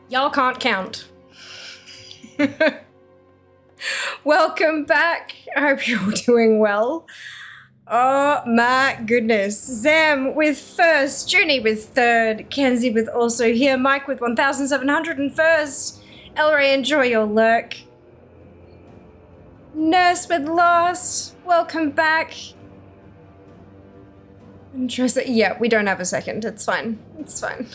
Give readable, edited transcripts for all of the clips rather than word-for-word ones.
Y'all can't count. Welcome back. I hope you're all doing well. Oh my goodness. Zam with first, Junie with third, Kenzie with also here, Mike with 1,701st. Elray, enjoy your lurk. Nurse with last. Welcome back. Interesting. Yeah, we don't have a second. It's fine. It's fine.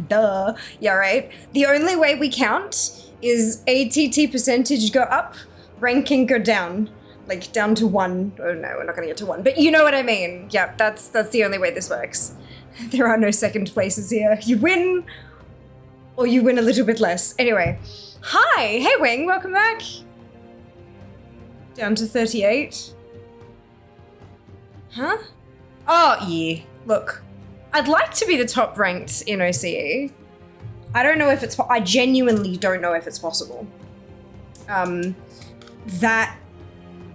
Duh. Yeah, right. The only way we count is ATT percentage go up, ranking go down. Like down to 1. Oh no, we're not gonna get to 1. But you know what I mean. Yeah, that's the only way this works. There are no second places here. You win, or you win a little bit less. Anyway. Hi! Hey Wing, welcome back. Down to 38. Huh? Oh, yeah. Look, I'd like to be the top ranked in OCE. I don't know if it's, I genuinely don't know if it's possible. That,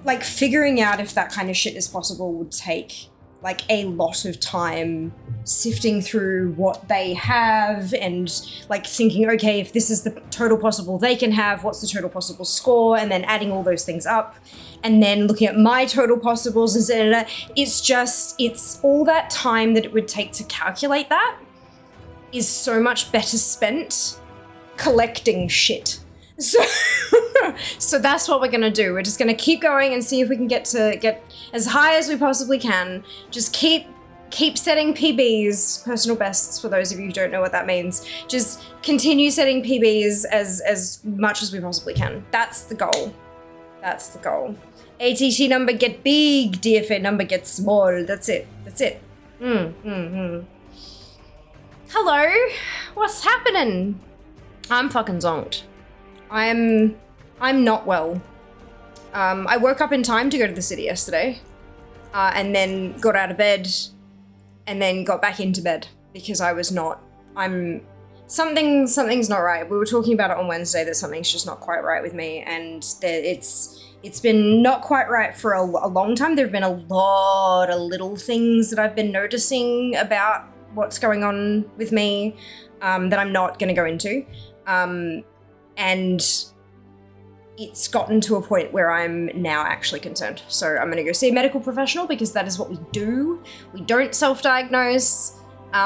like, figuring out if that kind of shit is possible would take, like, a lot of time sifting through what they have and, like, thinking, okay, if this is the total possible they can have, what's the total possible score, and then adding all those things up, and then looking at my total possibles and it's all that time that it would take to calculate that is so much better spent collecting shit. So that's what we're gonna do. We're just gonna keep going and see if we can get as high as we possibly can. Just keep setting PBs, personal bests, for those of you who don't know what that means. Just continue setting PBs as much as we possibly can. That's the goal. That's the goal. ATT number get big, DFA number get small. That's it. That's it. Hello. What's happening? I'm fucking zonked. I'm not well. I woke up in time to go to the city yesterday, and then got out of bed, and then got back into bed because I was not. Something's not right. We were talking about it on Wednesday that something's just not quite right with me, and that it's been not quite right for a long time. There have been a lot of little things that I've been noticing about what's going on with me that I'm not going to go into. And it's gotten to a point where I'm now actually concerned. So I'm going to go see a medical professional because that is what we do. We don't self-diagnose.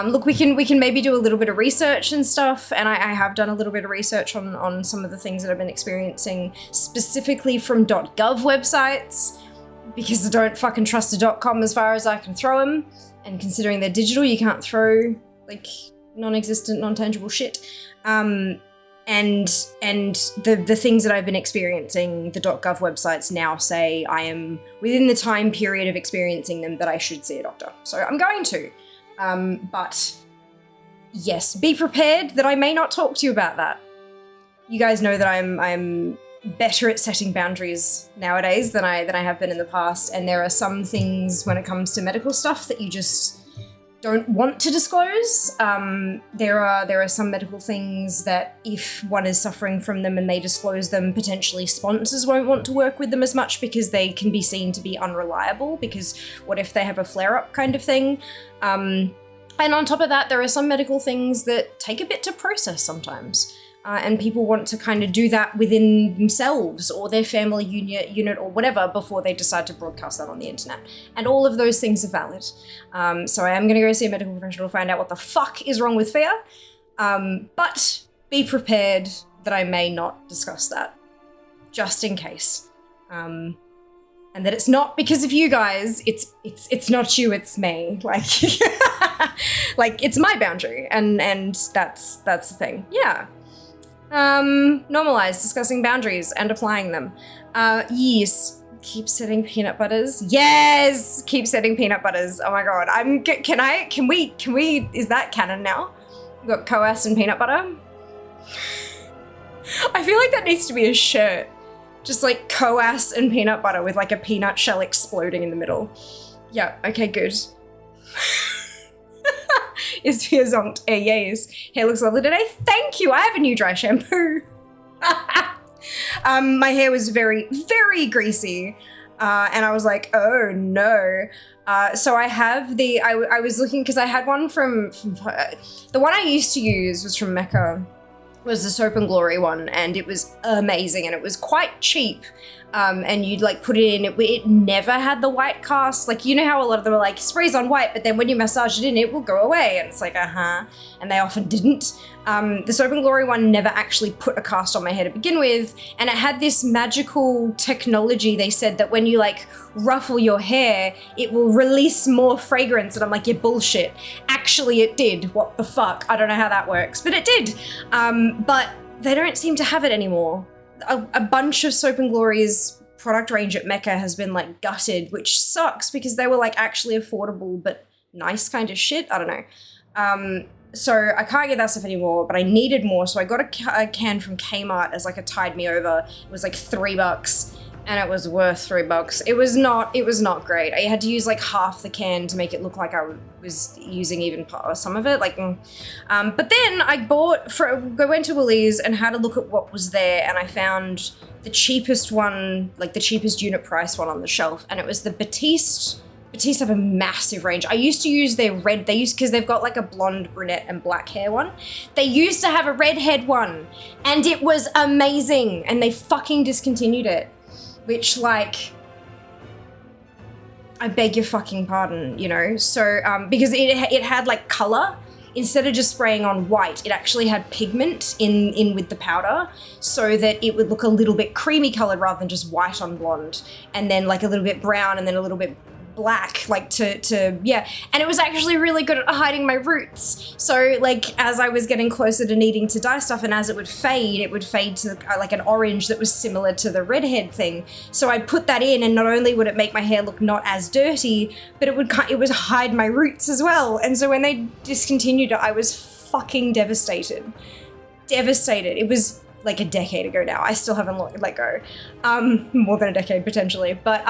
Look, we can maybe do a little bit of research and stuff, and I have done a little bit of research on some of the things that I've been experiencing, specifically from .gov websites, because I don't fucking trust a .com as far as I can throw them, and considering they're digital, you can't throw, like, non-existent, non-tangible shit. And the things that I've been experiencing, the .gov websites now say I am within the time period of experiencing them that I should see a doctor. So I'm going to. But yes, be prepared that I may not talk to you about that. You guys know that I'm better at setting boundaries nowadays than I have been in the past, and there are some things when it comes to medical stuff that you just don't want to disclose. There are some medical things that if one is suffering from them and they disclose them, potentially sponsors won't want to work with them as much because they can be seen to be unreliable, because what if they have a flare-up kind of thing? And on top of that, there are some medical things that take a bit to process sometimes. And people want to kind of do that within themselves or their family unit or whatever before they decide to broadcast that on the internet. And all of those things are valid. So I am going to go see a medical professional to find out what the fuck is wrong with fear. But be prepared that I may not discuss that, just in case. And that it's not because of you guys. It's not you. It's me. Like, like it's my boundary, and that's the thing. Yeah. Normalize discussing boundaries and applying them. Yes. Keep setting peanut butters. Yes. Keep setting peanut butters. Oh my god. Can we? Is that canon now? We've got coas and peanut butter. I feel like that needs to be a shirt. Just like coas and peanut butter with like a peanut shell exploding in the middle. Yeah, okay, good. Is Fia zonked? Yes. Hair looks lovely today. Thank you. I have a new dry shampoo. My hair was very, very greasy. And I was like, oh no. So I have I was looking, because I had one from the one I used to use was from Mecca, was the Soap and Glory one, and it was amazing, and it was quite cheap. And you'd like put it in, it never had the white cast. Like, you know how a lot of them are like, sprays on white, but then when you massage it in, it will go away. And it's like, and they often didn't. The Soap and Glory one never actually put a cast on my hair to begin with. And it had this magical technology, they said, that when you like ruffle your hair, it will release more fragrance. And I'm like, yeah, bullshit. Actually, it did. What the fuck? I don't know how that works, but it did. But they don't seem to have it anymore. A bunch of Soap and Glory's product range at Mecca has been like gutted, which sucks because they were like actually affordable but nice kind of shit. I don't know. So I can't get that stuff anymore, but I needed more. So I got a can from Kmart as like a tide me over. It was like $3 and it was worth $3. It was not great. I had to use like half the can to make it look like I was using even some of it. Like, but then I went to Woolies and had a look at what was there, and I found the cheapest one, like the cheapest unit price one on the shelf, and it was the Batiste. Batiste have a massive range. I used to use their red, because they've got like a blonde, brunette, and black hair one. They used to have a redhead one, and it was amazing, and they fucking discontinued it. Which, like, I beg your fucking pardon, you know? So, because it had, like, color. Instead of just spraying on white, it actually had pigment in with the powder, so that it would look a little bit creamy colored rather than just white on blonde. And then, like, a little bit brown and then a little bit black, like yeah. And it was actually really good at hiding my roots. So, like, as I was getting closer to needing to dye stuff, and as it would fade to like an orange that was similar to the redhead thing. So I'd put that in, and not only would it make my hair look not as dirty, but it would hide my roots as well. And so when they discontinued it, I was fucking devastated. Devastated. It was like a decade ago now. I still haven't let go. More than a decade potentially, but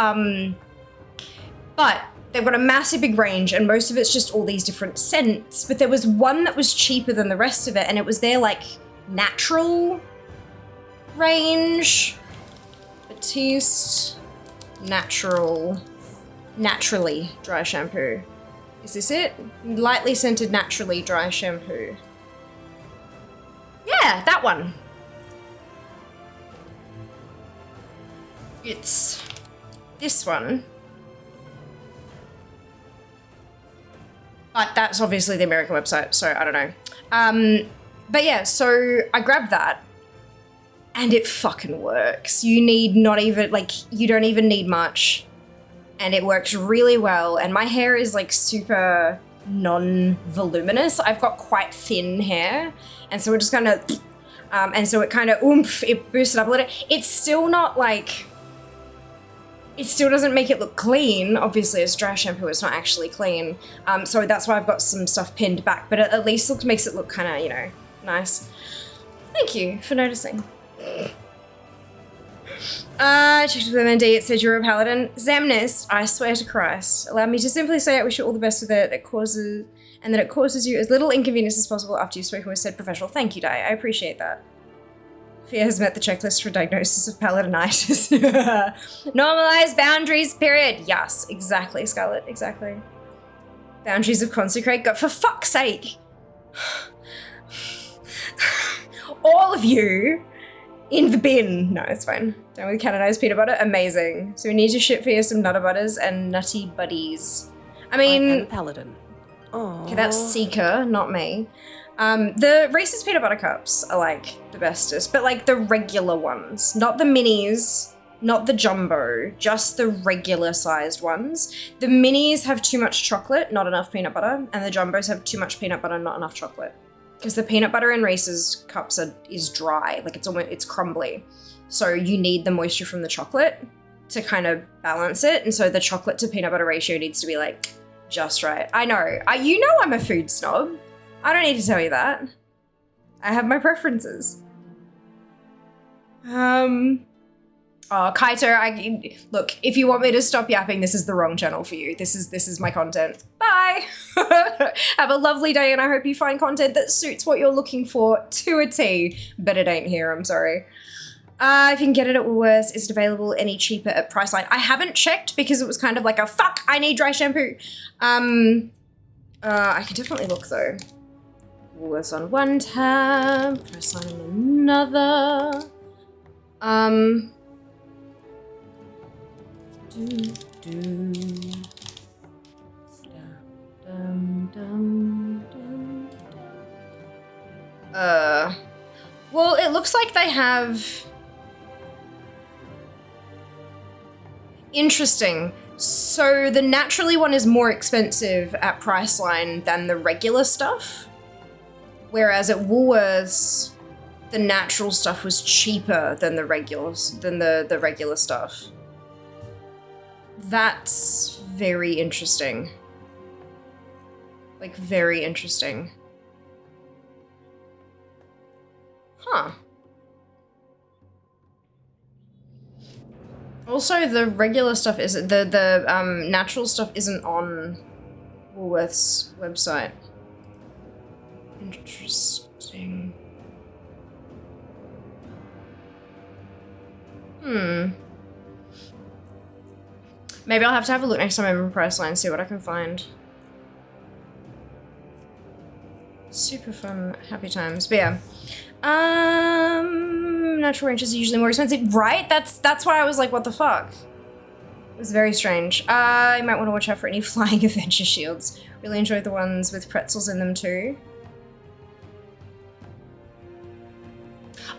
they've got a massive big range, and most of it's just all these different scents. But there was one that was cheaper than the rest of it, and it was their like natural range. Batiste naturally dry shampoo. Is this it? Lightly scented naturally dry shampoo. Yeah, that one. It's this one. But that's obviously the American website, so I don't know. But yeah, so I grabbed that, and it fucking works. You don't even need much, and it works really well. And my hair is like super non-voluminous. I've got quite thin hair, and so it just kind of, and so it kind of it boosted up a little. It's still not like, it still doesn't make it look clean. Obviously, it's dry shampoo, it's not actually clean. So that's why I've got some stuff pinned back, but it at least makes it look kind of, you know, nice. Thank you for noticing. Checked with MND, it said you're a paladin. Zamnist, I swear to Christ. Allow me to simply say I wish you all the best with it. It causes you as little inconvenience as possible after you've spoken with said professional. Thank you, Di. I appreciate that. Fia has met the checklist for diagnosis of paladinitis. Normalize boundaries, period. Yes, exactly, Scarlett, exactly. Boundaries of consecrate. God, for fuck's sake. All of you in the bin. No, it's fine. Done with canonized peanut butter. Amazing. So we need to ship Fia some Nutter Butters and Nutty Buddies. I mean... I am paladin. Oh. Okay, that's Seeker, not me. The Reese's peanut butter cups are like the bestest, but like the regular ones, not the minis, not the jumbo, just the regular sized ones. The minis have too much chocolate, not enough peanut butter, and the jumbos have too much peanut butter, not enough chocolate. Because the peanut butter in Reese's cups is dry, like it's crumbly. So you need the moisture from the chocolate to kind of balance it, and so the chocolate to peanut butter ratio needs to be like just right. I know, you know I'm a food snob. I don't need to tell you that. I have my preferences. Oh, Kaito, look, if you want me to stop yapping, this is the wrong channel for you. This is my content. Bye. Have a lovely day, and I hope you find content that suits what you're looking for to a T. But it ain't here, I'm sorry. If you can get it at Woolworths, is it available any cheaper at Priceline? I haven't checked because it was kind of like a fuck, I need dry shampoo. I can definitely look though. Woolworths on one tab, Priceline on another. Well, it looks like they have... Interesting. So the naturally one is more expensive at Priceline than the regular stuff. Whereas at Woolworths, the natural stuff was cheaper than the regular stuff. That's very interesting. Like, very interesting. Huh. Also, the regular stuff isn't, the natural stuff isn't on Woolworths' website. Interesting. Maybe I'll have to have a look next time I'm in Priceline and see what I can find. Super fun, happy times. But yeah. Natural ranges are usually more expensive. Right? That's why I was like, what the fuck? It was very strange. You might want to watch out for any flying adventure shields. Really enjoyed the ones with pretzels in them too.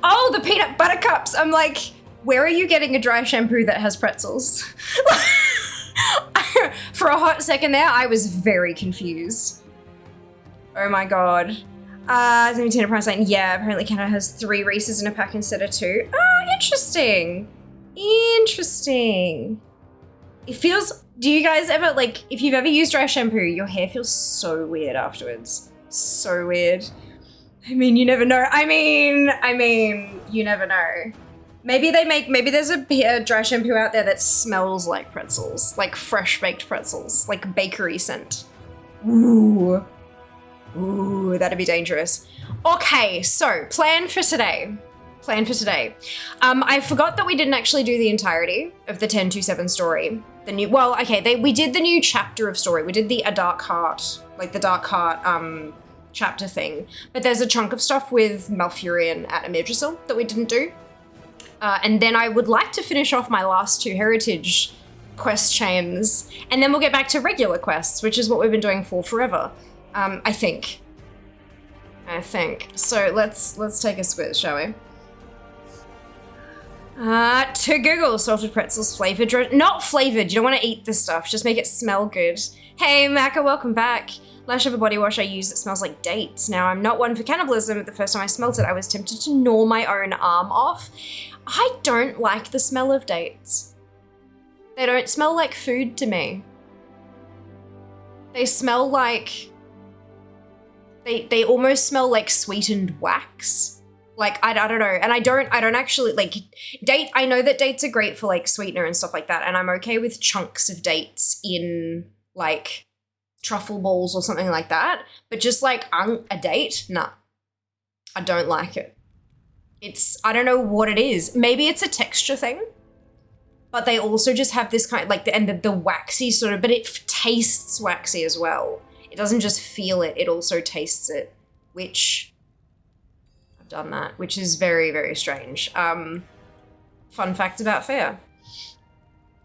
Oh, the peanut butter cups! I'm like, where are you getting a dry shampoo that has pretzels? For a hot second there, I was very confused. Oh my god. 17 at Priceline. Yeah, apparently Canada has 3 Reese's in a pack instead of 2. Oh, interesting. Interesting. It feels, do you guys ever, like, if you've ever used dry shampoo, your hair feels so weird afterwards. So weird. I mean, you never know. I mean, you never know. Maybe there's a dry shampoo out there that smells like pretzels, like fresh baked pretzels, like bakery scent. Ooh. Ooh, that'd be dangerous. Okay, so plan for today. I forgot that we didn't actually do the entirety of the 1027 story. We did the new chapter of story. We did the A Dark Heart, like the Dark Heart chapter thing. But there's a chunk of stuff with Malfurion at Imidrisil that we didn't do. And then I would like to finish off my last 2 heritage quest chains, and then we'll get back to regular quests, which is what we've been doing for forever. I think. So let's take a squiz, shall we? To Google, salted pretzels flavored, not flavored. You don't want to eat this stuff. Just make it smell good. Hey, Maka, welcome back. Lash of a body wash I use that smells like dates. Now, I'm not one for cannibalism, but the first time I smelled it, I was tempted to gnaw my own arm off. I don't like the smell of dates. They don't smell like food to me. They smell like... They almost smell like sweetened wax. Like, I don't know. And I don't actually, like, I know that dates are great for, like, sweetener and stuff like that, and I'm okay with chunks of dates in, like, truffle balls or something like that, but just, like, a date? Nah. I don't like it. I don't know what it is. Maybe it's a texture thing, but they also just have this kind of, like, the waxy sort of, but it tastes waxy as well. It doesn't just feel it, it also tastes it, which... I've done that, which is very, very strange. Fun fact about fair.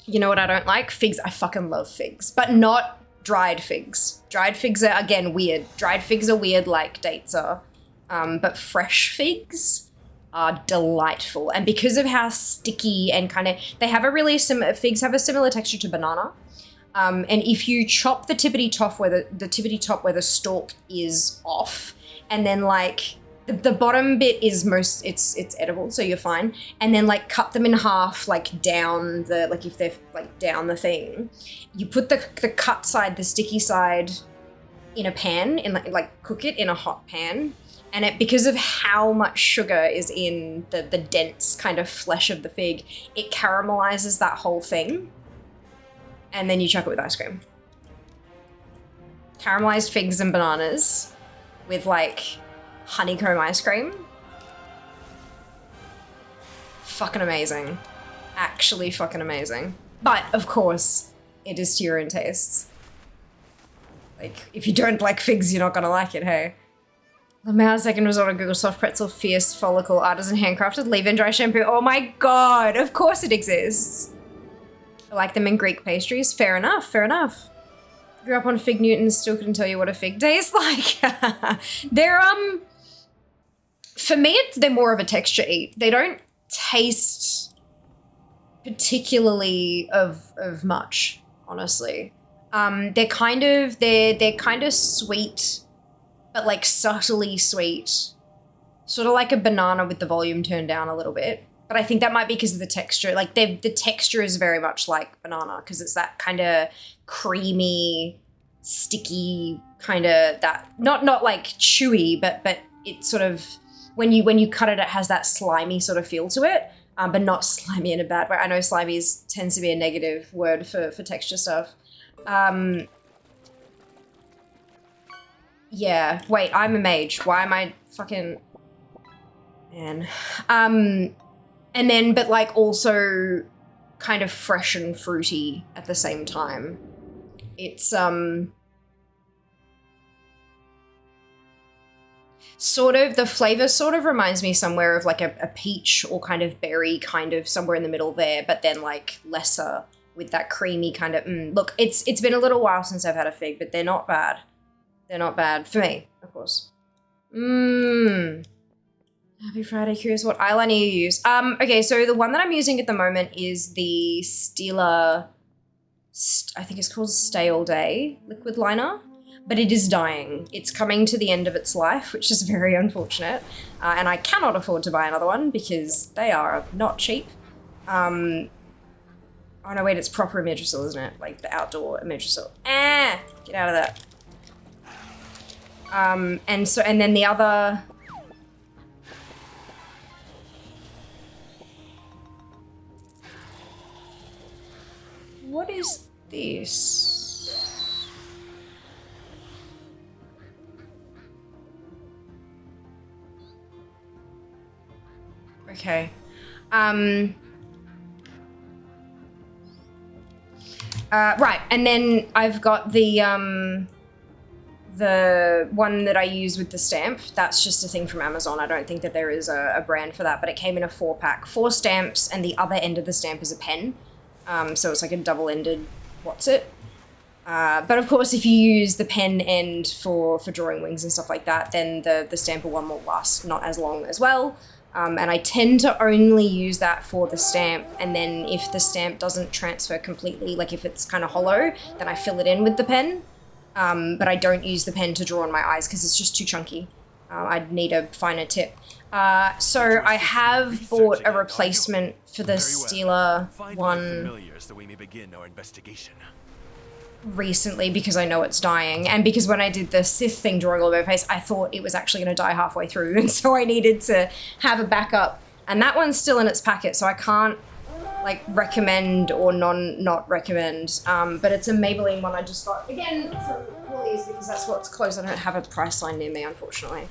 You know what I don't like? Figs. I fucking love figs, but not dried figs. Dried figs are, again, weird. Dried figs are weird like dates are, but fresh figs are delightful. And because of how sticky and kind of, they have a really figs have a similar texture to banana. And if you chop the tippity top where the stalk is off, and then like the bottom bit is it's edible, so you're fine. And then like cut them in half, like down the, like if they're like down the thing, you put the cut side, the sticky side in a pan, in like cook it in a hot pan. And it, because of how much sugar is in the dense kind of flesh of the fig, it caramelizes that whole thing. And then you chuck it with ice cream. Caramelized figs and bananas with like honeycomb ice cream. fucking amazing. Actually fucking amazing. But, of course, it is to your own tastes. Like, if you don't like figs, you're not gonna like it, hey? Lamau second resort on Google Soft Pretzel Fierce Follicle Artisan Handcrafted Leave-In Dry Shampoo. Oh my god, of course it exists. I like them in Greek pastries. Fair enough, fair enough. Grew up on Fig Newtons, still couldn't tell you what a fig tastes like. They're, for me, they're more of a texture eat. They don't taste particularly of much, honestly. They're kind of sweet, but like subtly sweet. Sort of like a banana with the volume turned down a little bit. But I think that might be because of the texture. Like the texture is very much like banana because it's that kind of creamy, sticky kind of that not like chewy, but it sort of when you cut it, it has that slimy sort of feel to it, but not slimy in a bad way. I know slimy tends to be a negative word for texture stuff. Yeah. Wait, I'm a mage. Why am I fucking man? And then, but like also kind of fresh and fruity at the same time. It's, sort of, the flavor sort of reminds me somewhere of like a peach or kind of berry kind of somewhere in the middle there, but then like lesser with that creamy kind of, look, it's been a little while since I've had a fig, but they're not bad. They're not bad for me, of course. Happy Friday, curious what eyeliner you use. Okay, so the one that I'm using at the moment is the Stila, I think it's called Stay All Day liquid liner, but it is dying. It's coming to the end of its life, which is very unfortunate. And I cannot afford to buy another one because they are not cheap. Oh no, wait, it's proper Imidrisil, isn't it? Like the outdoor Imidrisil. Get out of that. And then the other, what is this? Okay. Right, and then I've got the one that I use with the stamp. That's just a thing from Amazon. I don't think that there is a brand for that, but it came in a 4-pack. 4 stamps, and the other end of the stamp is a pen. So it's like a double-ended what's-it. But of course, if you use the pen end for drawing wings and stuff like that, then the stamper one will last not as long as well. And I tend to only use that for the stamp, and then if the stamp doesn't transfer completely, like if it's kind of hollow, then I fill it in with the pen. But I don't use the pen to draw on my eyes because it's just too chunky. I'd need a finer tip. So I have bought a replacement for the Stila one recently because I know it's dying, and because when I did the Sith thing drawing all over my face, I thought it was actually going to die halfway through, and so I needed to have a backup. And that one's still in its packet, so I can't like recommend or not recommend. But it's a Maybelline one I just got again from Woolies because that's what's close. I don't have a price line near me, unfortunately.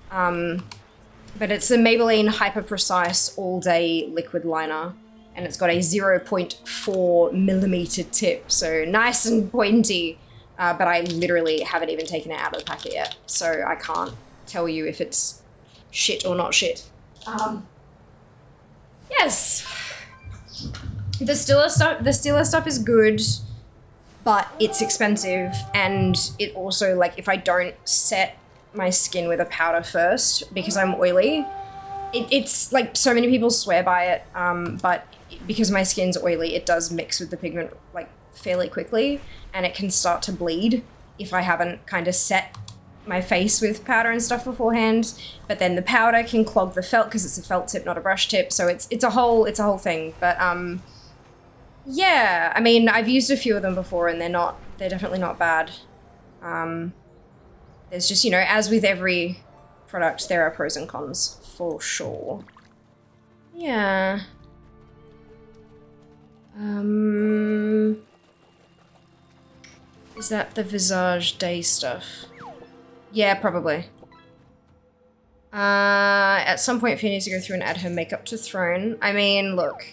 But it's a Maybelline Hyper Precise All Day Liquid Liner, and it's got a 0.4 millimeter tip, so nice and pointy. But I literally haven't even taken it out of the packet yet, so I can't tell you if it's shit or not shit. Yes. The Stila stuff is good, but it's expensive, and it also, like, if I don't set my skin with a powder first because I'm oily, it's like so many people swear by it, but because my skin's oily, it does mix with the pigment like fairly quickly, and it can start to bleed if I haven't kind of set my face with powder and stuff beforehand. But then the powder can clog the felt because it's a felt tip, not a brush tip, so it's a whole thing. But yeah, I mean, I've used a few of them before, and they're definitely not bad. There's just, you know, as with every product, there are pros and cons for sure. Yeah. Is that the Visage Day stuff? Yeah, probably. At some point, Fia needs to go through and add her makeup to Throne. I mean, look,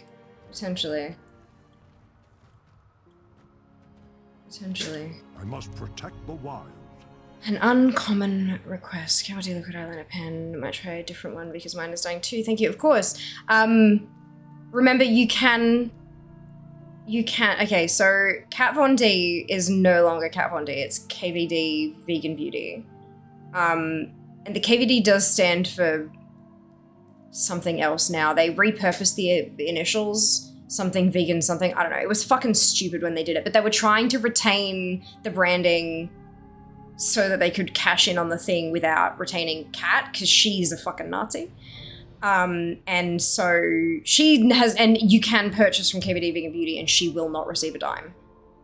potentially. I must protect the wild. An uncommon request. KOD liquid eyeliner pen. Might try a different one because mine is dying too. Thank you, of course. Remember, you can. Okay, so Kat Von D is no longer Kat Von D. It's KVD Vegan Beauty. And the KVD does stand for something else now. They repurposed the initials. Something vegan, something, I don't know. It was fucking stupid when they did it, but they were trying to retain the branding so that they could cash in on the thing without retaining Kat, because she's a fucking Nazi. And so she has, and you can purchase from KVD Vegan Beauty and she will not receive a dime.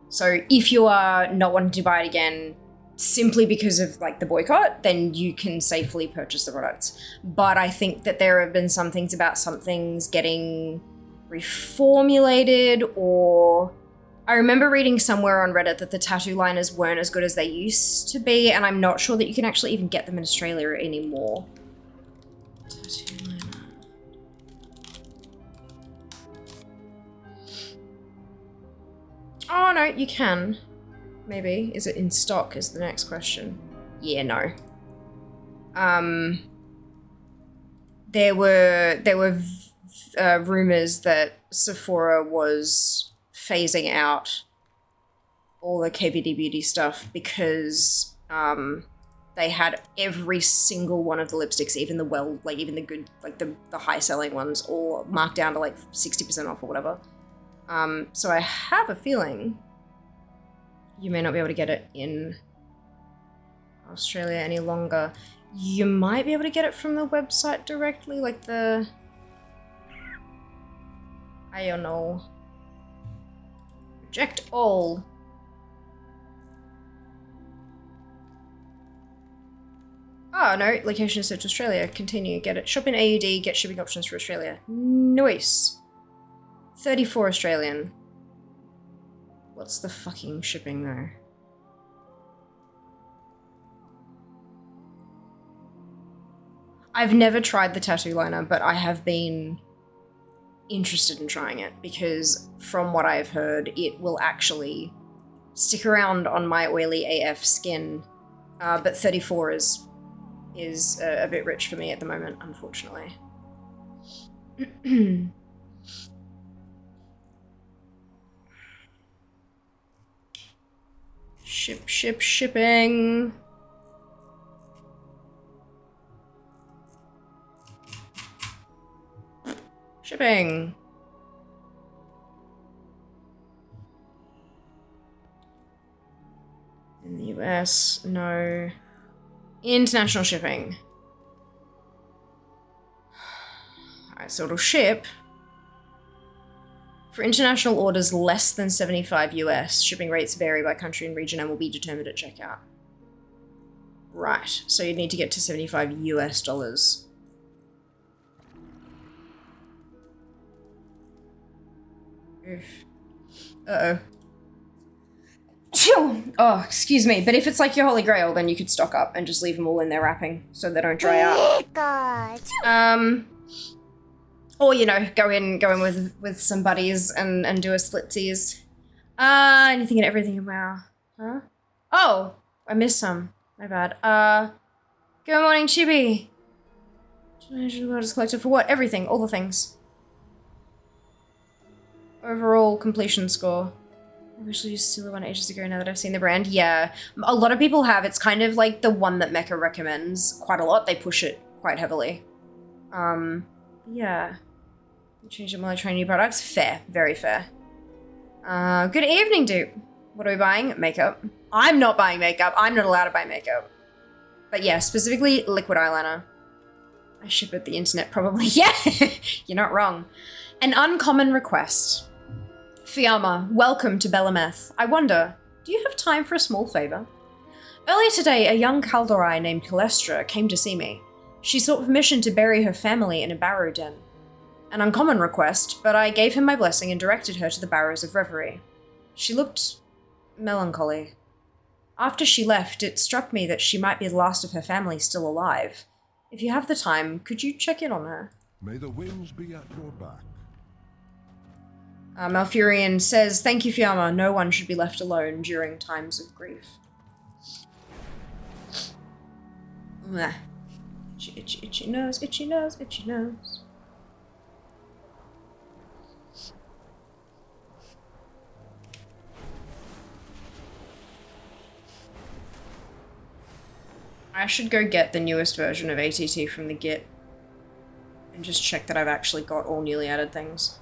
So if you are not wanting to buy it again simply because of like the boycott, then you can safely purchase the products. But I think that there have been some things about some things getting reformulated, or I remember reading somewhere on Reddit that the tattoo liners weren't as good as they used to be, and I'm not sure that you can actually even get them in Australia anymore. Tattoo liner. Oh no, you can. Maybe. Is it in stock is the next question. Yeah, no. There were rumors that Sephora was phasing out all the KVD Beauty stuff because they had every single one of the lipsticks, even the good, like the high selling ones, all marked down to like 60% off or whatever. So I have a feeling you may not be able to get it in Australia any longer. You might be able to get it from the website directly, like the... I don't know. Reject all. Oh, no. Location is set to Australia. Continue. Get it. Shop in AUD. Get shipping options for Australia. Nice. 34 Australian. What's the fucking shipping, though? I've never tried the tattoo liner, but I have been interested in trying it because from what I've heard, it will actually stick around on my oily AF skin. But 34 is a bit rich for me at the moment, unfortunately. Shipping. Shipping. In the US, no. International shipping. Alright, so it'll ship. For international orders less than 75 US, shipping rates vary by country and region and will be determined at checkout. Right, so you need to get to 75 US dollars. Oof. Uh-oh. Oh, excuse me. But if it's like your Holy Grail, then you could stock up and just leave them all in there wrapping so they don't dry out. Or, you know, go in with some buddies and do a splitsies. Anything and everything. Wow. Huh? Oh, I missed some. My bad. Good morning, Chibi. The world is collected for what? Everything. All the things. Overall completion score. I wish I used to steal the one ages ago now that I've seen the brand. Yeah, a lot of people have. It's kind of like the one that Mecca recommends quite a lot. They push it quite heavily. Yeah. Change it while I try new products. Fair. Very fair. Good evening, dude. What are we buying? Makeup. I'm not buying makeup. I'm not allowed to buy makeup. But yeah, specifically liquid eyeliner. I ship it the internet probably. Yeah, you're not wrong. An uncommon request. Fiamma, welcome to Bellameth. I wonder, do you have time for a small favour? Earlier today, a young Kaldorei named Calestra came to see me. She sought permission to bury her family in a barrow den. An uncommon request, but I gave him my blessing and directed her to the Barrows of Reverie. She looked melancholy. After she left, it struck me that she might be the last of her family still alive. If you have the time, could you check in on her? May the winds be at your back. Malfurion says, "Thank you, Fiamma. No one should be left alone during times of grief." Mwah. Itchy, itchy, itchy nose, itchy nose, itchy nose. I should go get the newest version of ATT from the Git and just check that I've actually got all newly added things.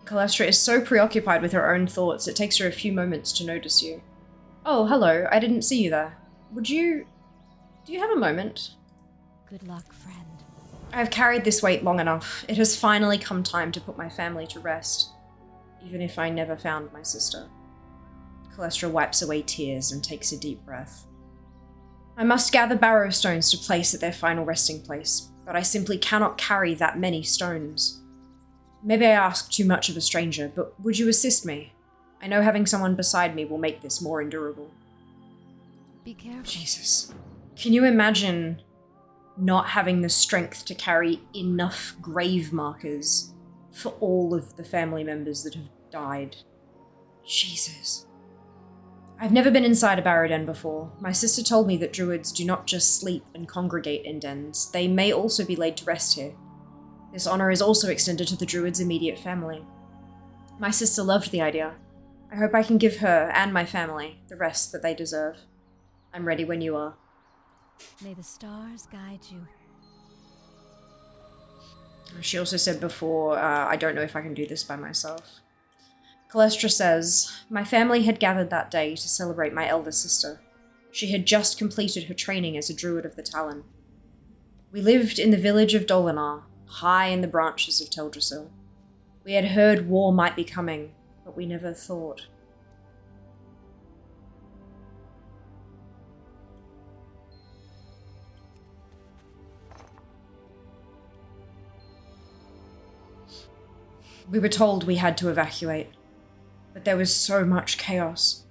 Calestra is so preoccupied with her own thoughts, it takes her a few moments to notice you. Oh, hello, I didn't see you there. Do you have a moment? Good luck, friend. I have carried this weight long enough. It has finally come time to put my family to rest, even if I never found my sister. Calestra wipes away tears and takes a deep breath. I must gather barrow stones to place at their final resting place, but I simply cannot carry that many stones. Maybe I ask too much of a stranger, but would you assist me? I know having someone beside me will make this more endurable. Be careful. Jesus. Can you imagine not having the strength to carry enough grave markers for all of the family members that have died? Jesus. I've never been inside a barrow den before. My sister told me that druids do not just sleep and congregate in dens, they may also be laid to rest here. This honor is also extended to the druid's immediate family. My sister loved the idea. I hope I can give her and my family the rest that they deserve. I'm ready when you are. May the stars guide you. She also said before, I don't know if I can do this by myself. Calestra says, my family had gathered that day to celebrate my elder sister. She had just completed her training as a druid of the Talon. We lived in the village of Dolinar, high in the branches of Teldrassil. We had heard war might be coming, but we never thought. We were told we had to evacuate, but there was so much chaos,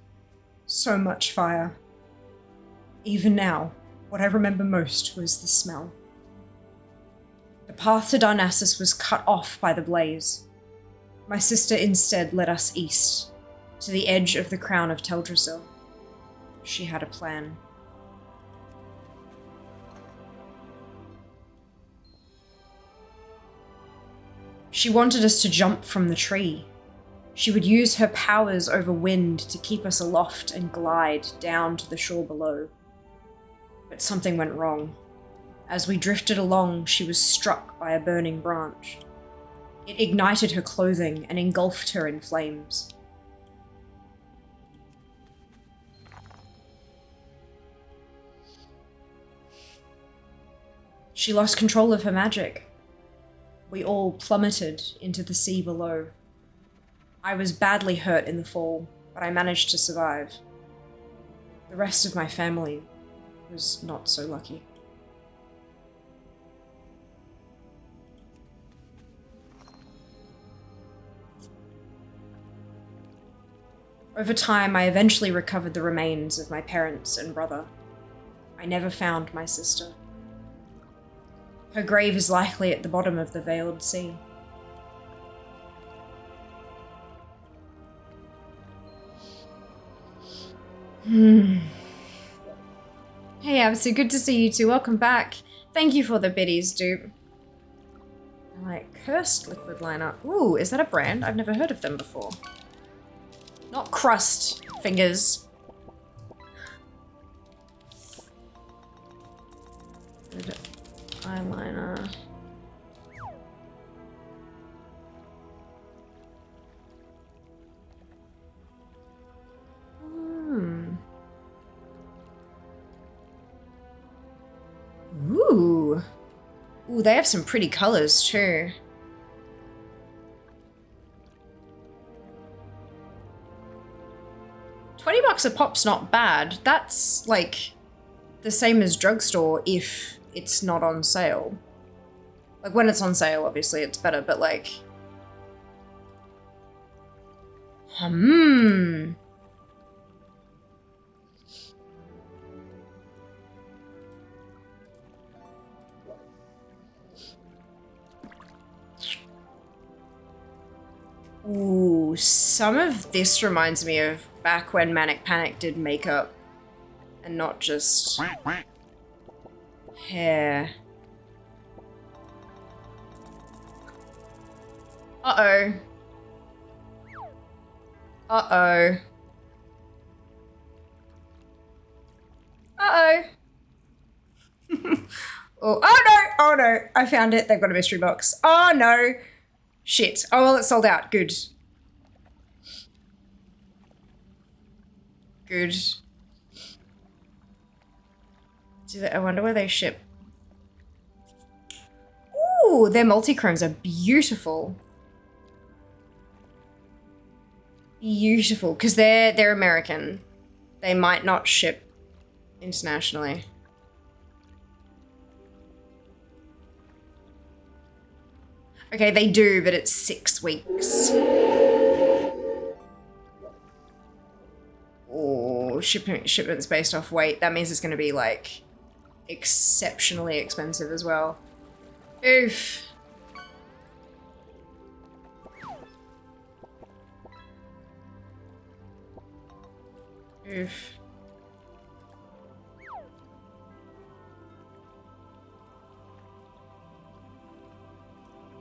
so much fire. Even now, what I remember most was the smell. The path to Darnassus was cut off by the blaze. My sister instead led us east, to the edge of the crown of Teldrassil. She had a plan. She wanted us to jump from the tree. She would use her powers over wind to keep us aloft and glide down to the shore below. But something went wrong. As we drifted along, she was struck by a burning branch. It ignited her clothing and engulfed her in flames. She lost control of her magic. We all plummeted into the sea below. I was badly hurt in the fall, but I managed to survive. The rest of my family was not so lucky. Over time, I eventually recovered the remains of my parents and brother. I never found my sister. Her grave is likely at the bottom of the Veiled Sea. Hey Absu, good to see you too. Welcome back. Thank you for the biddies, dude. I like Cursed Liquid Liner. Ooh, is that a brand? I've never heard of them before. Not crust fingers. Good eyeliner. Ooh. Ooh, they have some pretty colors too. $20 a pop's not bad. That's like the same as drugstore if it's not on sale. Like when it's on sale, obviously it's better, but like... Ooh, some of this reminds me of back when Manic Panic did makeup and not just hair. Uh-oh. Uh-oh. Uh-oh. Oh, oh no! Oh no! I found it. They've got a mystery box. Oh no! Shit. Oh well, it's sold out. Good. Good. I wonder where they ship. Ooh, their multi-chromes are beautiful. Beautiful, because they're American. They might not ship internationally. Okay, they do, but it's 6 weeks. Oh, shipments based off weight. That means it's going to be like exceptionally expensive as well. Oof. Oof.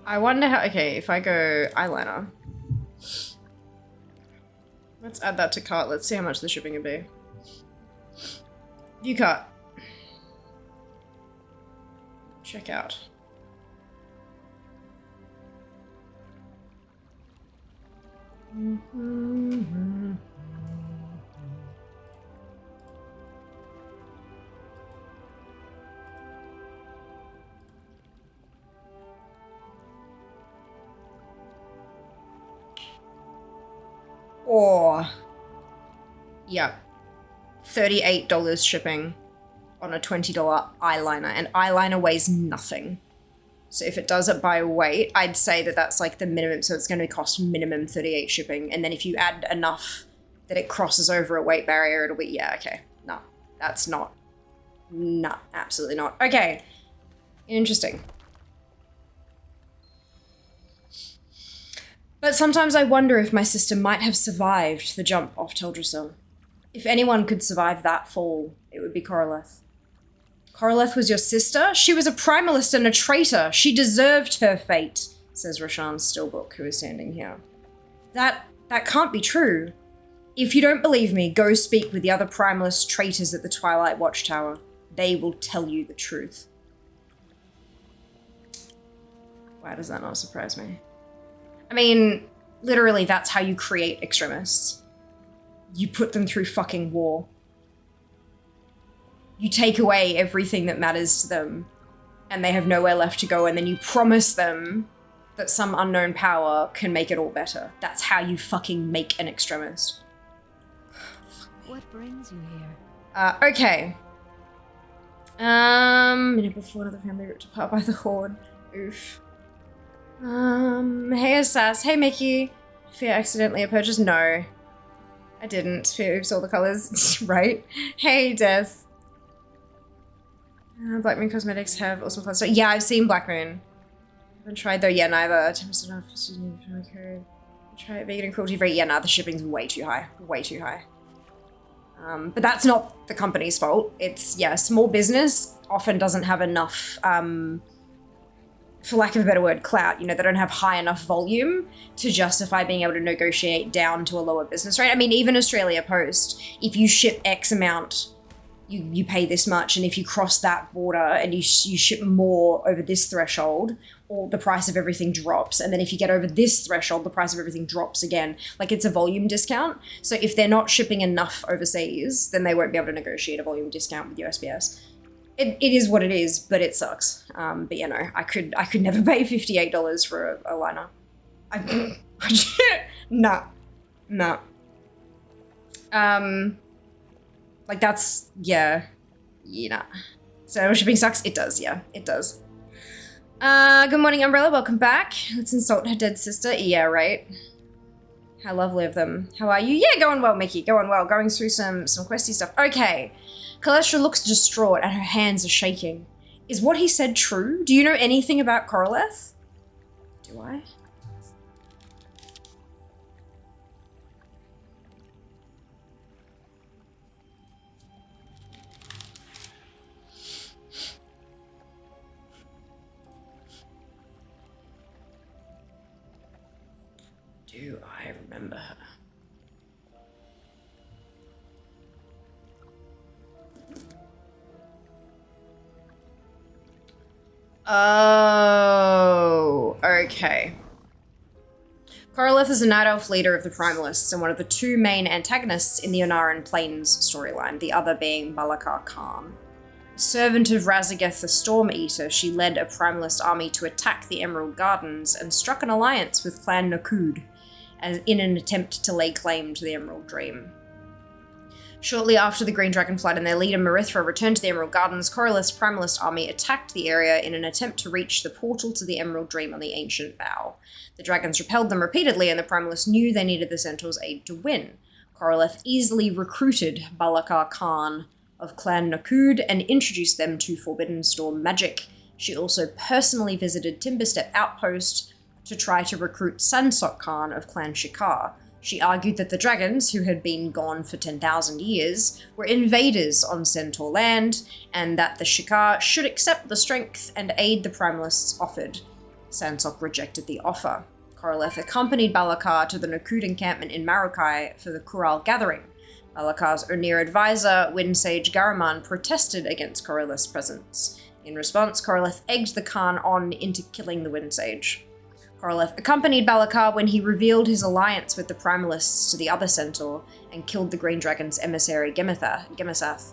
I wonder how, okay, if I go eyeliner. Let's add that to cart. Let's see how much the shipping would be. View cart. Check out. Or, yeah, $38 shipping on a $20 eyeliner, and eyeliner weighs nothing. So if it does it by weight, I'd say that that's like the minimum, so it's going to cost minimum 38 shipping, and then if you add enough that it crosses over a weight barrier, it'll be, yeah, okay, no, that's not, no, absolutely not. Okay, interesting. But sometimes I wonder if my sister might have survived the jump off Teldrassil. If anyone could survive that fall, it would be Coraleth. Coraleth was your sister? She was a primalist and a traitor. She deserved her fate, says Rashan Stillbook, who is standing here. That can't be true. If you don't believe me, go speak with the other primalist traitors at the Twilight Watchtower. They will tell you the truth. Why does that not surprise me? I mean, literally, that's how you create extremists. You put them through fucking war. You take away everything that matters to them, and they have nowhere left to go, and then you promise them that some unknown power can make it all better. That's how you fucking make an extremist. What brings you here? Okay. Minute before another family ripped apart by the Horde. Oof. Hey Assas, hey Mickey. Fear accidentally a purchase? No. I didn't. Fear oops all the colours. Right? Hey Death. Black Moon Cosmetics have awesome colours. Yeah, I've seen Black Moon. Haven't tried though. Yeah, neither. 10% off. Code. Try it vegan and cruelty free. Yeah, nah, the shipping's way too high. Way too high. But that's not the company's fault. It's, yeah, small business often doesn't have enough, for lack of a better word, clout. You know, they don't have high enough volume to justify being able to negotiate down to a lower business rate. I mean, even Australia Post, if you ship X amount, you pay this much, and if you cross that border and you ship more over this threshold, or the price of everything drops, and then if you get over this threshold, the price of everything drops again. Like, it's a volume discount. So if they're not shipping enough overseas, then they won't be able to negotiate a volume discount with USPS. It is what it is, but it sucks. But you know, I could never pay $58 for a liner. Nah. Like that's, yeah. So shipping sucks? It does, yeah, it does. Good morning, Umbrella, welcome back. Let's insult her dead sister. Yeah, right. How lovely of them. How are you? Yeah, going well, Mickey, going well. Going through some questy stuff. Okay. Kalestra looks distraught and her hands are shaking. Is what he said true? Do you know anything about Coraleth? Do I? Do I remember her? Oh, okay. Koroleth is a night elf leader of the Primalists and one of the two main antagonists in the Onaran Plains storyline, the other being Balakar Khan. Servant of Razageth the Storm Eater, she led a Primalist army to attack the Emerald Gardens and struck an alliance with Clan Nakud in an attempt to lay claim to the Emerald Dream. Shortly after the Green Dragonflight and their leader Marithra returned to the Emerald Gardens, Koroleth's Primalist army attacked the area in an attempt to reach the portal to the Emerald Dream on the Ancient Bow. The dragons repelled them repeatedly, and the Primalists knew they needed the Centaur's aid to win. Koroleth easily recruited Balakar Khan of Clan Nakud and introduced them to Forbidden Storm magic. She also personally visited Timberstep Outpost to try to recruit Sansok Khan of Clan Shikar. She argued that the dragons, who had been gone for 10,000 years, were invaders on Centaur land, and that the Shikar should accept the strength and aid the Primalists offered. Sansok rejected the offer. Koroleth accompanied Balakar to the Nakud encampment in Marukai for the Kural Gathering. Balakar's Onir advisor, Windsage Garaman, protested against Koroleth's presence. In response, Koroleth egged the Khan on into killing the Windsage. Koroleth accompanied Balakar when he revealed his alliance with the Primalists to the other Centaur and killed the Green Dragon's emissary Gemasath,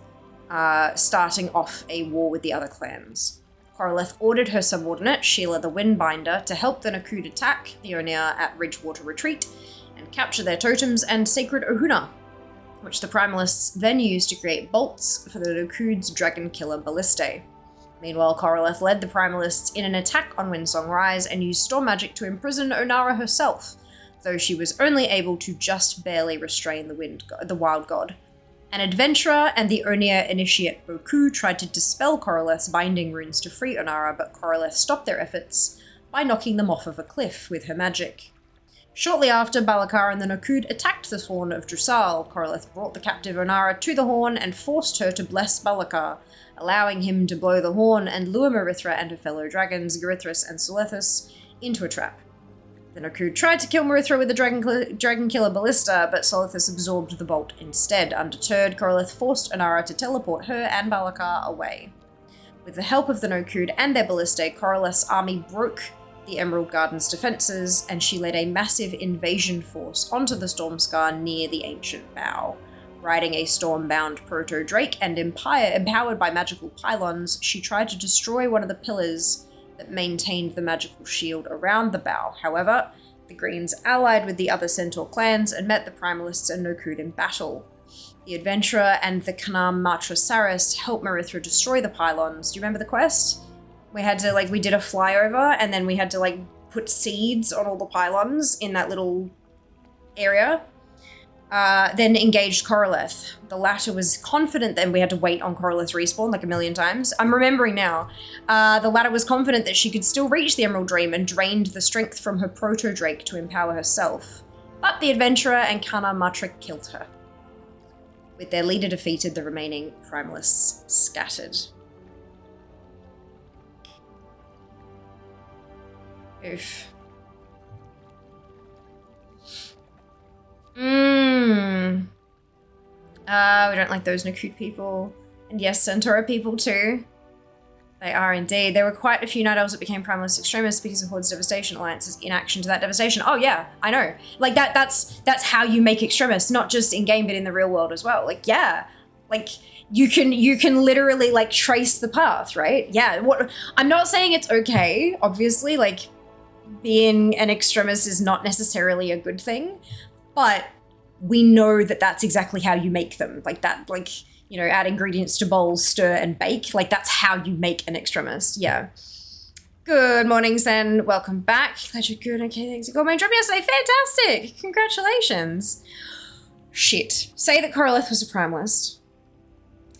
starting off a war with the other clans. Koroleth ordered her subordinate, Sheila the Windbinder, to help the Nakud attack the Onir at Ridgewater Retreat and capture their totems and sacred Ohuna, which the Primalists then used to create bolts for the Nakud's Dragon Killer Ballistae. Meanwhile, Koroleth led the Primalists in an attack on Windsong Rise and used storm magic to imprison Onara herself, though she was only able to just barely restrain the Wild God. An adventurer and the Onir initiate Boku tried to dispel Koroleth's binding runes to free Onara, but Koroleth stopped their efforts by knocking them off of a cliff with her magic. Shortly after, Balakar and the Nakud attacked the Horn of Drusal. Koroleth brought the captive Onara to the horn and forced her to bless Balakar, allowing him to blow the horn and lure Marithra and her fellow dragons, Garithris and Sulethus, into a trap. The Nakud tried to kill Marithra with the Dragon Killer Ballista, but Sulethus absorbed the bolt instead. Undeterred, Koroleth forced Onara to teleport her and Balakar away. With the help of the Nakud and their Ballistae, Koroleth's army broke the Emerald Garden's defenses, and she led a massive invasion force onto the Stormscar near the Ancient Bow. Riding a storm-bound proto-drake and empowered by magical pylons, she tried to destroy one of the pillars that maintained the magical shield around the bow. However, the Greens allied with the other Centaur clans and met the Primalists and Nakud in battle. The Adventurer and the Kanam Matra Saris helped Marithra destroy the pylons. Do you remember the quest? We had to, we did a flyover, and then we had to, put seeds on all the pylons in that little area. Then engaged Koroleth. The latter was confident that we had to wait on Koroleth's respawn a million times. I'm remembering now. The latter was confident that she could still reach the Emerald Dream and drained the strength from her proto-drake to empower herself. But the Adventurer and Kana Matra killed her. With their leader defeated, the remaining Primalists scattered. Oof. We don't like those Nakud people. And yes, Centaur people too. They are indeed. There were quite a few Night Elves that became Primalist extremists because of Horde's devastation alliances in action to that devastation. Oh yeah, I know. That's how you make extremists, not just in-game but in the real world as well. You can literally trace the path, right? Yeah, I'm not saying it's okay, obviously, being an extremist is not necessarily a good thing, but we know that that's exactly how you make them. Add ingredients to bowls, stir and bake. That's how you make an extremist. Yeah. Good morning, Zen. Welcome back. Glad you're good. Okay, thanks. Got my job yesterday. Fantastic. Congratulations. Shit. Say that Koroleth was a primalist.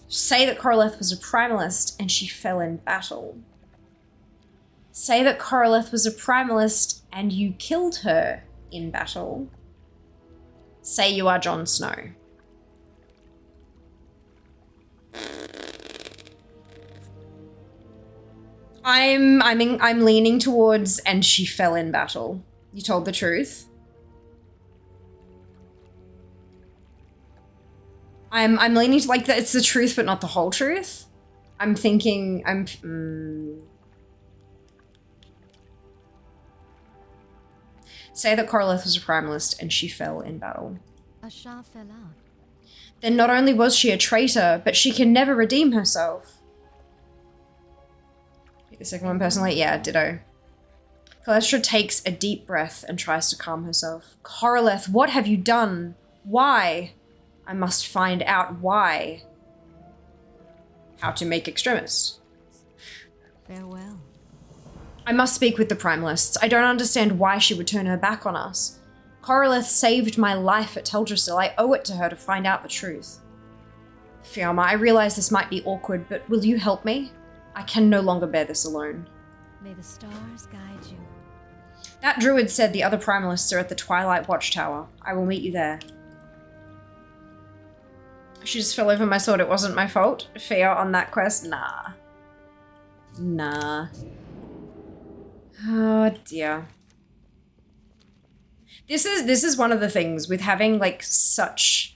Say that Koroleth was a primalist and she fell in battle. Say that Koroleth was a primalist and you killed her in battle. Say you are Jon Snow. I'm leaning towards and she fell in battle. You told the truth. I'm leaning to like that it's the truth but not the whole truth. I'm thinking say that Corleth was a primalist and she fell in battle. A Shah fell out. Then not only was she a traitor, but she can never redeem herself. Pick the second one personally. Yeah, ditto. Calestra takes a deep breath and tries to calm herself. Corleth, what have you done? Why? I must find out why. How to make extremis. Farewell. I must speak with the primalists. I don't understand why she would turn her back on us. Corleth saved my life at Teldrassil. I owe it to her to find out the truth. Fiamma, I realize this might be awkward, but will you help me? I can no longer bear this alone. May the stars guide you. That druid said the other primalists are at the Twilight Watchtower. I will meet you there. She just fell over my sword. It wasn't my fault. Fia on that quest? Nah. Nah. Oh dear. This is one of the things with having like such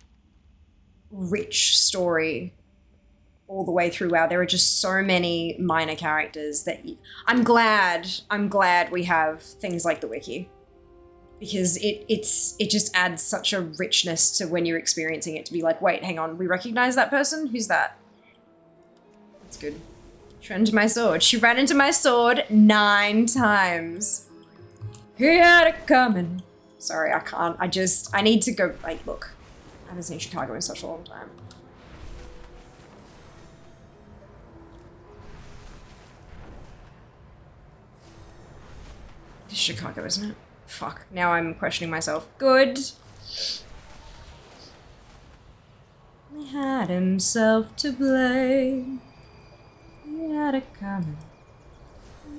rich story all the way through. Wow, there are just so many minor characters that I'm glad we have things like the wiki, because it just adds such a richness to when you're experiencing it to be like, wait, hang on, we recognize that person? Who's that? That's good. She ran into my sword. She ran into my sword 9 times. He had it coming. Sorry, I can't. I need to go, like, look. I haven't seen Chicago in such a long time. It's Chicago, isn't it? Fuck. Now I'm questioning myself. Good. He had himself to blame. He had it coming.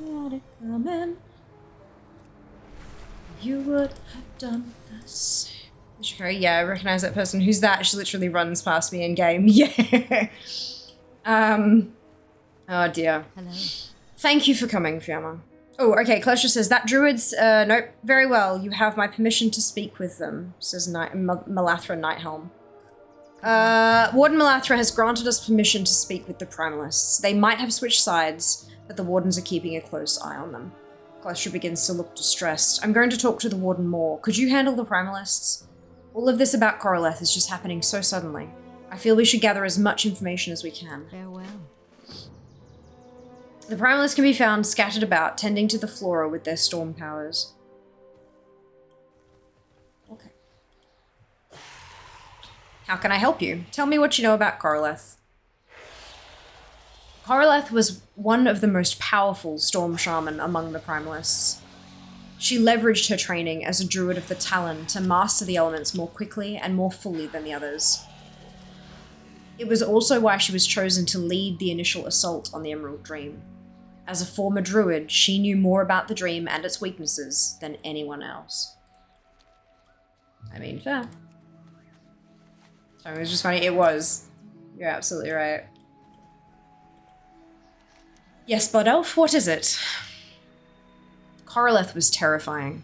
He had it coming. You would have done the same. Okay, yeah, I recognize that person. Who's that? She literally runs past me in game. Yeah. Oh dear. Hello. Thank you for coming, Fiamma. Oh, okay, Calestra says, that druid's, nope, very well. You have my permission to speak with them, says Malathra Nighthelm. Warden Malathra has granted us permission to speak with the primalists. They might have switched sides, but the wardens are keeping a close eye on them. Calestra begins to look distressed. I'm going to talk to the warden more. Could you handle the primalists? All of this about Corleth is just happening so suddenly. I feel we should gather as much information as we can. Farewell. The primalists can be found scattered about, tending to the flora with their storm powers. Okay. How can I help you? Tell me what you know about Corleth. Corleth was one of the most powerful storm shaman among the primalists. She leveraged her training as a druid of the Talon to master the elements more quickly and more fully than the others. It was also why she was chosen to lead the initial assault on the Emerald Dream. As a former druid, she knew more about the dream and its weaknesses than anyone else. I mean, fair. So it was just funny. It was. You're absolutely right. Yes, Blood Elf, what is it? Corleth was terrifying.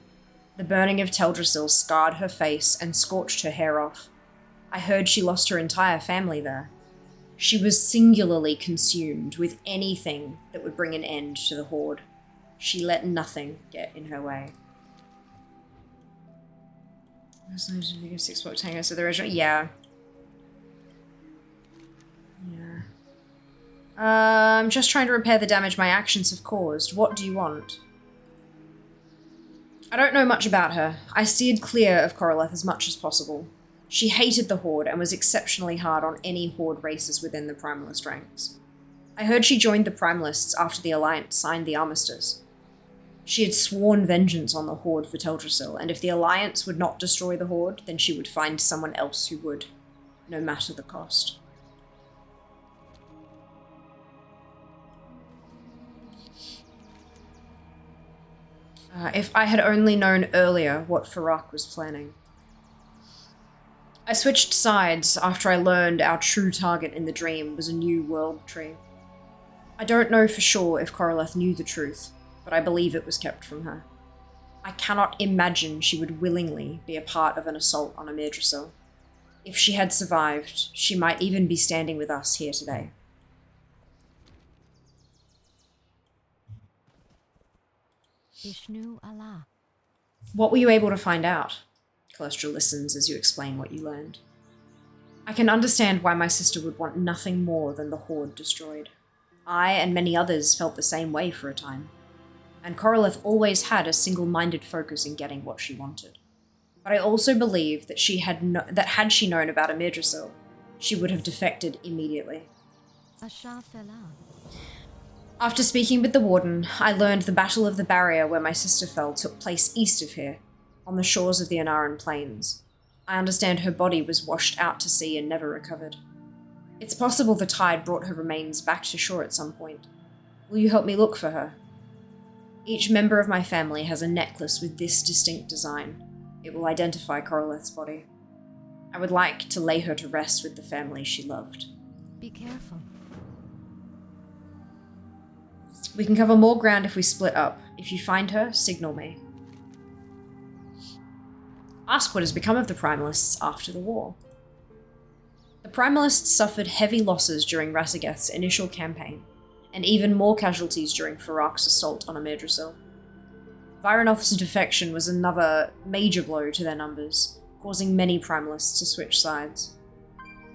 The burning of Teldrassil scarred her face and scorched her hair off. I heard she lost her entire family there. She was singularly consumed with anything that would bring an end to the Horde. She let nothing get in her way. Six-block tango, so the original, yeah. Yeah. I'm just trying to repair the damage my actions have caused. What do you want? I don't know much about her. I steered clear of Corleth as much as possible. She hated the Horde and was exceptionally hard on any Horde races within the Primalist ranks. I heard she joined the Primalists after the Alliance signed the Armistice. She had sworn vengeance on the Horde for Teldrassil, and if the Alliance would not destroy the Horde, then she would find someone else who would, no matter the cost. If I had only known earlier what Farak was planning. I switched sides after I learned our true target in the dream was a new world tree. I don't know for sure if Corleth knew the truth, but I believe it was kept from her. I cannot imagine she would willingly be a part of an assault on Amirdrassil. If she had survived, she might even be standing with us here today. Vishnu Allah. What were you able to find out? Calestra listens as you explain what you learned. I can understand why my sister would want nothing more than the Horde destroyed. I and many others felt the same way for a time. And Coralith always had a single-minded focus in getting what she wanted. But I also believe that had she known about Amirdrasil, she would have defected immediately. Asha Fela. After speaking with the Warden, I learned the Battle of the Barrier where my sister fell took place east of here, on the shores of the Anaran Plains. I understand her body was washed out to sea and never recovered. It's possible the tide brought her remains back to shore at some point. Will you help me look for her? Each member of my family has a necklace with this distinct design. It will identify Coralith's body. I would like to lay her to rest with the family she loved. Be careful. We can cover more ground if we split up. If you find her, signal me. Ask what has become of the Primalists after the war. The Primalists suffered heavy losses during Rasageth's initial campaign, and even more casualties during Farak's assault on Amirdrasil. Viranoth's defection was another major blow to their numbers, causing many Primalists to switch sides.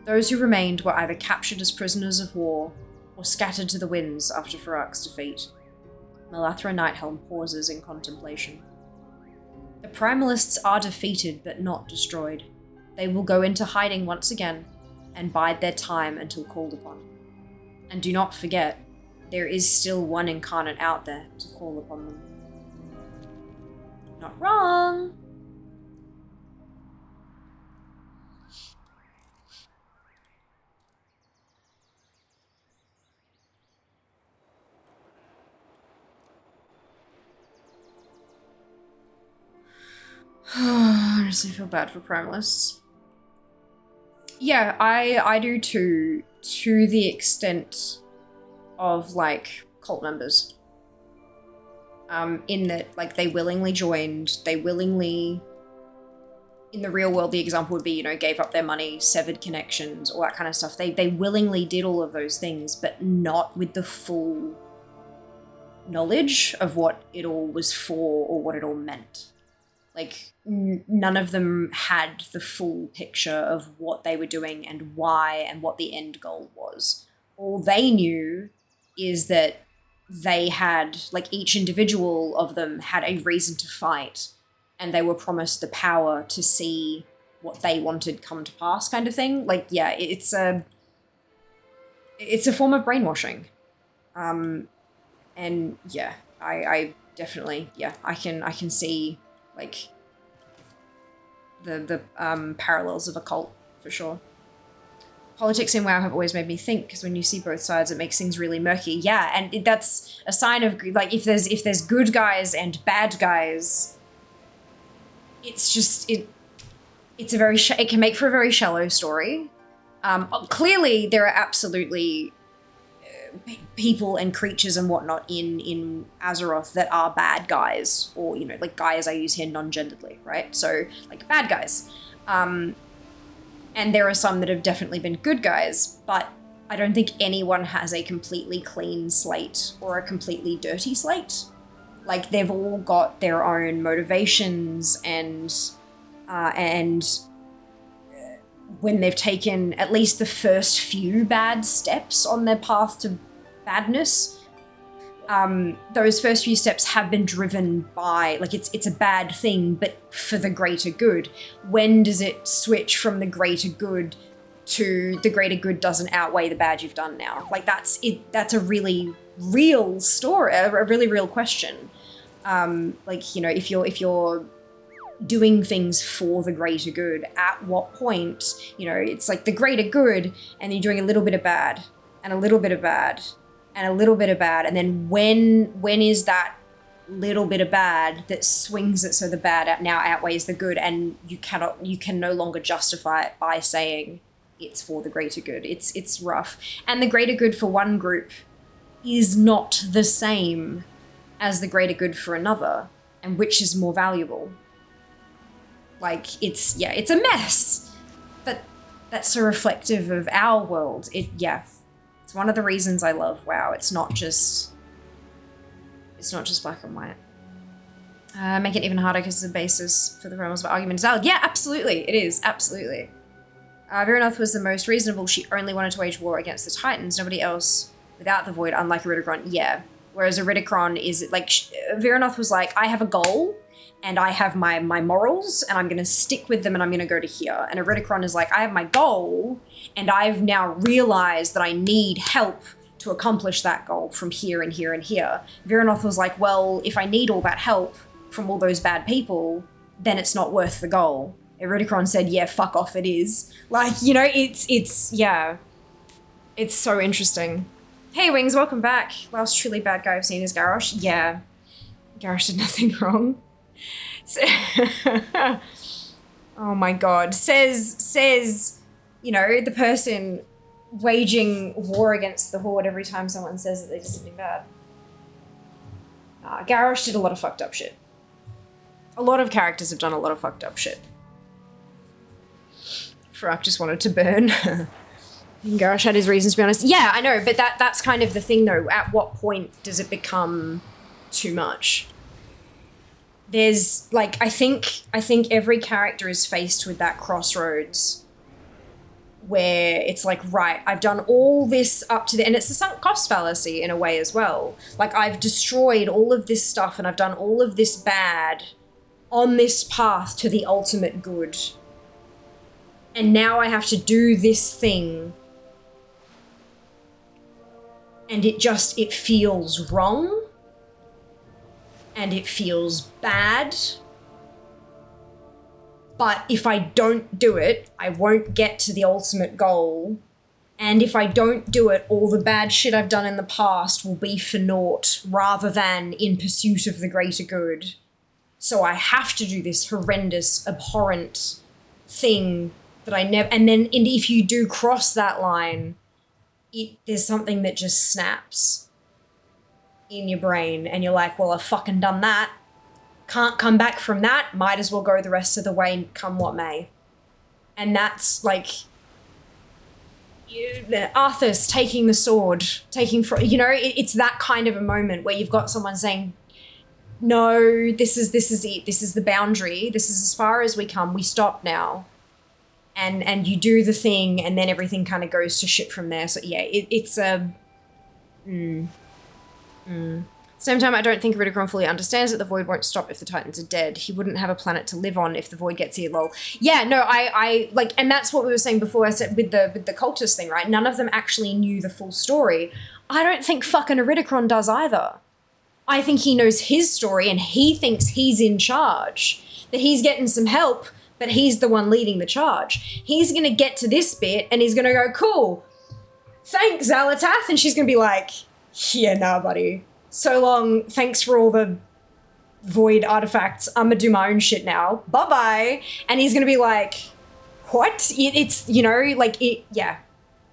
Those who remained were either captured as prisoners of war, or scattered to the winds after Farak's defeat. Malathra Nighthelm pauses in contemplation. The Primalists are defeated but not destroyed. They will go into hiding once again, and bide their time until called upon. And do not forget, there is still one incarnate out there to call upon them. Not wrong! I honestly feel bad for Primalists. Yeah, I do too, to the extent of, like, cult members. In that, like, they willingly joined, they willingly, in the real world, the example would be, you know, gave up their money, severed connections, all that kind of stuff. They willingly did all of those things, but not with the full knowledge of what it all was for or what it all meant. Like, none of them had the full picture of what they were doing and why and what the end goal was. All they knew is that they had, like, each individual of them had a reason to fight, and they were promised the power to see what they wanted come to pass, kind of thing. Like, yeah, it's a form of brainwashing. And yeah, I definitely, yeah, I can see, like, the parallels of a cult, for sure. Politics in WoW have always made me think, because when you see both sides, it makes things really murky. Yeah, and that's a sign of, like, if there's good guys and bad guys, it's just, it's a very, it can make for a very shallow story. Clearly, there are absolutely people and creatures and whatnot in Azeroth that are bad guys, or, you know, like, guys I use here non-genderedly, right? So, like, bad guys. And there are some that have definitely been good guys, but I don't think anyone has a completely clean slate or a completely dirty slate. Like, they've all got their own motivations and when they've taken at least the first few bad steps on their path to badness, those first few steps have been driven by, like, it's a bad thing, but for the greater good. When does it switch from the greater good to the greater good doesn't outweigh the bad you've done now? Like, that's a really real story, a really real question. Like, you know, if you're doing things for the greater good, at what point, you know, it's like the greater good, and you're doing a little bit of bad, and a little bit of bad, and a little bit of bad, and then when is that little bit of bad that swings it so the bad now outweighs the good, and you can no longer justify it by saying it's for the greater good. It's rough. And the greater good for one group is not the same as the greater good for another, and which is more valuable. Like, it's a mess. But that's so reflective of our world. It's one of the reasons I love WoW. It's not just black and white. Make it even harder because the basis for the realms of argument is valid. Yeah, absolutely, it is, absolutely. Viranoth was the most reasonable. She only wanted to wage war against the Titans. Nobody else without the Void, unlike Iridikron. Yeah. Whereas Iridikron is like, Viranoth was like, I have a goal and I have my morals and I'm going to stick with them and I'm going to go to here. And Iridikron is like, I have my goal and I've now realized that I need help to accomplish that goal from here and here and here. Viranoth was like, well, if I need all that help from all those bad people, then it's not worth the goal. Iridikron said, yeah, fuck off, it is. Like, you know, yeah. It's so interesting. Hey, Wings, welcome back. Last truly bad guy I've seen is Garrosh. Yeah. Garrosh did nothing wrong. Oh my god. Says, you know, the person waging war against the Horde every time someone says that they did something bad. Garrosh did a lot of fucked up shit. A lot of characters have done a lot of fucked up shit. Farak just wanted to burn. Garrosh had his reasons, to be honest. Yeah, I know, but that's kind of the thing, though. At what point does it become too much? There's, like, I think every character is faced with that crossroads where it's like, right, I've done all this up to the... And it's the sunk cost fallacy in a way as well. Like, I've destroyed all of this stuff and I've done all of this bad on this path to the ultimate good. And now I have to do this thing. And it feels wrong. And it feels bad. But if I don't do it, I won't get to the ultimate goal. And if I don't do it, all the bad shit I've done in the past will be for naught rather than in pursuit of the greater good. So I have to do this horrendous, abhorrent thing that I never... And if you do cross that line, there's something that just snaps in your brain and you're like, well, I've fucking done that. Can't come back from that. Might as well go the rest of the way, come what may. And that's like... Arthas taking the sword, it's that kind of a moment where you've got someone saying, no, this is it. This is the boundary. This is as far as we come. We stop now. And you do the thing and then everything kind of goes to shit from there. So yeah, it's a... Same time, I don't think Iridikron fully understands that the Void won't stop if the Titans are dead. He wouldn't have a planet to live on if the Void gets here, lol. Yeah, no, I like, and that's what we were saying before. I said with the cultist thing, right? None of them actually knew the full story. I don't think fucking Iridikron does either. I think he knows his story and he thinks he's in charge, that he's getting some help, but he's the one leading the charge. He's going to get to this bit and he's going to go, cool, thanks, Zalatath. And she's going to be like, yeah, nah, buddy. So long, thanks for all the Void artifacts. I'm going to do my own shit now. Bye-bye. And he's going to be like, what? It's, you know, like, yeah.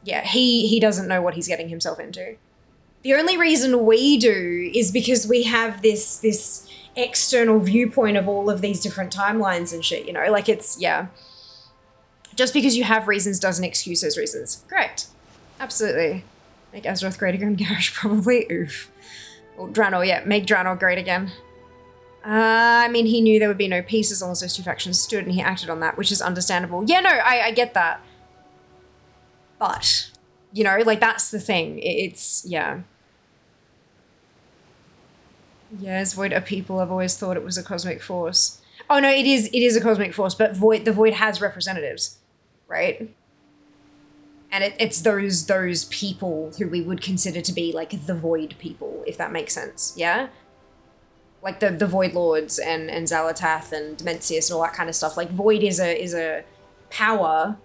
Yeah, he doesn't know what he's getting himself into. The only reason we do is because we have this external viewpoint of all of these different timelines and shit, you know? Like, it's, yeah. Just because you have reasons doesn't excuse those reasons. Correct. Absolutely. Make Azeroth great again, Garrosh, probably. Oof. Well, Draenor, yeah, make Draenor great again. I mean, he knew there would be no peace as long as those two factions stood, and he acted on that, which is understandable. Yeah, no, I get that. But, you know, like, that's the thing. It's, yeah. Yeah, as Void are people, I've always thought it was a cosmic force. Oh, no, it is a cosmic force, but the Void has representatives, right? And it's those people who we would consider to be, like, the Void people, if that makes sense, yeah? Like, the Void Lords and Zalatath and Demencius and all that kind of stuff. Like, Void is a power,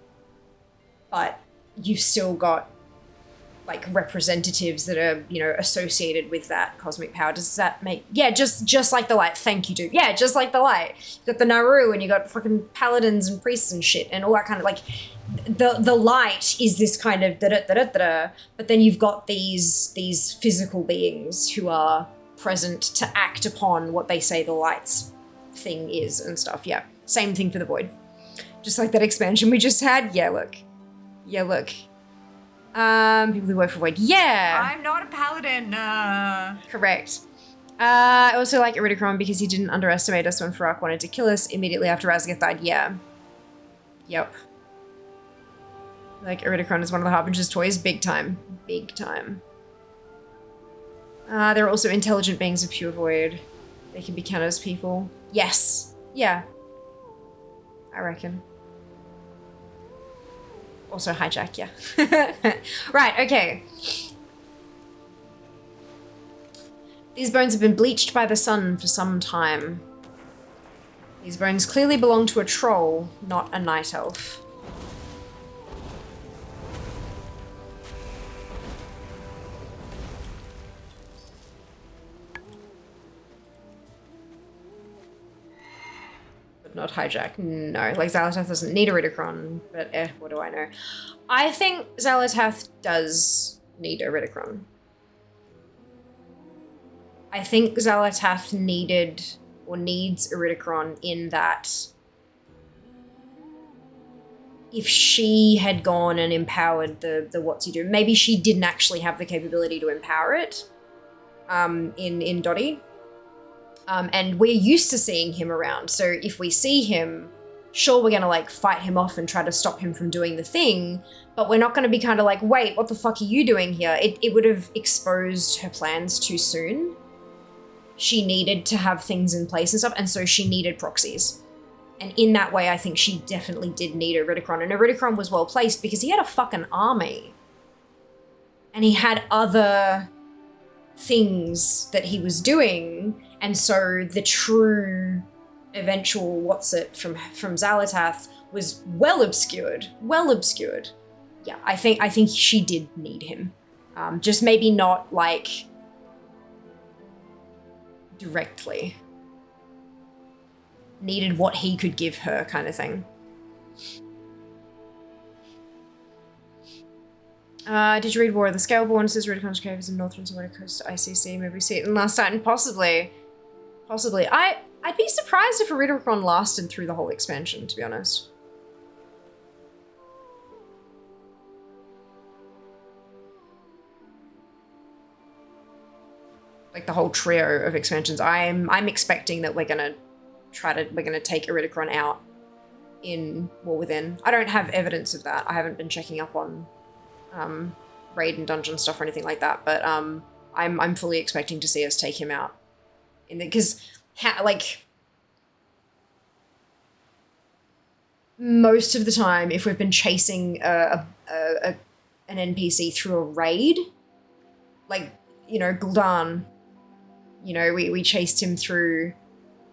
but you've still got, like, representatives that are, you know, associated with that cosmic power. Does that make... Yeah, just like the light. Thank you, dude. Yeah, just like the light. You got the Naru and you got fucking paladins and priests and shit and all that kind of, like... The light is this kind of da-da-da-da-da, but then you've got these physical beings who are present to act upon what they say the light's thing is and stuff. Yeah, same thing for the Void. Just like that expansion we just had. Yeah, look. Yeah, look. People who work for Void. Yeah! I'm not a paladin. Correct. I also like Iridicron because he didn't underestimate us when Farak wanted to kill us immediately after Razgith died. Yeah. Yep. Like, Iridicron is one of the Harbinger's toys. Big time. Big time. There are also intelligent beings of pure void. They can be counted as people. Yes. Yeah. I reckon. Also hijack, yeah. Right, okay. These bones have been bleached by the sun for some time. These bones clearly belong to a troll, not a night elf. But not hijack. No, like Xalatath doesn't need a Ridicron, but what do I know? I think Xalatath does need a Ridicron. I think Xalatath needed or needs Iridicron in that if she had gone and empowered the what's you do, maybe she didn't actually have the capability to empower it in Dottie. And we're used to seeing him around. So if we see him, sure, we're gonna like fight him off and try to stop him from doing the thing, but we're not gonna be kind of like, wait, what the fuck are you doing here? It would have exposed her plans too soon. She needed to have things in place and stuff, and so she needed proxies. And in that way, I think she definitely did need Iridicron. And Iridicron was well placed because he had a fucking army. And he had other things that he was doing, and so the true eventual from Xalatath was well obscured. Well obscured. Yeah, I think she did need him. Just maybe not like directly. Needed what he could give her, kind of thing. Did you read War of the Scaleborn? It says Ridicon's Cave is in Northern Somewhere Coast to ICC. Maybe see it in Last Titan. Possibly. Possibly. I'd be surprised if Iridicron lasted through the whole expansion, to be honest. Like the whole trio of expansions. I'm expecting that we're gonna take Iridicron out in War Within. I don't have evidence of that. I haven't been checking up on raid and dungeon stuff or anything like that, but I'm fully expecting to see us take him out. Because like most of the time, if we've been chasing an NPC through a raid, like, you know, Gul'dan, you know, we chased him through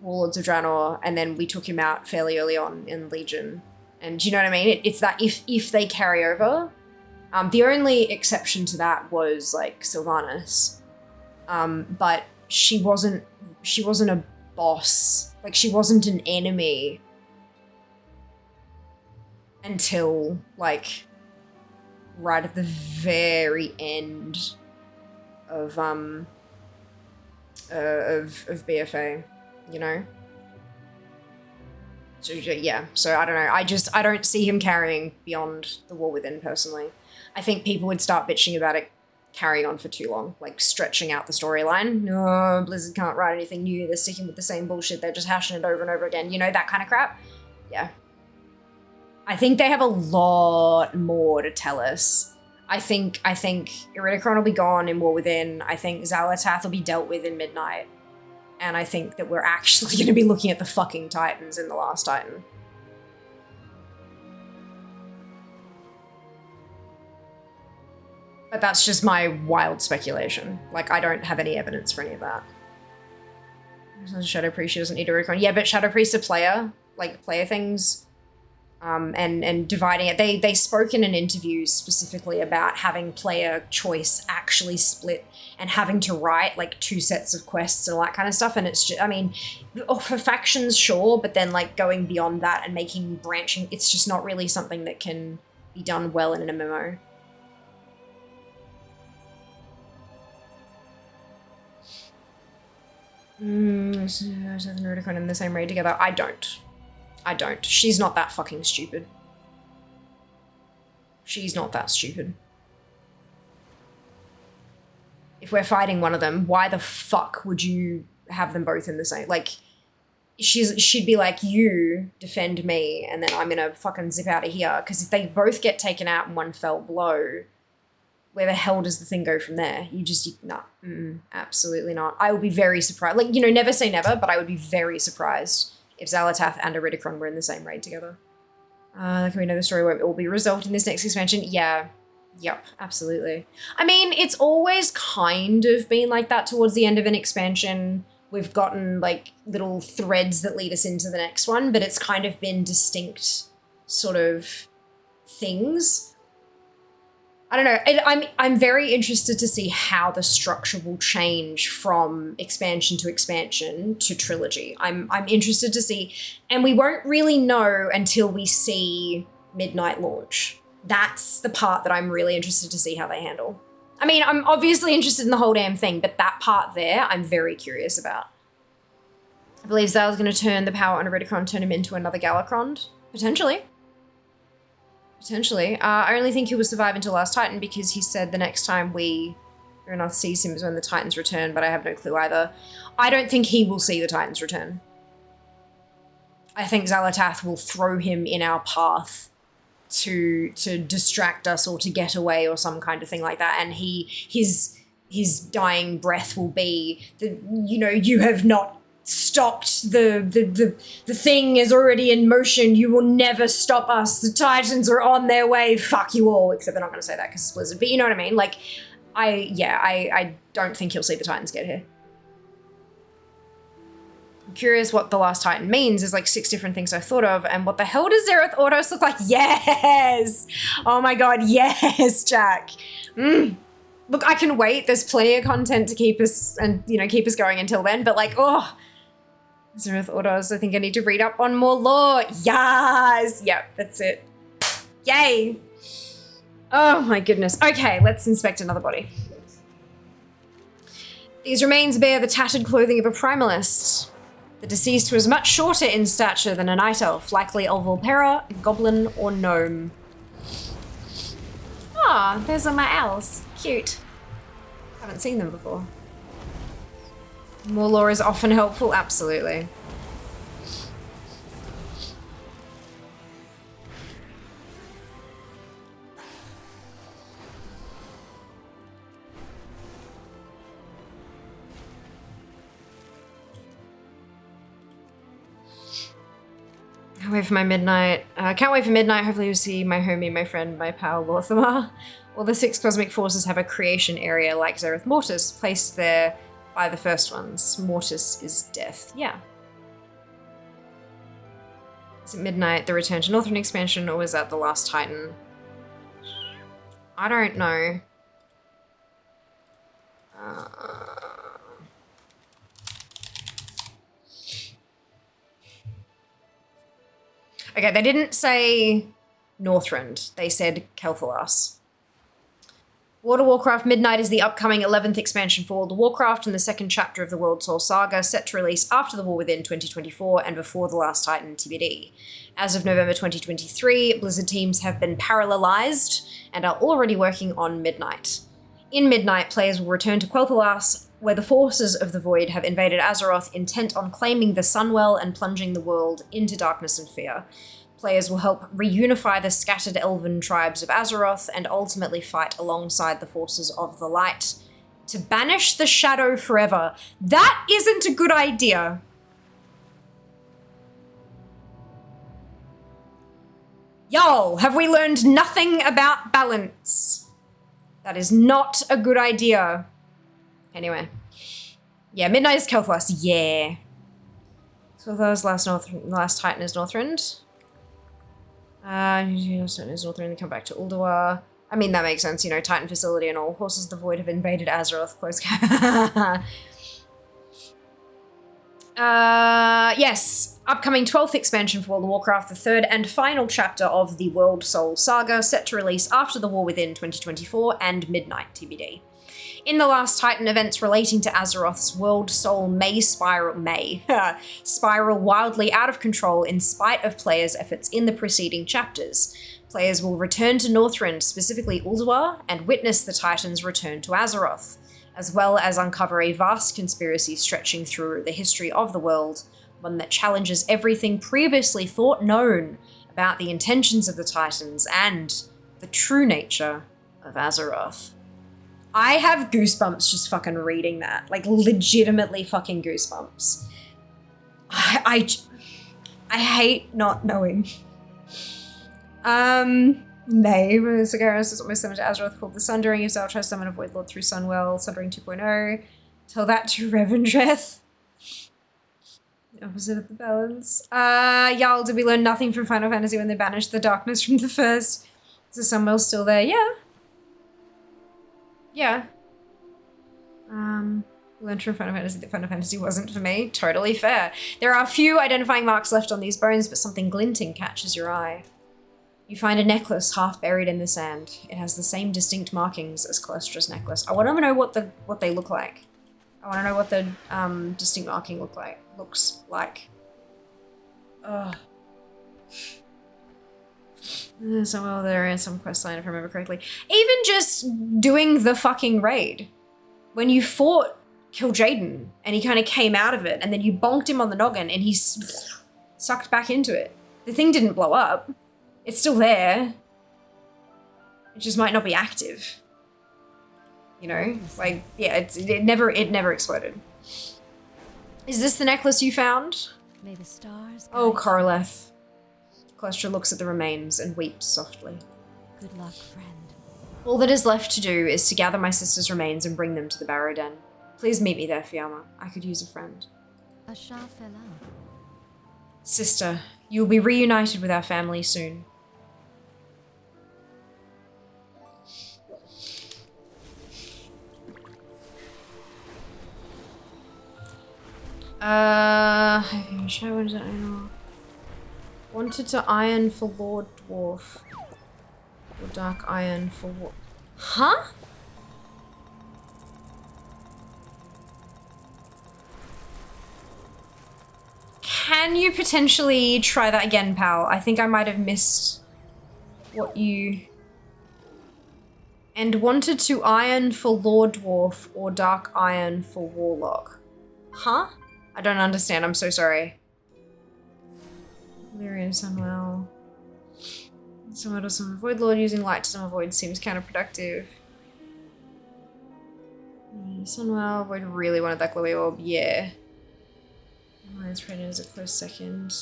Warlords of Draenor, and then we took him out fairly early on in Legion. And you know what I mean? It's that if they carry over, the only exception to that was like Sylvanas, but she wasn't a boss. Like, she wasn't an enemy until like right at the very end of BFA, you know? So yeah, so I don't know. I don't see him carrying beyond the War Within personally. I think people would start bitching about it carrying on for too long, like stretching out the storyline. No, Blizzard can't write anything new. They're sticking with the same bullshit. They're just hashing it over and over again. You know, that kind of crap. Yeah. I think they have a lot more to tell us. I think Iridicron will be gone in War Within. I think Xalatath will be dealt with in Midnight. And I think that we're actually going to be looking at the fucking Titans in The Last Titan. But that's just my wild speculation. Like, I don't have any evidence for any of that. Shadow Priest, she doesn't need a recon. Yeah, but Shadow Priest are player things. And dividing it. They spoke in an interview specifically about having player choice actually split and having to write like 2 sets of quests and all that kind of stuff. And it's just, I mean, for factions, sure, but then like going beyond that and making branching, it's just not really something that can be done well in an MMO. Xalatath and Iridicron in the same raid together? I don't. She's not that fucking stupid. She's not that stupid. If we're fighting one of them, why the fuck would you have them both in the same, like, she'd be like, you defend me and then I'm gonna fucking zip out of here. Because if they both get taken out in one fell blow, where the hell does the thing go from there? Nah, absolutely not. I would be very surprised. Like, you know, never say never, but I would be very surprised if Xalatath and Iridikron were in the same raid together. Like we know the story won't all be resolved in this next expansion. Yeah. Yep, absolutely. I mean, it's always kind of been like that towards the end of an expansion. We've gotten like little threads that lead us into the next one, but it's kind of been distinct sort of things. I don't know. I'm very interested to see how the structure will change from expansion to trilogy. I'm interested to see, and we won't really know until we see Midnight launch. That's the part that I'm really interested to see how they handle. I mean, I'm obviously interested in the whole damn thing, but that part there, I'm very curious about. I believe Zal's going to turn the power on Iridikron, turn him into another Galakrond. Potentially. Potentially. I only think he will survive until Last Titan because he said the next time Iranath sees him is when the Titans return, but I have no clue either. I don't think he will see the Titans return. I think Xalatath will throw him in our path to distract us or to get away or some kind of thing like that, and his dying breath will be that, you know, you have not stopped the thing is already in motion, you will never stop us, the Titans are on their way, fuck you all. Except they're not going to say that because it's Blizzard, but you know what I mean. Like, I don't think he'll see the Titans get here. I'm curious what the Last Titan means. There's like 6 different things I've thought of, and what the hell does Zereth Ordos look like? Yes! Oh my god, yes, Jack. Look, I can wait. There's plenty of content to keep us going until then, but like, oh, Zereth Ordos, I think I need to read up on more lore. Yes! Yep, that's it. Yay! Oh my goodness. Okay, let's inspect another body. These remains bear the tattered clothing of a primalist. The deceased was much shorter in stature than a night elf, likely Olvolpera, goblin, or gnome. Ah, those are my owls. Cute. Haven't seen them before. More lore is often helpful, absolutely. Can't wait for my midnight. Can't wait for midnight. Hopefully you'll see my homie, my friend, my pal, Lorthamar. All the 6 cosmic forces have a creation area like Zereth Mortis, placed there by the first ones. Mortis is death. Yeah. Is it midnight, the return to Northrend expansion, or was that the Last Titan? I don't know. Okay, they didn't say Northrend. They said Kel'Thalas. World of Warcraft Midnight is the upcoming 11th expansion for World of Warcraft and the 2nd chapter of the World Soul Saga, set to release after the War Within 2024 and before The Last Titan TBD. As of November 2023, Blizzard teams have been parallelized and are already working on Midnight. In Midnight, players will return to Quel'Thalas, where the forces of the Void have invaded Azeroth, intent on claiming the Sunwell and plunging the world into darkness and fear. Players will help reunify the scattered elven tribes of Azeroth and ultimately fight alongside the forces of the light to banish the shadow forever. That isn't a good idea. Y'all, have we learned nothing about balance? That is not a good idea. Anyway. Yeah, Midnight is Kel'Thas. Yeah. So that was last Titan is Northrend. Is Northrend, they come back to Ulduar. I mean, that makes sense, you know, Titan facility and all. Horses of the Void have invaded Azeroth. Close. Yes. Upcoming 12th expansion for World of Warcraft, the 3rd and final chapter of the World Soul Saga, set to release after the War Within 2024 and Midnight TBD. In the last Titan events relating to Azeroth's world soul may spiral wildly out of control in spite of players' efforts in the preceding chapters. Players will return to Northrend, specifically Ulduar, and witness the Titans return to Azeroth, as well as uncover a vast conspiracy stretching through the history of the world, one that challenges everything previously thought known about the intentions of the Titans and the true nature of Azeroth. I have goosebumps just fucking reading that. Like, legitimately fucking goosebumps. I hate not knowing. Nay, Sagaris is almost summoned to Azeroth called the Sundering. If Zal tries to summon a Void Lord through Sunwell, Sundering 2.0. Tell that to Revendreth. Opposite of the balance. Jarl, did we learn nothing from Final Fantasy when they banished the darkness from the first? Is the Sunwell still there? Yeah. Yeah. Learned from Final Fantasy that Final Fantasy wasn't for me. Totally fair. There are a few identifying marks left on these bones, but something glinting catches your eye. You find a necklace half buried in the sand. It has the same distinct markings as Calestra's necklace. I want to know what they look like. I want to know what the distinct marking looks like. Ugh. Somewhere there is some quest line, if I remember correctly. Even just doing the fucking raid. When you fought Kil'jaeden and he kind of came out of it and then you bonked him on the noggin and he sucked back into it. The thing didn't blow up. It's still there. It just might not be active. You know? Like, yeah, it never exploded. Is this the necklace you found? May the stars Oh, guide Coroleth. Calestra looks at the remains and weeps softly. you. Good luck, friend. All that is left to do is to gather my sister's remains and bring them to the Barrow Den. Please meet me there, Fiamma. I could use a friend. A Shah fell out. Sister, you will be reunited with our family soon. What is it? Wanted to iron for Lord Dwarf. Or dark iron for what? Huh? Can you potentially try that again, pal? I think I might have missed what you... And wanted to iron for Lord Dwarf or dark iron for Warlock. Huh? I don't understand, I'm so sorry. Lyrian Sunwell. Someone does some Void Lord using light to some Void seems counterproductive. Sunwell, Void really wanted that glowy orb, yeah. Lion's Predator is a close second.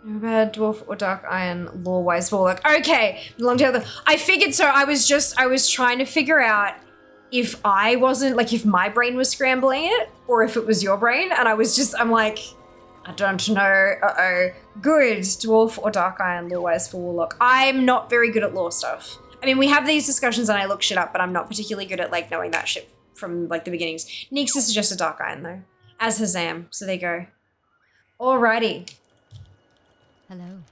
Bad Dwarf or Dark Iron, Lore-wise Warlock. Okay, long tail. I figured so. I was trying to figure out if I wasn't, like, if my brain was scrambling it or if it was your brain. And I'm like, I don't know. Uh-oh. Good. Dwarf or Dark Iron, lore-wise for Warlock. I'm not very good at lore stuff. I mean, we have these discussions and I look shit up, but I'm not particularly good at, like, knowing that shit from, like, the beginnings. Neeks has suggested Dark Iron, though. As has Zam. So there you go. Alrighty. Hello.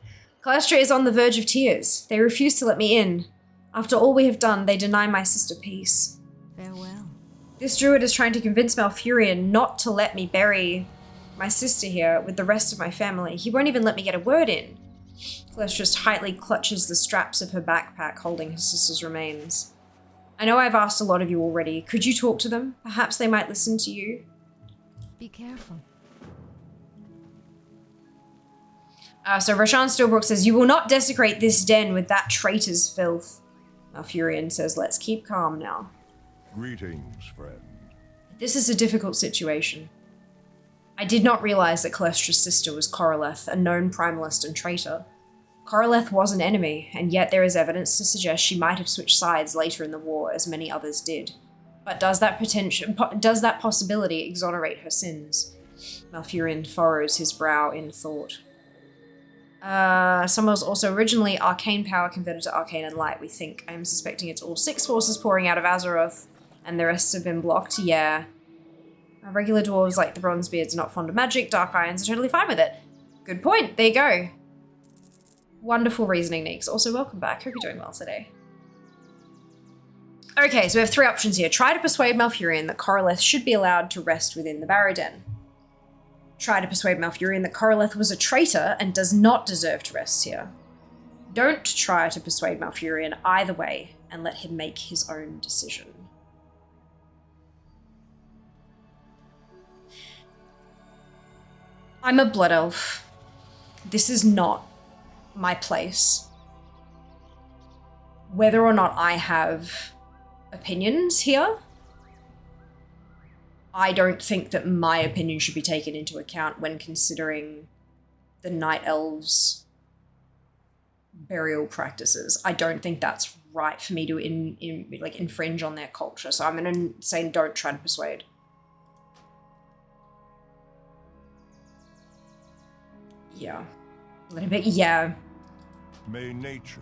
Calestra is on the verge of tears. They refuse to let me in. After all we have done, they deny my sister peace. Farewell. This druid is trying to convince Malfurion not to let me bury my sister here with the rest of my family. He won't even let me get a word in. Calestra tightly clutches the straps of her backpack holding her sister's remains. I know I've asked a lot of you already. Could you talk to them? Perhaps they might listen to you. Be careful. So Rashan Stillbrook says, you will not desecrate this den with that traitor's filth. Malfurion says, let's keep calm now. Greetings, friend. This is a difficult situation. I did not realize that Calestra's sister was Coroleth, a known primalist and traitor. Coroleth was an enemy, and yet there is evidence to suggest she might have switched sides later in the war, as many others did. But does that possibility exonerate her sins? Malfurion furrows his brow in thought. Someone was also originally arcane power converted to arcane and light, we think. I am suspecting it's all 6 forces pouring out of Azeroth, and the rest have been blocked, yeah. Regular dwarves like the Bronzebeards are not fond of magic, Dark Irons are totally fine with it. Good point, there you go. Wonderful reasoning, Neeks. Also, welcome back. Hope you're doing well today. Okay, so we have three options here. Try to persuade Malfurion that Coroleth should be allowed to rest within the Barrow-Den. Try to persuade Malfurion that Coroleth was a traitor and does not deserve to rest here. Don't try to persuade Malfurion either way and let him make his own decision. I'm a blood elf. This is not my place. Whether or not I have opinions here, I don't think that my opinion should be taken into account when considering the Night Elves' burial practices. I don't think that's right for me to infringe on their culture. So I'm going to say don't try to persuade. Yeah. A little bit, yeah. May nature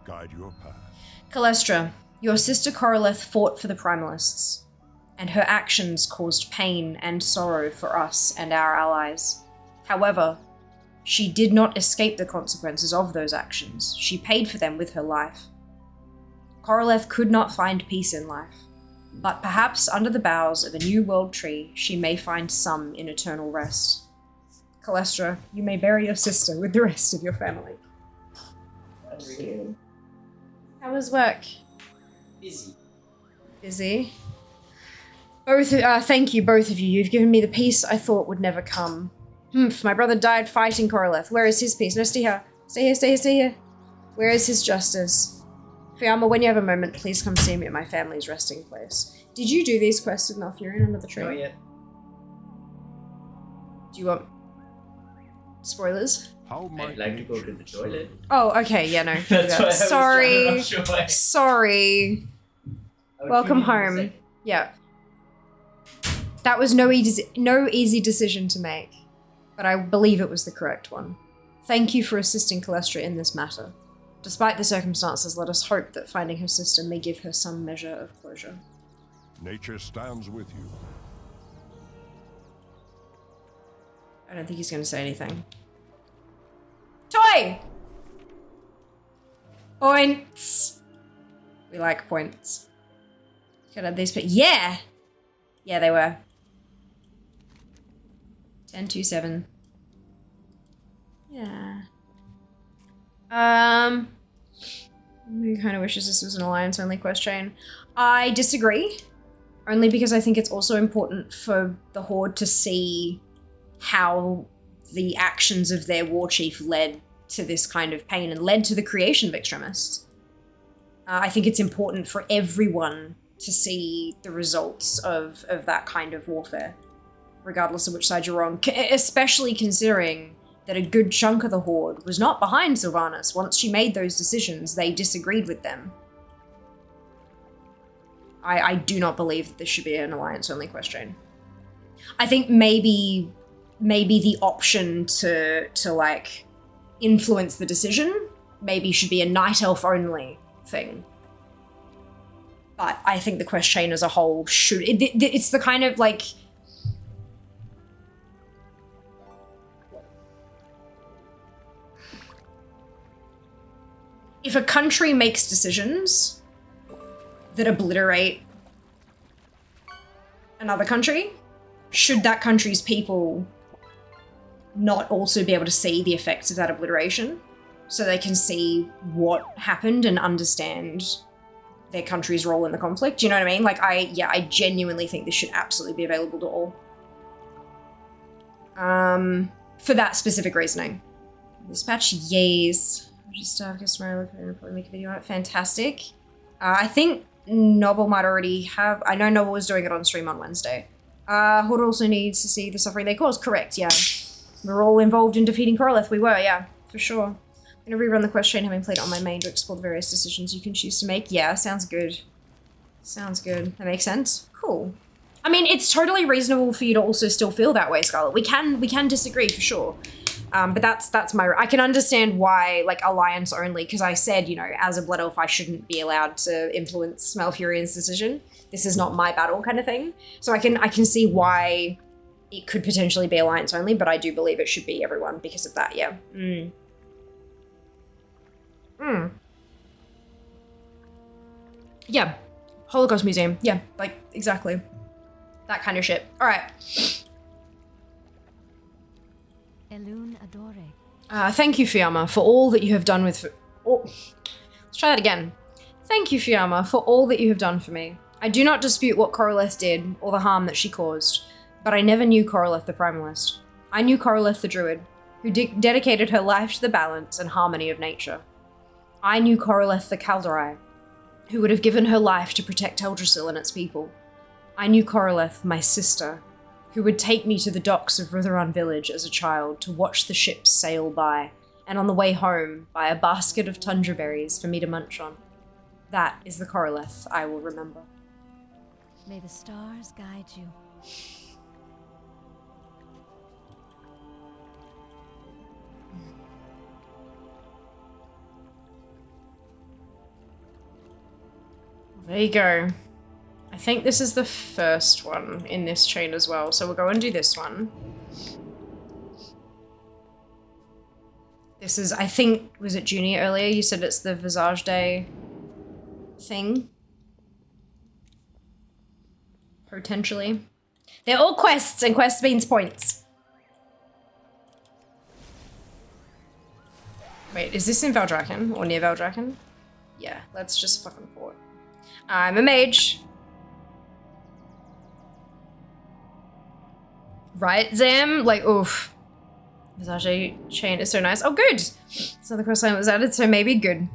guide your path. Calestra, your sister Coroleth fought for the Primalists, and her actions caused pain and sorrow for us and our allies. However, she did not escape the consequences of those actions. She paid for them with her life. Coroleth could not find peace in life, but perhaps under the boughs of a new world tree, she may find some in eternal rest. Calestra, you may bury your sister with the rest of your family. Thank you. How was work? Busy? Thank you, both of you. You've given me the peace I thought would never come. My brother died fighting Coroleth. Where is his peace? No, stay here. Stay here. Where is his justice? Fiamma, when you have a moment, please come see me at my family's resting place. Did you do these quests with Malfurion under the tree? Not yet. Do you want spoilers? How might I'd like to go nature to the toilet. Oh, okay, yeah, no. That's why I was Sorry. trying to rush away. Sorry. I'll Welcome tune in in a home. sec. Yeah. That was no easy decision to make, but I believe it was the correct one. Thank you for assisting Calestra in this matter. Despite the circumstances, let us hope that finding her sister may give her some measure of closure. nature stands with you. I don't think he's going to say anything. Toy! Points! We like points. Could have these, but yeah! Yeah, they were. 10-2-7. Yeah. Who kind of wishes this was an alliance-only quest chain? I disagree. Only because I think it's also important for the Horde to see how the actions of their war chief led to this kind of pain and led to the creation of extremists. I think it's important for everyone to see the results of that kind of warfare, regardless of which side you're on, especially considering that a good chunk of the Horde was not behind Sylvanas. Once she made those decisions, they disagreed with them. I do not believe that this should be an alliance-only quest chain. I think maybe the option to like influence the decision maybe should be a night elf only thing. But I think the quest chain as a whole should, it's the kind of like, if a country makes decisions that obliterate another country, should that country's people not also be able to see the effects of that obliteration so they can see what happened and understand their country's role in the conflict? Do you know what I mean? Like, I genuinely think this should absolutely be available to all. For that specific reasoning. Dispatch, yes. Just customer probably make a video on it. Fantastic. I think Noble might already have. I know Noble was doing it on stream on Wednesday. Horde also needs to see the suffering they cause. Correct, yeah. We're all involved in defeating Coroleth. We were, yeah, for sure. I'm gonna rerun the quest chain having played it on my main to explore the various decisions you can choose to make. Yeah, sounds good. Sounds good. That makes sense. Cool. I mean, it's totally reasonable for you to also still feel that way, Scarlet. We can disagree for sure. But that's my, I can understand why, like, alliance only, because I said, you know, as a blood elf, I shouldn't be allowed to influence Malfurion's decision. This is not my battle kind of thing. So I can see why it could potentially be alliance only, but I do believe it should be everyone because of that, yeah. Yeah. Holocaust Museum. Yeah, like, exactly. That kind of shit. All right. Elun Adore. Thank you, Fiamma, for all that you have done with... let's try that again. Thank you, Fiamma, for all that you have done for me. I do not dispute what Coroleth did, or the harm that she caused, but I never knew Coroleth the Primalist. I knew Coroleth the Druid, who dedicated her life to the balance and harmony of nature. I knew Coroleth the Calderai, who would have given her life to protect Eldrassil and its people. I knew Coroleth, my sister, who would take me to the docks of Ritheron village as a child to watch the ships sail by, and on the way home, buy a basket of tundra berries for me to munch on. That is the Coroleth I will remember. May the stars guide you. There you go. I think this is the first one in this chain as well, so we'll go and do this one. This is, I think, was it Junie earlier? You said it's the Visage Day thing? Potentially. They're all quests, and quests means points. Wait, is this in Valdrakken or near Valdrakken? Yeah, let's just fucking pull it. I'm a mage. Right, Zam? Like, oof. Visage chain is so nice. Oh, good! So the questline was added, so maybe good.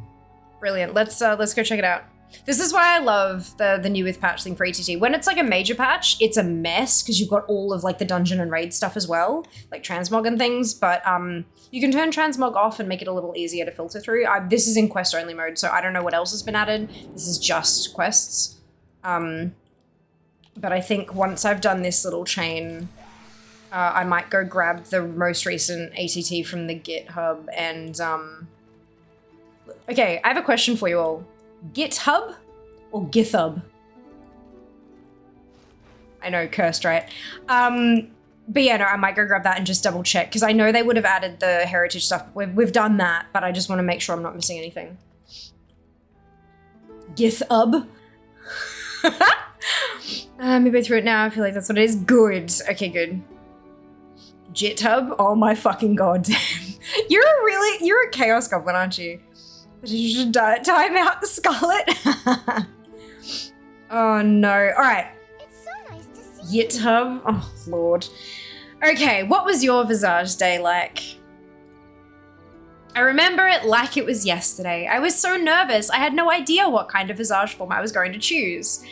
Brilliant. Let's go check it out. This is why I love the new with patch thing for ETT. When it's like a major patch, it's a mess because you've got all of like the dungeon and raid stuff as well, like transmog and things. But you can turn transmog off and make it a little easier to filter through. This is in quest only mode, so I don't know what else has been added. This is just quests. But I think once I've done this little chain, I might go grab the most recent ATT from the GitHub and okay, I have a question for you all. GitHub or GitHub? I know, cursed, right? But yeah, no, I might go grab that and just double check because I know they would have added the heritage stuff. We've done that, but I just want to make sure I'm not missing anything. GitHub. Maybe through it now. I feel like that's what it is. Good. Okay, good. GitHub. Oh my fucking god. You're a chaos goblin, aren't you? But you should time out the Scarlet. Oh no. All right. It's so nice to see GitHub. Oh lord. Okay, what was your Visage Day like? I remember it like it was yesterday. I was so nervous. I had no idea what kind of Visage form I was going to choose.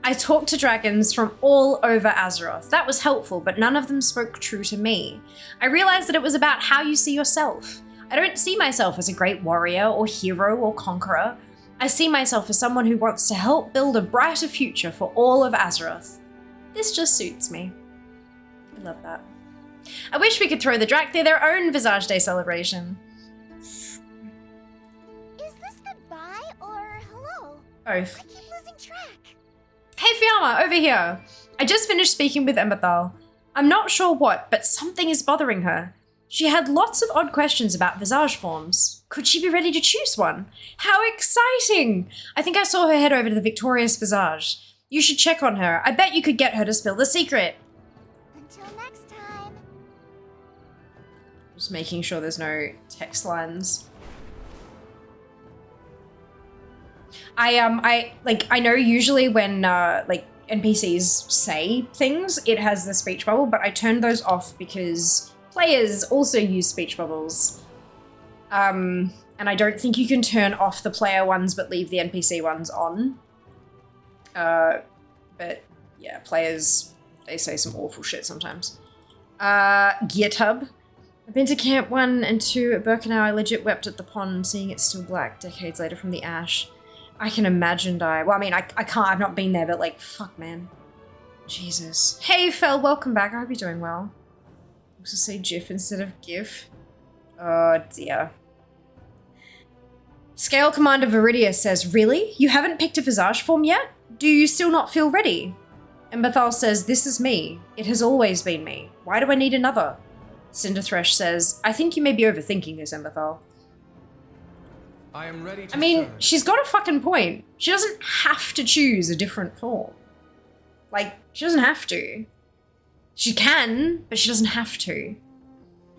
I talked to dragons from all over Azeroth. That was helpful, but none of them spoke true to me. I realized that it was about how you see yourself. I don't see myself as a great warrior or hero or conqueror. I see myself as someone who wants to help build a brighter future for all of Azeroth. This just suits me. I love that. I wish we could throw the Drakthir their own Visage Day celebration. Is this goodbye or hello? Both. I keep losing track. Hey Fiamma, over here. I just finished speaking with Emberthal. I'm not sure what, but something is bothering her. She had lots of odd questions about Visage forms. Could she be ready to choose one? How exciting! I think I saw her head over to the Victorious Visage. You should check on her. I bet you could get her to spill the secret. Until next time. Just making sure there's no text lines. I know usually when like NPCs say things, it has the speech bubble, but I turned those off because players also use speech bubbles. And I don't think you can turn off the player ones but leave the NPC ones on. But yeah, players, they say some awful shit sometimes. GitHub. I've been to Camp 1 and 2 at Birkenau. I legit wept at the pond, seeing it still black decades later from the ash. I can imagine die. Well, I mean, I can't, I've not been there, but like, fuck, man. Jesus. Hey, Fel, welcome back. I hope you're doing well. Also say GIF instead of GIF. Oh, dear. Scale Commander Viridia says, really? You haven't picked a Visage form yet? Do you still not feel ready? And Bethal says, this is me. It has always been me. Why do I need another? Cinderthresh says, I think you may be overthinking this, Emberthal. I am ready to I mean, serve. she's got a fucking point. She doesn't have to choose a different form. Like, she doesn't have to. She can, but she doesn't have to.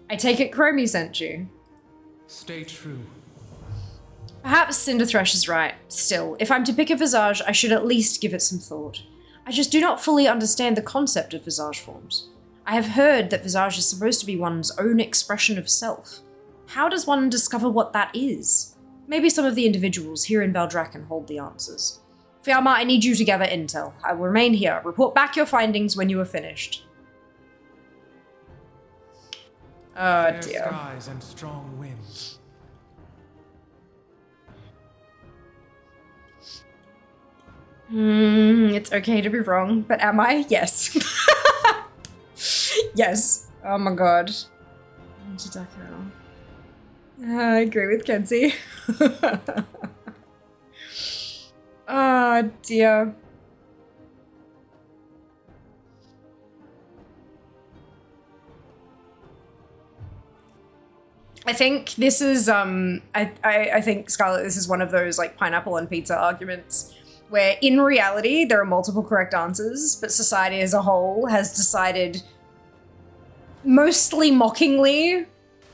I take it Chromie sent you. Stay true. Perhaps Cinderthresh is right. Still, if I'm to pick a visage, I should at least give it some thought. I just do not fully understand the concept of visage forms. I have heard that visage is supposed to be one's own expression of self. How does one discover what that is? Maybe some of the individuals here in Valdrakken hold the answers. Fiamma, I need you to gather intel. I will remain here. Report back your findings when you are finished. Oh Fair dear. skies and strong winds. It's okay to be wrong, but am I? Yes. Yes. Oh my god. I agree with Kenzie. Oh dear. I think this is I think, Scarlett, this is one of those like pineapple on pizza arguments where in reality there are multiple correct answers, but society as a whole has decided, mostly mockingly,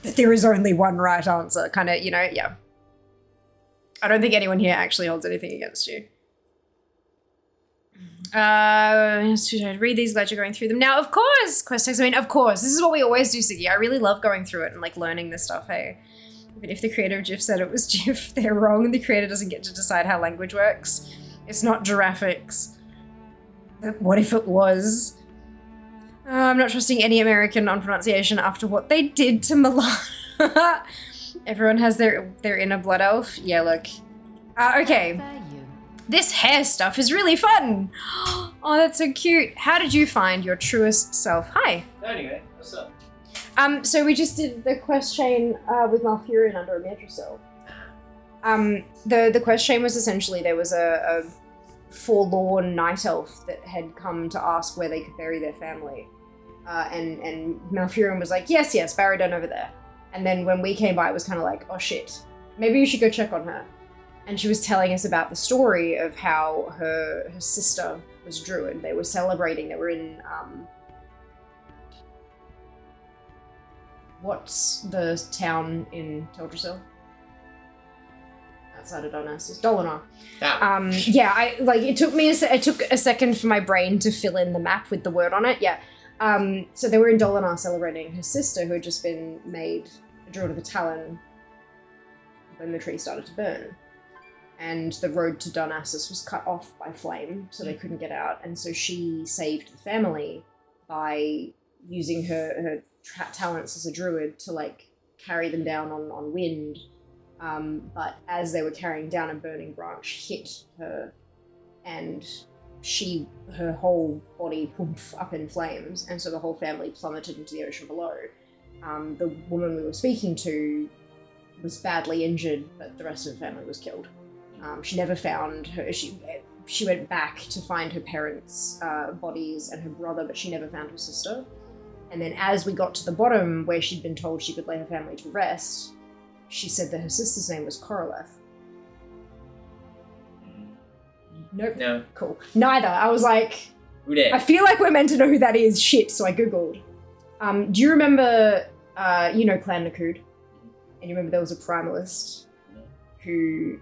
that there is only one right answer. Kind of, you know, yeah. I don't think anyone here actually holds anything against you. Should I read these? Glad you're going through them. Now, of course, quest text, I mean, of course. This is what we always do, Siggy. I really love going through it and like learning this stuff, hey. Even if the creator of GIF said it was GIF, they're wrong and the creator doesn't get to decide how language works. It's not giraffics. But what if it was? I'm not trusting any American on pronunciation after what they did to Milan. Everyone has their inner blood elf. Yeah, look. Okay. This hair stuff is really fun. Oh, that's so cute. How did you find your truest self? Hi. Anyway, what's up? So we just did the quest chain with Malfurion under a Madrassil. The quest chain was essentially there was a forlorn night elf that had come to ask where they could bury their family. And Malfurion was like, yes, bury down over there. And then when we came by, it was kind of like, oh shit, maybe you should go check on her. And she was telling us about the story of how her sister was druid. They were celebrating, they were in, what's the town in Teldrassil? Outside of Darnassus, Dolinar. Yeah, it took a second for my brain to fill in the map with the word on it. Yeah. So they were in Dolinar celebrating her sister, who had just been made a druid of a Talon when the tree started to burn. And the road to Darnassus was cut off by flame, so they couldn't get out. And so she saved the family by using her talents as a druid to like carry them down on wind. But as they were carrying down, a burning branch hit her, and her whole body poof up in flames, and so the whole family plummeted into the ocean below. The woman we were speaking to was badly injured, but the rest of the family was killed. She never found her. She went back to find her parents' bodies and her brother, but she never found her sister. And then as we got to the bottom, where she'd been told she could lay her family to rest, she said that her sister's name was Coroleth. Nope. No. Cool. Neither. I was like, Who did? I feel like we're meant to know who that is. Shit. So I googled. Do you remember, Clan Nakud? And you remember there was a primalist who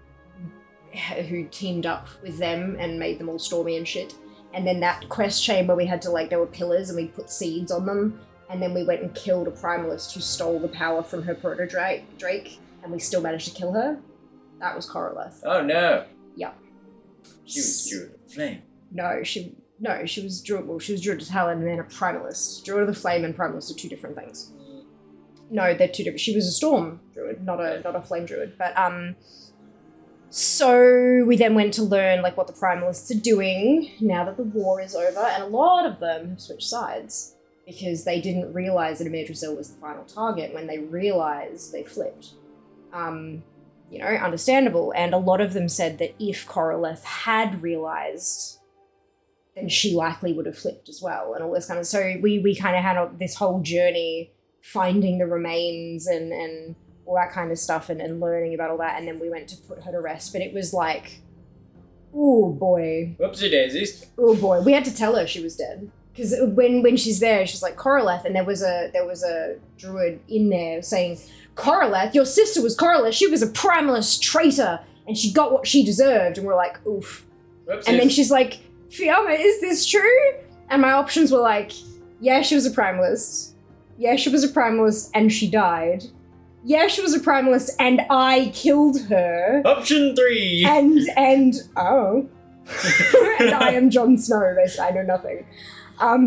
teamed up with them and made them all stormy and shit. And then that quest chain where we had to there were pillars and we put seeds on them. And then we went and killed a primalist who stole the power from her proto-drake, and we still managed to kill her. That was Coroleth. Oh no. Yeah. She was Druid of Flame. No, she was Druid. Well, she was Druid of Talon and then a primalist. Druid of the Flame and primalist are two different things. No, they're two different. She was a storm druid, not a flame druid. But so we then went to learn what the primalists are doing now that the war is over, and a lot of them have switched sides because they didn't realize that Madrassil was the final target. When they realized, they flipped. Understandable. And a lot of them said that if Coroleth had realized, then she likely would have flipped as well, and all this kind of. So we kind of had this whole journey finding the remains and all that kind of stuff and learning about all that. And then we went to put her to rest. But it was like, oh boy. Whoopsie daisies. Oh boy. We had to tell her she was dead. Because when she's there, she's like, Coraleth, and there was a druid in there saying, Coraleth, your sister was Coraleth, she was a primalist traitor, and she got what she deserved. And we're like, oof. Whoopsies. And then she's like, Fiamma, is this true? And my options were like, yeah, she was a primalist. Yeah, she was a primalist, and she died. Yeah, she was a primalist, and I killed her. Option 3. And oh. And I am Jon Snow, basically. I know nothing.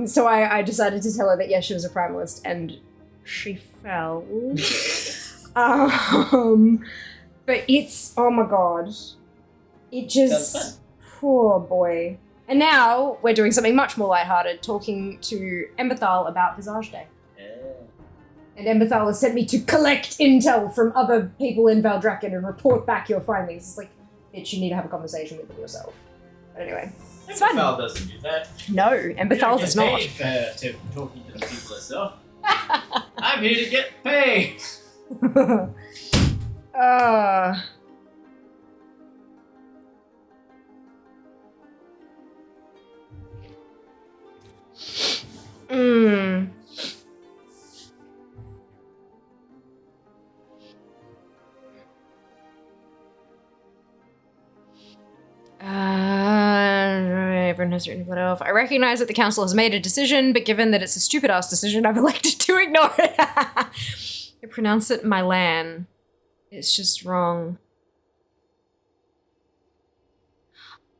So I decided to tell her that, yes, she was a primalist, and she fell. But it's, oh my god. It just, poor boy. And now we're doing something much more lighthearted, talking to Emberthal about Visage Day. Yeah. And Emberthal has sent me to collect intel from other people in Valdrakken and report back your findings. It's like, bitch, you need to have a conversation with them yourself. But anyway. It's fun. Emberthal doesn't do that. No, Emberthal does not. To talking to the people herself. I'm here to get paid. Everyone has written what else. I recognize that the council has made a decision, but given that it's a stupid ass decision, I've elected to ignore it. I pronounce it Milan. It's just wrong.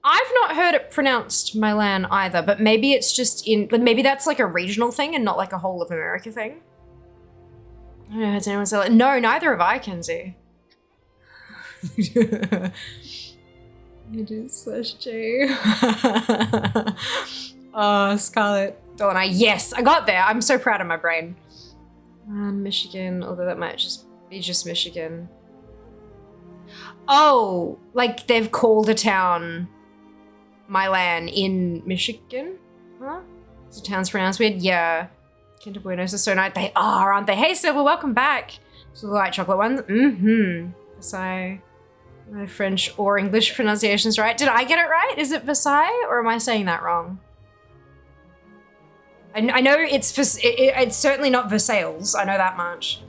I've not heard it pronounced Milan either, but maybe it's just maybe that's like a regional thing and not like a whole of America thing. I don't know, has anyone said it? No, neither have I, Kenzie. It is /J. Oh, Scarlett. Donna, yes, I got there. I'm so proud of my brain. Michigan, although that might just be just Michigan. Oh, like they've called a town Milan in Michigan? Huh? Is the town's pronounced weird? Yeah. Kinder Buenos are so nice. They are, aren't they? Hey, Silver, welcome back. So the white chocolate ones. Mm-hmm. Versailles. My French or English pronunciations right. Did I get it right? Is it Versailles or am I saying that wrong? I know it's certainly not Versailles. I know that much.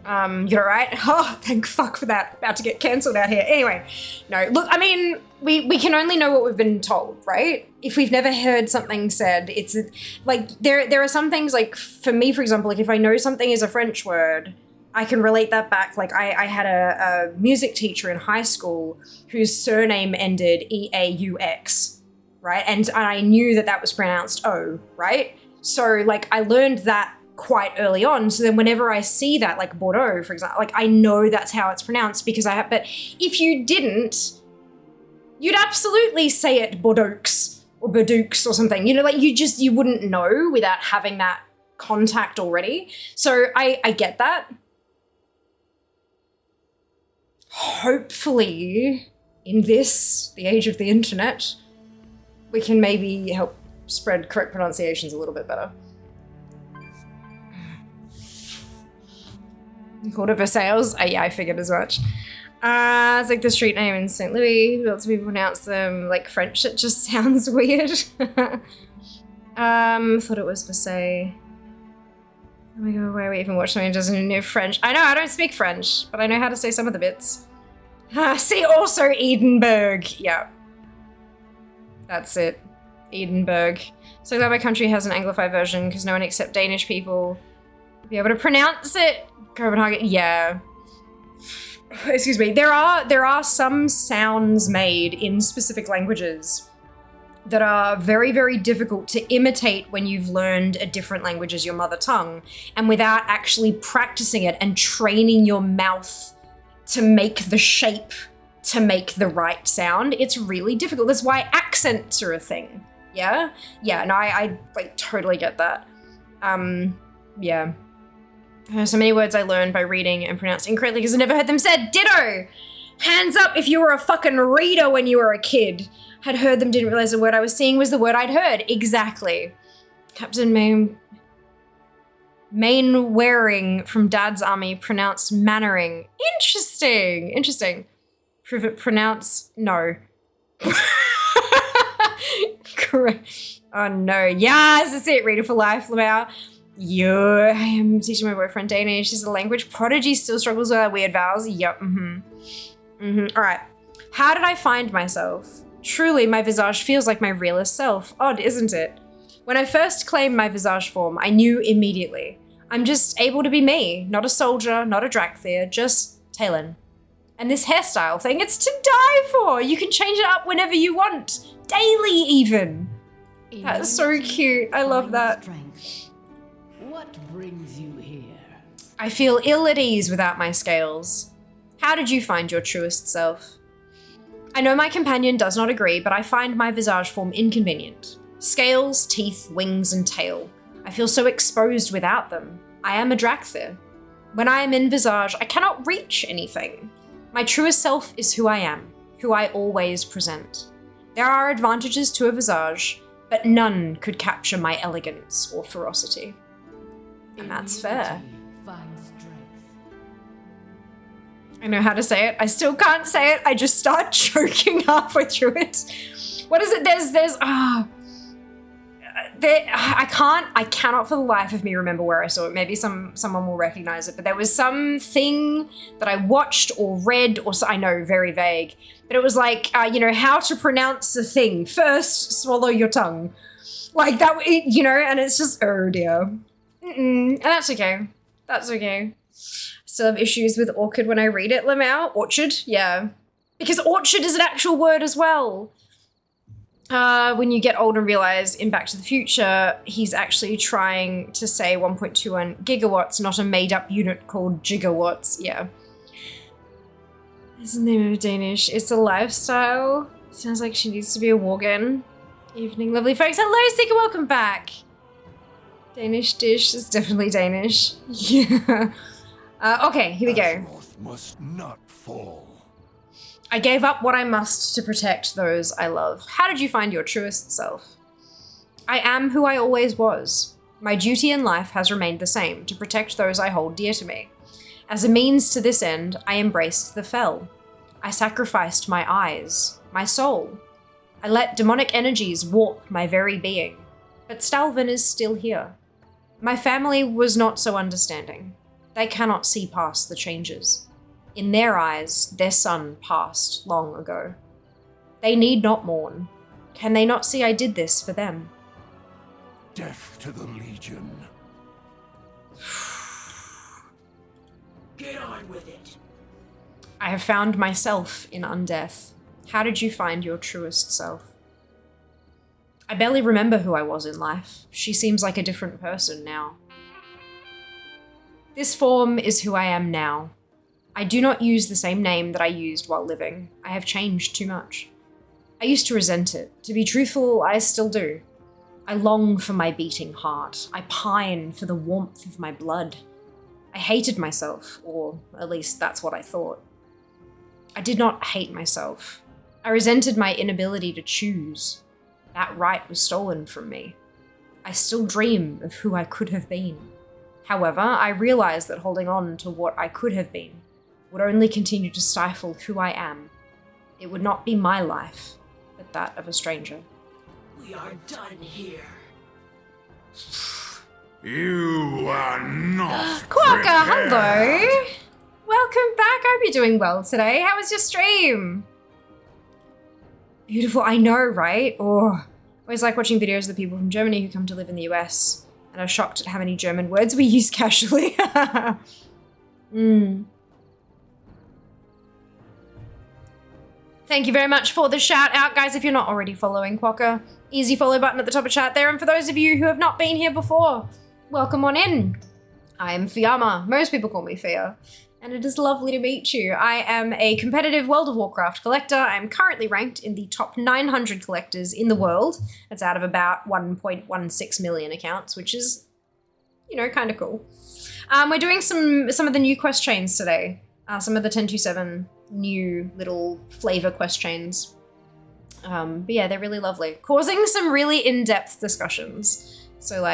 You're right. Oh, thank fuck for that. About to get cancelled out here. Anyway, no, look, I mean, we can only know what we've been told, right? If we've never heard something said, it's like, there are some things, like, for me, for example, like if I know something is a French word, I can relate that back. Like I had a music teacher in high school whose surname ended E-A-U-X, right? And I knew that that was pronounced O, right? So like I learned that quite early on. So then whenever I see that, like Bordeaux, for example, like I know that's how it's pronounced because I have, but if you didn't, you'd absolutely say it Bordeaux or Bordeaux or something, you know, like you wouldn't know without having that contact already. So I get that. Hopefully, in this, the age of the internet, we can maybe help spread correct pronunciations a little bit better. You called it Versailles? Yeah, I figured as much. It's like the street name in St. Louis. Lots of people pronounce them like French. It just sounds weird. Thought it was Versailles. Oh my god, why we even watch something that doesn't know French? I know, I don't speak French, but I know how to say some of the bits. See also Edinburgh. Yeah. That's it. Edinburgh. So glad my country has an Anglified version because no one except Danish people will be able to pronounce it. Copenhagen, yeah. Excuse me. There are some sounds made in specific languages that are very, very difficult to imitate when you've learned a different language as your mother tongue and without actually practicing it and training your mouth to make the shape to make the right sound. It's really difficult. That's why accents are a thing. Yeah? Yeah, no, I like totally get that. Yeah. There's so many words I learned by reading and pronounced incorrectly because I never heard them said. Ditto! Hands up if you were a fucking reader when you were a kid. Had heard them, didn't realize the word I was seeing was the word I'd heard. Exactly. Captain Main wearing from Dad's army, pronounced Mannering. Interesting. Pronounce, no. Correct. Oh no, yes, that's it. Reader for life, Lamau. I am teaching my boyfriend Danish. He's a language prodigy, still struggles with our weird vowels. Yep, All right. How did I find myself? Truly, my visage feels like my realest self. Odd, isn't it? When I first claimed my visage form, I knew immediately. I'm just able to be me. Not a soldier, not a Drakthir, just Talon. And this hairstyle thing, it's to die for. You can change it up whenever you want. Daily, even. That's so cute. I love that. Strength. What brings you here? I feel ill at ease without my scales. How did you find your truest self? I know my companion does not agree, but I find my visage form inconvenient. Scales, teeth, wings, and tail. I feel so exposed without them. I am a Drakthir. When I am in visage, I cannot reach anything. My truest self is who I am, who I always present. There are advantages to a visage, but none could capture my elegance or ferocity. And that's fair. Find strength. I know how to say it. I still can't say it. I just start choking halfway through it. What is it? I cannot for the life of me remember where I saw it. Maybe someone will recognize it, but there was something that I watched or read or I know, very vague, but it was like, how to pronounce a thing. First, swallow your tongue. Like that, and it's just, oh dear. And that's okay. That's okay. Still have issues with orchid when I read it, Lamau. Orchard? Yeah. Because orchard is an actual word as well. When you get old and realize in Back to the Future, he's actually trying to say 1.21 gigawatts, not a made-up unit called gigawatts. Yeah. It's the name of Danish. It's a lifestyle. Sounds like she needs to be a Worgen. Evening, lovely folks. Hello, Sika, welcome back. Danish dish is definitely Danish. Yeah. Okay, here we go. Azeroth must not fall. I gave up what I must to protect those I love. How did you find your truest self? I am who I always was. My duty in life has remained the same, to protect those I hold dear to me. As a means to this end, I embraced the fell. I sacrificed my eyes, my soul. I let demonic energies warp my very being. But Stalvin is still here. My family was not so understanding. They cannot see past the changes. In their eyes, their son passed long ago. They need not mourn. Can they not see I did this for them? Death to the Legion. Get on with it. I have found myself in undeath. How did you find your truest self? I barely remember who I was in life. She seems like a different person now. This form is who I am now. I do not use the same name that I used while living. I have changed too much. I used to resent it. To be truthful, I still do. I long for my beating heart. I pine for the warmth of my blood. I hated myself, or at least that's what I thought. I did not hate myself. I resented my inability to choose. That right was stolen from me. I still dream of who I could have been. However, I realize that holding on to what I could have been would only continue to stifle who I am. It would not be my life, but that of a stranger. We are done here. You are not Quokka, prepared. hello! Welcome back, I hope you're doing well today. How was your stream? Beautiful, I know, right? Oh, I always like watching videos of the people from Germany who come to live in the US and are shocked at how many German words we use casually. Thank you very much for the shout out, guys. If you're not already following Quokka, easy follow button at the top of chat there. And for those of you who have not been here before, welcome on in. I am Fiamma. Most people call me Fia. And it is lovely to meet you. I am a competitive World of Warcraft collector. I am currently ranked in the top 900 collectors in the world. That's out of about 1.16 million accounts, which is, kind of cool. We're doing some of the new quest chains today. Some of the 10.2.7 new little flavor quest chains. But yeah, they're really lovely. Causing some really in-depth discussions. So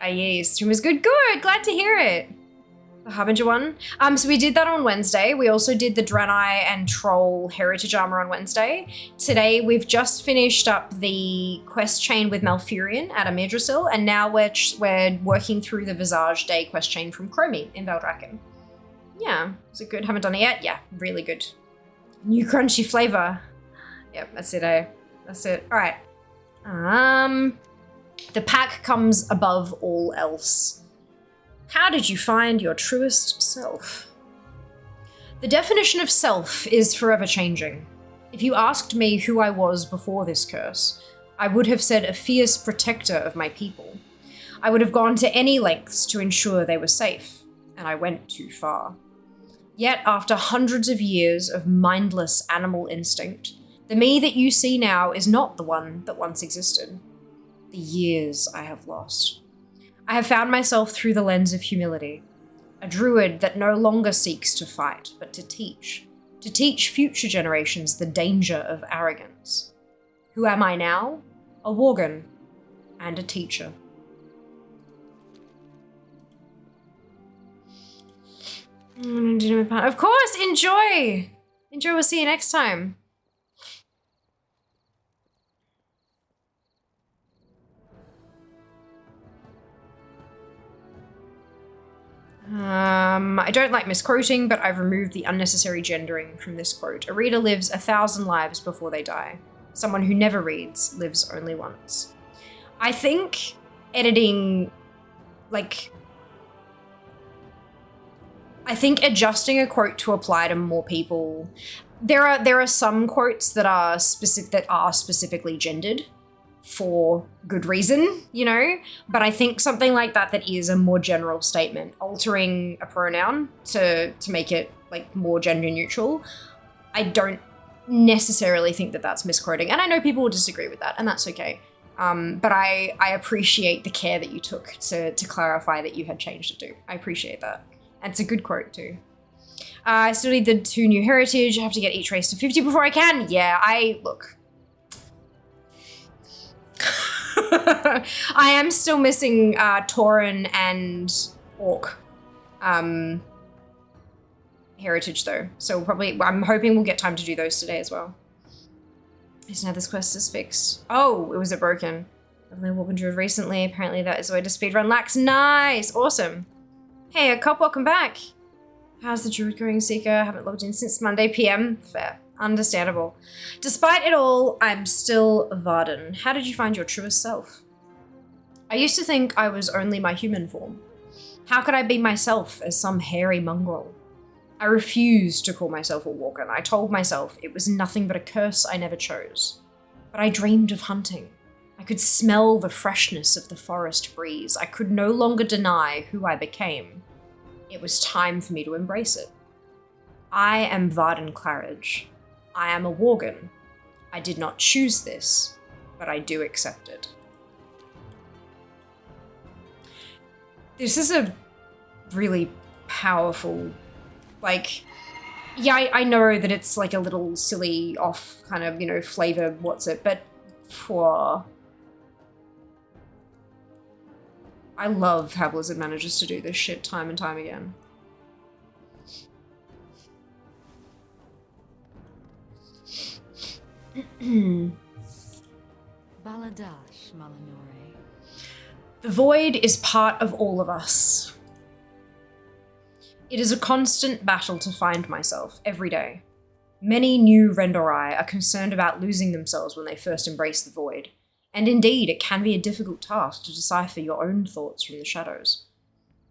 Yes, stream was good. Good, glad to hear it. The Harbinger one. So we did that on Wednesday. We also did the Draenei and Troll Heritage Armor on Wednesday. Today we've just finished up the quest chain with Malfurion at Amirdrasil, and now we're working through the Visage Day quest chain from Chromie in Valdrakken. Yeah, is it good? Haven't done it yet? Yeah, really good. New crunchy flavor. Yep, that's it, eh? That's it. All right. The pack comes above all else. How did you find your truest self? The definition of self is forever changing. If you asked me who I was before this curse, I would have said a fierce protector of my people. I would have gone to any lengths to ensure they were safe, and I went too far. Yet, after hundreds of years of mindless animal instinct, the me that you see now is not the one that once existed. The years I have lost. I have found myself through the lens of humility, a druid that no longer seeks to fight, but to teach future generations the danger of arrogance. Who am I now? A worgen and a teacher. Of course, enjoy! Enjoy, we'll see you next time. I don't like misquoting, but I've removed the unnecessary gendering from this quote. A reader lives 1,000 lives before they die. Someone who never reads lives only once. I think editing, I think adjusting a quote to apply to more people. There are some quotes that are specifically gendered for good reason, you know, but I think something like that is a more general statement, altering a pronoun to make it like more gender neutral. I don't necessarily think that that's misquoting, and I know people will disagree with that, and that's okay. But I appreciate the care that you took to clarify that you had changed it to. I appreciate that. And it's a good quote too. I still need the 2 new heritage. I have to get each race to 50 before I can. Yeah, look. I am still missing Tauren and Orc heritage though. So I'm hoping we'll get time to do those today as well. Is now this quest is fixed. Oh, was it broken? I've been walking through it recently. Apparently that is the way to speedrun lax. Nice, awesome. Hey, Cop, welcome back. How's the druid going, Seeker? I haven't logged in since Monday PM. Fair. Understandable. Despite it all, I'm still Varden. How did you find your truest self? I used to think I was only my human form. How could I be myself as some hairy mongrel? I refused to call myself a worgen. I told myself it was nothing but a curse I never chose. But I dreamed of hunting. I could smell the freshness of the forest breeze. I could no longer deny who I became. It was time for me to embrace it. I am Varden Claridge. I am a worgen. I did not choose this, but I do accept it. This is a really powerful, yeah, I know that it's like a little silly off kind of, flavor, but I love how Blizzard manages to do this shit time and time again. Baladash, Malinore. The void is part of all of us. It is a constant battle to find myself every day. Many new Rendorai are concerned about losing themselves when they first embrace the void. And indeed, it can be a difficult task to decipher your own thoughts from the shadows.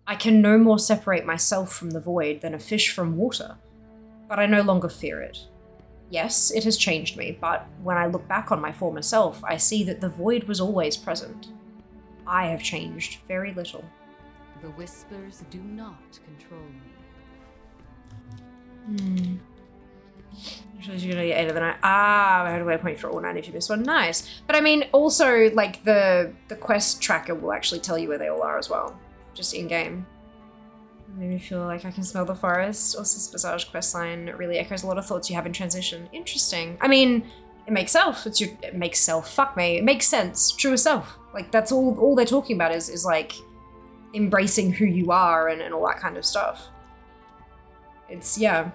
I can no more separate myself from the void than a fish from water, but I no longer fear it. Yes, it has changed me, but when I look back on my former self, I see that the void was always present. I have changed very little. The whispers do not control me. You're gonna get 8 of the 9. How do I point for all 9 if you miss one? Nice. But I mean, also, the quest tracker will actually tell you where they all are as well, just in-game. Made me feel like I can smell the forest. Also, this Visage questline really echoes a lot of thoughts you have in transition. Interesting. I mean, it makes self. It makes self. Fuck me. It makes sense. True as self. That's all they're talking about is embracing who you are and all that kind of stuff. It's, yeah.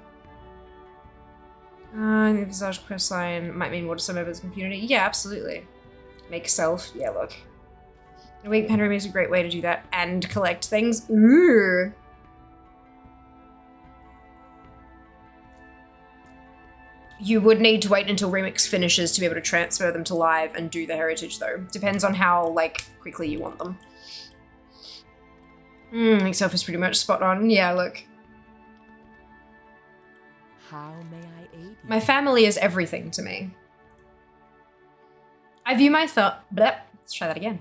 The Visage questline might mean more to some members of the community. Yeah, absolutely. Make self. Yeah, look. A week pen room is a great way to do that and collect things. Ooh. You would need to wait until Remix finishes to be able to transfer them to live and do the heritage though. Depends on how, like, quickly you want them. Itself is pretty much spot on. Yeah, look. How may I aid you? My family is everything to me. I view myself... Let's try that again.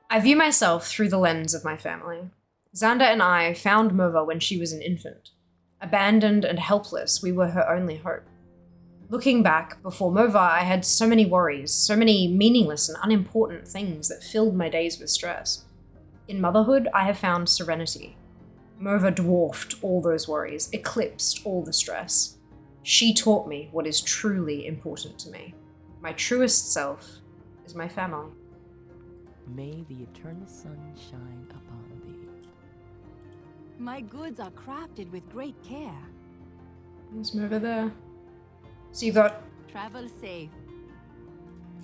I view myself through the lens of my family. Xander and I found Mova when she was an infant. Abandoned and helpless, we were her only hope. Looking back, before Mova, I had so many worries, so many meaningless and unimportant things that filled my days with stress. In motherhood, I have found serenity. Mova dwarfed all those worries, eclipsed all the stress. She taught me what is truly important to me. My truest self is my family. May the eternal sun shine upon thee. My goods are crafted with great care. There's Mova there. So you've got... Travel safe.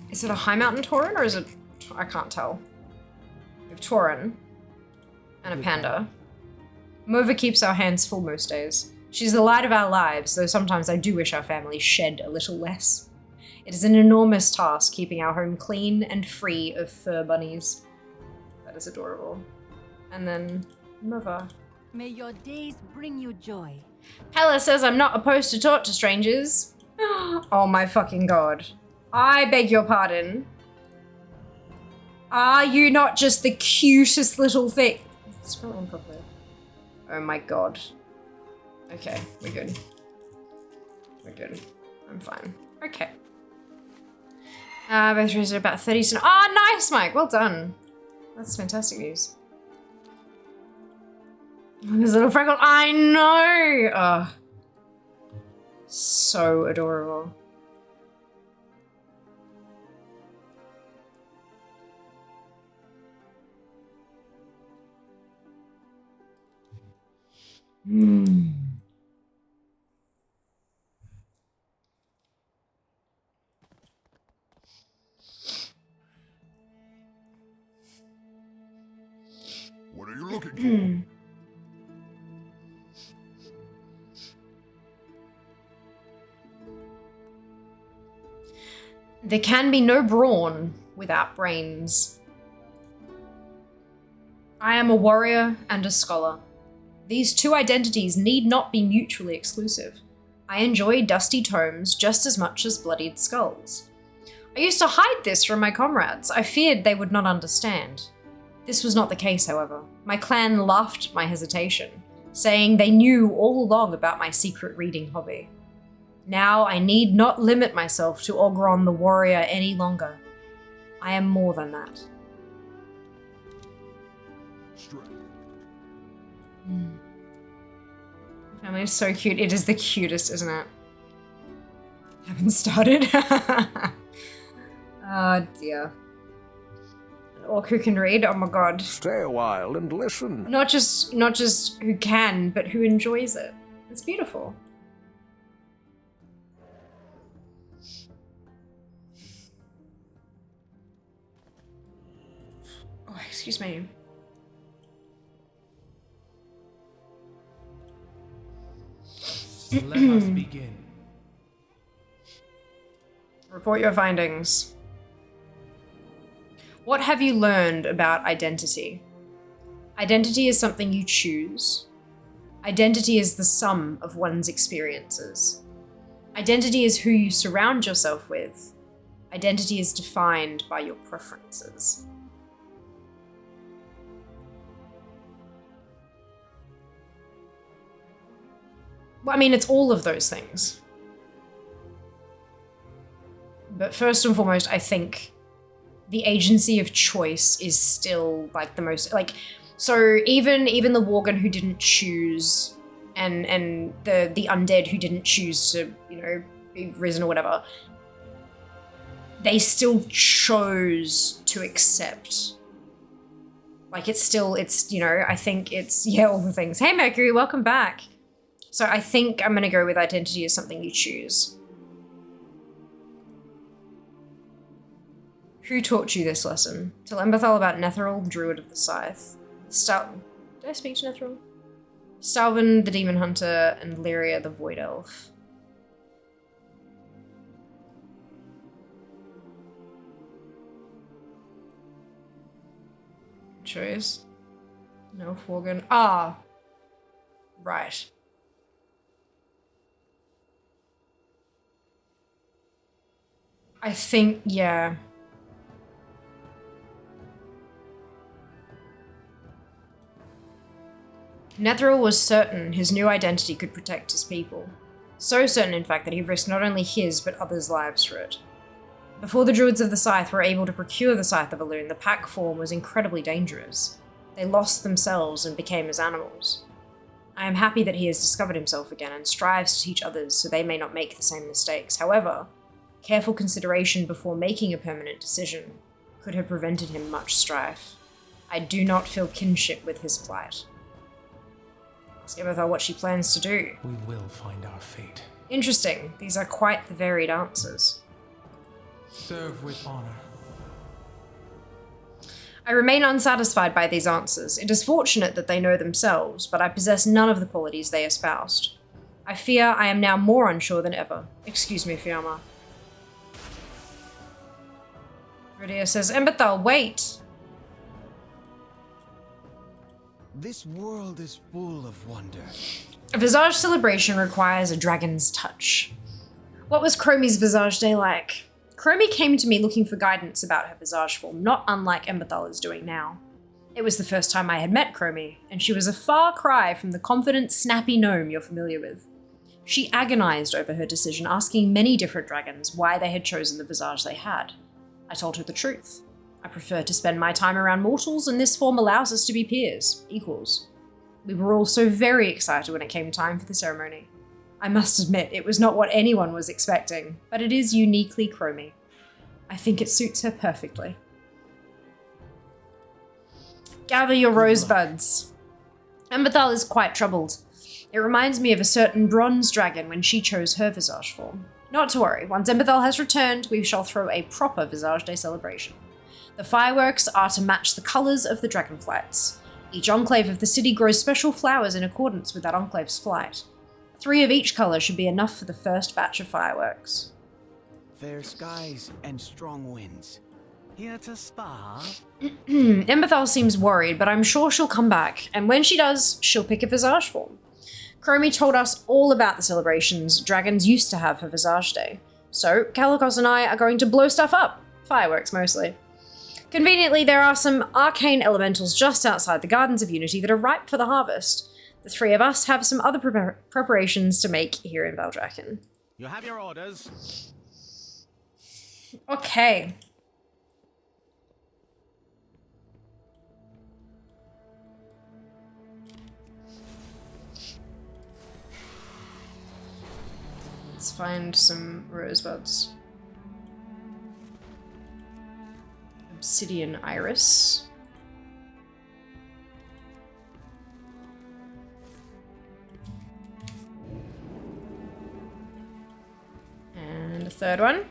Is it a high mountain tauren or is it... I can't tell. We have tauren and a panda. Mova keeps our hands full most days. She's the light of our lives, though sometimes I do wish our family shed a little less. It is an enormous task keeping our home clean and free of fur bunnies. That is adorable. And then Mova. May your days bring you joy. Hella says I'm not opposed to talk to strangers. Oh my fucking god. I beg your pardon. Are you not just the cutest little thing? Scroll in properly. Oh my god. Okay, we're good. We're good. I'm fine. Okay. Both are about 30 cents. Ah, nice, Mike. Well done. That's fantastic news. There's a little freckle. I know. Oh. So adorable. What are you looking for? There can be no brawn without brains. I am a warrior and a scholar. These two identities need not be mutually exclusive. I enjoy dusty tomes just as much as bloodied skulls. I used to hide this from my comrades. I feared they would not understand. This was not the case, however. My clan laughed at my hesitation, saying they knew all along about my secret reading hobby. Now I need not limit myself to Ogron the warrior any longer. I am more than that. Strength. Family is so cute. It is the cutest, isn't it? Haven't started. Oh dear. An orc who can read. Oh my god. Stay a while and listen. Not just who can, but who enjoys it. It's beautiful. Oh, excuse me. Let us begin. Report your findings. What have you learned about identity? Identity is something you choose. Identity is the sum of one's experiences. Identity is who you surround yourself with. Identity is defined by your preferences. Well, I mean, it's all of those things. But first and foremost, I think the agency of choice is still like the most, like, so even the Worgen who didn't choose and the undead who didn't choose to, you know, be risen or whatever, they still chose to accept Like, it's, you know, I think it's, yeah, all the things. Hey, Mercury, welcome back. So I think I'm going to go with identity as something you choose. Who taught you this lesson? Tell Emberthal about Netheril, Druid of the Scythe. Did I speak to Netheril? Stalvin, the Demon Hunter, and Lyria, the Void Elf. Choice. No Forgan. Ah! Right. I think, yeah. Netheril was certain his new identity could protect his people. So certain, in fact, that he risked not only his, but others' lives for it. Before the Druids of the Scythe were able to procure the Scythe of Elune, the pack form was incredibly dangerous. They lost themselves and became as animals. I am happy that he has discovered himself again and strives to teach others so they may not make the same mistakes. However, careful consideration before making a permanent decision could have prevented him much strife. I do not feel kinship with his plight. Ask Emberthal what she plans to do. We will find our fate. Interesting. These are quite the varied answers. Serve with honor. I remain unsatisfied by these answers. It is fortunate that they know themselves, but I possess none of the qualities they espoused. I fear I am now more unsure than ever. Excuse me, Fiamma. Rydia says, Emberthal, wait! This world is full of wonder. A Visage celebration requires a dragon's touch. What was Chromie's Visage Day like? Chromie came to me looking for guidance about her Visage form, not unlike Emberthal is doing now. It was the first time I had met Chromie, and she was a far cry from the confident, snappy gnome you're familiar with. She agonized over her decision, asking many different dragons why they had chosen the Visage they had. I told her the truth. I prefer to spend my time around mortals, and this form allows us to be peers, equals. We were all so very excited when it came time for the ceremony. I must admit, it was not what anyone was expecting, but it is uniquely Chromie. I think it suits her perfectly. Gather your rosebuds. Emberthal is quite troubled. It reminds me of a certain bronze dragon when she chose her Visage form. Not to worry, once Emberthal has returned, we shall throw a proper Visage Day celebration. The fireworks are to match the colours of the dragonflights. Each enclave of the city grows special flowers in accordance with that enclave's flight. 3 of each colour should be enough for the first batch of fireworks. Fair skies and strong winds. Here to spar? Emberthal seems worried, but I'm sure she'll come back, and when she does, she'll pick a Visage form. Chromie told us all about the celebrations dragons used to have for Visage Day, so Kalikos and I are going to blow stuff up. Fireworks, mostly. Conveniently, there are some arcane elementals just outside the Gardens of Unity that are ripe for the harvest. The 3 of us have some other preparations to make here in Valdrakken. You have your orders. Okay. Let's find some rosebuds. Obsidian iris. And a third one.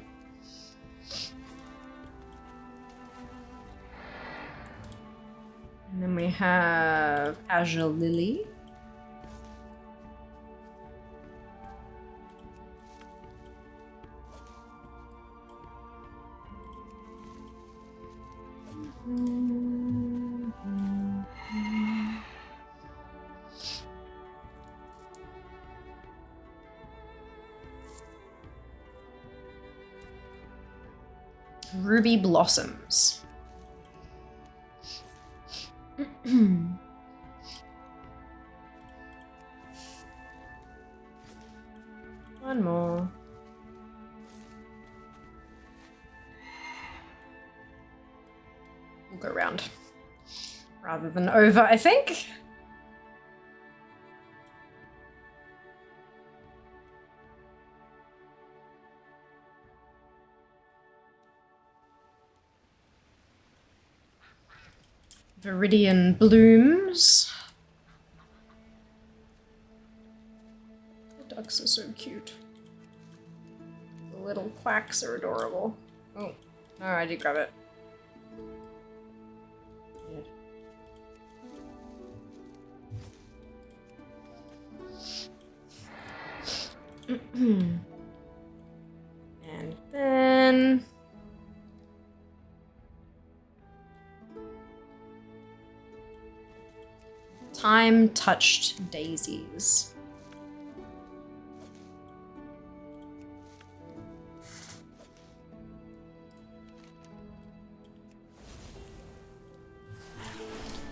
And then we have Azure Lily. Ruby blossoms. One more. We'll go round. Rather than over, I think. Viridian blooms. The ducks are so cute. The little quacks are adorable. Oh, no, I did grab it. And then time-touched daisies.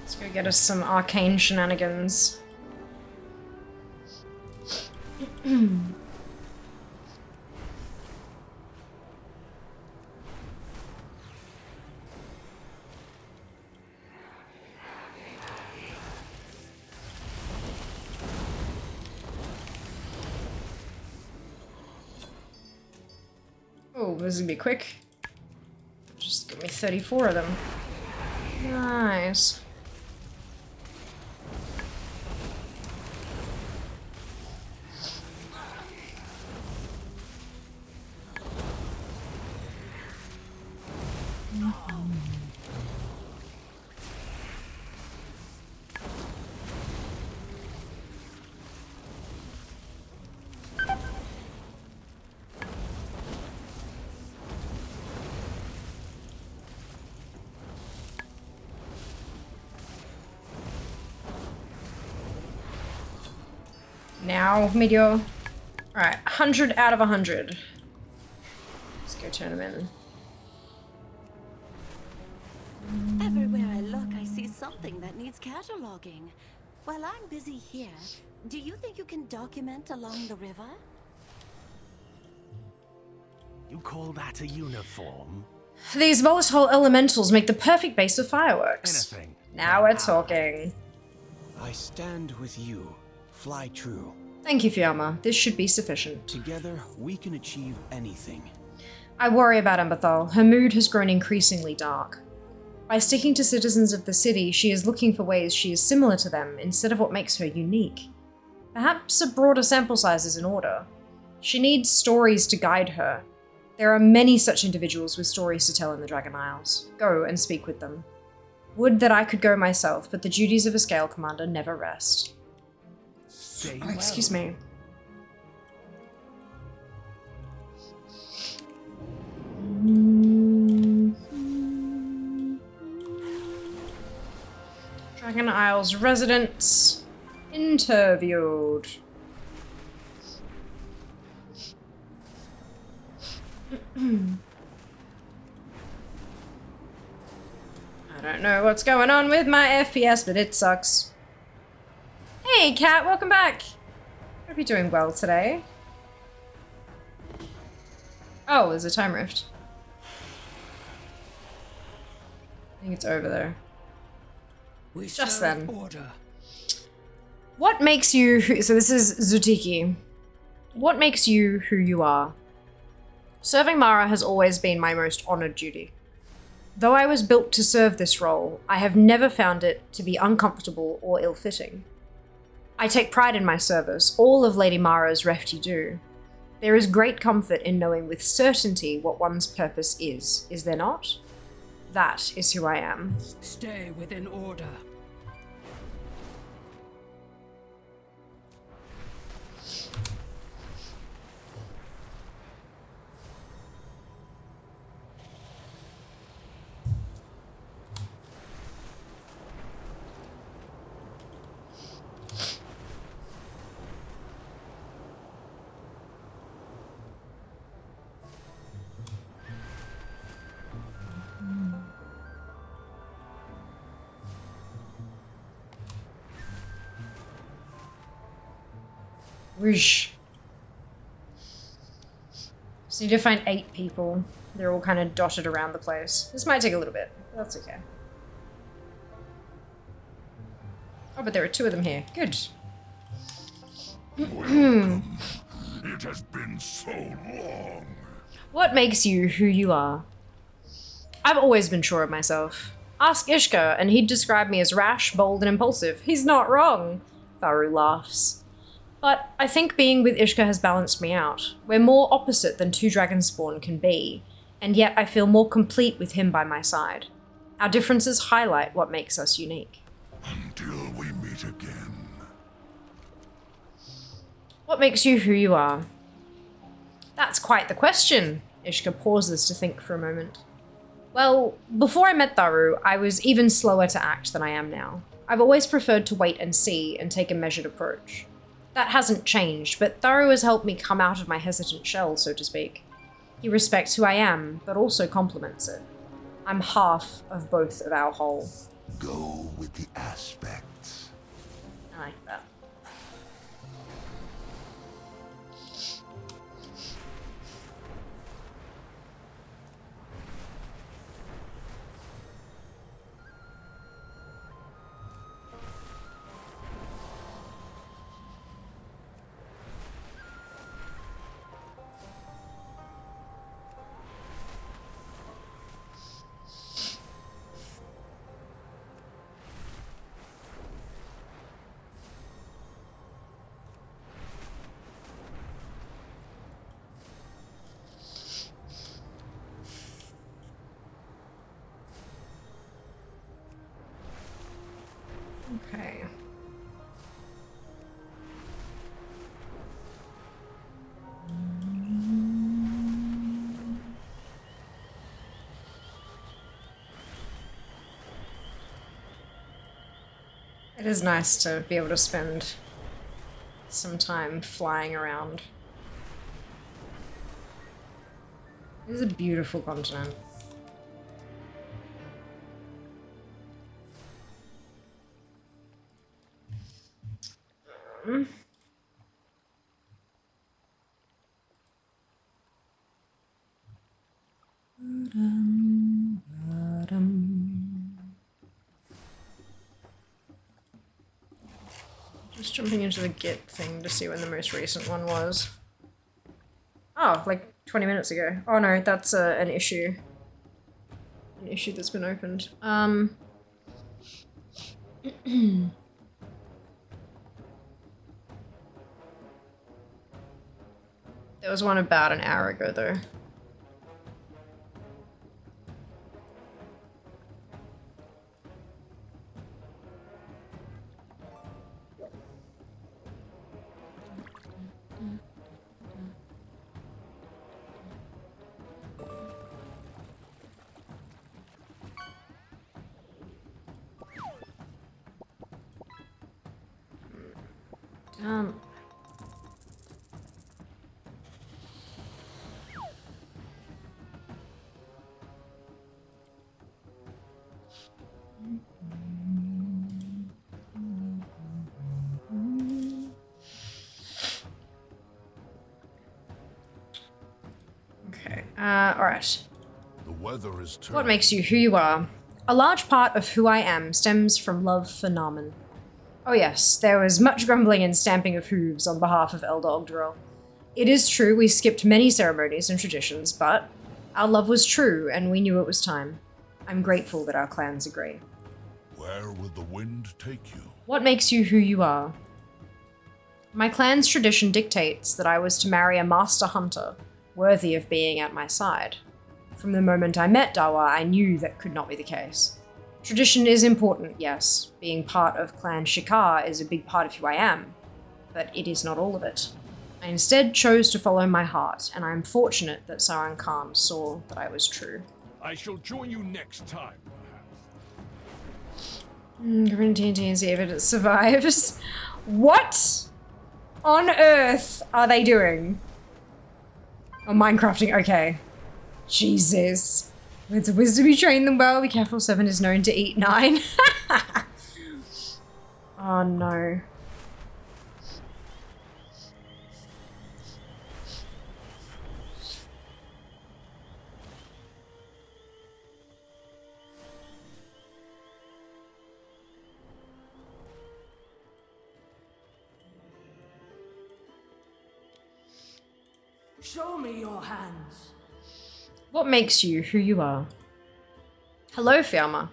Let's go get us some arcane shenanigans. Oh, this is gonna be quick. Just give me 34 of them. Nice. Now, Meteor. Alright, 100 out of 100. Let's go turn them in. Everywhere I look, I see something that needs cataloging. While I'm busy here, do you think you can document along the river? You call that a uniform? These volatile elementals make the perfect base of fireworks. Anything. Now we're talking. I stand with you. Fly true. Thank you, Fiamma. This should be sufficient. Together, we can achieve anything. I worry about Amberthal. Her mood has grown increasingly dark. By sticking to citizens of the city, she is looking for ways she is similar to them instead of what makes her unique. Perhaps a broader sample size is in order. She needs stories to guide her. There are many such individuals with stories to tell in the Dragon Isles. Go and speak with them. Would that I could go myself, but the duties of a scale commander never rest. Oh, excuse me. Dragon Isles residents interviewed. I don't know what's going on with my FPS, but it sucks. Hey, Kat, welcome back. Hope you're doing well today. Oh, there's a time rift. I think it's over there. Just then. Order. What makes you... So this is Zutiki. What makes you who you are? Serving Mara has always been my most honored duty. Though I was built to serve this role, I have never found it to be uncomfortable or ill-fitting. I take pride in my service, all of Lady Mara's refty do. There is great comfort in knowing with certainty what one's purpose is there not? That is who I am. Stay within order. Whoosh. Just need to find 8 people. They're all kind of dotted around the place. This might take a little bit, but that's okay. Oh, but there are 2 of them here. Good. Welcome. It has been so long. What makes you who you are? I've always been sure of myself. Ask Ishka, and he'd describe me as rash, bold, and impulsive. He's not wrong. Tharu laughs. But I think being with Ishka has balanced me out. We're more opposite than two Dragonspawn can be, and yet I feel more complete with him by my side. Our differences highlight what makes us unique. Until we meet again. What makes you who you are? That's quite the question. Ishka pauses to think for a moment. Well, before I met Tharu, I was even slower to act than I am now. I've always preferred to wait and see and take a measured approach. That hasn't changed, but Tharu has helped me come out of my hesitant shell, so to speak. He respects who I am, but also compliments it. I'm half of both of our whole. Go with the aspects. I like that. Okay. It is nice to be able to spend some time flying around. It is a beautiful continent. Just jumping into the Git thing to see when the most recent one was. Oh, like 20 minutes ago. Oh no, that's an issue. An issue that's been opened. There was one about an hour ago though. Okay, alright. The weather is turning. What makes you who you are? A large part of who I am stems from love for Narman. Oh yes, there was much grumbling and stamping of hooves on behalf of Elder Ogdorel. It is true we skipped many ceremonies and traditions, but our love was true and we knew it was time. I'm grateful that our clans agree. Where will the wind take you? What makes you who you are? My clan's tradition dictates that I was to marry a master hunter, worthy of being at my side. From the moment I met Dawa, I knew that could not be the case. Tradition is important, yes. Being part of Clan Shikar is a big part of who I am, but it is not all of it. I instead chose to follow my heart, and I am fortunate that Saran Khan saw that I was true. I shall join you next time, perhaps. Go in TNT and see if it survives. What on earth are they doing? Oh, Minecrafting, okay. Jesus. With wisdom you train them well, be careful 7 is known to eat 9. Oh no. Show me your hands. What makes you who you are? Hello, Fiamma.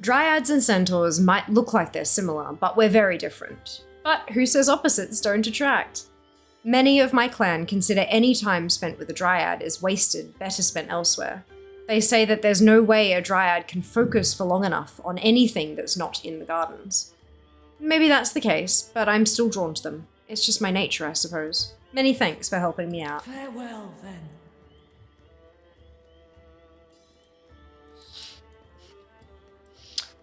Dryads and centaurs might look like they're similar, but we're very different. But who says opposites don't attract? Many of my clan consider any time spent with a dryad is wasted, better spent elsewhere. They say that there's no way a dryad can focus for long enough on anything that's not in the gardens. Maybe that's the case, but I'm still drawn to them. It's just my nature, I suppose. Many thanks for helping me out. Farewell, then.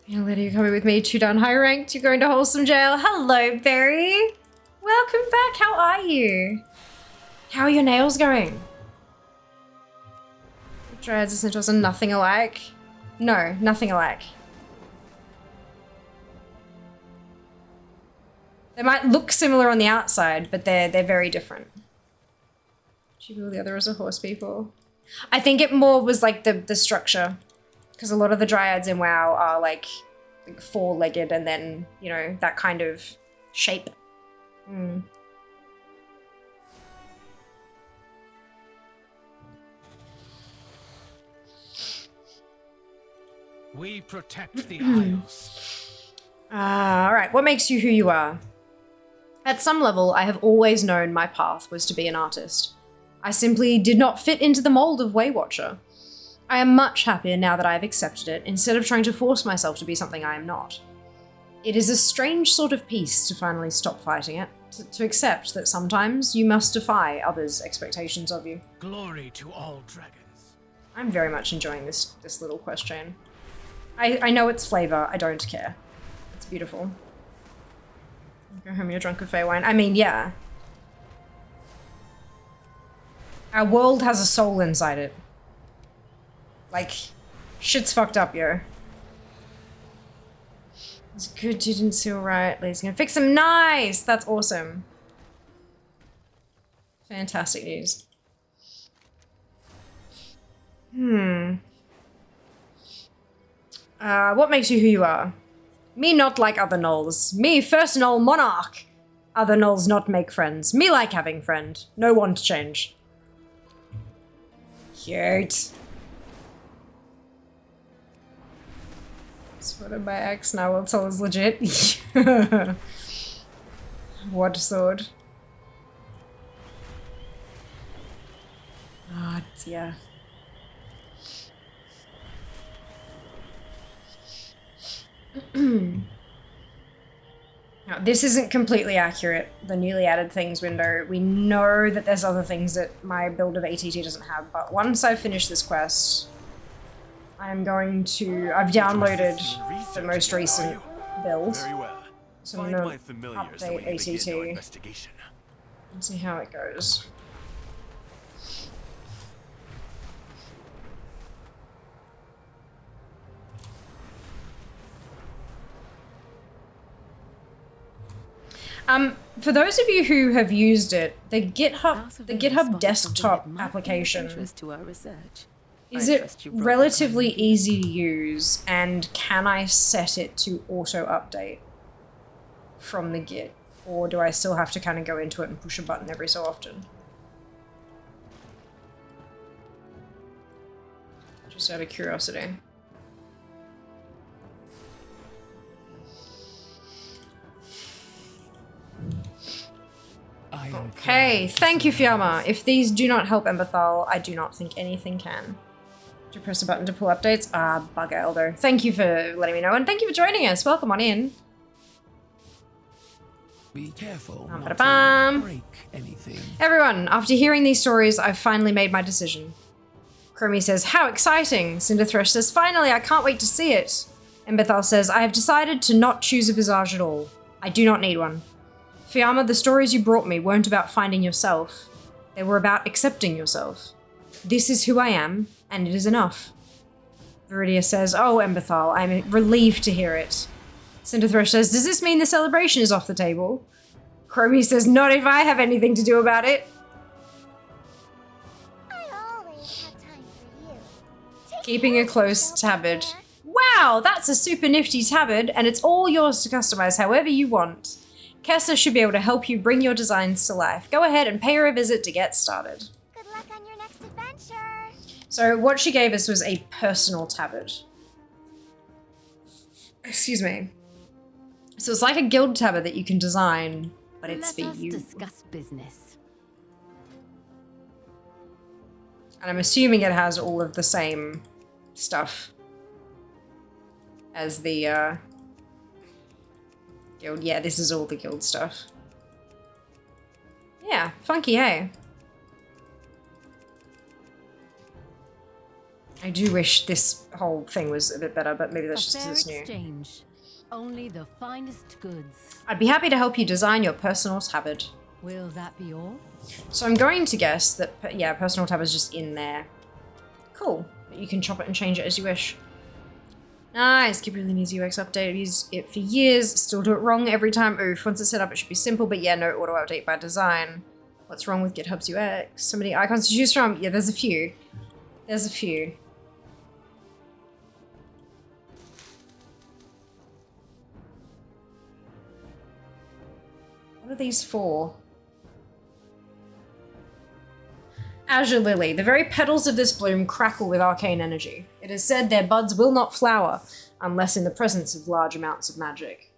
Young lady, you're coming with me. 2 down high ranked. You're going to wholesome jail. Hello, Berry. Welcome back. How are you? How are your nails going? Dryads and centaurs are nothing alike. No, nothing alike. They might look similar on the outside, but they're very different. Two people, the other is a horse people. I think it more was like the structure. Because a lot of the dryads in WoW are like 4-legged and then, you know, that kind of shape. We protect the Isles. Alright, what makes you who you are? At some level, I have always known my path was to be an artist. I simply did not fit into the mold of Waywatcher. I am much happier now that I have accepted it, instead of trying to force myself to be something I am not. It is a strange sort of peace to finally stop fighting it, to accept that sometimes you must defy others' expectations of you. Glory to all dragons. I'm very much enjoying this little quest chain. I know its flavor, I don't care. It's beautiful. Go home, you're drunk of Fey wine. I mean, yeah. Our world has a soul inside it. Like, shit's fucked up, yo. It's good you didn't seal right. Lee's gonna fix him. Nice! That's awesome. Fantastic news. What makes you who you are? Me not like other gnolls. Me first gnoll monarch. Other gnolls not make friends. Me like having friend. No one to change. Cute. Sword by axe, now will tell is legit. What sword? Ah, dear. Now, this isn't completely accurate, the newly added things window. We know that there's other things that my build of ATT doesn't have, but once I finish this quest, I'm going to... I've downloaded the most recent build, so I'm going to update ATT and see how it goes. For those of you who have used it, the GitHub desktop application, is it relatively easy to use, and can I set it to auto-update from the Git? Or do I still have to kind of go into it and push a button every so often? Just out of curiosity. Okay, thank you, Fiamma. If these do not help Emberthal, I do not think anything can. To press a button to pull updates? Ah, bugger, Elder. Thank you for letting me know, and thank you for joining us. Welcome on in. Be careful not to break anything. Everyone, after hearing these stories, I've finally made my decision. Chromie says, how exciting! Cinderthresh says, finally, I can't wait to see it. Emberthal says, I have decided to not choose a visage at all. I do not need one. Fiamma, the stories you brought me weren't about finding yourself. They were about accepting yourself. This is who I am, and it is enough. Viridia says, oh, Emberthal, I'm relieved to hear it. Cinderthresh says, does this mean the celebration is off the table? Chromie says, not if I have anything to do about it. I always have time for you. Keeping a close tabard. Wow, that's a super nifty tabard, and it's all yours to customize however you want. Kessa should be able to help you bring your designs to life. Go ahead and pay her a visit to get started. Good luck on your next adventure. So what she gave us was a personal tabard. Excuse me. So it's like a guild tabard that you can design, but it's Let for us you. discuss business. And I'm assuming it has all of the same stuff as the guild. Yeah, this is all the guild stuff. Yeah, funky, hey? I do wish this whole thing was a bit better, but maybe that's just A fair because it's new. exchange. Only the finest goods. I'd be happy to help you design your personal tabard. Will that be all? So I'm going to guess that, yeah, personal tab is just in there. Cool. You can chop it and change it as you wish. Nice. Keep really needs UX update. I've used it for years. Still do it wrong every time. Oof. Once it's set up, it should be simple, but yeah, no auto update by design. What's wrong with GitHub's UX? So many icons to choose from. Yeah, there's a few. There's a few. What are these for? Azure Lily. The very petals of this bloom crackle with arcane energy. It is said their buds will not flower unless in the presence of large amounts of magic.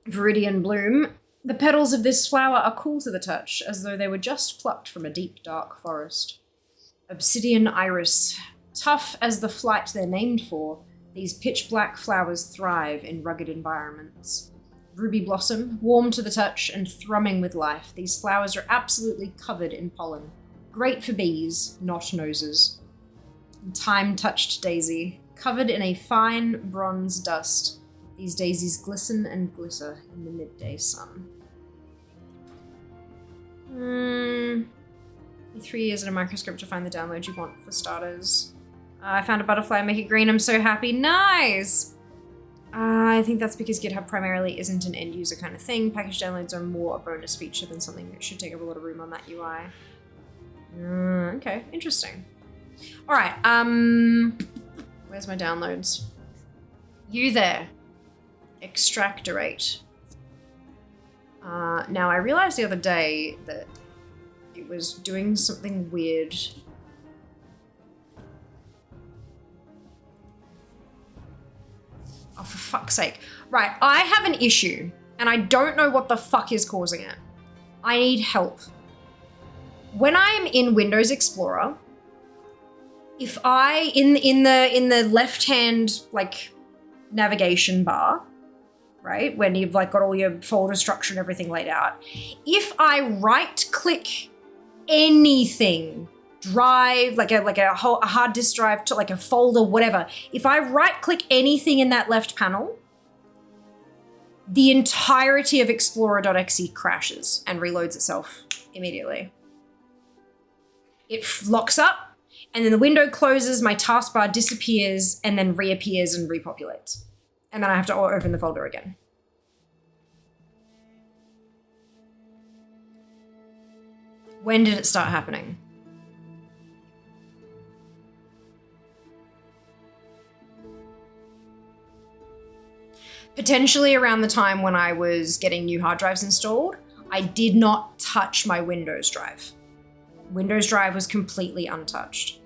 Viridian Bloom. The petals of this flower are cool to the touch, as though they were just plucked from a deep, dark forest. Obsidian Iris. Tough as the flight they're named for, these pitch-black flowers thrive in rugged environments. Ruby Blossom. Warm to the touch and thrumming with life, these flowers are absolutely covered in pollen. Great for bees, not noses. Time-touched Daisy. Covered in a fine bronze dust, these daisies glisten and glitter in the midday sun. 3 years in a microscope to find the download you want for starters. I found a butterfly, make it green, I'm so happy. Nice! I think that's because GitHub primarily isn't an end-user kind of thing. Package downloads are more a bonus feature than something that should take up a lot of room on that UI. Okay, interesting. Alright, where's my downloads? You there. Extractorate. Now, I realized the other day that it was doing something weird. Oh, for fuck's sake. Right, I have an issue, and I don't know what the fuck is causing it. I need help. When I'm in Windows Explorer, if I, in the left-hand, like, navigation bar, right, when you've, like, got all your folder structure and everything laid out, if I right-click anything, drive, like a hard disk drive, to like a folder, whatever. If I right-click anything in that left panel, the entirety of Explorer.exe crashes and reloads itself immediately. It locks up, and then the window closes, my taskbar disappears, and then reappears and repopulates. And then I have to open the folder again. When did it start happening? Potentially around the time when I was getting new hard drives installed, I did not touch my Windows drive. Windows drive was completely untouched.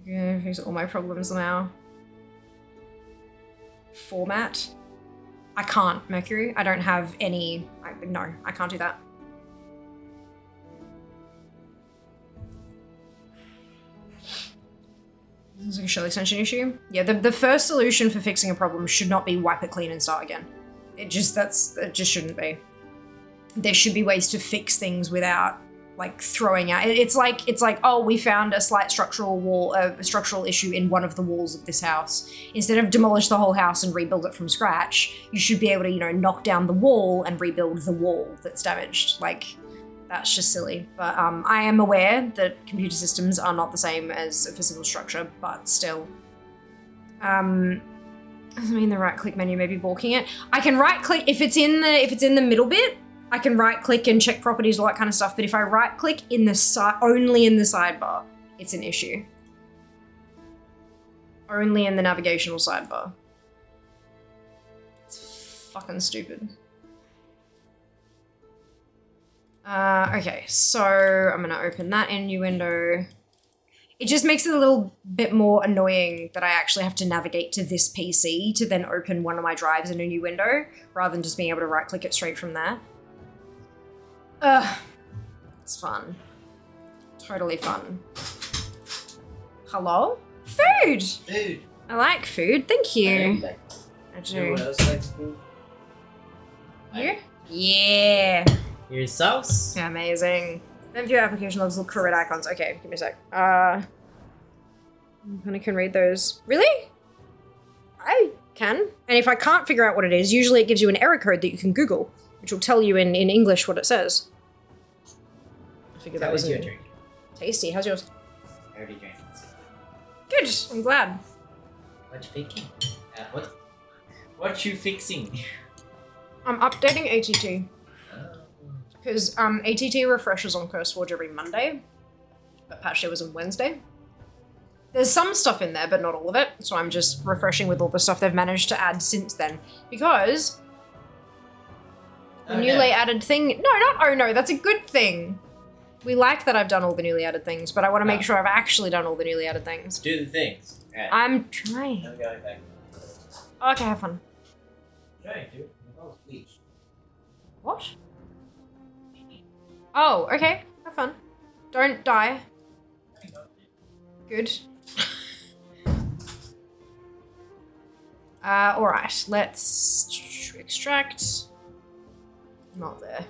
I'm gonna fix all my problems now. Format. I can't, Mercury. I don't have any... No, I can't do that. This is like a shell extension issue. Yeah, the first solution for fixing a problem should not be wipe it clean and start again. It just shouldn't be. There should be ways to fix things without like throwing out. It's like, oh, we found a slight structural issue in one of the walls of this house. Instead of demolish the whole house and rebuild it from scratch, you should be able to, you know, knock down the wall and rebuild the wall that's damaged. Like, that's just silly. But I am aware that computer systems are not the same as a physical structure, but still. Doesn't mean the right click menu may be balking it. I can right click if it's in the middle bit. I can right click and check properties, all that kind of stuff. But if I right click in the only in the sidebar, it's an issue. Only in the navigational sidebar. It's fucking stupid. Okay, so I'm gonna open that in new window. It just makes it a little bit more annoying that I actually have to navigate to this PC to then open one of my drives in a new window, rather than just being able to right-click it straight from there. It's fun. Totally fun. Hello? Food! Food. I like food, thank you. I You know do. what else likes food? You? Yeah. Here's sauce. Yeah, amazing. Then view application logs, look for red icons. Okay, give me a sec. When I can read those. Really? I can. And if I can't figure out what it is, usually it gives you an error code that you can Google, which will tell you in English what it says. I figured that was your drink. tasty. How's yours? I already drank it. Good. I'm glad. What you fixing? What you fixing? I'm updating ATT. Because ATT refreshes on CurseForge every Monday, but patch day was on Wednesday. There's some stuff in there, but not all of it, so I'm just refreshing with all the stuff they've managed to add since then. Because the newly added thing... No, that's a good thing. We like that I've done all the newly added things, but I want to make sure I've actually done all the newly added things. Do the things. Right. I'm trying. I'm going back. Okay, have fun. Trying to. My nose bleached. What? Oh, okay. Have fun. Don't die. Good. Alright. Let's extract. Not there.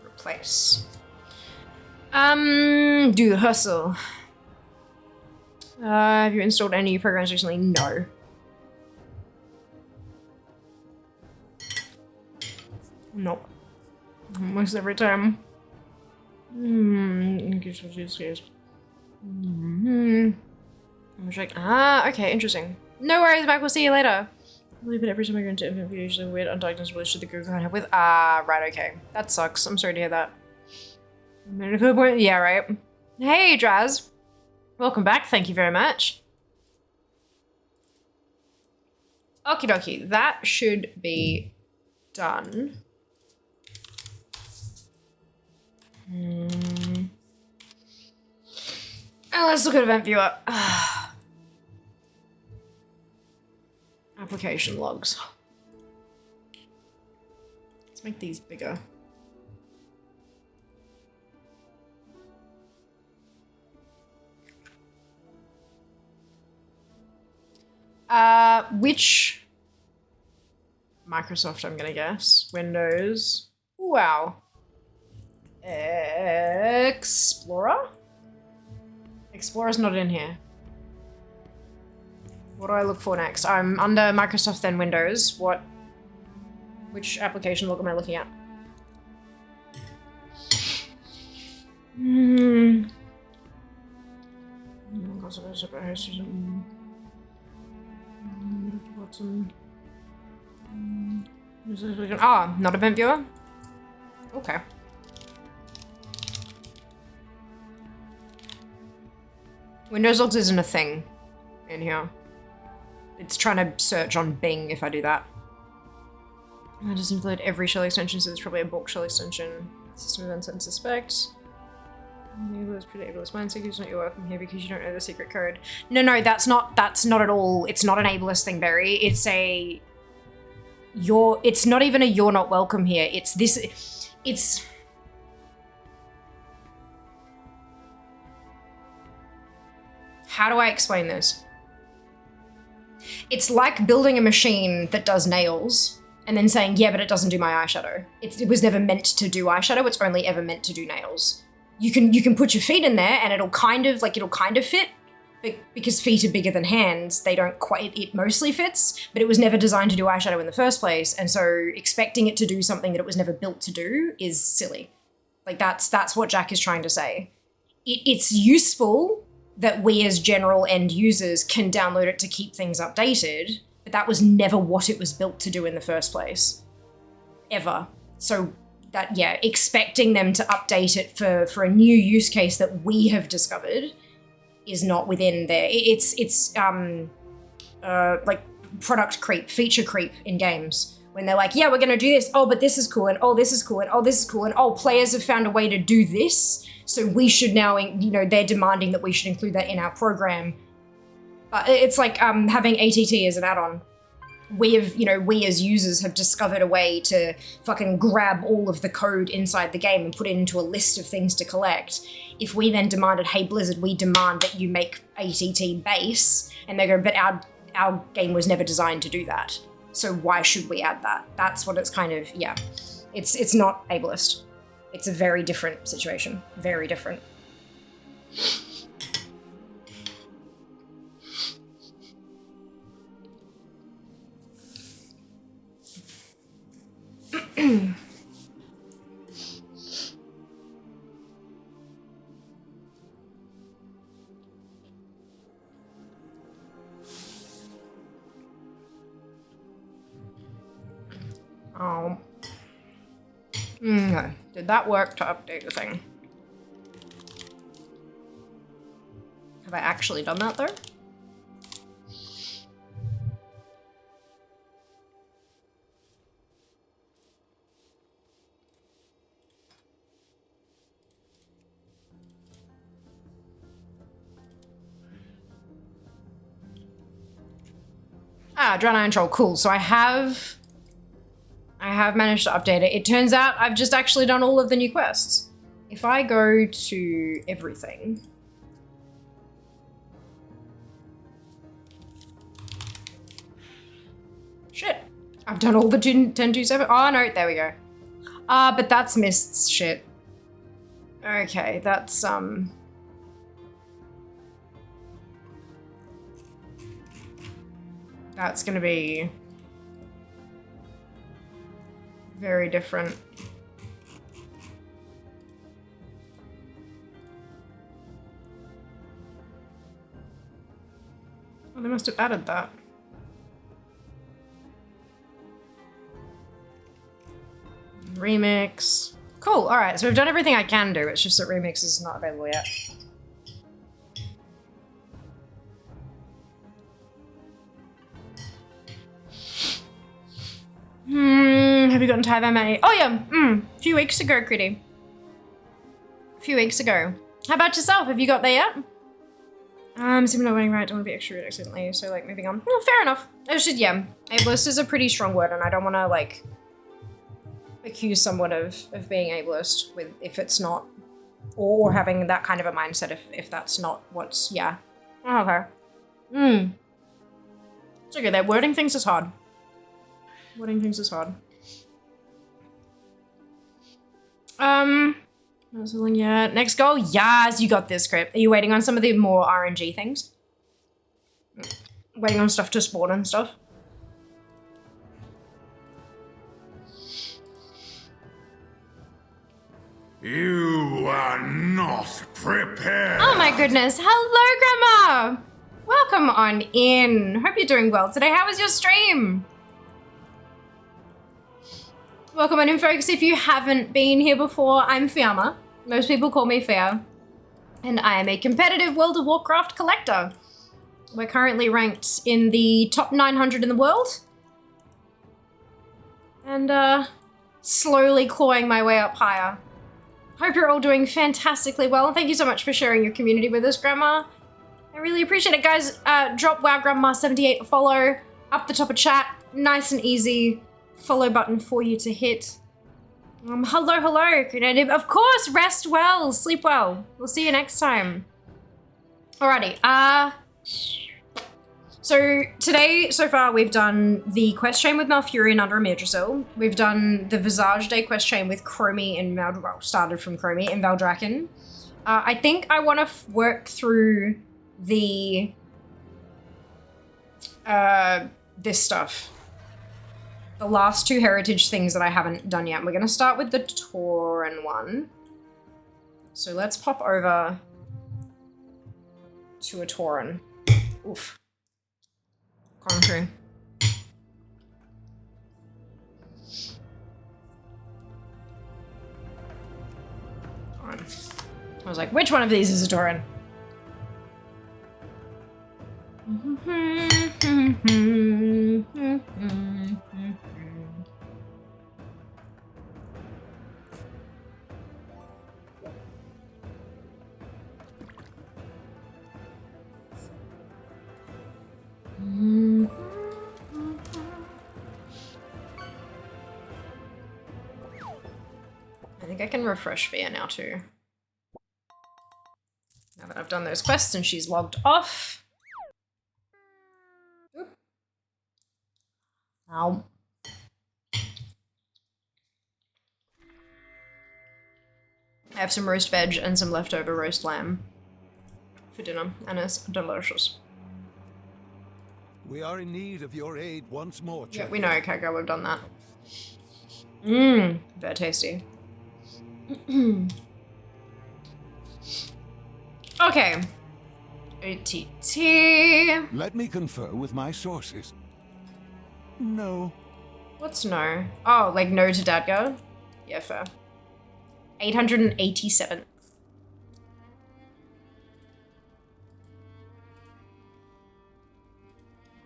Replace. Do the hustle. Have you installed any new programs recently? No. Nope. Almost every time. Okay, interesting. No worries, Mac. We'll see you later. I believe it every time I go into interview, usually weird undiagnosed relationship the Google can't help with. Right, okay. That sucks. I'm sorry to hear that. Medical appointment? Yeah, right. Hey, Draz. Welcome back. Thank you very much. Okie dokie. That should be done. Oh, let's look at Event Viewer. Application logs. Let's make these bigger. Which Microsoft, I'm gonna guess. Windows. Wow. Explorer? Explorer's not in here. What do I look for next? I'm under Microsoft, then Windows. Which application log am I looking at? Not Event Viewer? Okay. Windows logs isn't a thing in here. It's trying to search on Bing if I do that. That doesn't include every shell extension, so there's probably a bulk shell extension. System events and suspect. Ableist, pretty ableist mindset, it's not your welcome here because you don't know the secret code. No, that's not at all. It's not an ableist thing, Barry. It's it's not even a you're not welcome here. It's how do I explain this? It's like building a machine that does nails and then saying, yeah, but it doesn't do my eyeshadow. It was never meant to do eyeshadow. It's only ever meant to do nails. You can put your feet in there and it'll kind of fit, but because feet are bigger than hands, they don't quite, it mostly fits, but it was never designed to do eyeshadow in the first place. And so expecting it to do something that it was never built to do is silly. Like that's what Jack is trying to say. It's useful that we as general end users can download it to keep things updated, but that was never what it was built to do in the first place. Ever. So that, yeah, expecting them to update it for a new use case that we have discovered is not within there. It's like product creep, feature creep in games. When they're like, yeah, we're gonna do this, oh, but this is cool, and oh, this is cool, and oh, this is cool, and oh, players have found a way to do this, so we should now, you know, they're demanding that we should include that in our program. But it's like having ATT as an add-on. We as users have discovered a way to fucking grab all of the code inside the game and put it into a list of things to collect. If we then demanded, hey Blizzard, we demand that you make ATT base, and they go, but our game was never designed to do that. So why should we add that? That's what it's kind of, yeah. It's not ableist. It's a very different situation. Very different. Oh. No. Did that work to update the thing? Have I actually done that though? Ah, Drown Iron Troll, cool. So I have managed to update it. It turns out I've just actually done all of the new quests. If I go to everything. Shit. I've done all the 10.2.7. Oh no, there we go. But that's Mist's shit. Okay, that's that's gonna be very different. Oh, they must have added that. Remix. Cool, alright, so we've done everything I can do, it's just that Remix is not available yet. Have you gotten Taiwan Money? Oh yeah, a few weeks ago, Critty. A few weeks ago. How about yourself? Have you got there yet? Seem not winning right, don't want to be extra rude accidentally, so like moving on. Well, fair enough. It's just, yeah, ableist is a pretty strong word and I don't want to like accuse someone of being ableist with if it's not, or having that kind of a mindset if that's not what's, yeah. Oh, okay. It's okay, that wording things is hard. Wording things is hard. Not selling yet. Next goal? Yes, you got this, script. Are you waiting on some of the more RNG things? Waiting on stuff to spawn and stuff? You are not prepared. Oh my goodness. Hello, Grandma! Welcome on in. Hope you're doing well today. How was your stream? Welcome on in, folks. If you haven't been here before, I'm Fiamma. Most people call me Fia. And I am a competitive World of Warcraft collector. We're currently ranked in the top 900 in the world. And slowly clawing my way up higher. Hope you're all doing fantastically well. And thank you so much for sharing your community with us, Grandma. I really appreciate it, guys. Drop WoW Grandma 78 a follow up the top of chat. Nice and easy. Follow button for you to hit. Hello, Grenadier. Of course, rest well, sleep well. We'll see you next time. Alrighty, so today, so far, we've done the quest chain with Malfurion under Amirdrasil. We've done the Visage Day quest chain with Chromie and started from Chromie and Valdrakken. I think I want to work through the, this stuff. The last two heritage things that I haven't done yet. We're gonna start with the Tauren one. So let's pop over to a Tauren. Oof. Commentary. I was like, which one of these is a Tauren? I think I can refresh Fia now too. Now that I've done those quests and she's logged off. Oop. Ow. I have some roast veg and some leftover roast lamb for dinner, and it's delicious. We are in need of your aid once more, Chatty. Yeah, we know, Kaka, we've done that. Mmm, very tasty. Okay. ATT. Let me confer with my sources. No. What's no? Oh, like no to Dadgar? Yeah, fair. 887.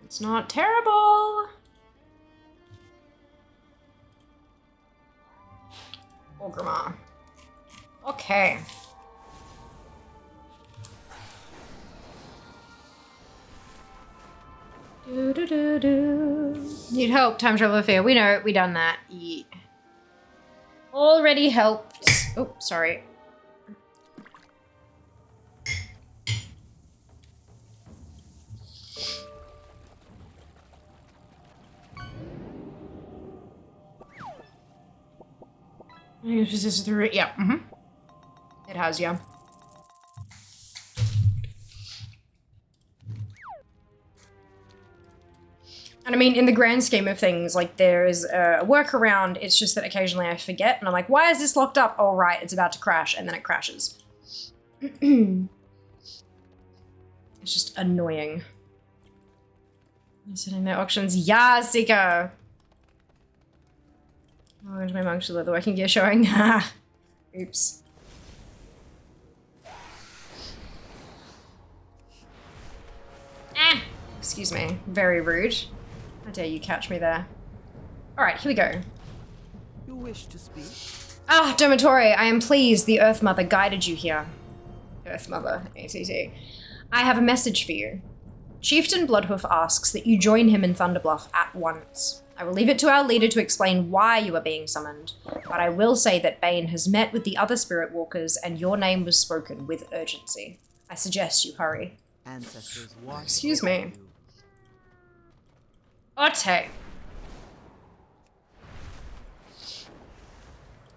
It's not terrible. Orgrimmar. Okay. Do, do, do, do. Need help, time travel affair. We know, we done that. Yeah. Already helped. Oh, sorry. Yeah, It has, yeah. And I mean, in the grand scheme of things, like, there's a workaround. It's just that occasionally I forget, and I'm like, why is this locked up? Oh, right, it's about to crash, and then it crashes. It's just annoying. I'm sitting there, auctions. Yeah, Sika! Oh, where's my monk leather working gear showing? Oops. Ah! Excuse me. Very rude. How dare you catch me there. Alright, here we go. You wish to speak? Ah, Domitore, I am pleased the Earth Mother guided you here. Earth Mother, ATT. I have a message for you. Chieftain Bloodhoof asks that you join him in Thunderbluff at once. I will leave it to our leader to explain why you are being summoned, but I will say that Bane has met with the other Spirit Walkers and your name was spoken with urgency. I suggest you hurry. Ancestors Excuse me. Otte.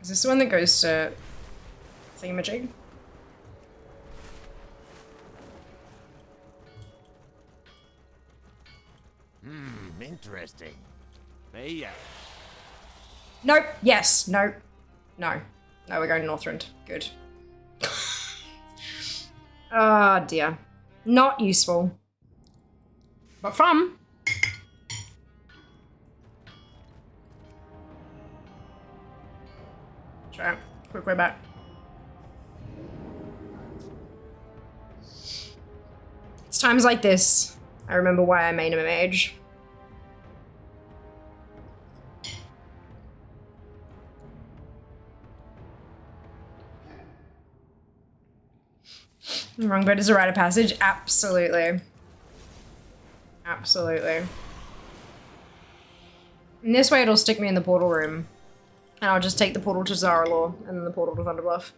Is this the one that goes to Thingamajig? Interesting. Yeah. Nope. Yes. Nope. No. No, we're going to Northrend. Good. Oh dear. Not useful. But fun. Sure. Quick way back. It's times like this I remember why I made him a mage. Wrong bed is a rite of passage? Absolutely. Absolutely. In this way it'll stick me in the portal room. And I'll just take the portal to Zaralor and then the portal to Thunderbluff.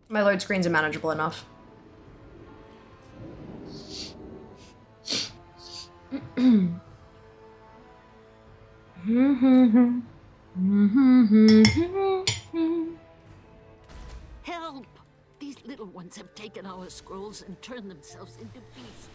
My load screens are manageable enough. Help! These little ones have taken our scrolls and turned themselves into beasts.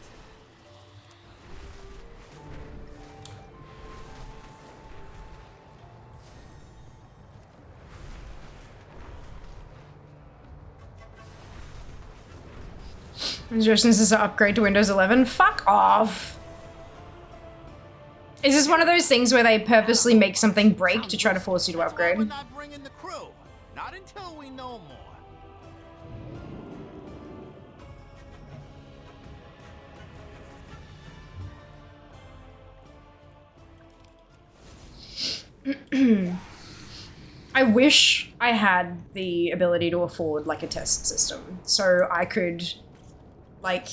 Suggestions is to upgrade to Windows 11. Fuck off. Is this one of those things where they purposely make something break to try to force you to upgrade? We're not bringing the crew. Not until we know more. I wish I had the ability to afford like a test system so I could like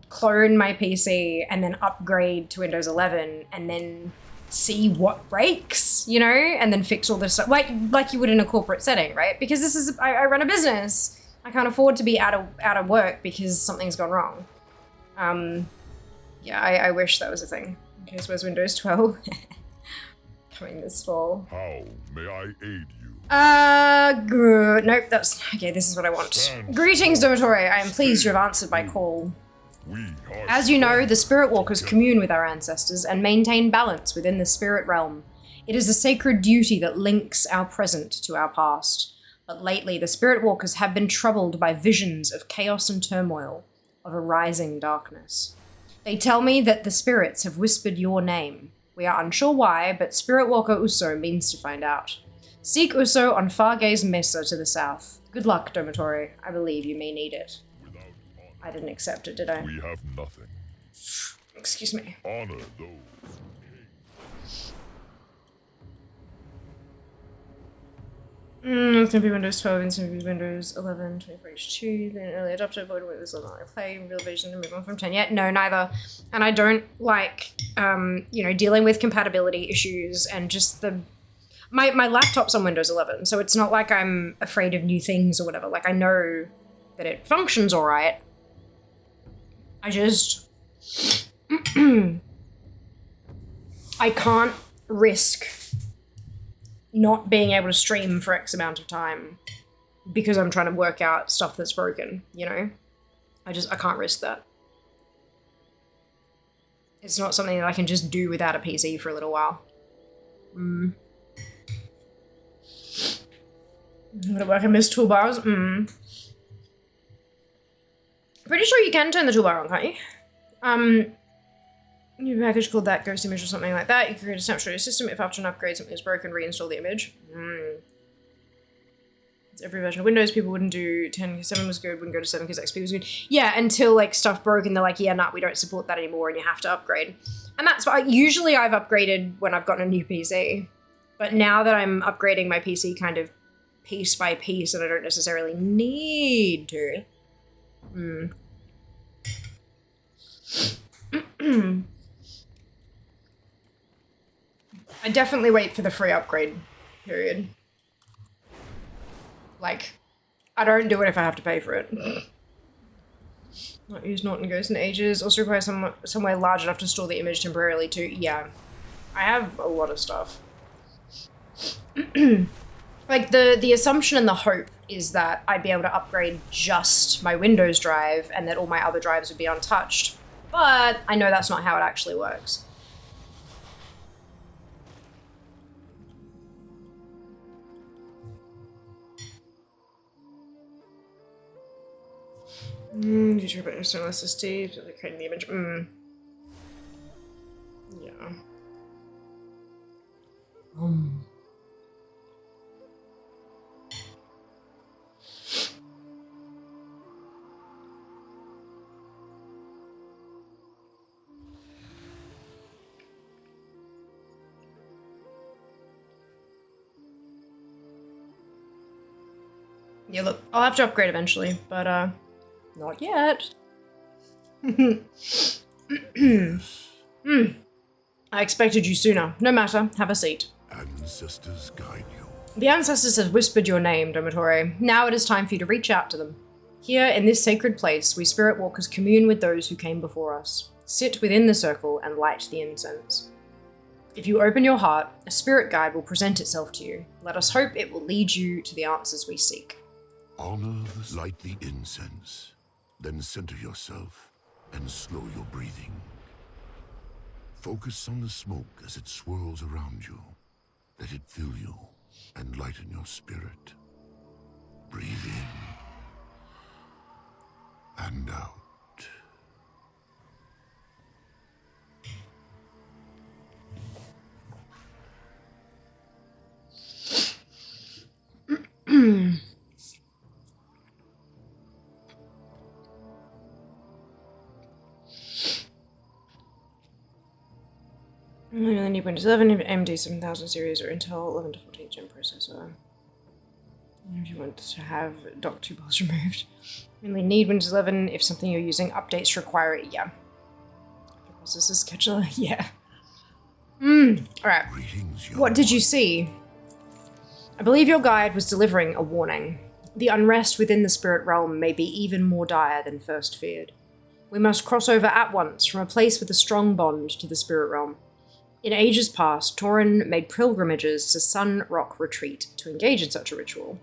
clone my PC and then upgrade to Windows 11 and then see what breaks, you know, and then fix all this stuff like you would in a corporate setting, right? Because this is I run a business. I can't afford to be out of work because something's gone wrong. Yeah, I wish that was a thing. Okay, so where's Windows 12? Coming this fall. How may I aid you? Good. Nope, that's okay. This is what I want. Greetings, Dormitory. I am pleased you have answered my call. As you know, the Spirit Walkers commune with our ancestors and maintain balance within the spirit realm. It is a sacred duty that links our present to our past. But lately, the Spirit Walkers have been troubled by visions of chaos and turmoil, of a rising darkness. They tell me that the spirits have whispered your name. We are unsure why, but Spirit Walker Uso means to find out. Seek Uso on Fargaze Mesa to the south. Good luck, Dormitory. I believe you may need it. I didn't accept it, did I? We have nothing. Excuse me. Honor those. It's gonna be Windows 12, it's gonna be Windows 11, 24H2, then early adopter, avoid Windows 11, I play, real version, and move on from 10 yet. No, neither. And I don't like, you know, dealing with compatibility issues and just my laptop's on Windows 11, so it's not like I'm afraid of new things or whatever. Like, I know that it functions all right. I just, I can't risk not being able to stream for X amount of time because I'm trying to work out stuff that's broken, you know? I can't risk that. It's not something that I can just do without a PC for a little while. I'm gonna work and miss toolbars. Pretty sure you can turn the toolbar on, can't you? New package called that ghost image or something like that. You can create a snapshot of your system. If after an upgrade something is broken, reinstall the image. It's every version of Windows. People wouldn't do 10 because 7 was good, wouldn't go to 7 because XP was good. Yeah, until like stuff broke and they're like, yeah, nah, we don't support that anymore and you have to upgrade. And that's why usually I've upgraded when I've gotten a new PC. But now that I'm upgrading my PC kind of piece by piece and I don't necessarily need to. I definitely wait for the free upgrade period. Like, I don't do it if I have to pay for it. Not used Norton Ghost in ages. Also require somewhere large enough to store the image temporarily too. Yeah, I have a lot of stuff. Like, the assumption and the hope is that I'd be able to upgrade just my Windows drive and that all my other drives would be untouched. But I know that's not how it actually works. YouTube external SSD, creating the image. Yeah. Yeah, look, I'll have to upgrade eventually, but not yet. I expected you sooner. No matter, have a seat. Ancestors guide you. The ancestors have whispered your name, Dormitory. Now it is time for you to reach out to them. Here, in this sacred place, we spirit walkers commune with those who came before us. Sit within the circle and light the incense. If you open your heart, a spirit guide will present itself to you. Let us hope it will lead you to the answers we seek. Honor the light the incense, then center yourself and slow your breathing. Focus on the smoke as it swirls around you. Let it fill you and lighten your spirit. Breathe in and out. need Windows 11, AMD 7000 series, or Intel 11 to 14 gen processor. If you want to have dock 2 bars removed. Mainly need Windows 11 if something you're using updates require it, yeah. Processor scheduler, yeah. Alright. What did you see? I believe your guide was delivering a warning. The unrest within the spirit realm may be even more dire than first feared. We must cross over at once from a place with a strong bond to the spirit realm. In ages past, Tauren made pilgrimages to Sun Rock Retreat to engage in such a ritual.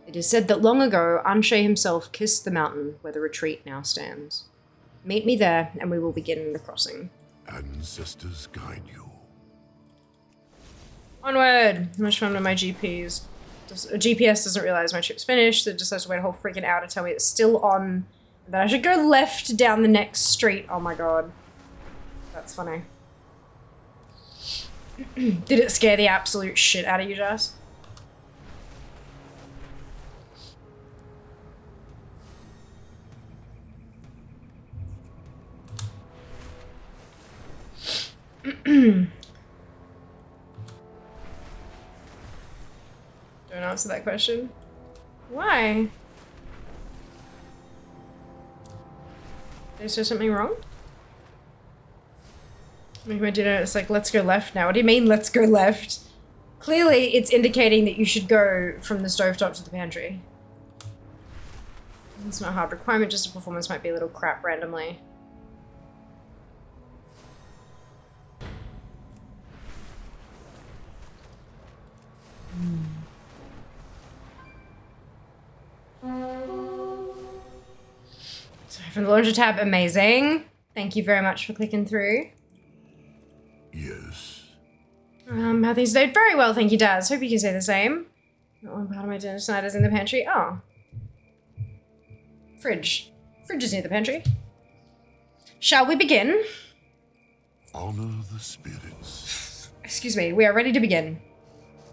It is said that long ago, Anshe himself kissed the mountain where the retreat now stands. Meet me there, and we will begin the crossing. Ancestors guide you. Onward! How much fun with my GPs. GPS doesn't realize my chip's finished, it just has to wait a whole freaking hour to tell me it's still on. That I should go left down the next street. Oh my god. That's funny. Did it scare the absolute shit out of you, Jess? Don't answer that question. Why? Is there something wrong? Make my dinner, it's like, let's go left now. What do you mean, let's go left? Clearly, it's indicating that you should go from the stovetop to the pantry. It's not a hard requirement, just a performance might be a little crap randomly. Sorry for the launcher tab, amazing. Thank you very much for clicking through. Yes. How things today? Very well, thank you, Daz. Hope you can say the same. Not one part of my dinner tonight is in the pantry. Oh. Fridge. Fridge is near the pantry. Shall we begin? Honor the spirits. Excuse me, we are ready to begin.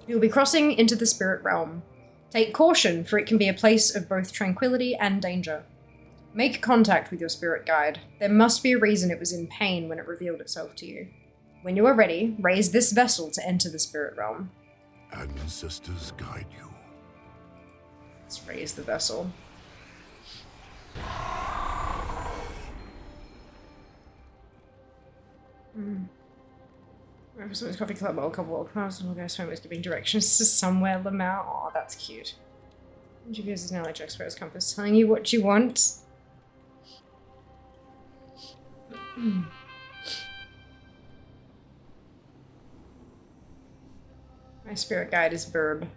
You will be crossing into the spirit realm. Take caution, for it can be a place of both tranquility and danger. Make contact with your spirit guide. There must be a reason it was in pain when it revealed itself to you. When you are ready, raise this vessel to enter the spirit realm. Ancestors guide you. Let's raise the vessel. Remember someone's coffee club or a couple of class and all guys famous giving directions to somewhere, Lamau. Oh, that's cute. GPS is now like Jack Sparrow's compass, telling you what you want. My spirit guide is Burb.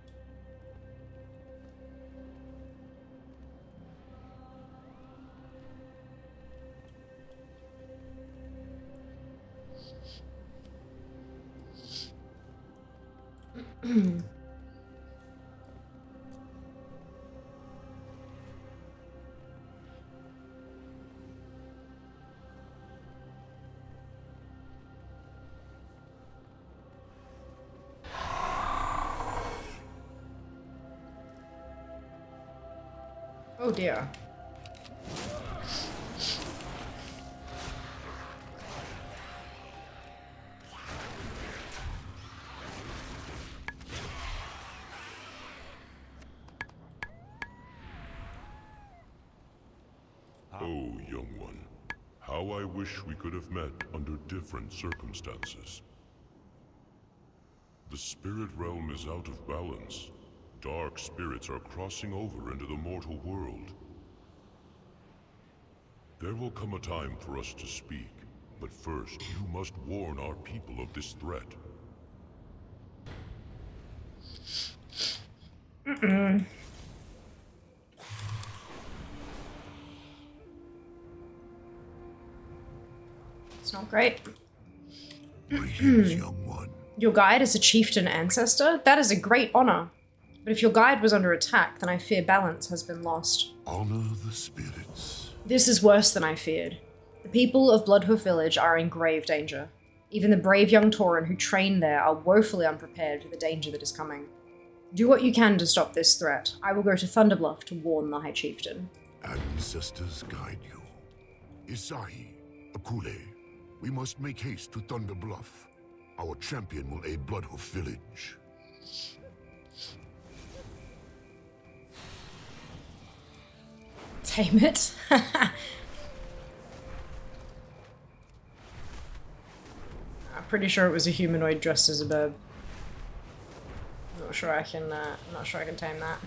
Oh dear. Oh, young one. How I wish we could have met under different circumstances. The spirit realm is out of balance. Dark spirits are crossing over into the mortal world. There will come a time for us to speak, but first you must warn our people of this threat. It's not great. Greetings, young one. Your guide is a chieftain ancestor? That is a great honor. But if your guide was under attack, then I fear balance has been lost. Honor the spirits. This is worse than I feared. The people of Bloodhoof Village are in grave danger. Even the brave young Tauren who train there are woefully unprepared for the danger that is coming. Do what you can to stop this threat. I will go to Thunderbluff to warn the High Chieftain. Ancestors guide you. Isahi, Akule, we must make haste to Thunder Bluff. Our champion will aid Bloodhoof village. Tame it. I'm pretty sure it was a humanoid dressed as a bird. I'm not sure I can tame that.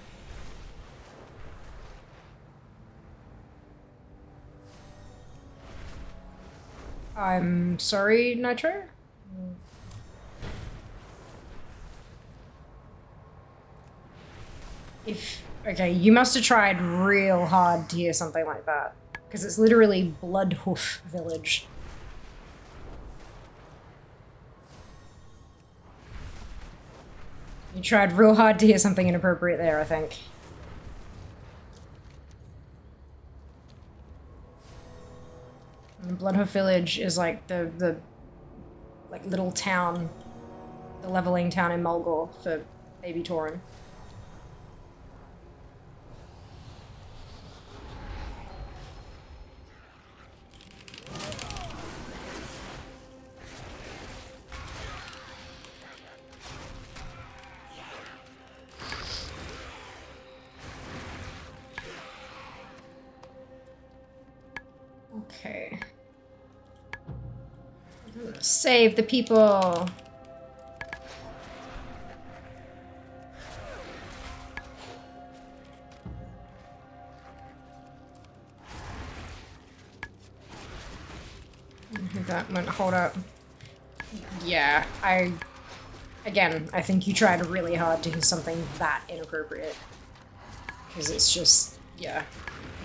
I'm sorry, Nitro? Okay, you must have tried real hard to hear something like that. Because it's literally Bloodhoof Village. You tried real hard to hear something inappropriate there, I think. And Bloodhoof Village is like the like little town, the leveling town in Mulgore for Baby Tauren. Okay. Save the people. That went, hold up. Yeah, again, I think you tried really hard to do something that inappropriate. Because it's just, yeah,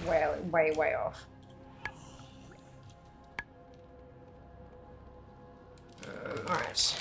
way off. Alright.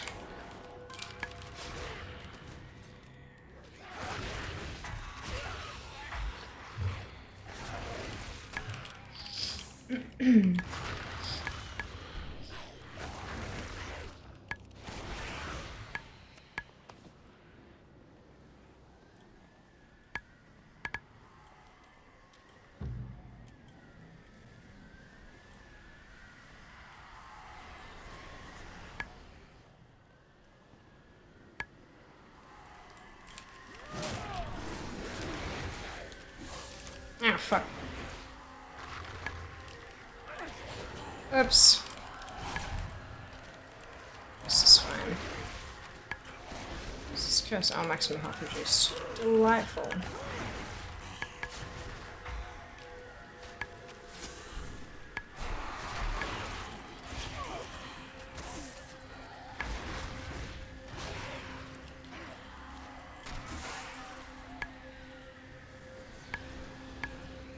Ah, fuck. Oops. This is fine. This is curse. Oh, maximum health reduced. Delightful.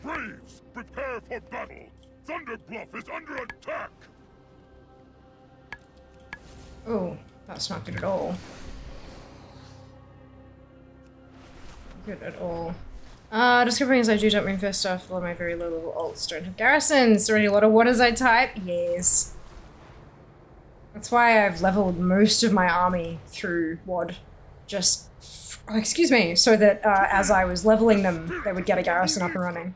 Braves, prepare for battle! Thunderbluff is under attack! Oh, that's not good at all. Good at all. Discovering as I do don't mean first off, a lot of my very low level alts don't have garrisons. Already a lot of what as I type? Yes. That's why I've leveled most of my army through WOD. Just, oh, excuse me, so that as I was leveling them, they would get a garrison up and running.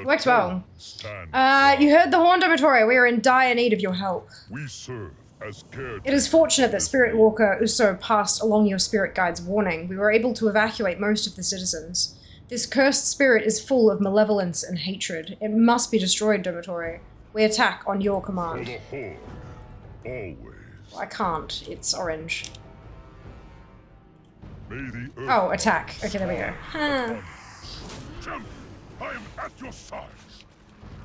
Worked well. You heard the horn, Dormitory. We are in dire need of your help. We serve as caretakers. It is fortunate that Spirit Walker Uso passed along your spirit guide's warning. We were able to evacuate most of the citizens. This cursed spirit is full of malevolence and hatred. It must be destroyed, Dormitory. We attack on your command. For the Horde, always. I can't. It's orange. May the earth Oh, attack. Okay, there we go. Huh. Champ, I am at your side.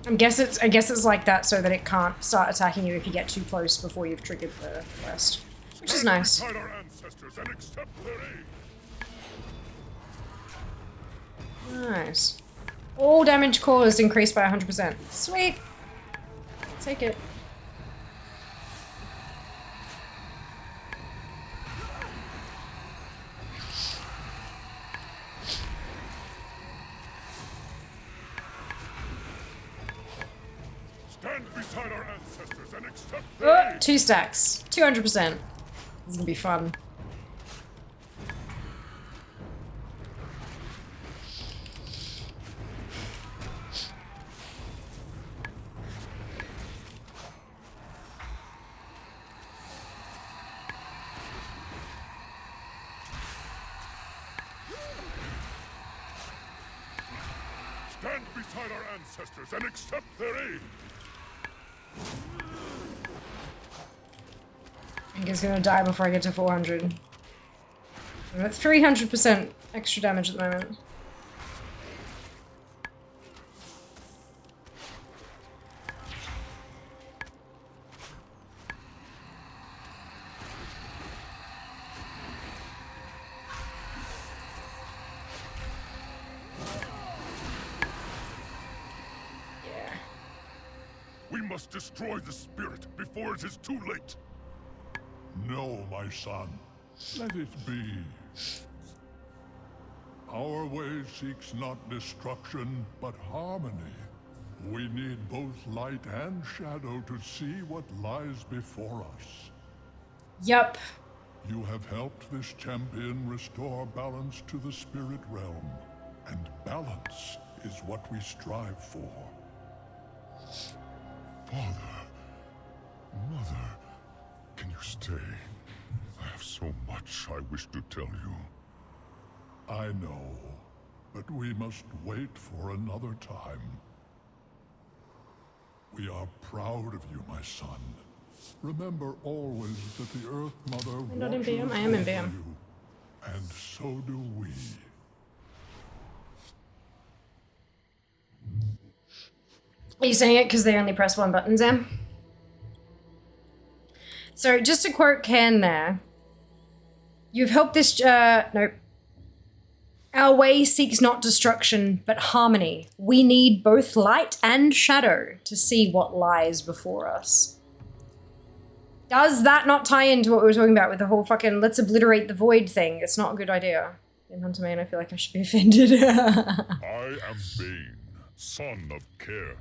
I guess it's like that so that it can't start attacking you if you get too close before you've triggered the quest. Which is nice. Beside our ancestors and accept their aid. Nice. All damage caused increased by 100%. Sweet. Take it. Stand beside our ancestors and accept their aid. 2 stacks. 200%. This is gonna be fun. alongside our ancestors and accept their aid. I think he's gonna die before I get to 400. I'm at 300% extra damage at the moment. We must destroy the spirit before it is too late. No, my son. Let it be. Our way seeks not destruction, but harmony. We need both light and shadow to see what lies before us. Yup. You have helped this champion restore balance to the spirit realm, and balance is what we strive for. Father, Mother, can you stay? I have so much I wish to tell you. I know, but we must wait for another time. We are proud of you, my son. Remember always that the Earth Mother I'm not in watches BM. I am in over BM. you, and so do we. Are you saying it because they only press one button, Zam? So, just to quote Ken there, you've helped this, nope. Our way seeks not destruction, but harmony. We need both light and shadow to see what lies before us. Does that not tie into what we were talking about with the whole fucking let's obliterate the void thing? It's not a good idea. In Hunter Main, I feel like I should be offended. I am Bane, son of Cairn.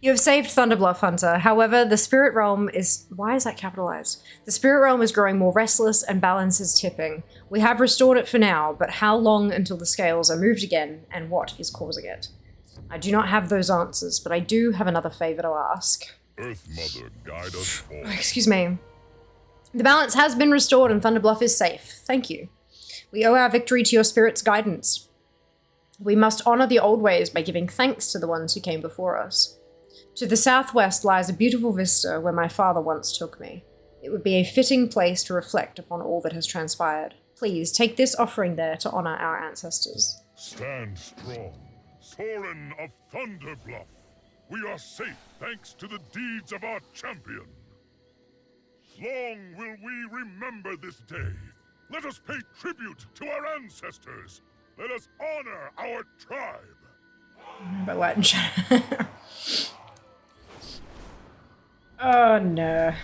You have saved Thunderbluff, Hunter. However, the spirit realm is... Why is that capitalized? The spirit realm is growing more restless and balance is tipping. We have restored it for now, but how long until the scales are moved again, and what is causing it? I do not have those answers, but I do have another favor to ask. Earth Mother, guide us all. Excuse me. The balance has been restored and Thunderbluff is safe. Thank you. We owe our victory to your spirit's guidance. We must honor the old ways by giving thanks to the ones who came before us. To the southwest lies a beautiful vista where my father once took me. It would be a fitting place to reflect upon all that has transpired. Please take this offering there to honor our ancestors. Stand strong, Soren of Thunderbluff. We are safe thanks to the deeds of our champion. Long will we remember this day. Let us pay tribute to our ancestors. Let us honor our tribe. But Latin chat. Oh no.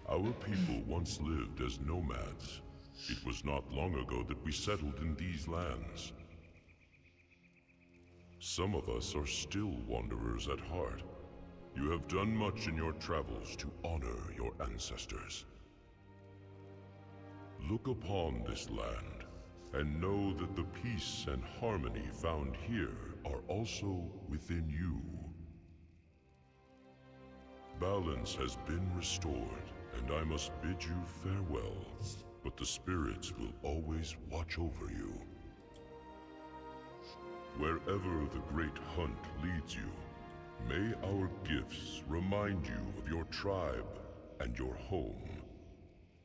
Our people once lived as nomads. It was not long ago that we settled in these lands. Some of us are still wanderers at heart. You have done much in your travels to honor your ancestors. Look upon this land, and know that the peace and harmony found here are also within you. Balance has been restored, and I must bid you farewell, but the spirits will always watch over you. Wherever the great hunt leads you, may our gifts remind you of your tribe and your home.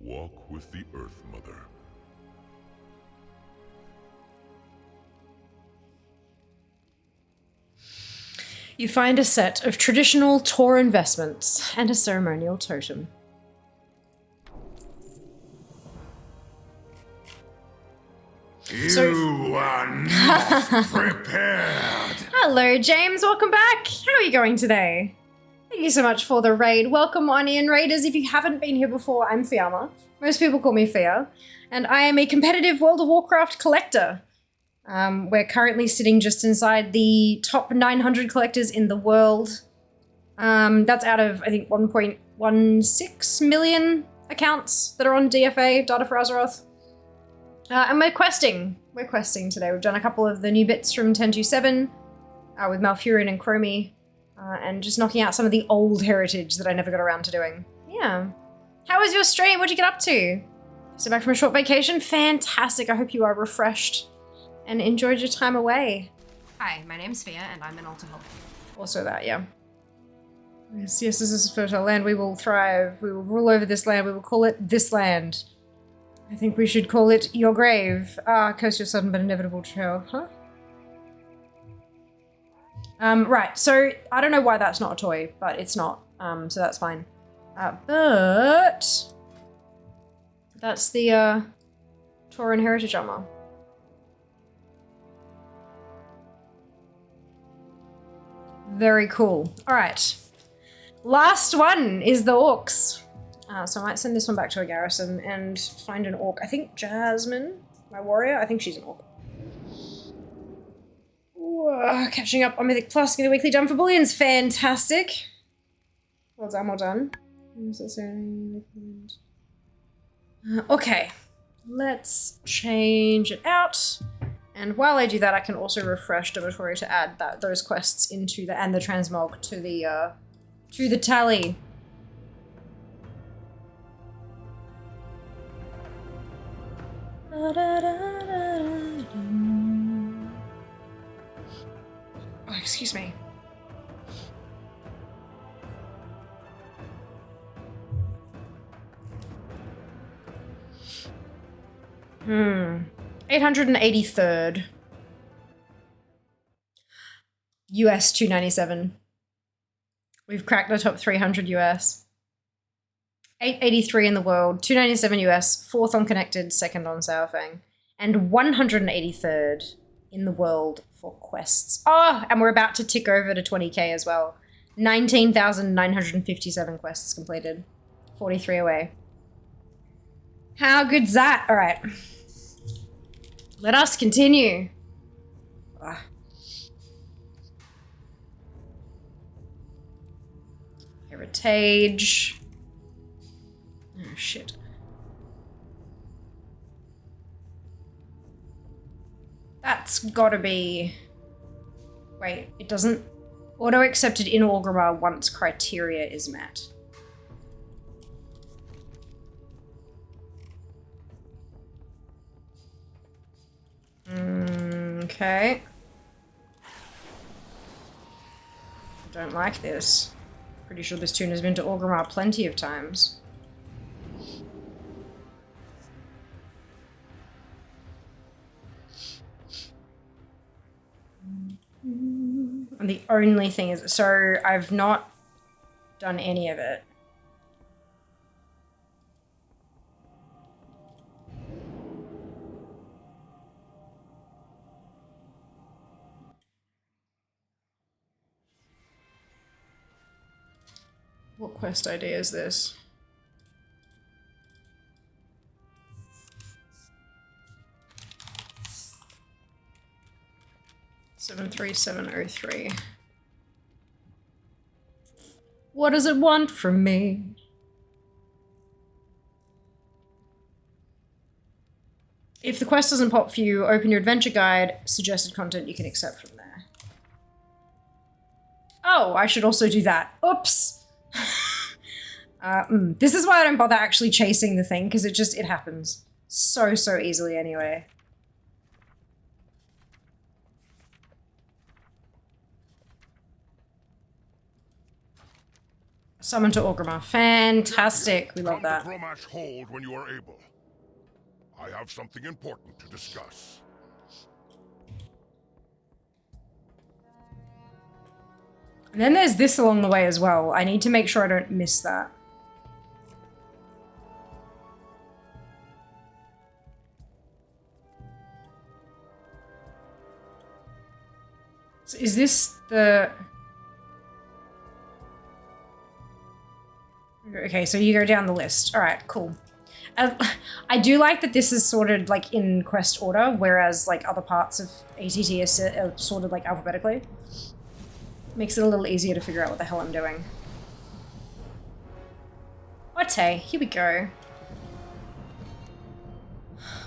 Walk with the Earth Mother. You find a set of traditional Tor investments and a ceremonial totem. You are not prepared. Hello, James. Welcome back. How are you going today? Thank you so much for the raid. Welcome, Onion Raiders. If you haven't been here before, I'm Fiamma. Most people call me Fia. And I am a competitive World of Warcraft collector. We're currently sitting just inside the top 900 collectors in the world. That's out of, I think, 1.16 million accounts that are on DFA, Data for Azeroth. And we're questing. We're questing today. We've done a couple of the new bits from 10.2.7. with Malfurion and Chromie, and just knocking out some of the old heritage that I never got around to doing. Yeah. How was your stream? What'd you get up to? So back from a short vacation? Fantastic. I hope you are refreshed and enjoyed your time away. Hi, my name's Fia, and I'm an altar help. Also that, yeah. Yes, this is a fertile land. We will thrive. We will rule over this land. We will call it this land. I think we should call it your grave. Curse your sudden but inevitable trail. Huh? Right, so I don't know why that's not a toy, but it's not. So that's fine. But that's the Tauren Heritage Armor. Very cool. All right. Last one is the orcs. So I might send this one back to a garrison and find an orc. I think Jasmine, my warrior, I think she's an orc. Ooh, catching up on Mythic Plus, getting the weekly done for bullions. Fantastic. Well done, well done. Okay, let's change it out. And while I do that, I can also refresh Dormitory to add those quests into the and the transmog to the tally. Oh, excuse me. Hmm. 883rd. US 297. We've cracked the top 300 US. 883 in the world, 297 US, 4th on Connected, 2nd on Sourfang, and 183rd in the world for quests. Oh, and we're about to tick over to 20k as well. 19,957 quests completed. 43 away. How good's that? All right. Let us continue. Heritage. Oh, shit. That's gotta be... Wait, it doesn't... Auto-accepted in Orgrimmar once criteria is met. Okay. Don't like this. Pretty sure this tune has been to Orgrimmar plenty of times. And the only thing is, so I've not done any of it. What quest ID is this? $73703. What does it want from me? If the quest doesn't pop for you, open your adventure guide, suggested content you can accept from there. Oh, I should also do that. Oops. This is why I don't bother actually chasing the thing, because it happens so easily anyway. Summon to Orgrimmar. Fantastic. We love that. Come to Gromash Hold when you are able. I have something important to discuss. And then there's this along the way as well. I need to make sure I don't miss that. So is this the... Okay, so you go down the list. All right, cool. I do like that this is sorted like in quest order, whereas like other parts of ATT are sorted like alphabetically. Makes it a little easier to figure out what the hell I'm doing. Okay, here we go.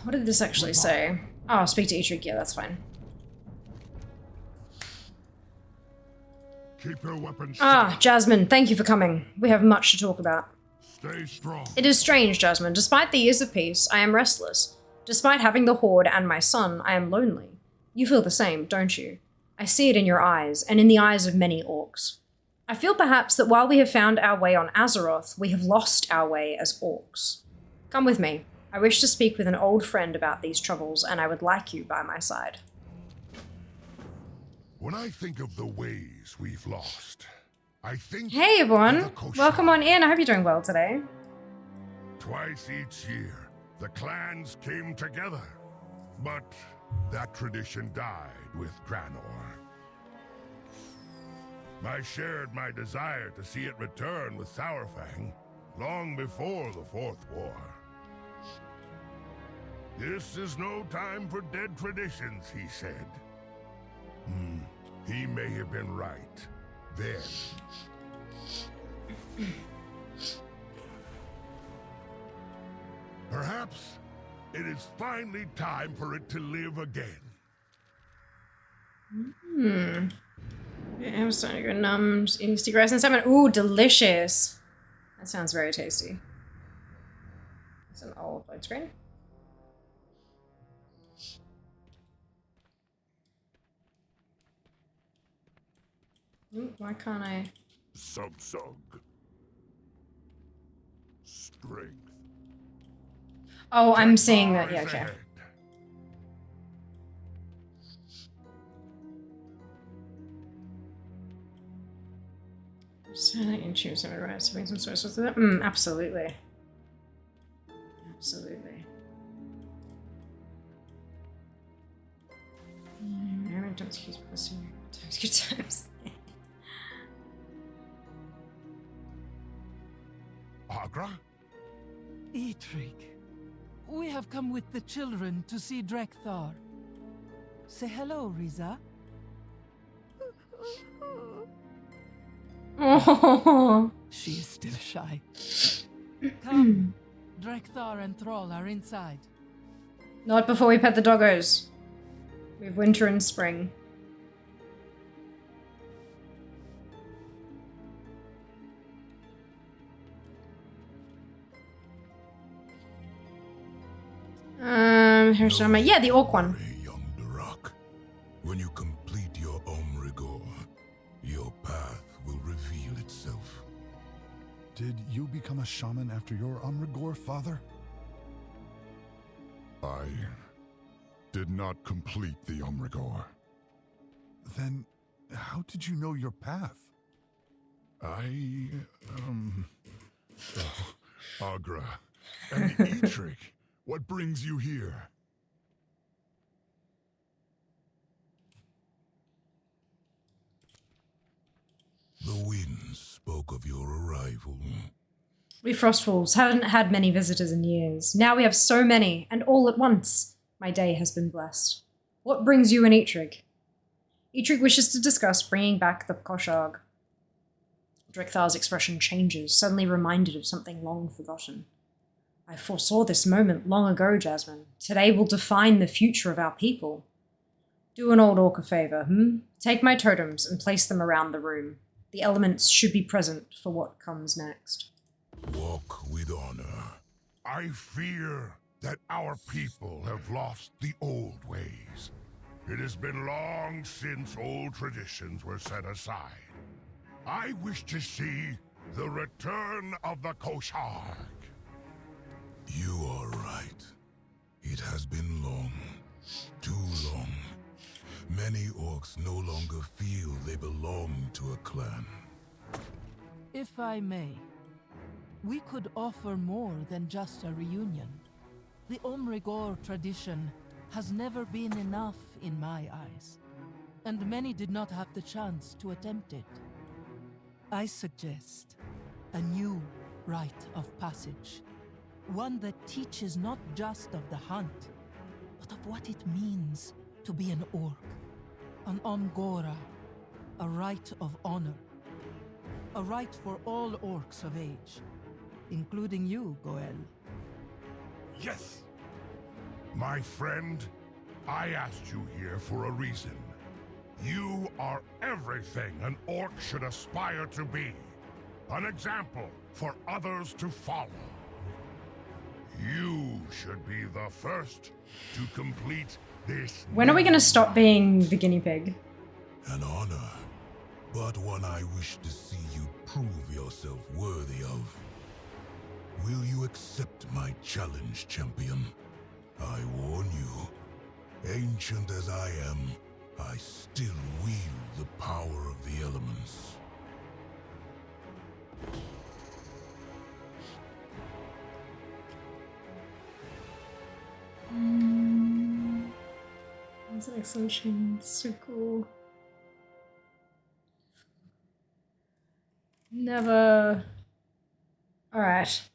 What did this actually say? Oh, speak to Etrick. Yeah, that's fine. Keep your weapons Ah, Jasmine, thank you for coming. We have much to talk about. Stay strong. It is strange, Jasmine. Despite the years of peace, I am restless. Despite having the Horde and my son, I am lonely. You feel the same, don't you? I see it in your eyes, and in the eyes of many orcs. I feel perhaps that while we have found our way on Azeroth, we have lost our way as orcs. Come with me. I wish to speak with an old friend about these troubles, and I would like you by my side. When I think of the ways we've lost, I think... Hey everyone, welcome on in. I hope you're doing well today. Twice each year, the clans came together, but that tradition died with Draenor. I shared my desire to see it return with Sourfang long before the Fourth War. This is no time for dead traditions, he said. He may have been right then. Perhaps it is finally time for it to live again. Yeah, I'm starting to go numb. Just eating sticky rice and salmon. Ooh, delicious. That sounds very tasty. It's an old load screen. Ooh, why can't I? Subsug. Strength. Oh, I'm seeing that. Yeah, okay. So I can choose some rice, bring some sources with it. Absolutely. Absolutely. Don't excuse me. Times good times. Agra? Eitrig, we have come with the children to see Drekthar. Say hello, Riza. Oh. She is still shy. Come, Drekthar and Thrall are inside. Not before we pet the doggos. We have winter and spring. Here's some. Yeah, the orc one. Young Durak, when you complete your Omrigor, your path will reveal itself. Did you become a shaman after your Omrigor, father? I did not complete the Omrigor. Then how did you know your path? Agra and Eitrig, what brings you here? The winds spoke of your arrival. We Frostwolves haven't had many visitors in years. Now we have so many, and all at once. My day has been blessed. What brings you and Eitrig? Eitrig wishes to discuss bringing back the Koshag. Drekthar's expression changes, suddenly reminded of something long forgotten. I foresaw this moment long ago, Jasmine. Today will define the future of our people. Do an old orc a favor, Take my totems and place them around the room. The elements should be present for what comes next. Walk with honor. I fear that our people have lost the old ways. It has been long since old traditions were set aside. I wish to see the return of the Koshag. You are right. It has been long. Too long. Many orcs no longer feel they belong to a clan. If I may, we could offer more than just a reunion. The Omrigor tradition has never been enough in my eyes, and many did not have the chance to attempt it. I suggest a new rite of passage. One that teaches not just of the hunt, but of what it means to be an orc. An Omgora, a rite of honor. A rite for all orcs of age, including you, Goel. Yes! My friend, I asked you here for a reason. You are everything an orc should aspire to be. An example for others to follow. You should be the first to complete this. When are we gonna stop being the guinea pig? An honor, but one I wish to see you prove yourself worthy of. Will you accept my challenge, champion? I warn you, ancient as I am, I still wield the power of the elements. That's an excellent chain. So cool. Never. Alright.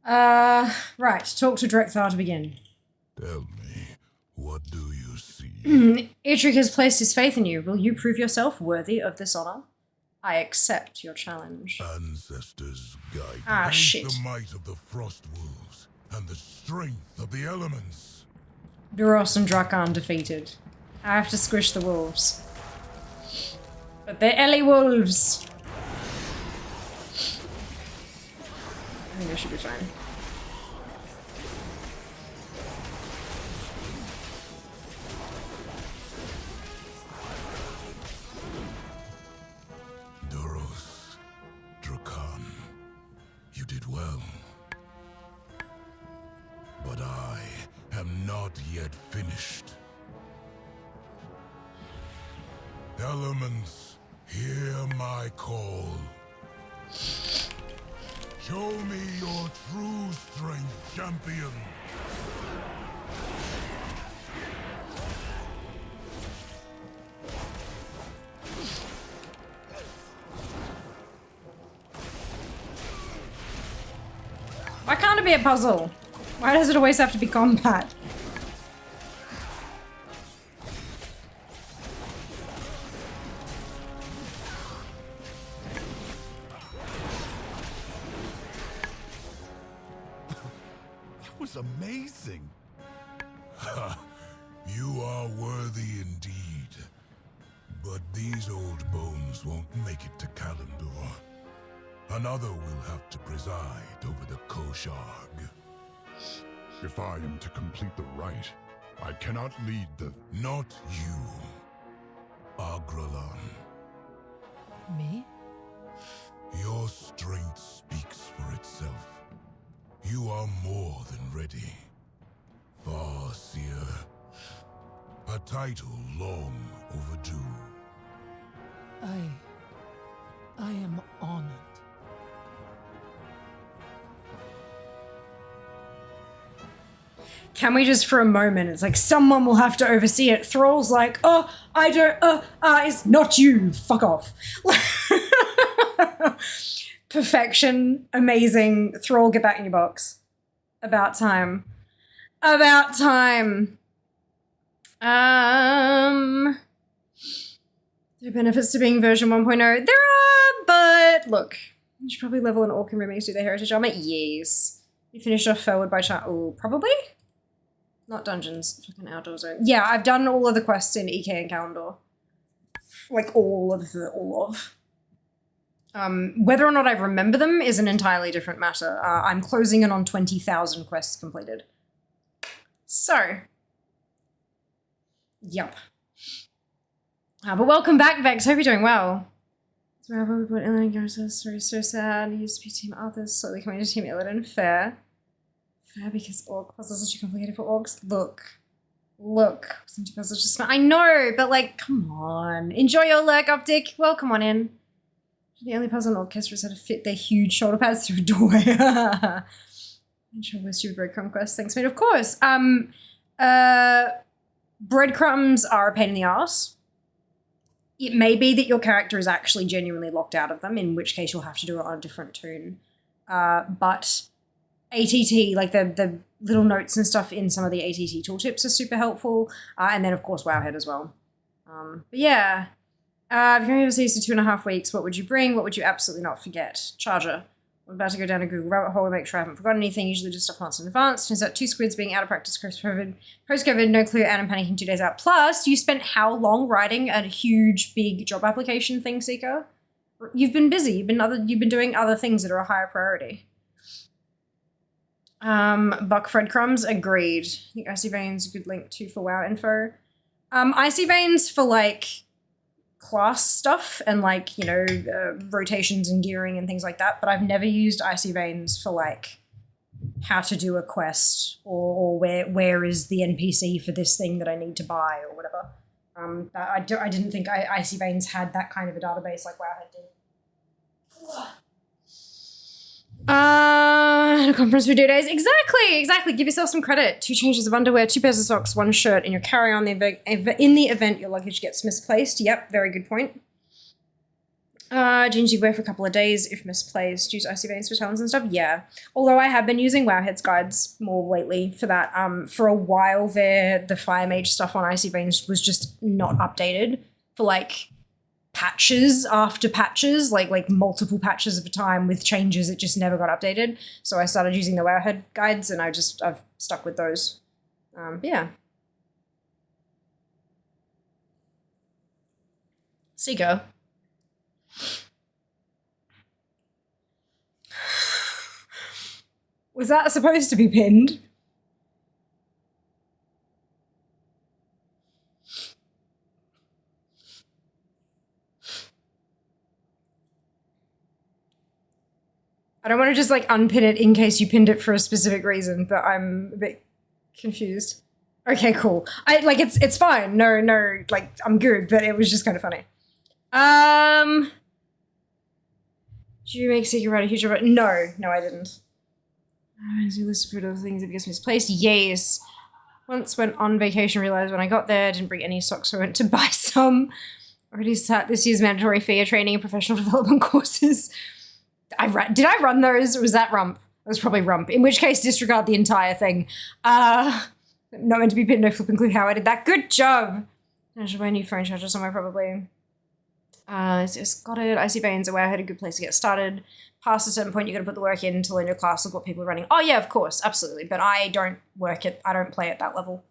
Right. Talk to Drekthar to begin. Tell me, what do you see? Itrick has placed his faith in you. Will you prove yourself worthy of this honor? I accept your challenge. Ancestors guide Ah, me. shit. The might of the frost wolves and the strength of the elements. Duros and Drakan defeated. I have to squish the wolves. But they're Ellie wolves! I think I should be fine. Duros, Drakan, you did well. But I am not yet finished. Elements, hear my call. Show me your true strength, champion. Why can't it be a puzzle? Why does it always have to be combat? That was amazing. You are worthy indeed. But these old bones won't make it to Kalimdor. Another will have to preside over the Kosharg. If I am to complete the rite, I cannot lead the... Not you, Agralan. Me? Your strength speaks for itself. You are more than ready. Farseer. A title long overdue. I am honored. Can we just for a moment, it's like someone will have to oversee it. Thrall's like, oh, I don't, it's not you, fuck off. Perfection, amazing. Thrall, get back in your box. About time. About time. There are benefits to being version 1.0. There are, but look, you should probably level an orc and remix do their heritage armor. Yes. You finished off forward by chart. Oh, probably? Not dungeons, fucking outdoor zone. Yeah, I've done all of the quests in EK and Kalimdor. Like all of. Whether or not I remember them is an entirely different matter. I'm closing in on 20,000 quests completed. So. Yup. But welcome back, Vex. Hope you're doing well. So I probably put Illidan Garrus' story so sad. He used to be Team Arthur, slowly coming to Team Illidan. Fair. Fair, because orc puzzles are too complicated for orcs. Look. Some puzzles just I know, but like, come on. Enjoy your lurk, Optic. Welcome on in. The only puzzle in orchestra is how to fit their huge shoulder pads through a doorway. And show where stupid breadcrumb quest. Thanks, mate. Of course. Breadcrumbs are a pain in the ass. It may be that your character is actually genuinely locked out of them, in which case you'll have to do it on a different tune. But ATT, like the little notes and stuff in some of the ATT tooltips are super helpful. And then, of course, Wowhead as well. But yeah. If you're going overseas for 2.5 weeks, what would you bring? What would you absolutely not forget? Charger. I'm about to go down a Google rabbit hole and make sure I haven't forgotten anything. Usually just stuff months in advance. Turns out 2 squids being out of practice post-COVID, no clue, and I'm panicking 2 days out. Plus, you spent how long writing a huge, big job application thing, Seeker? You've been busy. You've been doing other things that are a higher priority. Buck Fredcrumbs, agreed. I think Icy Veins a good link too for WoW info. Icy Veins for like class stuff and like, you know, rotations and gearing and things like that, but I've never used Icy Veins for like how to do a quest or where is the NPC for this thing that I need to buy or whatever. I didn't think Icy Veins had that kind of a database like Wowhead did. A conference for 2 days. Exactly. Give yourself some credit. 2 changes of underwear, 2 pairs of socks, 1 shirt, and your carry-on in the event your luggage gets misplaced. Yep, very good point. Jeans you wear for a couple of days if misplaced. Use Icy Veins for talons and stuff. Yeah. Although I have been using Wowhead's guides more lately for that. For a while there, the Fire Mage stuff on Icy Veins was just not updated for like patches after patches, like multiple patches at a time with changes. It just never got updated. So I started using the Wowhead guides and I've stuck with those. Yeah. Seeker. Was that supposed to be pinned? I don't want to just like unpin it in case you pinned it for a specific reason, but I'm a bit confused. Okay, cool. It's fine. No, like I'm good, but it was just kind of funny. Did you make Seeker write a huge about? No, I didn't. As you list of things that gets misplaced. Yes. Once went on vacation, realized when I got there, I didn't bring any socks, so I went to buy some. Already sat this year's mandatory FIA training and professional development courses. Did I run those, or was that Rump? It was probably Rump. In which case, disregard the entire thing. Not meant to be pinned, no flipping clue how I did that. Good job! I should buy a new phone charger somewhere, probably. Just got it. Icy Veins, a Wowhead, a good place to get started. Past a certain point, you got to put the work in to learn your class, look what people are running. Oh yeah, of course, absolutely. But I don't play at that level.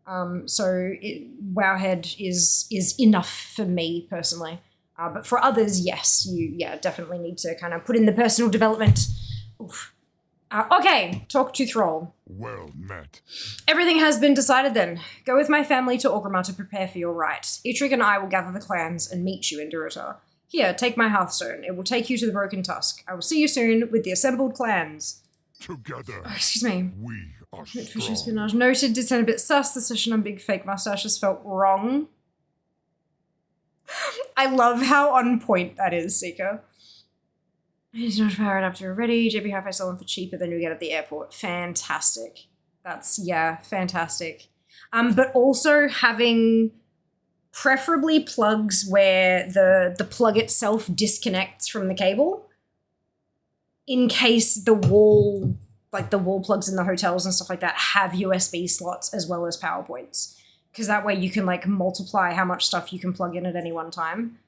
Wowhead is enough for me personally. But for others, yes, you definitely need to kind of put in the personal development. Oof. Okay, talk to Thrall. Well met. Everything has been decided then. Go with my family to Orgrimmar to prepare for your rite. Eitrig and I will gather the clans and meet you in Durotar. Here, take my Hearthstone. It will take you to the Broken Tusk. I will see you soon with the assembled clans. Together. Oh, excuse me. We are Fisher strong. Spinach noted, did sound a bit sus. The session on Big Fake Mustaches felt wrong. I love how on point that is, Seeker. He's not power adapter already. JB Hi-Fi sell them for cheaper than you get at the airport. Fantastic. That's, yeah, fantastic. But also having preferably plugs where the plug itself disconnects from the cable in case the wall plugs in the hotels and stuff like that have USB slots as well as power points. Because that way you can like multiply how much stuff you can plug in at any one time.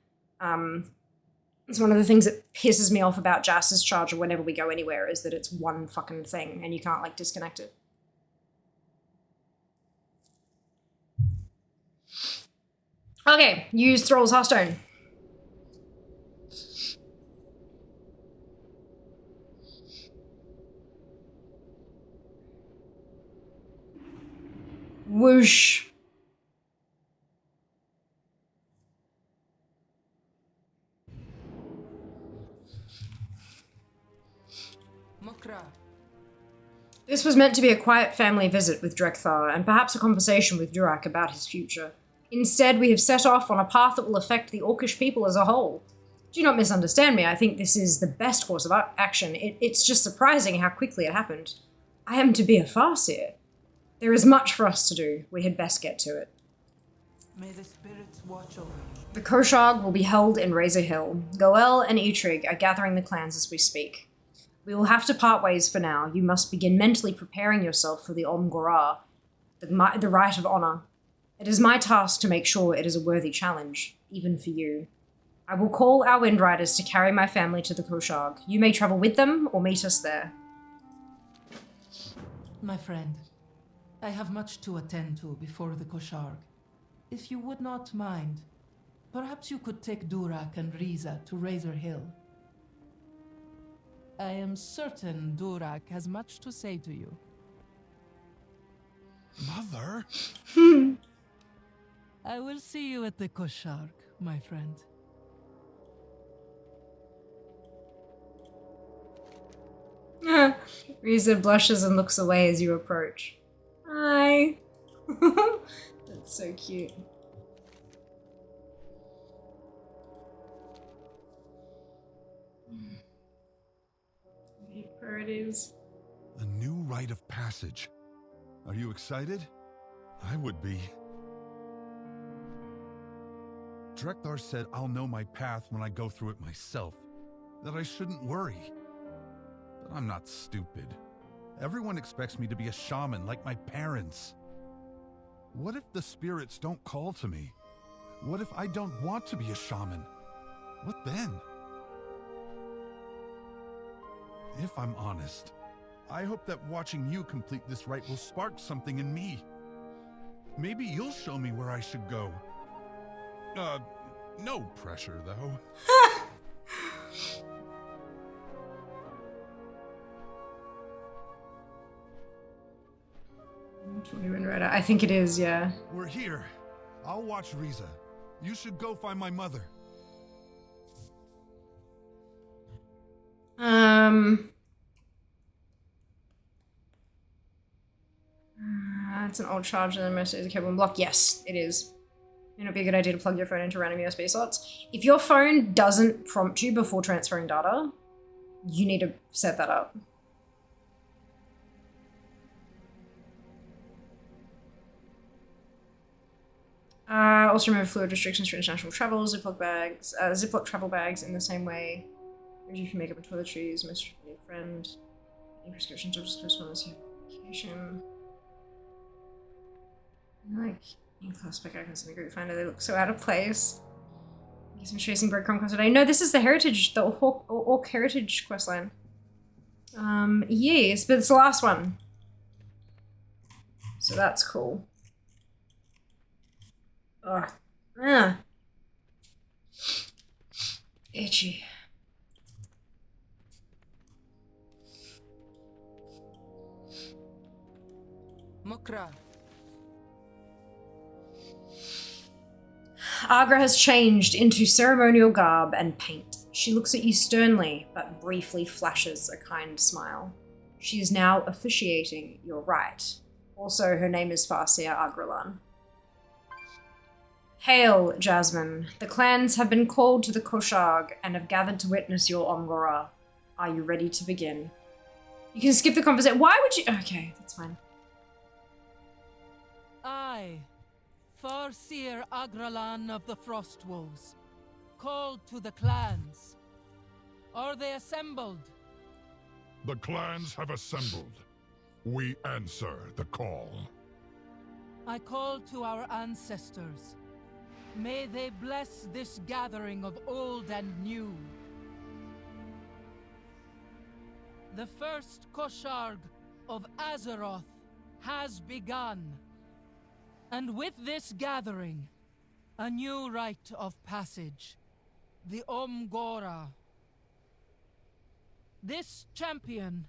It's one of the things that pisses me off about Jass's charger whenever we go anywhere is that it's one fucking thing and you can't like disconnect it. Okay, use Thrall's Hearthstone. Whoosh. This was meant to be a quiet family visit with Drekthar, and perhaps a conversation with Durak about his future. Instead, we have set off on a path that will affect the Orcish people as a whole. Do not misunderstand me, I think this is the best course of action. It's just surprising how quickly it happened. I am to be a Farseer. There is much for us to do. We had best get to it. May the spirits watch over you. The Koshag will be held in Razor Hill. Goel and Eitrig are gathering the clans as we speak. We will have to part ways for now. You must begin mentally preparing yourself for the Omgorah, the rite of honor. It is my task to make sure it is a worthy challenge, even for you. I will call our Wind Riders to carry my family to the Koshag. You may travel with them or meet us there. My friend, I have much to attend to before the Koshag. If you would not mind, perhaps you could take Durak and Riza to Razor Hill. I am certain Durak has much to say to you. Mother? I will see you at the Koshag, my friend. Riza blushes and looks away as you approach. Hi. That's so cute. There it is. A new rite of passage. Are you excited? I would be. Drekthar said I'll know my path when I go through it myself. That I shouldn't worry. But I'm not stupid. Everyone expects me to be a shaman like my parents. What if the spirits don't call to me? What if I don't want to be a shaman? What then? If I'm honest, I hope that watching you complete this rite will spark something in me. Maybe you'll show me where I should go. No pressure, though. I think it is, yeah. We're here. I'll watch Riza. You should go find my mother. It's an old charger and most is a cable and block. Yes, it is. It would be a good idea to plug your phone into random USB slots. If your phone doesn't prompt you before transferring data, you need to set that up. Also remove fluid restrictions for international travel, Ziploc travel bags in the same way. Review for makeup and toiletries, most for your friend. Any prescriptions or just correspondence application. Like, in-class spec icons in the group finder, they look so out of place. Get some chasing breadcrumb concept. I know this is the heritage, the Orc heritage questline. Yes, but it's the last one. So that's cool. Ugh. Ah. Itchy. Mukra. Agra has changed into ceremonial garb and paint. She looks at you sternly, but briefly flashes a kind smile. She is now officiating your rite. Also, her name is Farseer Agralan. Hail, Jasmine. The clans have been called to the Koshag and have gathered to witness your Omgora. Are you ready to begin? You can skip the conversation. Why would you? Okay, that's fine. I, Farseer Agralan of the Frost Wolves, called to the clans. Are they assembled? The clans have assembled. We answer the call. I call to our ancestors. May they bless this gathering of old and new. The first Koshag of Azeroth has begun. And with this gathering, a new rite of passage, the Omgora. This champion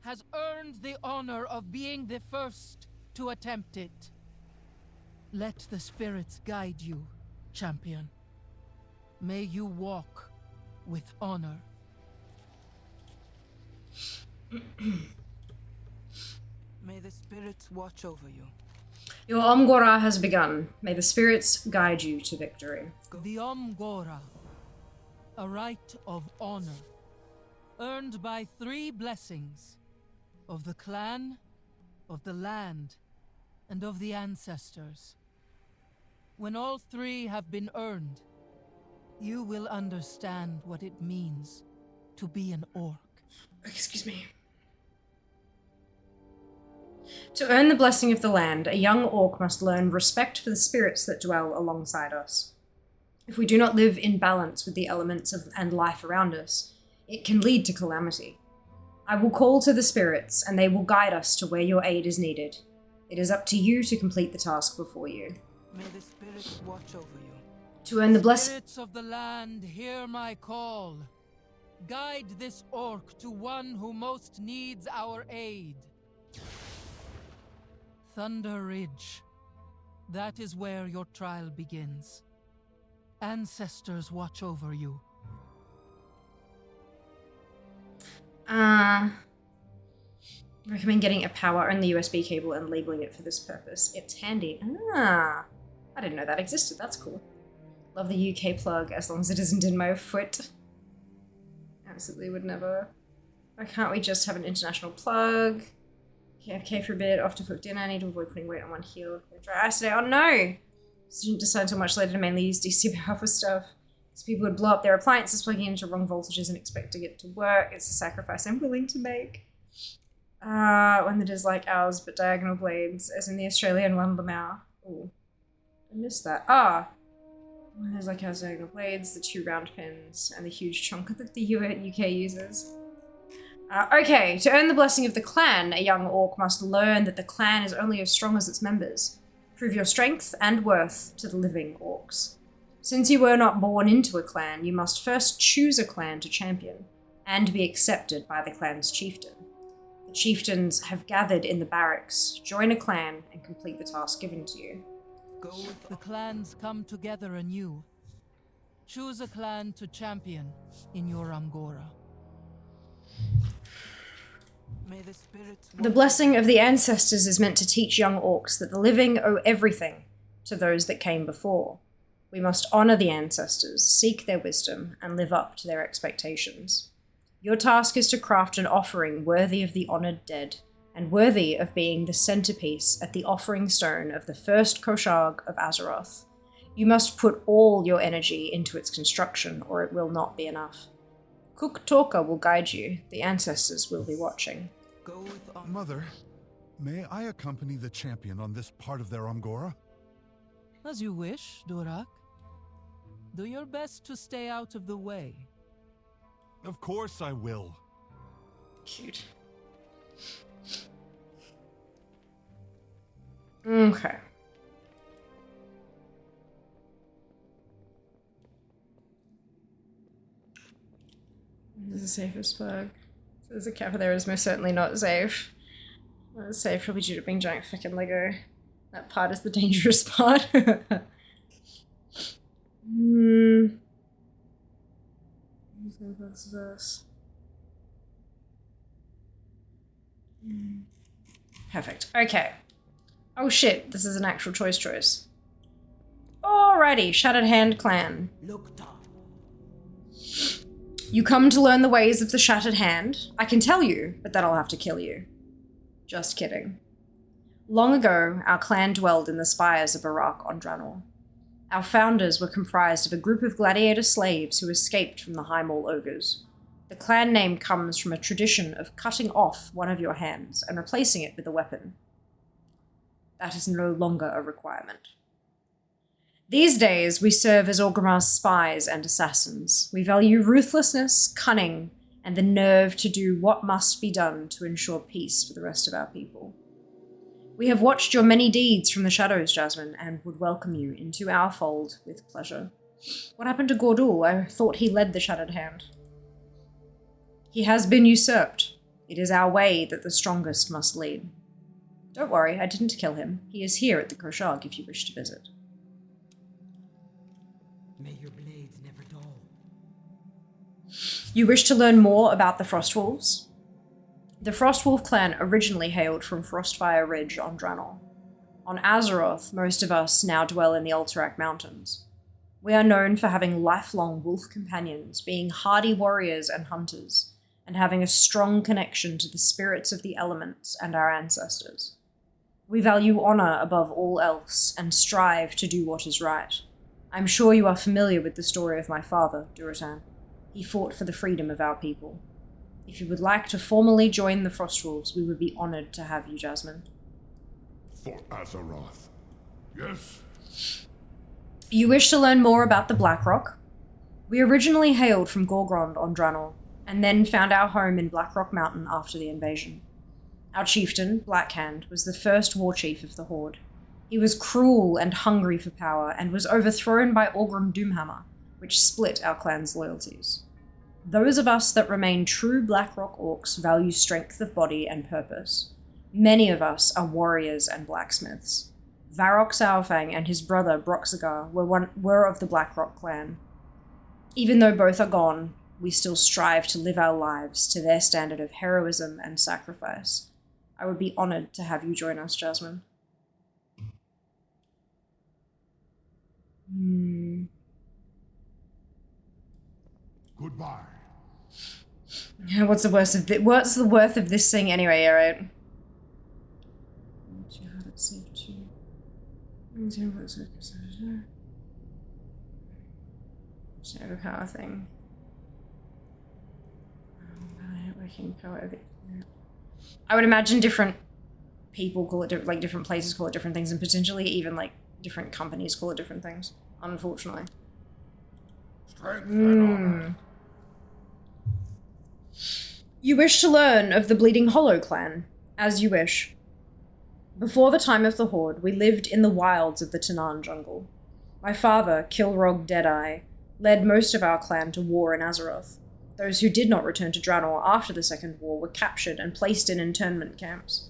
has earned the honor of being the first to attempt it. Let the spirits guide you, champion. May you walk with honor. May the spirits watch over you. Your Omgora has begun. May the spirits guide you to victory. The Omgora, a rite of honor, earned by 3 blessings, of the clan, of the land, and of the ancestors. When all 3 have been earned, you will understand what it means to be an orc. Excuse me. To earn the blessing of the land, a young orc must learn respect for the spirits that dwell alongside us. If we do not live in balance with the elements and life around us, it can lead to calamity. I will call to the spirits, and they will guide us to where your aid is needed. It is up to you to complete the task before you. May the spirits watch over you. To earn the blessing. Spirits of the land, hear my call. Guide this orc to one who most needs our aid. Thunder Ridge. That is where your trial begins. Ancestors watch over you. Recommend getting a power-only USB cable and labeling it for this purpose. It's handy. I didn't know that existed. That's cool. Love the UK plug, as long as it isn't in my foot. Absolutely would never. Why can't we just have an international plug? KFK for a bit, off to cook dinner. I need to avoid putting weight on one heel. Dry ice today. Oh no! Didn't decide until much later to mainly use DC power for stuff. So people would blow up their appliances plugging into wrong voltages and expecting it to work. It's a sacrifice I'm willing to make. When it is like ours, but diagonal blades, as in the Australian one, Lamau. Ooh. I missed that. When there's like ours, diagonal blades, the 2 round pins, and the huge chunk that the UK uses. Okay, to earn the blessing of the clan, a young orc must learn that the clan is only as strong as its members. Prove your strength and worth to the living orcs. Since you were not born into a clan, you must first choose a clan to champion, and be accepted by the clan's chieftain. The chieftains have gathered in the barracks. Join a clan and complete the task given to you. The clans come together anew. Choose a clan to champion in your Angora. May the spirits... The blessing of the ancestors is meant to teach young orcs that the living owe everything to those that came before. We must honor the ancestors, seek their wisdom, and live up to their expectations. Your task is to craft an offering worthy of the honored dead, and worthy of being the centerpiece at the offering stone of the first Koshag of Azeroth. You must put all your energy into its construction, or it will not be enough. Cook Talker will guide you. The ancestors will be watching. Mother, may I accompany the champion on this part of their Angora? As you wish, Durak. Do your best to stay out of the way. Of course I will. Cute. Okay. This is the safest plug. There's a kappa there is most certainly not safe. Not safe, probably due to being giant fucking Lego. That part is the dangerous part. What's this? Perfect. Okay. Oh shit, this is an actual choice. Alrighty, Shattered Hand Clan. You come to learn the ways of the Shattered Hand. I can tell you, but then I'll have to kill you. Just kidding. Long ago, our clan dwelled in the spires of Iraq on Draenor. Our founders were comprised of a group of gladiator slaves who escaped from the Highmaul ogres. The clan name comes from a tradition of cutting off one of your hands and replacing it with a weapon. That is no longer a requirement. These days, we serve as Orgrimmar's spies and assassins. We value ruthlessness, cunning, and the nerve to do what must be done to ensure peace for the rest of our people. We have watched your many deeds from the shadows, Jasmine, and would welcome you into our fold with pleasure. What happened to Gordul? I thought he led the Shattered Hand. He has been usurped. It is our way that the strongest must lead. Don't worry, I didn't kill him. He is here at the Koshag if you wish to visit. May your blades never dull. You wish to learn more about the Frostwolves? The Frostwolf clan originally hailed from Frostfire Ridge on Draenor. On Azeroth, most of us now dwell in the Alterac Mountains. We are known for having lifelong wolf companions, being hardy warriors and hunters, and having a strong connection to the spirits of the elements and our ancestors. We value honor above all else, and strive to do what is right. I'm sure you are familiar with the story of my father, Durotan. He fought for the freedom of our people. If you would like to formally join the Frostwolves, we would be honored to have you, Jasmine. For Azeroth. Yes? You wish to learn more about the Blackrock? We originally hailed from Gorgrond on Draenor, and then found our home in Blackrock Mountain after the invasion. Our chieftain, Blackhand, was the first war chief of the Horde. He was cruel and hungry for power, and was overthrown by Orgrim Doomhammer, which split our clan's loyalties. Those of us that remain true Blackrock orcs value strength of body and purpose. Many of us are warriors and blacksmiths. Varrock Saurfang and his brother Broxagar were of the Blackrock clan. Even though both are gone, we still strive to live our lives to their standard of heroism and sacrifice. I would be honored to have you join us, Jasmine. Goodbye. What's the worth of this thing anyway, alright? Overpower thing. Networking power. I would imagine different people call it like different places call it different things, and potentially even like different companies call it different things. Unfortunately. You wish to learn of the Bleeding Hollow clan, as you wish. Before the time of the Horde, we lived in the wilds of the Tanaan jungle. My father, Kilrog Deadeye, led most of our clan to war in Azeroth. Those who did not return to Draenor after the Second War were captured and placed in internment camps.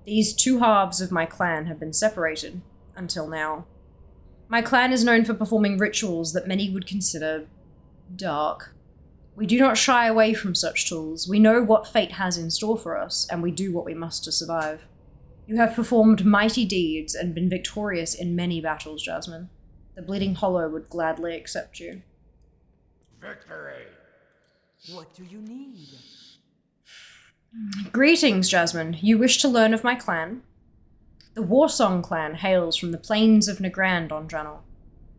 These two halves of my clan have been separated, until now. My clan is known for performing rituals that many would consider dark. We do not shy away from such tools. We know what fate has in store for us, and we do what we must to survive. You have performed mighty deeds and been victorious in many battles, Jasmine. The Bleeding Hollow would gladly accept you. Victory! What do you need? Greetings, Jasmine. You wish to learn of my clan? The Warsong clan hails from the plains of Nagrand on Draenor.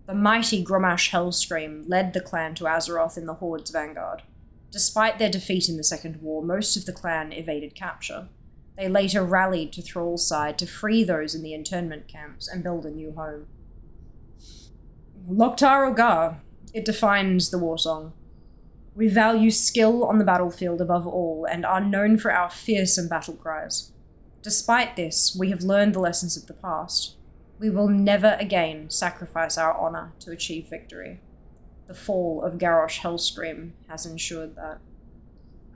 The mighty Grommash Hellscream led the clan to Azeroth in the Horde's vanguard. Despite their defeat in the Second War, most of the clan evaded capture. They later rallied to Thrall's side to free those in the internment camps and build a new home. Loktar Ogar. It defines the Warsong. We value skill on the battlefield above all, and are known for our fearsome battle cries. Despite this, we have learned the lessons of the past. We will never again sacrifice our honor to achieve victory. The fall of Garrosh Hellscream has ensured that.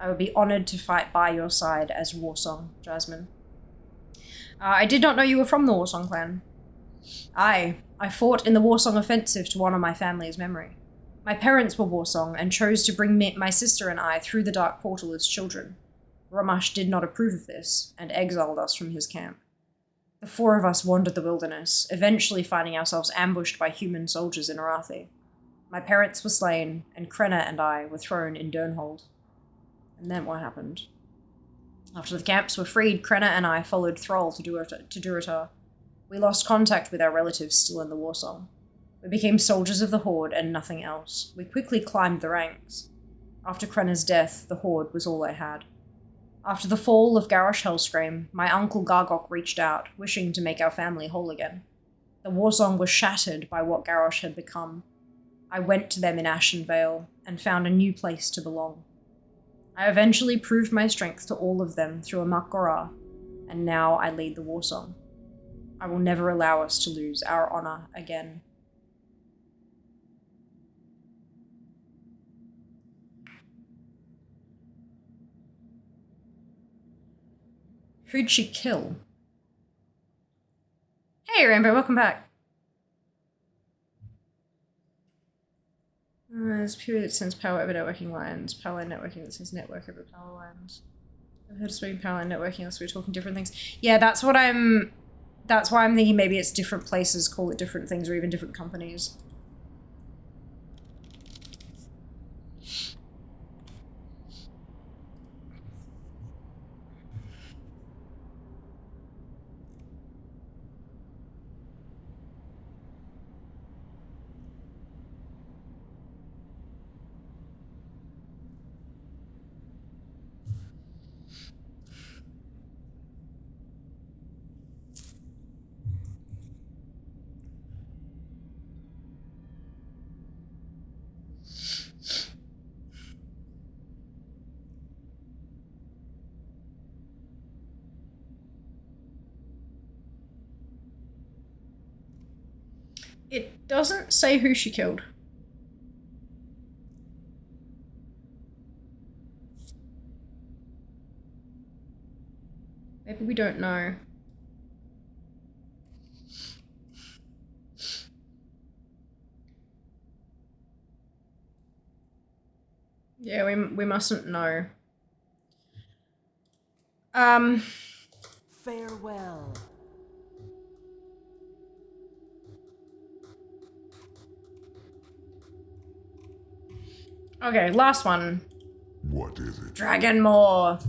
I would be honored to fight by your side as Warsong, Jasmine. I did not know you were from the Warsong clan. I fought in the Warsong offensive to honor my family's memory. My parents were Warsong and chose to bring my sister and I through the Dark Portal as children. Grommash did not approve of this and exiled us from his camp. The four of us wandered the wilderness, eventually finding ourselves ambushed by human soldiers in Arathi. My parents were slain, and Krenna and I were thrown in Durnhold. And then what happened? After the camps were freed, Krenna and I followed Thrall to Durotar. We lost contact with our relatives still in the Warsong. We became soldiers of the Horde and nothing else. We quickly climbed the ranks. After Krenna's death, the Horde was all I had. After the fall of Garrosh Hellscream, my uncle Gargok reached out, wishing to make our family whole again. The Warsong was shattered by what Garrosh had become. I went to them in Ashen Vale, and found a new place to belong. I eventually proved my strength to all of them through a Mak'gora, and now I lead the Warsong. I will never allow us to lose our honor again. Who'd she kill? Hey, Rainbow, welcome back. There's period that sends power over networking lines. Powerline networking that sends network over power lines. I've heard of speaking powerline networking, unless we're talking different things. Yeah, that's why I'm thinking maybe it's different places call it different things, or even different companies. It doesn't say who she killed. Maybe we don't know. Yeah, we mustn't know. Farewell. Okay, last one. What is it? Dragonmoor.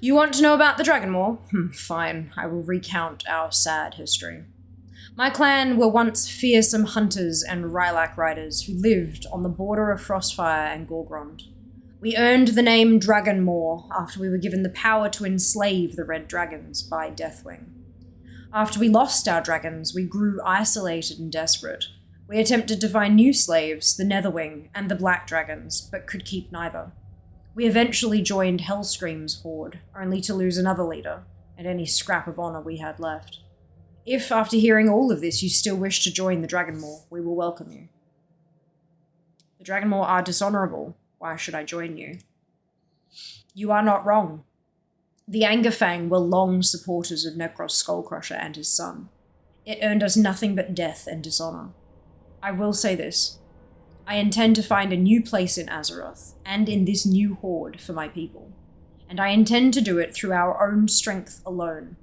You want to know about the Dragonmoor? Fine, I will recount our sad history. My clan were once fearsome hunters and Rylak riders who lived on the border of Frostfire and Gorgrond. We earned the name Dragonmoor after we were given the power to enslave the Red Dragons by Deathwing. After we lost our dragons, we grew isolated and desperate. We attempted to find new slaves, the Netherwing and the Black Dragons, but could keep neither. We eventually joined Hellscream's horde, only to lose another leader, and any scrap of honor we had left. If, after hearing all of this, you still wish to join the Dragonmoor, we will welcome you. The Dragonmoor are dishonorable. Why should I join you? You are not wrong. The Angerfang were long supporters of Necros Skullcrusher and his son. It earned us nothing but death and dishonor. I will say this. I intend to find a new place in Azeroth, and in this new horde for my people. And I intend to do it through our own strength alone,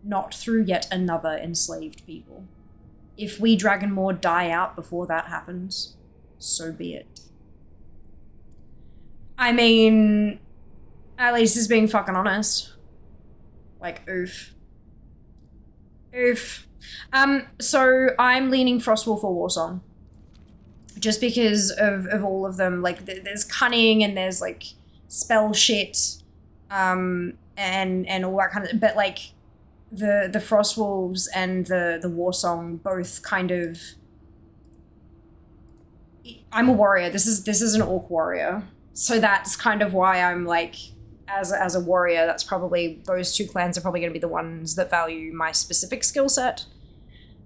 not through yet another enslaved people. If we Dragonmoor die out before that happens, so be it. I mean, at least it's being fucking honest. Like, oof. Oof. So I'm leaning Frostwolf or Warsong. Just because of all of them. Like, there's cunning and there's, like, spell shit, and all that kind of, but, like, the Frostwolves and the Warsong both kind of, I'm a warrior. This is an orc warrior. So that's kind of why I'm like, as a warrior, that's probably, those two clans are probably going to be the ones that value my specific skill set.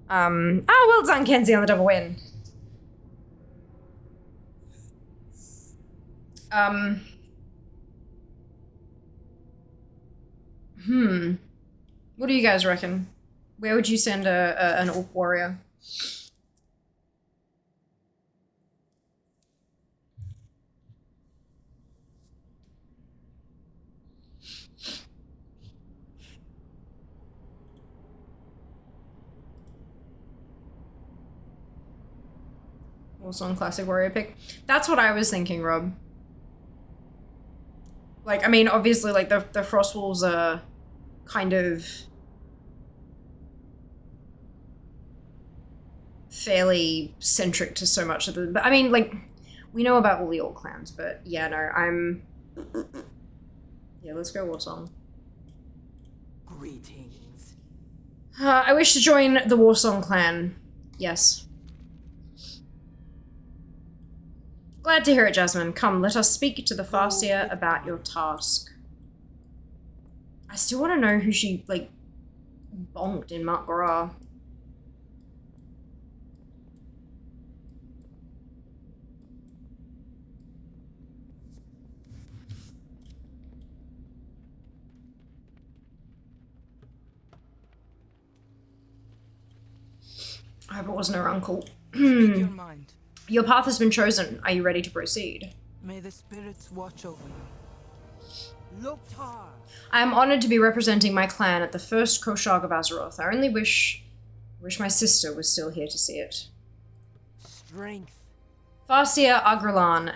Well done, Kenzie, on the double win. What do you guys reckon? Where would you send an orc warrior? Also on classic warrior pick. That's what I was thinking, Rob. Like, I mean, obviously, like, the Frostwolves are kind of fairly centric to so much of the, but I mean, like, we know about all the orc clans, but yeah, no, yeah, let's go Warsong. Greetings. I wish to join the Warsong clan. Yes. Glad to hear it, Jasmine. Come, let us speak to the Farseer about your task. I still want to know who she, like, bonked in Mark Gorah. I hope it wasn't her uncle. Speak your mind. Your path has been chosen. Are you ready to proceed? May the spirits watch over you. Loktar! I am honored to be representing my clan at the first Koshag of Azeroth. I only wish my sister was still here to see it. Strength. Farseer Agralan,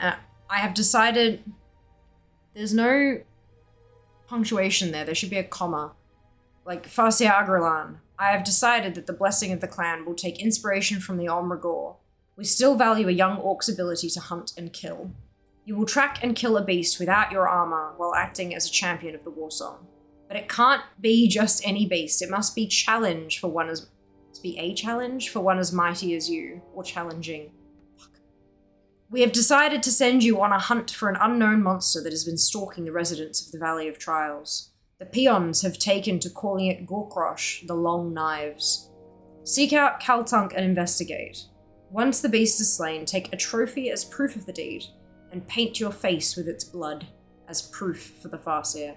I have decided... There's no punctuation there. There should be a comma. Like, Farseer Agralan. I have decided that the blessing of the clan will take inspiration from the Omragor. We still value a young orc's ability to hunt and kill. You will track and kill a beast without your armor while acting as a champion of the Warsong. But it can't be just any beast. It must be a challenge for one as mighty as you, or challenging. We have decided to send you on a hunt for an unknown monster that has been stalking the residents of the Valley of Trials. The peons have taken to calling it Gorkrosh, the Long Knives. Seek out Kaltunk and investigate. Once the beast is slain, take a trophy as proof of the deed, and paint your face with its blood as proof for the Farseer.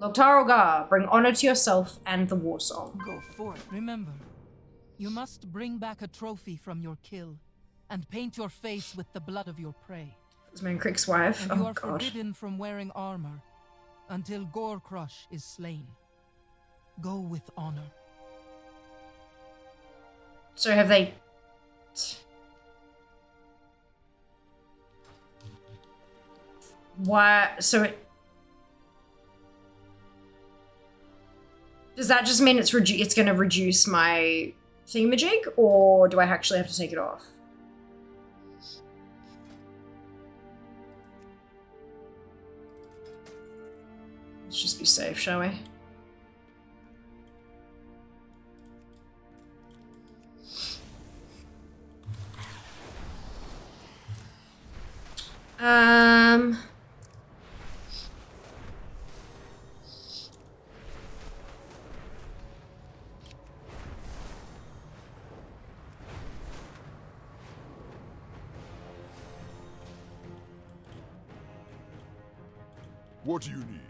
Loktar Ogar, bring honor to yourself and the war song. Go forth. Remember, you must bring back a trophy from your kill, and paint your face with the blood of your prey. That's my Crick's wife. And you Oh are god. forbidden from wearing armor until Gorecrush is slain. Go with honor. So have they... Why? So it... Does that just mean it's going to reduce my thingamajig, or do I actually have to take it off? Let's just be safe, shall we? What do you need?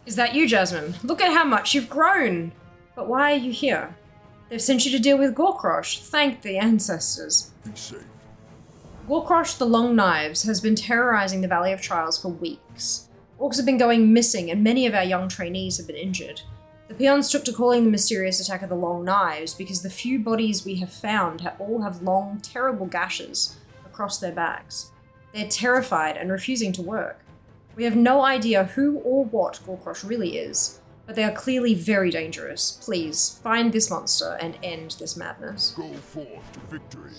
Is that you, Jasmine? Look at how much you've grown! But why are you here? They've sent you to deal with Gorecrush. Thank the ancestors. Be safe. Gorecrush the Long Knives has been terrorizing the Valley of Trials for weeks. Orcs have been going missing, and many of our young trainees have been injured. The peons took to calling the mysterious attack of the Long Knives because the few bodies we have found all have long, terrible gashes across their backs. They're terrified and refusing to work. We have no idea who or what Gorecrush really is, but they are clearly very dangerous. Please, find this monster and end this madness. Go forth to victory.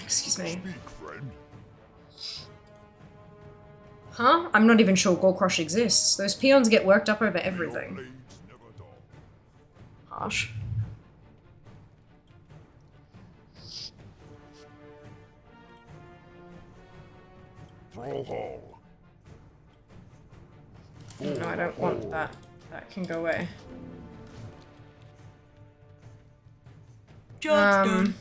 Excuse me. Speak, friend. Huh? I'm not even sure Gorecrush exists. Those peons get worked up over everything. Harsh. Thrall Hall. No, I don't want that. That can go away. Job's done.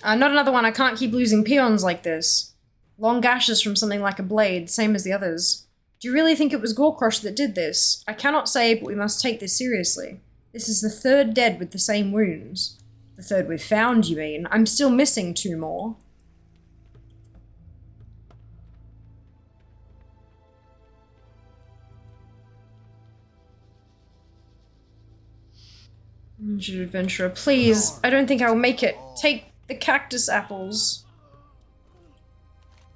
Not another one. I can't keep losing peons like this. Long gashes from something like a blade, same as the others. Do you really think it was Gorecrush that did this? I cannot say, but we must take this seriously. This is the third dead with the same wounds. The third we've found, you mean? I'm still missing 2 more. Injured adventurer, please. I don't think I'll make it. Take the cactus apples.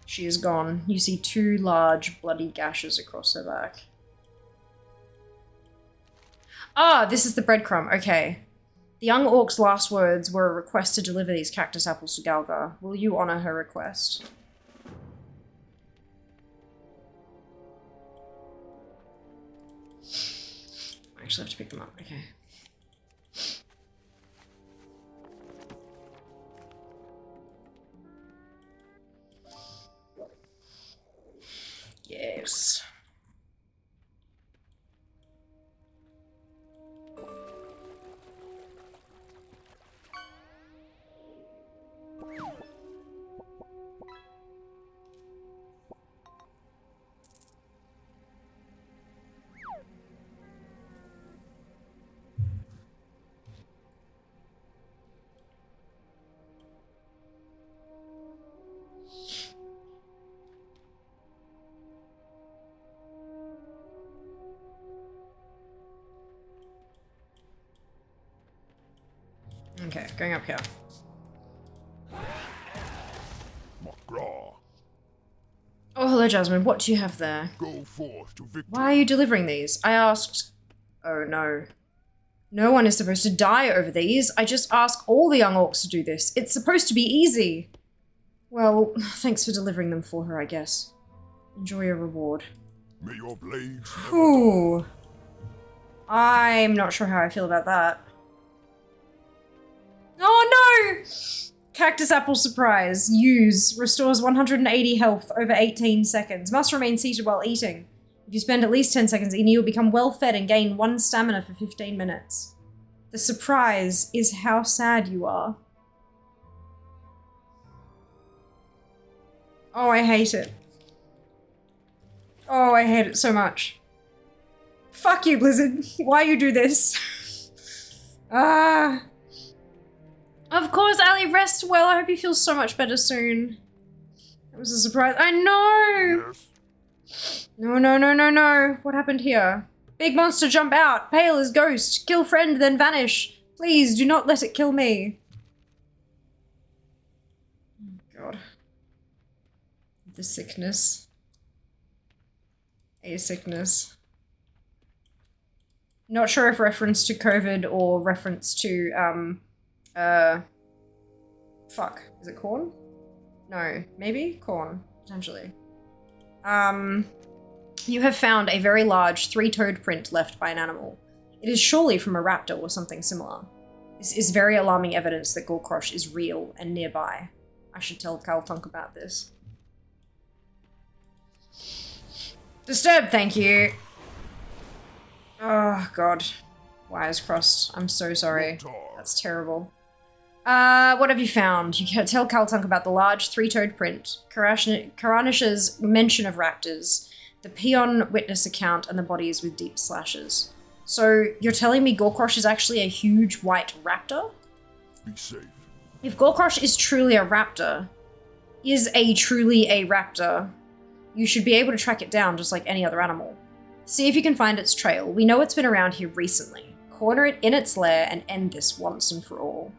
She is gone. You see 2 large bloody gashes across her back. Ah, this is the breadcrumb. Okay. The young orc's last words were a request to deliver these cactus apples to Galgar. Will you honor her request? I actually have to pick them up. Okay. Yes. Okay, going up here. Magraw. Oh, hello, Jasmine. What do you have there? Go forth to victory. Why are you delivering these? I asked... Oh, no. No one is supposed to die over these. I just ask all the young orcs to do this. It's supposed to be easy. Well, thanks for delivering them for her, I guess. Enjoy your reward. May your blades Ooh. I'm not sure how I feel about that. Oh no! Cactus apple surprise. Use. Restores 180 health over 18 seconds. Must remain seated while eating. If you spend at least 10 seconds eating, you'll become well fed and gain 1 stamina for 15 minutes. The surprise is how sad you are. Oh, I hate it. Oh, I hate it so much. Fuck you, Blizzard. Why you do this? Of course, Ali, rest well. I hope you feel so much better soon. That was a surprise. I know! Yes. No. What happened here? Big monster jump out. Pale as ghost. Kill friend, then vanish. Please, do not let it kill me. Oh, God. The sickness. A sickness. Not sure if reference to COVID or reference to, fuck. Is it corn? No. Maybe? Corn. Potentially. You have found a very large 3-toed print left by an animal. It is surely from a raptor or something similar. This is very alarming evidence that Gorkrosh is real and nearby. I should tell Kaltunk about this. Disturbed, thank you. Oh, God. Wires crossed. I'm so sorry. That's terrible. What have you found? You can tell Kaltunk about the large 3-toed print, Karanish's mention of raptors, the peon witness account, and the bodies with deep slashes. So, you're telling me Gorkrosh is actually a huge white raptor? Be safe. If Gorkrosh is truly a raptor, you should be able to track it down just like any other animal. See if you can find its trail. We know it's been around here recently. Corner it in its lair and end this once and for all.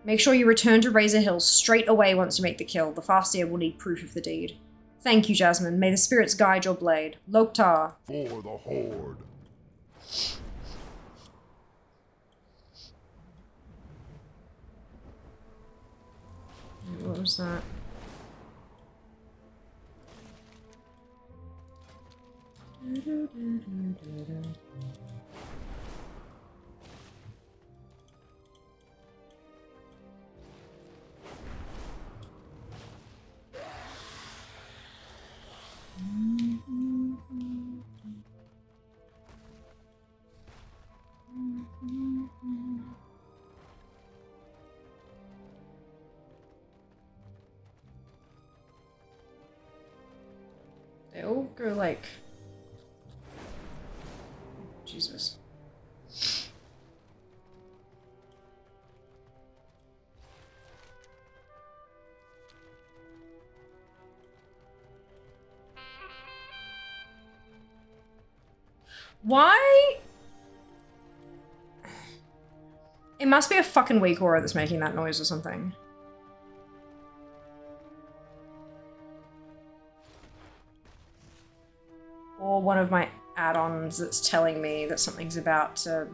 Make sure you return to Razor Hill straight away once you make the kill. The Farseer will need proof of the deed. Thank you, Jasmine. May the spirits guide your blade. Loktar. For the Horde. What was that? They all go like... Jesus. Why? It must be a fucking weak aura that's making that noise or something. Or one of my add-ons that's telling me that something's about to...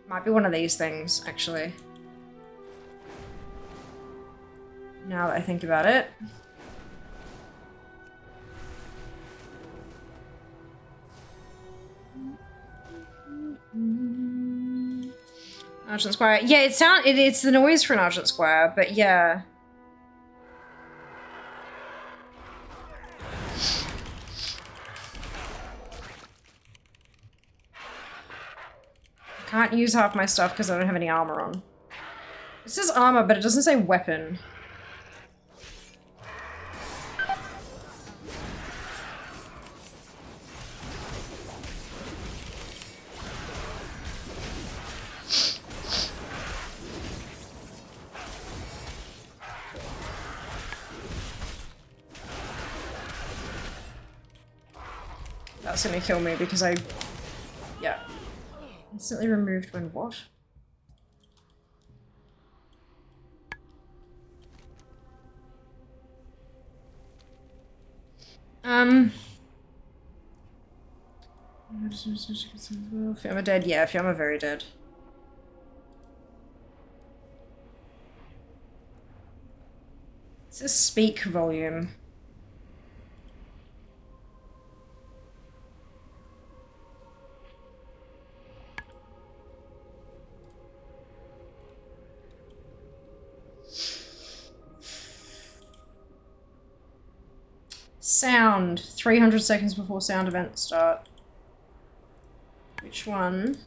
Might be one of these things, actually. Now that I think about it. Argent Squire. Yeah, it's the noise for an Argent Squire, but yeah. Can't use half my stuff because I don't have any armor on. It says armor, but it doesn't say weapon. That's gonna kill me because yeah. Instantly removed when what? Fiamma dead? Yeah, Fiamma very dead. It says speak volume. Sound. 300 seconds before sound event start. Which one?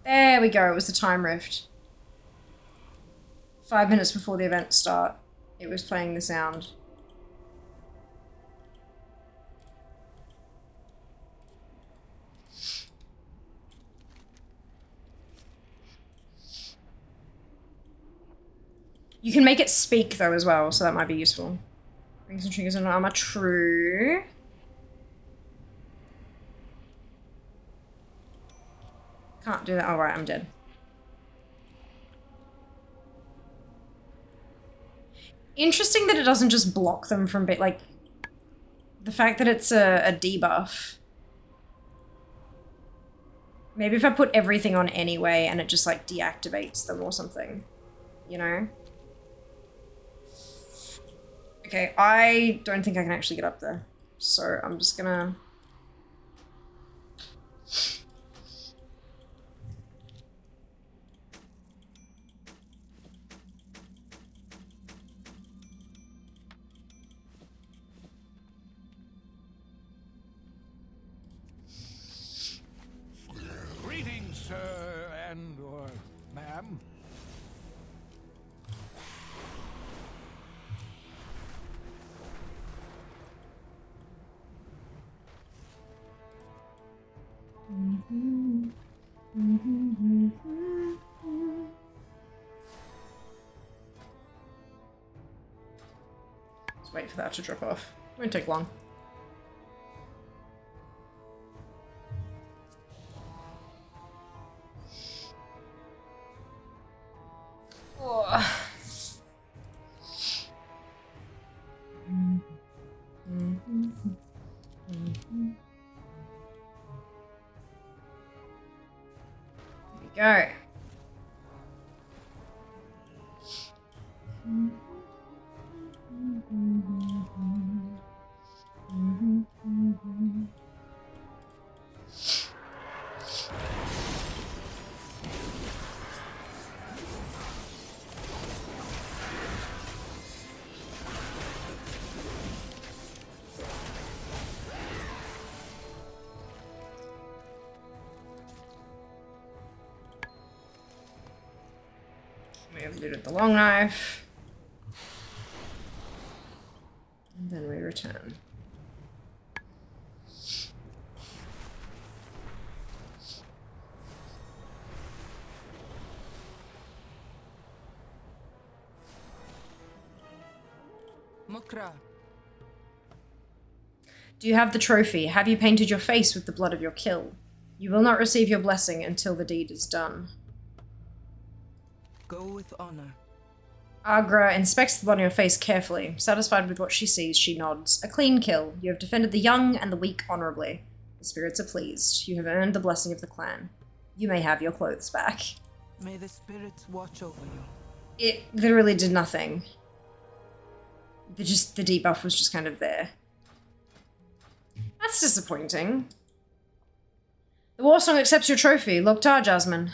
There we go. It was the time rift. 5 minutes before the event start, it was playing the sound. You can make it speak though as well, so that might be useful. Rings and triggers and armor, true. Can't do that. All right, I'm dead. Interesting that it doesn't just block them from like the fact that it's a debuff. Maybe if I put everything on anyway and it just like deactivates them or something, you know? Okay, I don't think I can actually get up there. So I'm just gonna... Greetings, sir and/or ma'am. Let's wait for that to drop off. Won't take long. Oh. There we go. We have looted the long knife. And then we return. Mukra. Do you have the trophy? Have you painted your face with the blood of your kill? You will not receive your blessing until the deed is done. Go with honor. Agra inspects the blood on your face carefully. Satisfied with what she sees, she nods. A clean kill. You have defended the young and the weak honorably. The spirits are pleased. You have earned the blessing of the clan. You may have your clothes back. May the spirits watch over you. It literally did nothing. The debuff was just kind of there. That's disappointing. The war song accepts your trophy. Loktar, Jasmine.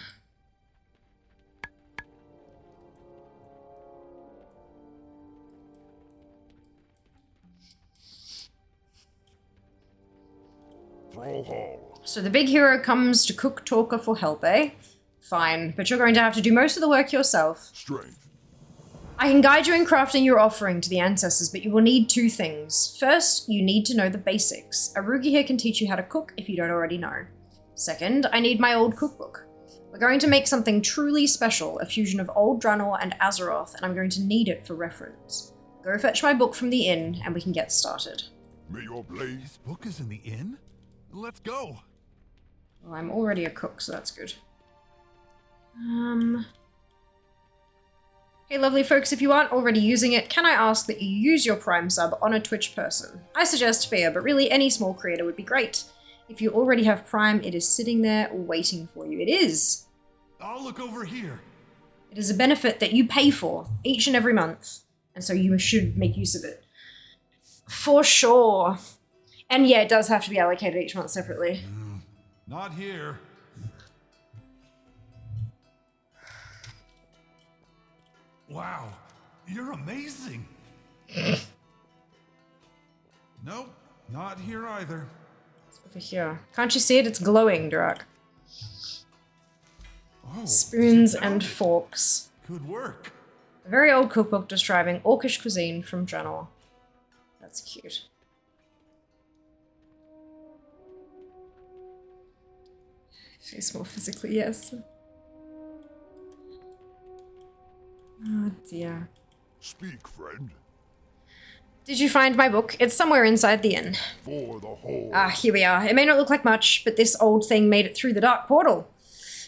So the big hero comes to cook Talker for help, eh? Fine, but you're going to have to do most of the work yourself. Strength. I can guide you in crafting your offering to the ancestors, but you will need two things. First, you need to know the basics. Arugi here can teach you how to cook if you don't already know. Second, I need my old cookbook. We're going to make something truly special, a fusion of Old Draenor and Azeroth, and I'm going to need it for reference. Go fetch my book from the inn, and we can get started. May your blaze. Book is in the inn? Let's go. Well, I'm already a cook, so that's good. Hey lovely folks, if you aren't already using it, can I ask that you use your Prime sub on a Twitch person? I suggest Fear, but really any small creator would be great. If you already have Prime, it is sitting there waiting for you. It is. I'll look over here. It is a benefit that you pay for each and every month, and so you should make use of it. For sure. And yeah, it does have to be allocated each month separately. Not here. Wow, you're amazing. Nope, not here either. It's over here. Can't you see it? It's glowing, Durak. Oh, Spoons and forks. Good work. A very old cookbook describing Orcish cuisine from Draenor. That's cute. She's more physically, yes. Oh dear. Speak, friend. Did you find my book? It's somewhere inside the inn. For the whole. Ah, here we are. It may not look like much, but this old thing made it through the dark portal.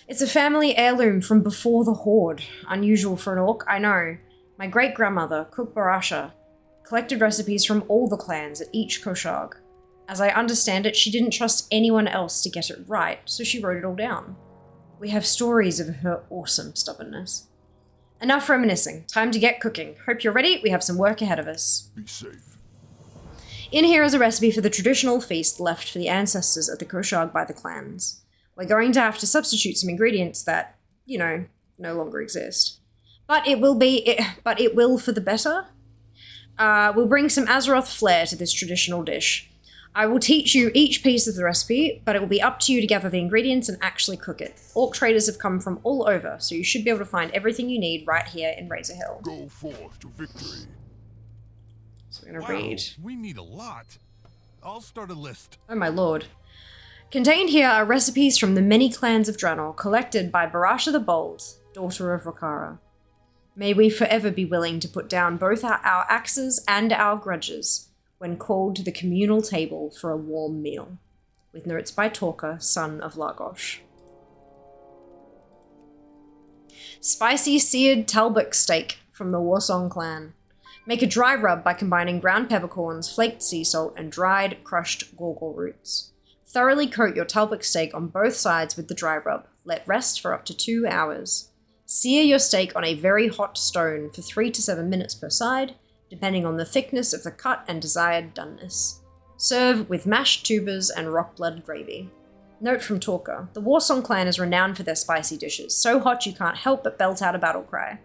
It's a family heirloom from before the Horde. Unusual for an orc, I know. My great-grandmother, Cook Barasha, collected recipes from all the clans at each Koshag. As I understand it, she didn't trust anyone else to get it right, so she wrote it all down. We have stories of her awesome stubbornness. Enough reminiscing. Time to get cooking. Hope you're ready. We have some work ahead of us. Be safe. In here is a recipe for the traditional feast left for the ancestors at the Koshag by the clans. We're going to have to substitute some ingredients that, you know, no longer exist. But it will for the better. We'll bring some Azeroth flair to this traditional dish. I will teach you each piece of the recipe, but it will be up to you to gather the ingredients and actually cook it. Orc traders have come from all over, so you should be able to find everything you need right here in Razor Hill. Go forth to victory. So we're gonna read. We need a lot. I'll start a list. Oh my lord. Contained here are recipes from the many clans of Draenor, collected by Barasha the Bold, daughter of Rakara. May we forever be willing to put down both our axes and our grudges when called to the communal table for a warm meal. With notes by Torka, son of Largosh. Spicy seared Talbot steak from the Warsong clan. Make a dry rub by combining ground peppercorns, flaked sea salt, and dried, crushed gorgor roots. Thoroughly coat your Talbot steak on both sides with the dry rub. Let rest for up to 2 hours. Sear your steak on a very hot stone for 3 to 7 minutes per side, depending on the thickness of the cut and desired doneness. Serve with mashed tubers and rock blood gravy. Note from Torka, the Warsong clan is renowned for their spicy dishes, so hot you can't help but belt out a battle cry.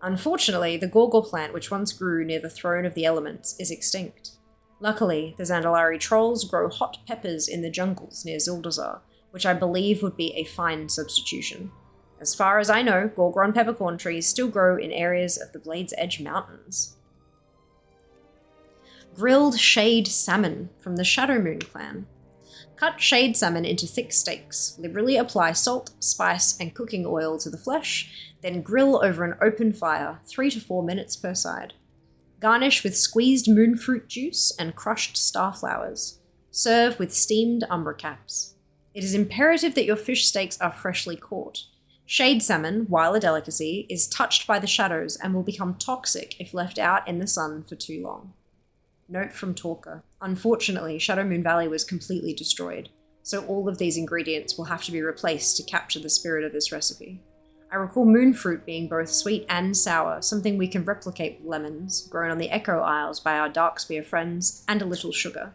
Unfortunately, the gorgor plant which once grew near the throne of the elements is extinct. Luckily, the Zandalari trolls grow hot peppers in the jungles near Zuldazar, which I believe would be a fine substitution. As far as I know, gorgor and peppercorn trees still grow in areas of the Blade's Edge Mountains. Grilled shade salmon from the Shadowmoon clan. Cut shade salmon into thick steaks. Liberally apply salt, spice, and cooking oil to the flesh, then grill over an open fire, 3 to 4 minutes per side. Garnish with squeezed moonfruit juice and crushed starflowers. Serve with steamed umbra caps. It is imperative that your fish steaks are freshly caught. Shade salmon, while a delicacy, is touched by the shadows and will become toxic if left out in the sun for too long. Note from Torka. Unfortunately, Shadowmoon Valley was completely destroyed, so all of these ingredients will have to be replaced to capture the spirit of this recipe. I recall moonfruit being both sweet and sour, something we can replicate with lemons, grown on the Echo Isles by our Darkspear friends, and a little sugar.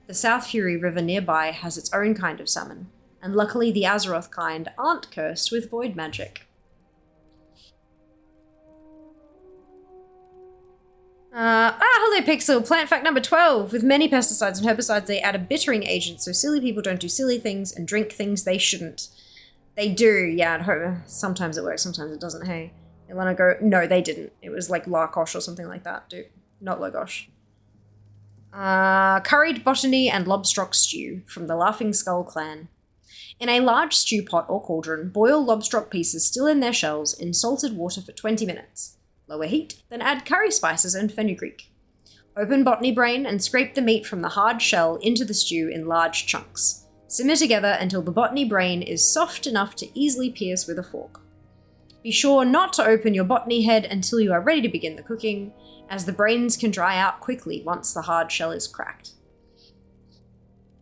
The South Fury River nearby has its own kind of salmon, and luckily the Azeroth kind aren't cursed with void magic. Hello Pixel, plant fact number 12. With many pesticides and herbicides, they add a bittering agent so silly people don't do silly things and drink things they shouldn't. They do, yeah, sometimes it works, sometimes it doesn't, hey. Ilana go, no, they didn't. It was like Larkosh or something like that, dude. Not Logosh. Curried botany and lobstrock stew from the Laughing Skull clan. In a large stew pot or cauldron, boil lobstrock pieces still in their shells in salted water for 20 minutes. Lower heat, then add curry spices and fenugreek. Open botany brain and scrape the meat from the hard shell into the stew in large chunks. Simmer together until the botany brain is soft enough to easily pierce with a fork. Be sure not to open your botany head until you are ready to begin the cooking, as the brains can dry out quickly once the hard shell is cracked.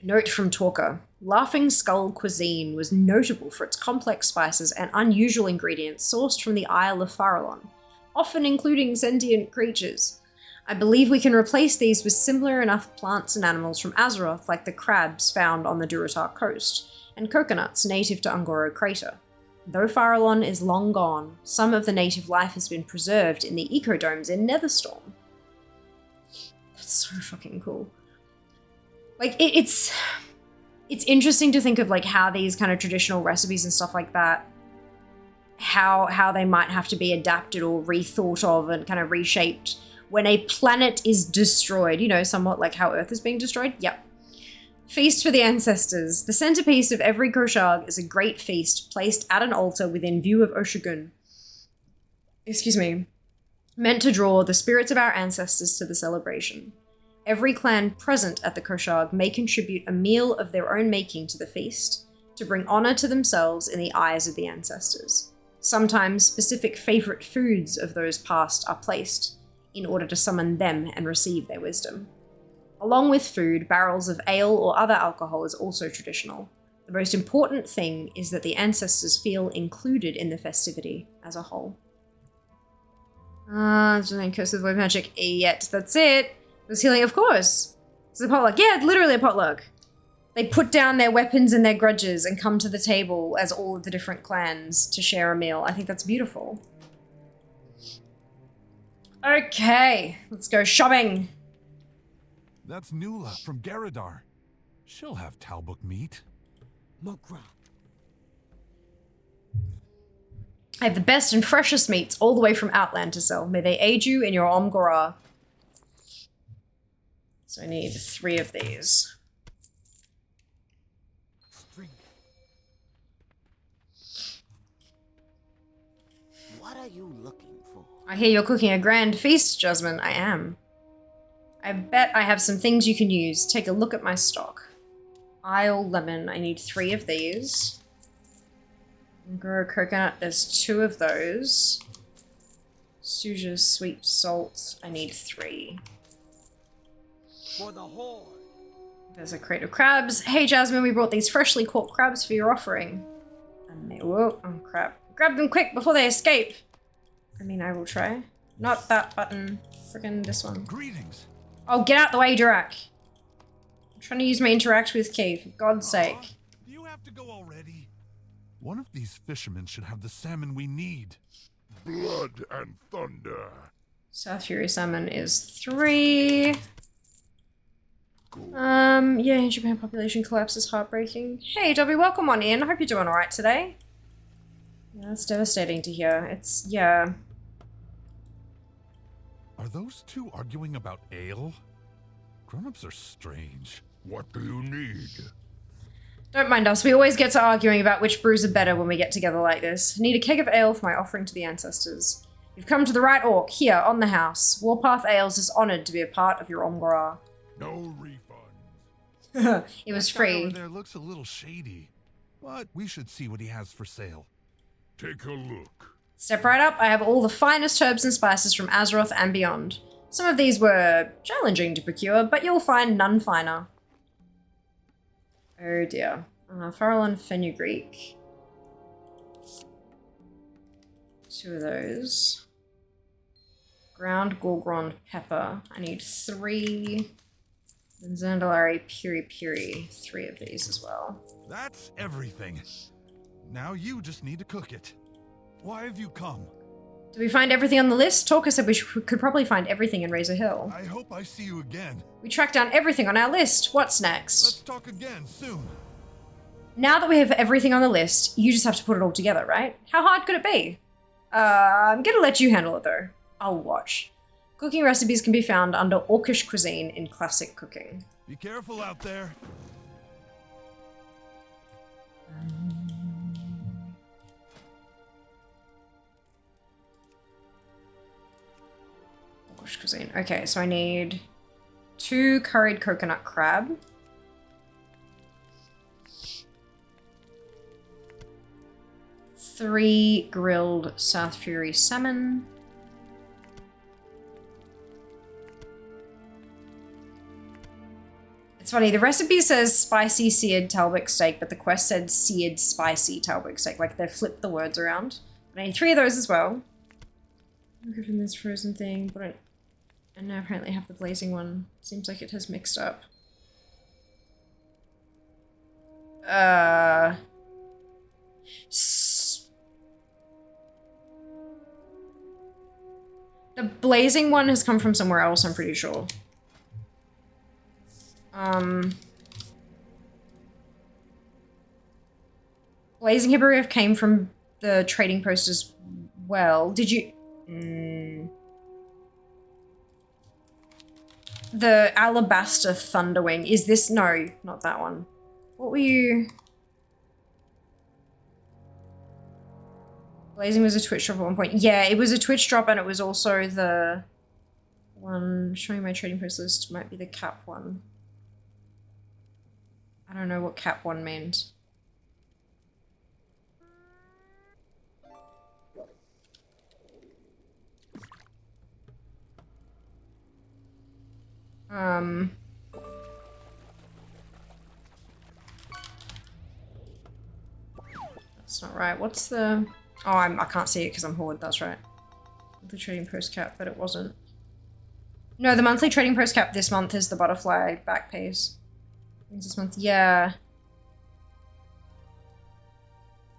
Note from Torka. Laughing Skull cuisine was notable for its complex spices and unusual ingredients sourced from the Isle of Farallon, often including sentient creatures. I believe we can replace these with similar enough plants and animals from Azeroth like the crabs found on the Durotar coast, and coconuts native to Ungoro Crater. Though Farallon is long gone, some of the native life has been preserved in the ecodomes in Netherstorm. That's so fucking cool. Like, it's interesting to think of, like, how these kind of traditional recipes and stuff like that, how they might have to be adapted or rethought of and kind of reshaped when a planet is destroyed. You know, somewhat like how Earth is being destroyed. Yep. Feast for the ancestors. The centerpiece of every Koshag is a great feast placed at an altar within view of Oshugun. Excuse me. Meant to draw the spirits of our ancestors to the celebration. Every clan present at the Koshag may contribute a meal of their own making to the feast, to bring honor to themselves in the eyes of the ancestors. Sometimes specific favorite foods of those past are placed, in order to summon them and receive their wisdom. Along with food, barrels of ale or other alcohol is also traditional. The most important thing is that the ancestors feel included in the festivity as a whole. Something curse with void magic yet. That's it. It was healing, of course. It's a potluck. Yeah, literally a potluck. They put down their weapons and their grudges and come to the table as all of the different clans to share a meal. I think that's beautiful. Okay, let's go shopping. That's Nula from Garadar. She'll have Talbuk meat. Mokra. I have the best and freshest meats all the way from Outland to sell. May they aid you in your Omgora. So I need 3 of these. What are you looking for? I hear you're cooking a grand feast, Jasmine. I am. I bet I have some things you can use. Take a look at my stock. Isle lemon. I need 3 of these. Grow coconut. There's 2 of those. Suja sweet salt. I need 3. For the horde. There's a crate of crabs. Hey, Jasmine, we brought these freshly caught crabs for your offering. Whoa, oh crap. Grab them quick before they escape. I mean, I will try. Not that button. Friggin' this one. Greetings. Oh, get out the way, Durak. I'm trying to use my interact with key, for God's sake. Do you have to go already? One of these fishermen should have the salmon we need. Blood and thunder. South Fury salmon is 3. Yeah, Japan population collapse is heartbreaking. Hey, Dobby, welcome on in. I hope you're doing alright today. Yeah, that's devastating to hear. It's, yeah. Are those 2 arguing about ale? Grown-ups are strange. What do you need? Don't mind us. We always get to arguing about which brews are better when we get together like this. Need a keg of ale for my offering to the ancestors. You've come to the right orc, here, on the house. Warpath Ales is honored to be a part of your Omgora. No refunds. It was That guy free. over there looks a little shady, but we should see what he has for sale. Take a look. Step right up. I have all the finest herbs and spices from Azeroth and beyond. Some of these were challenging to procure, but you'll find none finer. Oh dear. Farrell fenugreek. 2 of those. Ground Gorgrond pepper. I need 3. And Zandalari piri piri. 3 of these as well. That's everything. Now you just need to cook it. Why have you come? Did we find everything on the list? Talker said we could probably find everything in Razor Hill. I hope I see you again. We tracked down everything on our list. What's next? Let's talk again soon. Now that we have everything on the list, you just have to put it all together, right? How hard could it be? I'm gonna let you handle it though. I'll watch. Cooking recipes can be found under Orcish cuisine in classic cooking. Be careful out there. Orcish cuisine. Okay, so I need 2 curried coconut crab. Three grilled South Fury salmon. It's funny, the recipe says spicy seared Talbuk steak, but the quest said seared spicy Talbuk steak. Like, they've flipped the words around. But I need 3 of those as well. I'm giving this frozen thing, but I now apparently have the blazing one. Seems like it has mixed up. The blazing one has come from somewhere else, I'm pretty sure. Blazing Hippogriff came from the trading post as well. Did you... The Alabaster Thunderwing. Is this... No, not that one. What were you... Blazing was a Twitch drop at one point. Yeah, it was a Twitch drop and it was also the one... Showing my trading post list might be the cap one. I don't know what cap one meant. That's not right. What's the... Oh, I can't see it because I'm Horde, that's right. The trading post cap, but it wasn't. No, the monthly trading post cap this month is the butterfly back piece. This month, yeah.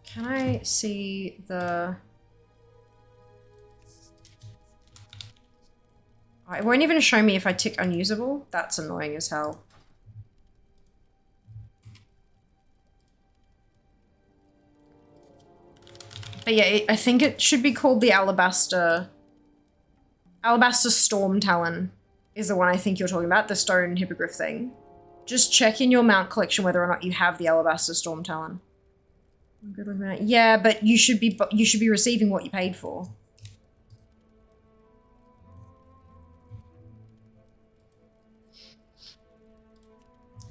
Can I see the... Oh, it won't even show me if I tick unusable. That's annoying as hell. But yeah, I think it should be called the Alabaster Storm Talon is the one I think you're talking about, the stone hippogriff thing. Just check in your mount collection whether or not you have the Alabaster Storm Talon. Good looking at it. Yeah, but you should be receiving what you paid for.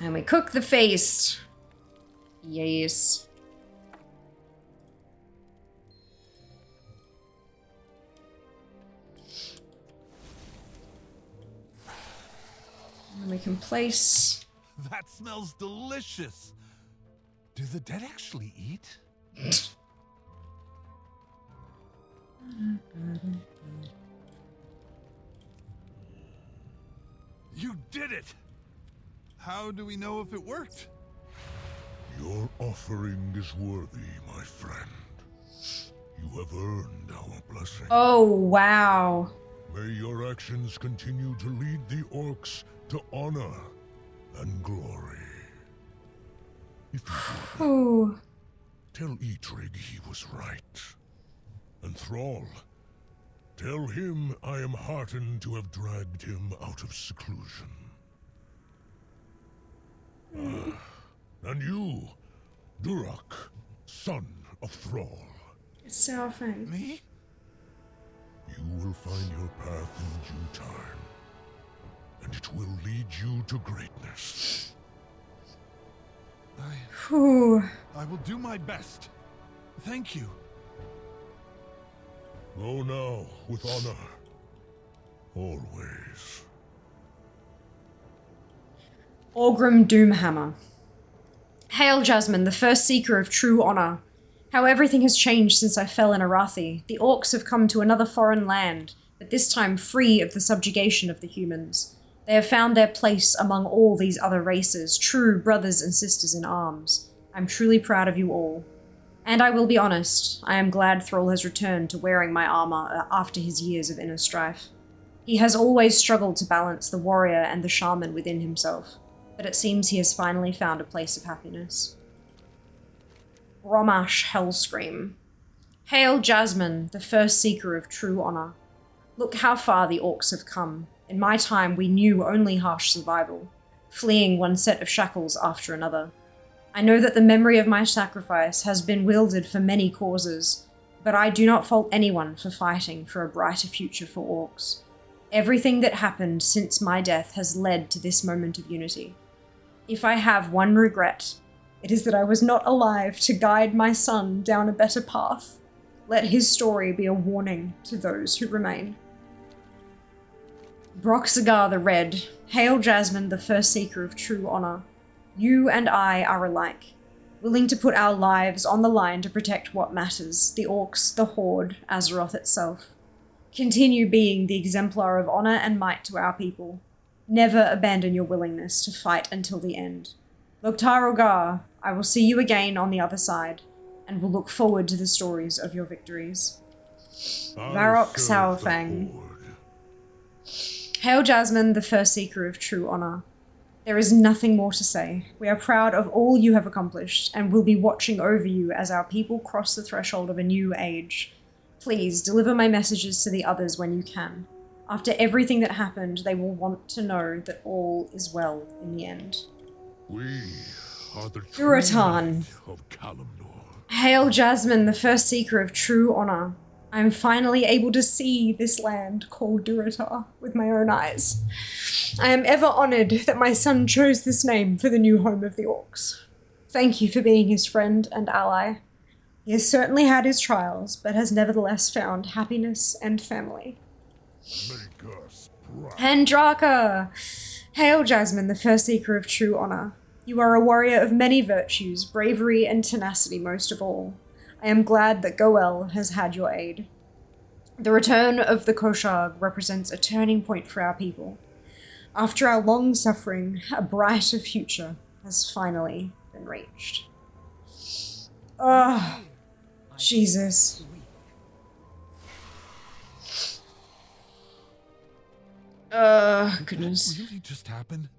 And we cook the feast. Yes. And we can place... That smells delicious. Do the dead actually eat? You did it! How do we know if it worked? Your offering is worthy, my friend. You have earned our blessing. Oh, wow. May your actions continue to lead the orcs to honor and glory. If you would, tell Eitrig he was right. And Thrall, tell him I am heartened to have dragged him out of seclusion. And you, Durak, son of Thrall. It's Selfing. Me? You will find your path in due time, and it will lead you to greatness. I will do my best. Thank you. Go now with honor. Always. Orgrim Doomhammer. Hail, Jasmine, the first seeker of true honor. How everything has changed since I fell in Arathi. The orcs have come to another foreign land, but this time free of the subjugation of the humans. They have found their place among all these other races, true brothers and sisters in arms. I'm truly proud of you all. And I will be honest, I am glad Thrall has returned to wearing my armor after his years of inner strife. He has always struggled to balance the warrior and the shaman within himself, but it seems he has finally found a place of happiness. Romash Hellscream. Hail, Jasmine, the first seeker of true honor. Look how far the orcs have come. In my time, we knew only harsh survival, fleeing one set of shackles after another. I know that the memory of my sacrifice has been wielded for many causes, but I do not fault anyone for fighting for a brighter future for orcs. Everything that happened since my death has led to this moment of unity. If I have one regret, it is that I was not alive to guide my son down a better path. Let his story be a warning to those who remain. Broxagar the Red. Hail, Jasmine, the first seeker of true honor. You and I are alike, willing to put our lives on the line to protect what matters, the orcs, the Horde, Azeroth itself. Continue being the exemplar of honor and might to our people. Never abandon your willingness to fight until the end. Loktar Ogar, I will see you again on the other side, and will look forward to the stories of your victories. Varrock Sourfang. Hail, Jasmine, the first seeker of true honor. There is nothing more to say. We are proud of all you have accomplished and will be watching over you as our people cross the threshold of a new age. Please deliver my messages to the others when you can. After everything that happened, they will want to know that all is well in the end. We are the Duratan. of Kalimdor. Hail Jasmine, the first seeker of true honor. I am finally able to see this land called Durotar with my own eyes. I am ever honored that my son chose this name for the new home of the Orcs. Thank you for being his friend and ally. He has certainly had his trials, but has nevertheless found happiness and family. Make us proud. Andraka! Hail Jasmine, the first seeker of true honor. You are a warrior of many virtues, bravery and tenacity most of all. I am glad that Goel has had your aid. The return of the Koshag represents a turning point for our people. After our long suffering, a brighter future has finally been reached. Oh, Jesus. Goodness. Did it really just happen?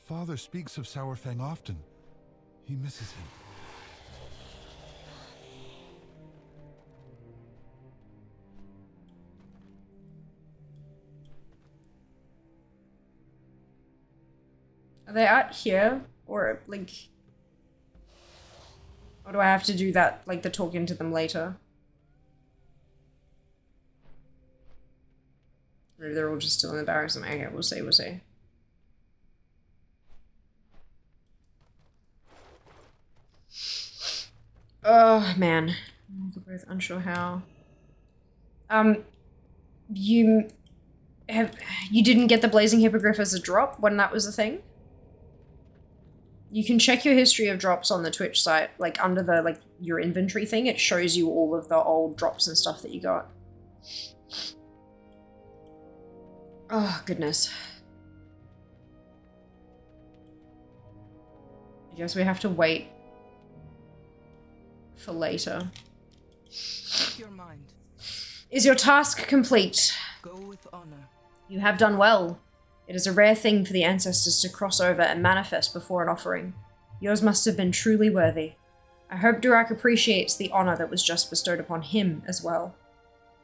Father speaks of Sourfang often. He misses him. Are they out here? Or, like... Or do I have to do that, like, the talking to them later? Maybe they're all just still in the barracks. Okay, we'll see, we'll see. Oh, man. We're both unsure how. You didn't get the Blazing Hippogriff as a drop when that was a thing? You can check your history of drops on the Twitch site, like under the, like, your inventory thing. It shows you all of the old drops and stuff that you got. Oh, goodness. I guess we have to wait for later. Your mind. Is your task complete? Go with honor. You have done well. It is a rare thing for the ancestors to cross over and manifest before an offering. Yours must have been truly worthy. I hope Durak appreciates the honor that was just bestowed upon him as well.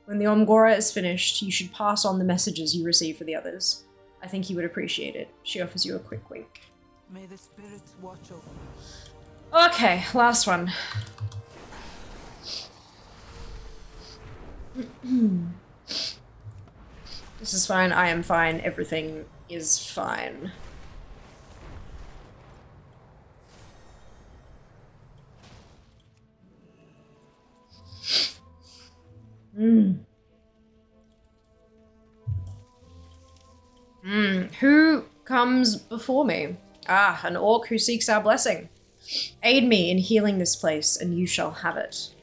When the Omgora is finished, you should pass on the messages you receive for the others. I think he would appreciate it. She offers you a quick wink. May the spirits watch over you. Okay, last one. This is fine, I am fine, everything is fine. Who comes before me? Ah, an orc who seeks our blessing. Aid me in healing this place, and you shall have it.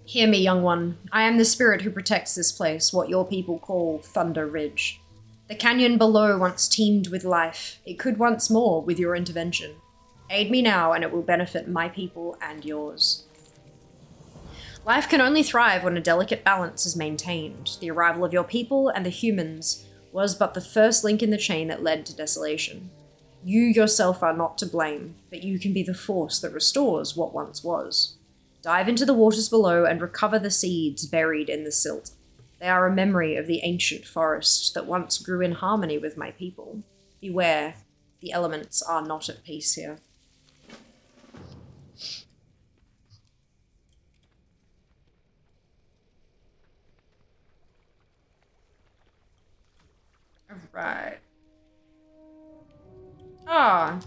Hear me, young one. I am the spirit who protects this place, what your people call Thunder Ridge. The canyon below once teemed with life. It could once more with your intervention. Aid me now, and it will benefit my people and yours. Life can only thrive when a delicate balance is maintained. The arrival of your people and the humans was but the first link in the chain that led to desolation. You yourself are not to blame, but you can be the force that restores what once was. Dive into the waters below and recover the seeds buried in the silt. They are a memory of the ancient forest that once grew in harmony with my people. Beware, the elements are not at peace here. Alright. Ah,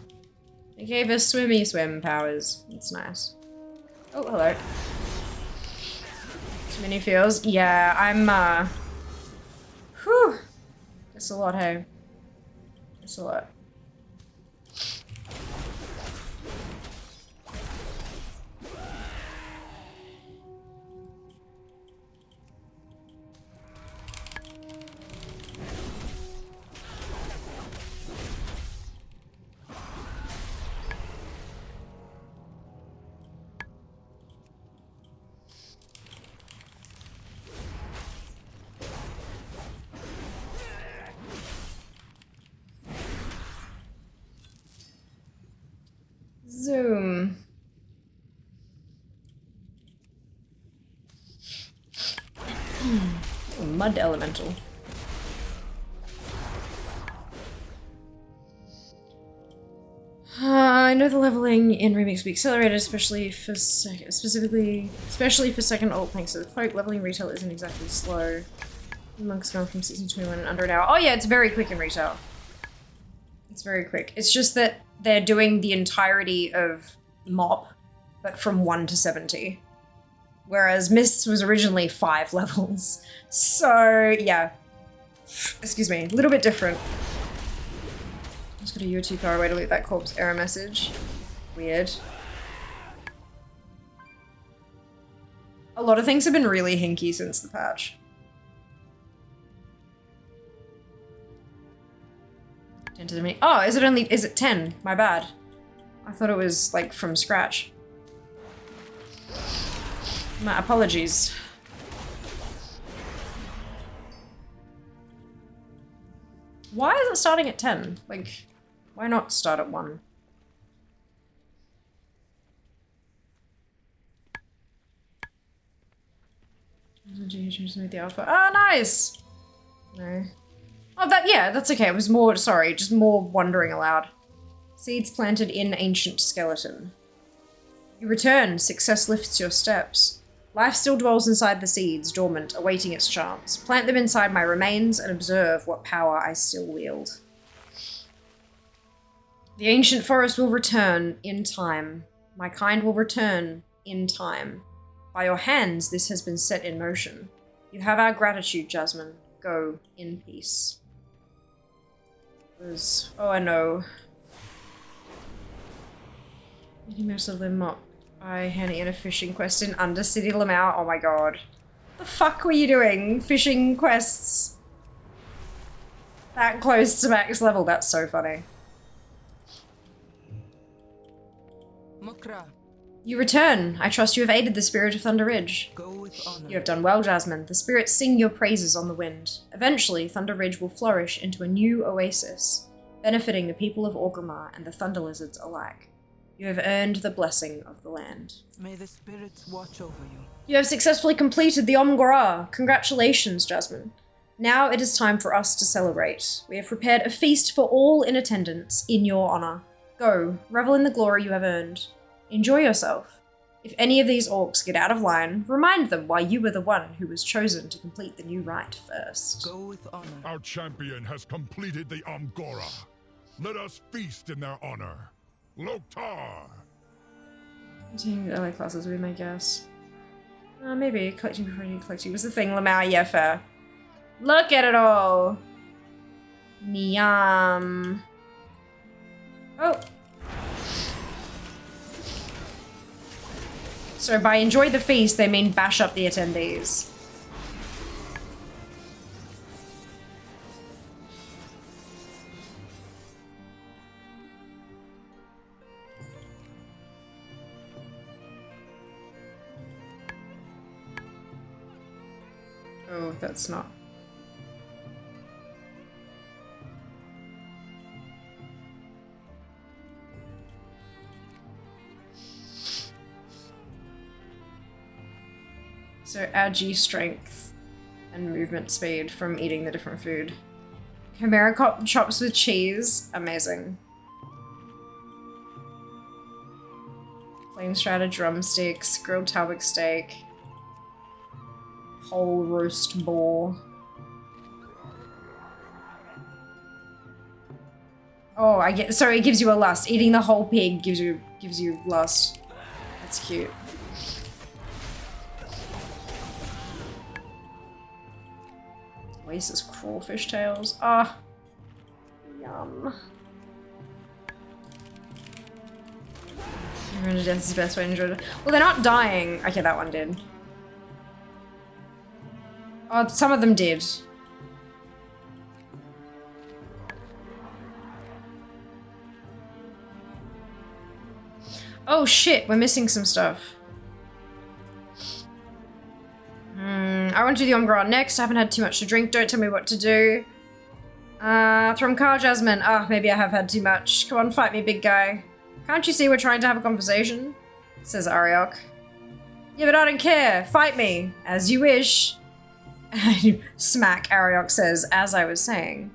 they gave us swimmy swim powers. That's nice. Oh, hello. Too many feels. Yeah, I'm, whew. That's a lot, hey. That's a lot. Zoom. Mud elemental. I know the leveling in Remix will be accelerated, especially for second ult thanks to the cloak. Leveling retail isn't exactly slow. Monk's gone from 16 to 21 in under an hour. Oh yeah, it's very quick in retail. It's very quick. It's just that they're doing the entirety of Mop, but from 1 to 70. Whereas Mists was originally 5 levels. So, yeah. Excuse me, a little bit different. I just got a "you're too far away to loot that corpse" error message. Weird. A lot of things have been really hinky since the patch. 10 to the minute. Oh, is it 10? My bad. I thought it was like from scratch. My apologies. Why is it starting at 10? Like, why not start at 1? The alpha. Oh, nice! No. Oh, that's okay. It was more, sorry, just more wondering aloud. Seeds planted in ancient skeleton. You return. Success lifts your steps. Life still dwells inside the seeds, dormant, awaiting its chance. Plant them inside my remains and observe what power I still wield. The ancient forest will return in time. My kind will return in time. By your hands, this has been set in motion. You have our gratitude, Jasmine. Go in peace. Oh, I know. Meeting most of them up. I handed in a fishing quest in Undercity Lamau. Oh my god. What the fuck were you doing? Fishing quests that close to max level. That's so funny. Mukra. You return. I trust you have aided the spirit of Thunder Ridge. Go with honor. You have done well, Jasmine. The spirits sing your praises on the wind. Eventually, Thunder Ridge will flourish into a new oasis, benefiting the people of Orgrimmar and the Thunder Lizards alike. You have earned the blessing of the land. May the spirits watch over you. You have successfully completed the Omgora. Congratulations, Jasmine. Now it is time for us to celebrate. We have prepared a feast for all in attendance in your honor. Go, revel in the glory you have earned. Enjoy yourself. If any of these orcs get out of line, remind them why you were the one who was chosen to complete the new rite first. Go with honor. Our champion has completed the Omgora. Let us feast in their honor. Loktar! Continuing the early classes would be my guess. Maybe. Collecting before you need collecting was the thing, Lamau. Yeah, fair. Look at it all! Niam. Oh. So by enjoy the feast, they mean bash up the attendees. Oh, that's not. So add G strength and movement speed from eating the different food. Chimera chops with cheese. Amazing. Plain strata drumsticks, grilled Talbot steak. Whole roast boar. Oh, I get. So it gives you a lust. Eating the whole pig gives you lust. That's cute. Oasis crawfish tails. Ah, yum. Run to death is the best way to enjoy it. Well, they're not dying. Okay, that one did. Oh, some of them did. Oh shit, we're missing some stuff. I want to do the Omgron next. I haven't had too much to drink. Don't tell me what to do. Thrum Car Jasmine. Ah, maybe I have had too much. Come on, fight me, big guy. Can't you see we're trying to have a conversation? Says Ariok. Yeah, but I don't care. Fight me. As you wish. Smack, Ariok says, as I was saying.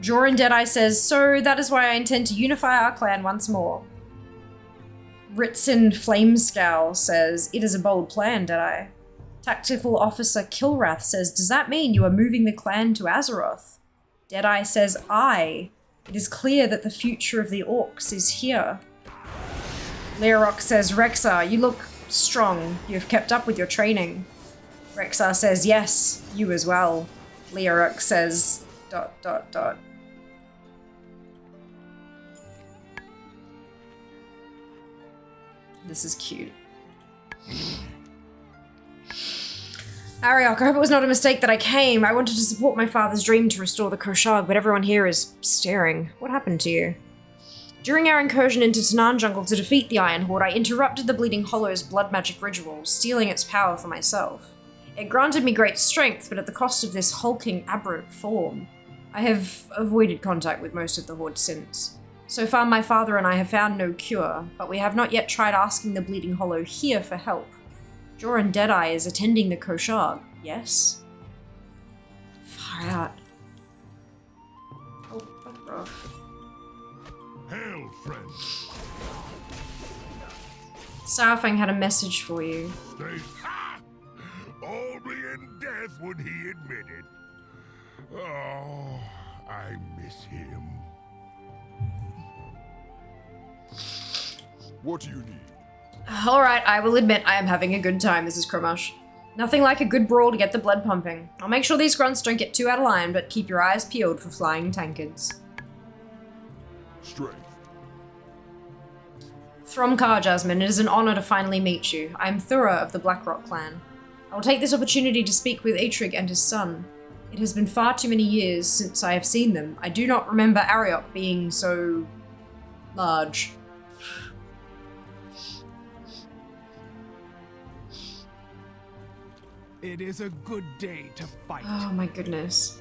Joran Deadeye says, so that is why I intend to unify our clan once more. Ritson Flamescowl says, it is a bold plan, Deadeye. Tactical Officer Kilrath says, does that mean you are moving the clan to Azeroth? Deadeye says, aye. It is clear that the future of the orcs is here. Learok says, Rexar, you look strong. You have kept up with your training. Rexar says, yes, you as well. Learok says, ... This is cute. Ariok, I hope it was not a mistake that I came. I wanted to support my father's dream to restore the Koshag, but everyone here is staring. What happened to you? During our incursion into Tanan Jungle to defeat the Iron Horde, I interrupted the Bleeding Hollow's blood magic ritual, stealing its power for myself. It granted me great strength, but at the cost of this hulking, aberrant form. I have avoided contact with most of the Horde since. So far, my father and I have found no cure, but we have not yet tried asking the Bleeding Hollow here for help. Joran Deadeye is attending the Koshag, yes? Far out. Oh, that's rough. Hail, friends. Saurfang had a message for you. Stay. Ha! Only in death would he admit it. Oh, I miss him. What do you need? Alright, I will admit I am having a good time, Mrs. Cromash. Nothing like a good brawl to get the blood pumping. I'll make sure these grunts don't get too out of line, but keep your eyes peeled for flying tankards. Strength. Thromkar, Jasmine, it is an honor to finally meet you. I am Thura of the Blackrock clan. I will take this opportunity to speak with Atrig and his son. It has been far too many years since I have seen them. I do not remember Ariok being so... large. It is a good day to fight. Oh my goodness.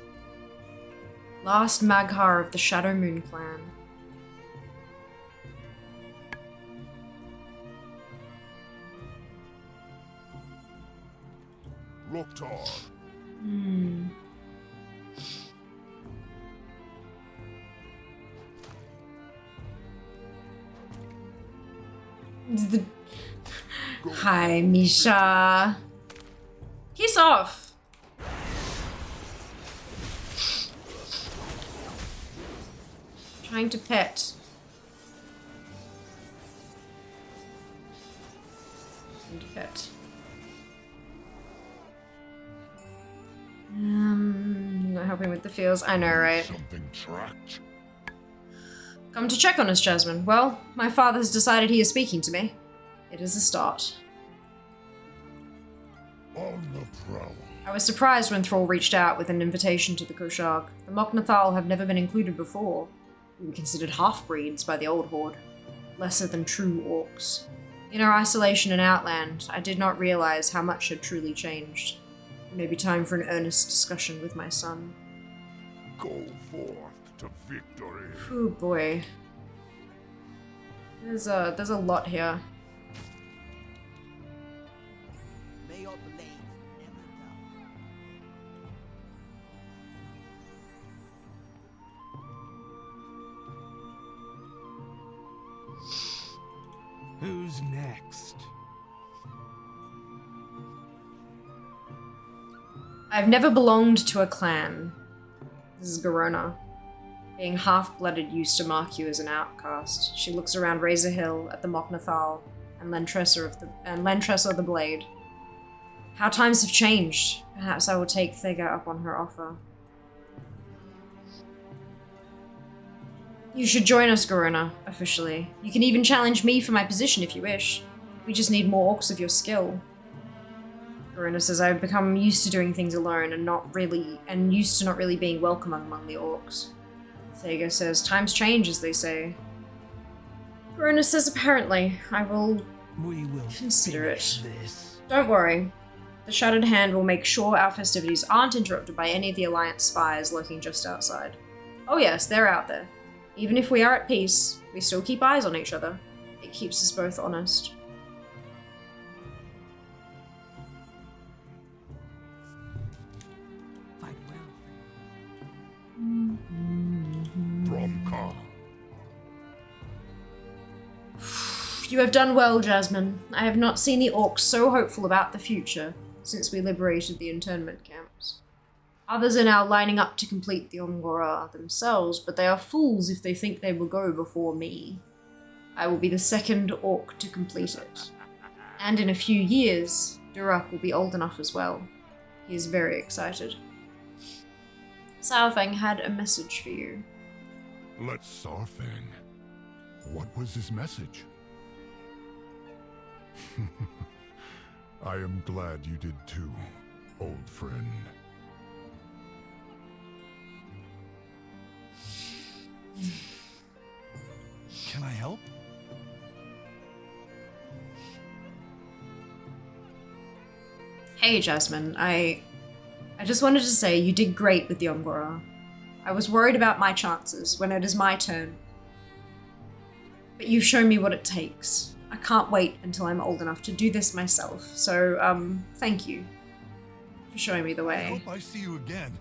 Last Maghar of the Shadow Moon clan. Loktar. Hi, Misha. Kiss off. Trying to pet. Trying to pet. Not helping with the feels. I know, right? Something tracked. Come to check on us, Jasmine. Well, my father has decided he is speaking to me. It is a start. On the prowl. I was surprised when Thrall reached out with an invitation to the Koshag. The Mok'Nathal have never been included before. We were considered half-breeds by the Old Horde, lesser than true orcs. In our isolation in Outland, I did not realize how much had truly changed. It may be time for an earnest discussion with my son. Go forth to victory. Oh boy. There's a lot here. May your blade never dull. Who's next? I've never belonged to a clan. This is Garona. Being half-blooded used to mark you as an outcast. She looks around Razor Hill at the Mok'Nathal and Lentressor the Blade. How times have changed. Perhaps I will take Thega up on her offer. You should join us, Garona, officially. You can even challenge me for my position if you wish. We just need more orcs of your skill. Garona says, I've become used to doing things alone and used to not really being welcome among the orcs. Thega says, times change, as they say. Garona says, apparently. I will consider it. This. Don't worry. The Shattered Hand will make sure our festivities aren't interrupted by any of the Alliance spies lurking just outside. Oh yes, they're out there. Even if we are at peace, we still keep eyes on each other. It keeps us both honest. Fight well. Bromka. You have done well, Jasmine. I have not seen the orcs so hopeful about the future since we liberated the internment camps. Others are now lining up to complete the Omgora themselves, but they are fools if they think they will go before me. I will be the second orc to complete it. And in a few years, Durak will be old enough as well. He is very excited. Saurfang had a message for you. Let Saurfang. What was his message? I am glad you did too, old friend. Can I help? Hey, Jasmine. I just wanted to say you did great with the Omgora. I was worried about my chances when it is my turn. But you've shown me what it takes. I can't wait until I'm old enough to do this myself. So, thank you for showing me the way. I hope I see you again.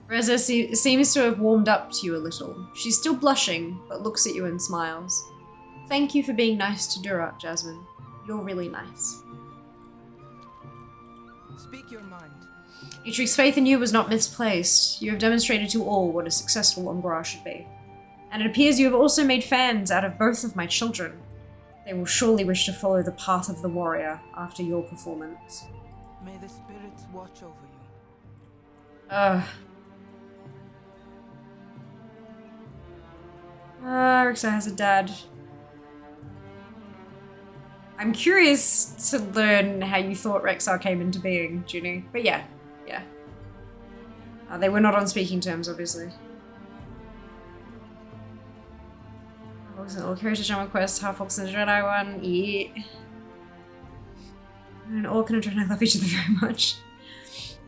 Reza seems to have warmed up to you a little. She's still blushing, but looks at you and smiles. Thank you for being nice to Durak, Jasmine. You're really nice. Speak your mind. Itrik's faith in you was not misplaced. You have demonstrated to all what a successful Omgora should be. And it appears you have also made fans out of both of my children. They will surely wish to follow the path of the warrior after your performance. May the spirits watch over you. Rexar has a dad. I'm curious to learn how you thought Rexar came into being, Junie. But yeah. They were not on speaking terms, obviously. All character Shaman Quest, half Fox and the Jedi one, yeah. And Orc and a Jedi love each other very much.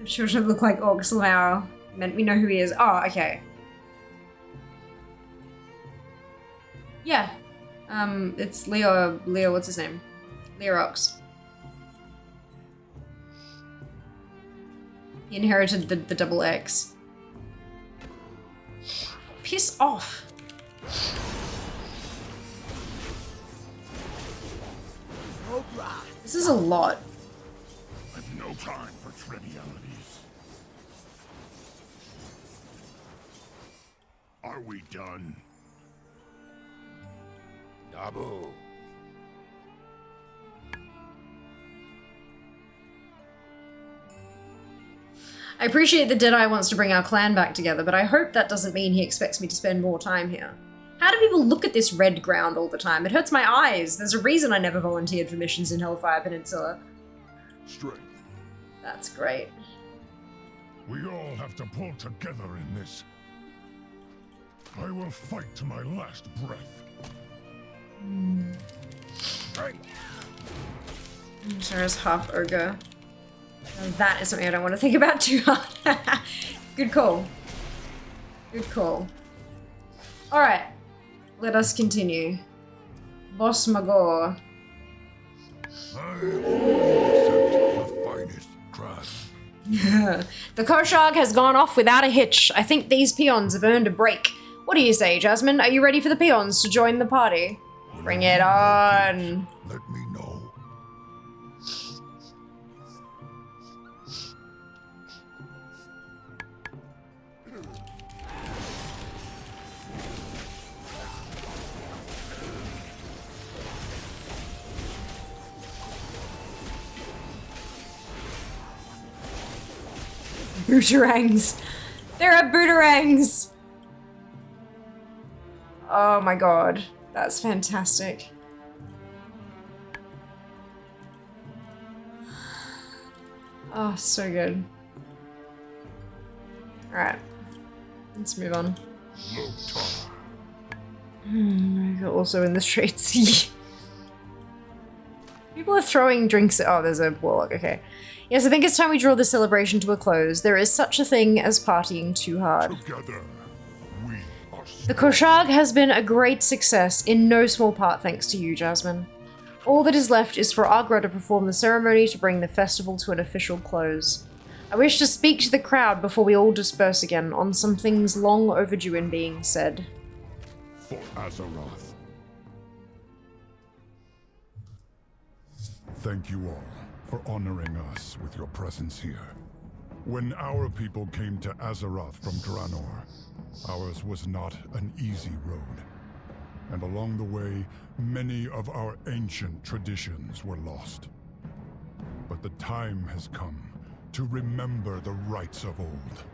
I'm sure it look like Orc somehow. Meant we know who he is. Oh, okay. Yeah. It's Leo, what's his name? Leorox. He inherited the double X. Piss off. This is a lot. I've no time for trivialities. Are we done? Nabu. I appreciate that Deadeye wants to bring our clan back together, but I hope that doesn't mean he expects me to spend more time here. How do people look at this red ground all the time? It hurts my eyes. There's a reason I never volunteered for missions in Hellfire Peninsula. Strength. That's great. We all have to pull together in this. I will fight to my last breath. Sarah's half ogre. That is something I don't want to think about too hard. Good call. Good call. Alright. Let us continue. Boss Magor. I accept the finest class. The Koshag has gone off without a hitch. I think these peons have earned a break. What do you say, Jasmine? Are you ready for the peons to join the party? Bring it on. Let me know. Booterangs. There are booterangs. Oh my god. That's fantastic. Oh, so good. Alright. Let's move on. Also in the streets. People are throwing drinks. Oh, there's a warlock. Okay. Yes, I think it's time we draw the celebration to a close. There is such a thing as partying too hard. Together, we The Koshag has been a great success, in no small part thanks to you, Jasmine. All that is left is for Agra to perform the ceremony to bring the festival to an official close. I wish to speak to the crowd before we all disperse again on some things long overdue in being said. For Azeroth. Thank you all for honoring us with your presence here. When our people came to Azeroth from Draenor, ours was not an easy road. And along the way, many of our ancient traditions were lost. But the time has come to remember the rites of old,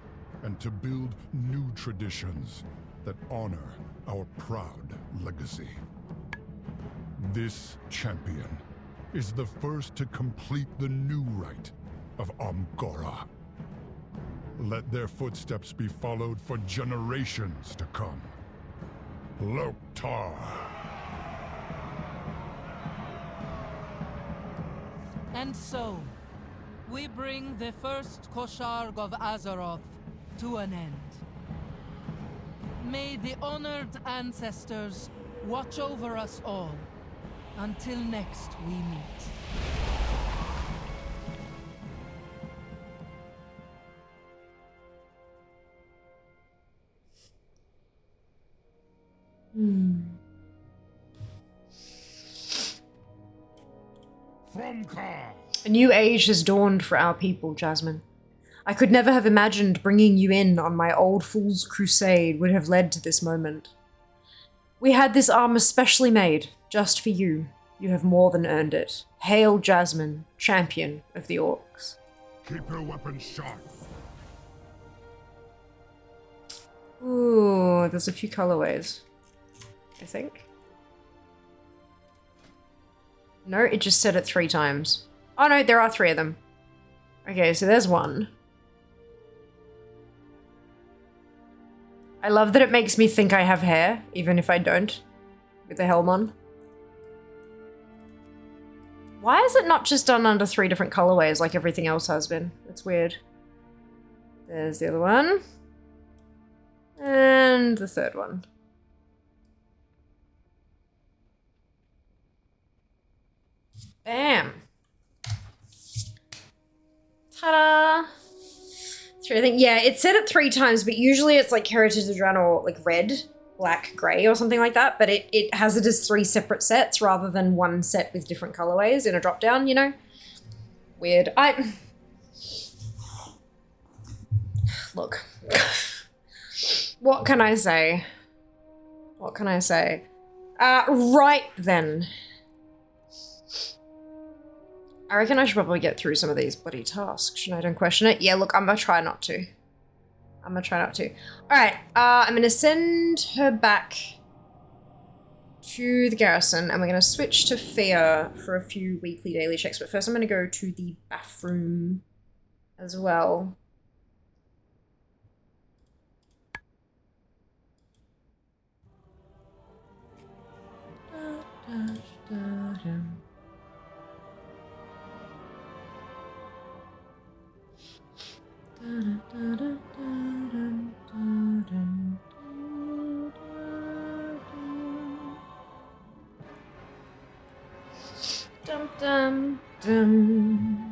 and to build new traditions that honor our proud legacy. This champion is the first to complete the new rite of Amgora. Let their footsteps be followed for generations to come. Loktar. And so, we bring the first Kosharg of Azeroth to an end. May the honored ancestors watch over us all until next we meet. A new age has dawned for our people, Jasmine. I could never have imagined bringing you in on my old fool's crusade would have led to this moment. We had this armor specially made, just for you. You have more than earned it. Hail Jasmine, champion of the orcs. Keep your weapons sharp. Ooh, there's a few colorways, I think. No, it just said it 3 times. Oh no, there are 3 of them. Okay, so there's one. I love that it makes me think I have hair, even if I don't, with the helm on. Why is it not just done under 3 different colorways like everything else has been? It's weird. There's the other one. And the 3rd one. Bam! Ta-da! 3, I think. Yeah, it said it 3 times, but usually it's like Heritage of Draenor, like red, black, grey, or something like that, but it has it as 3 separate sets rather than 1 set with different colorways in a drop-down, you know? Weird. Look. What can I say? What can I say? Right then. I reckon I should probably get through some of these bloody tasks. Shouldn't I? Don't question it. Yeah, look, I'm gonna try not to. Alright, I'm gonna send her back to the garrison, and we're gonna switch to Fia for a few weekly daily checks, but first I'm gonna go to the bathroom as well. Dum dum dum.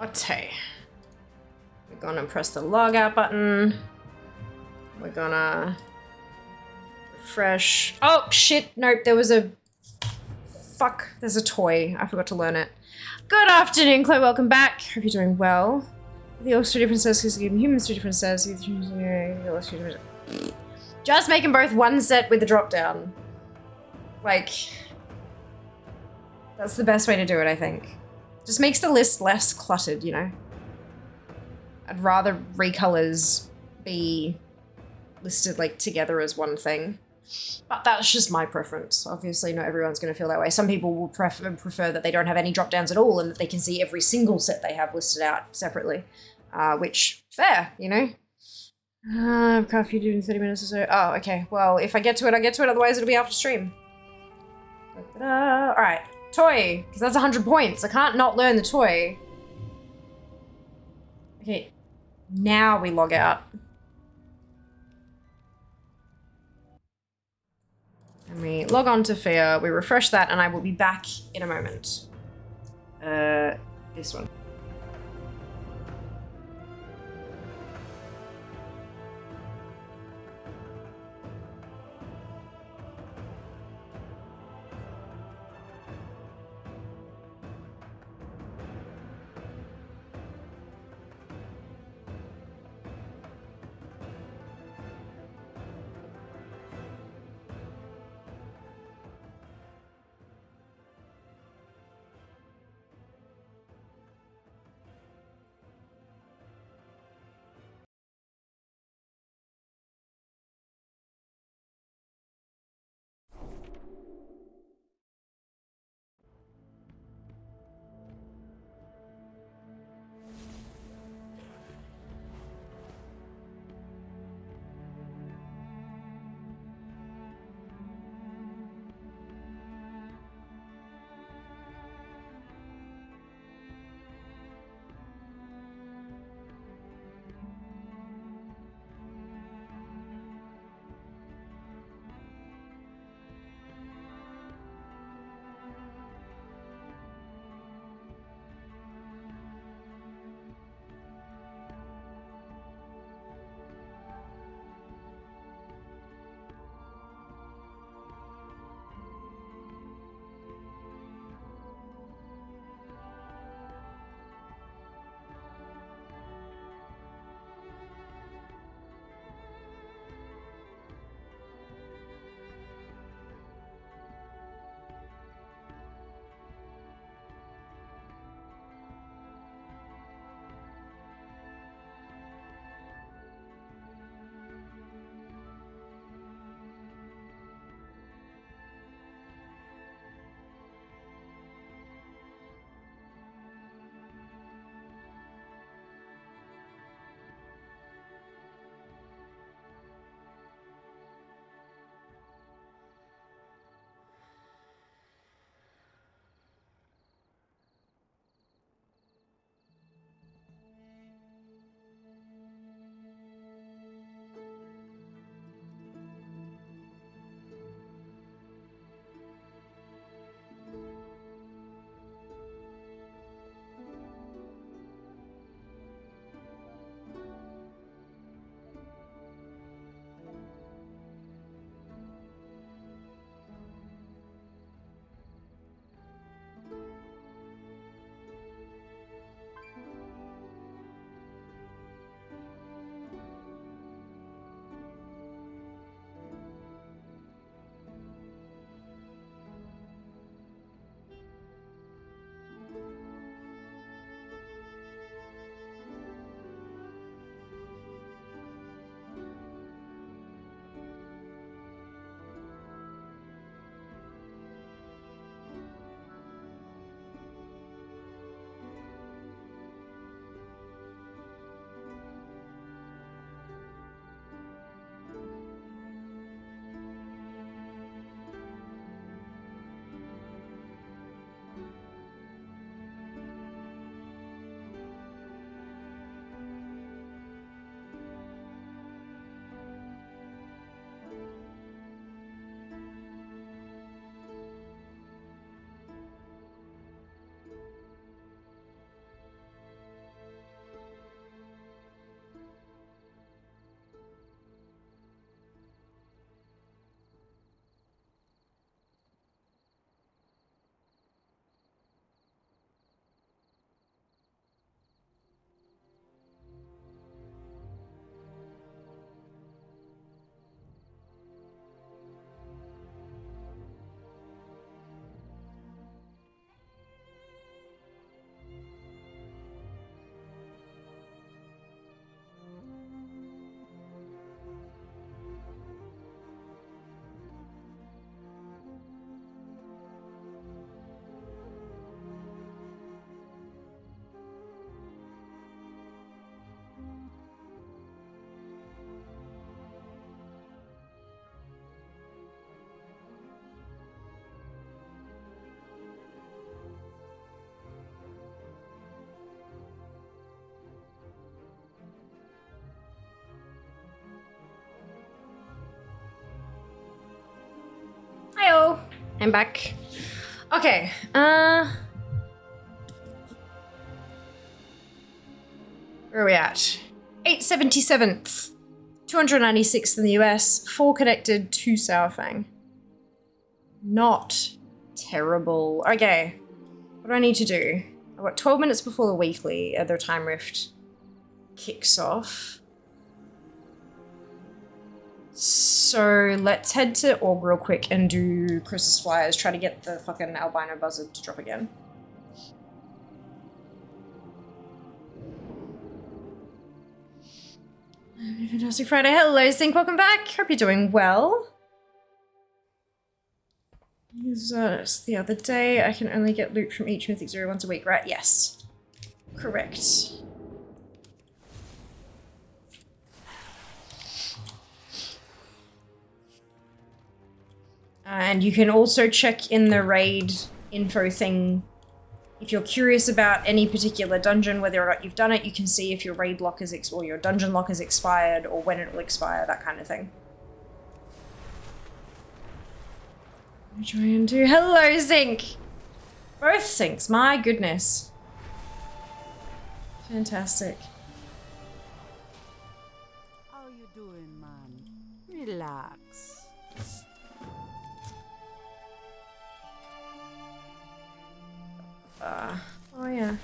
Okay. We're gonna press the log out button. We're gonna refresh. Oh, shit. Nope, there was a... Fuck, there's a toy. I forgot to learn it. Good afternoon, Chloe. Welcome back. Hope you're doing well. The orcs two different sets because giving humans two different sets. Just make them both one set with the drop down. Like, that's the best way to do it, I think. Just makes the list less cluttered, you know? I'd rather recolors be listed like together as one thing. But that's just my preference. Obviously, not everyone's going to feel that way. Some people will prefer that they don't have any drop downs at all and that they can see every single set they have listed out separately. Which, fair, you know? I've got a few in 30 minutes or so. Oh, okay. Well, if I get to it, I get to it. Otherwise, it'll be after stream. Alright. Toy. Because that's 100 points. I can't not learn the toy. Okay. Now we log out. And we log on to Fear. We refresh that, and I will be back in a moment. This one. I'm back. Okay, where are we at? 877th. 296th in the US. 4 connected, 2 Sourfang. Not terrible. Okay, what do I need to do? I've got 12 minutes before the weekly, the time rift kicks off. So let's head to Org real quick and do Chris's flyers. Try to get the fucking albino buzzard to drop again. Fantastic Friday. Hello, Sync. Welcome back. Hope you're doing well. It's the other day. I can only get loot from each Mythic 0 once a week, right? Yes. Correct. And you can also check in the raid info thing. If you're curious about any particular dungeon, whether or not you've done it, you can see if your raid lock is or your dungeon lock is expired or when it will expire, that kind of thing. Let me try and do hello, Zinc! Both Zincs, my goodness. Fantastic. How you doing, man? Relax. Oh yeah.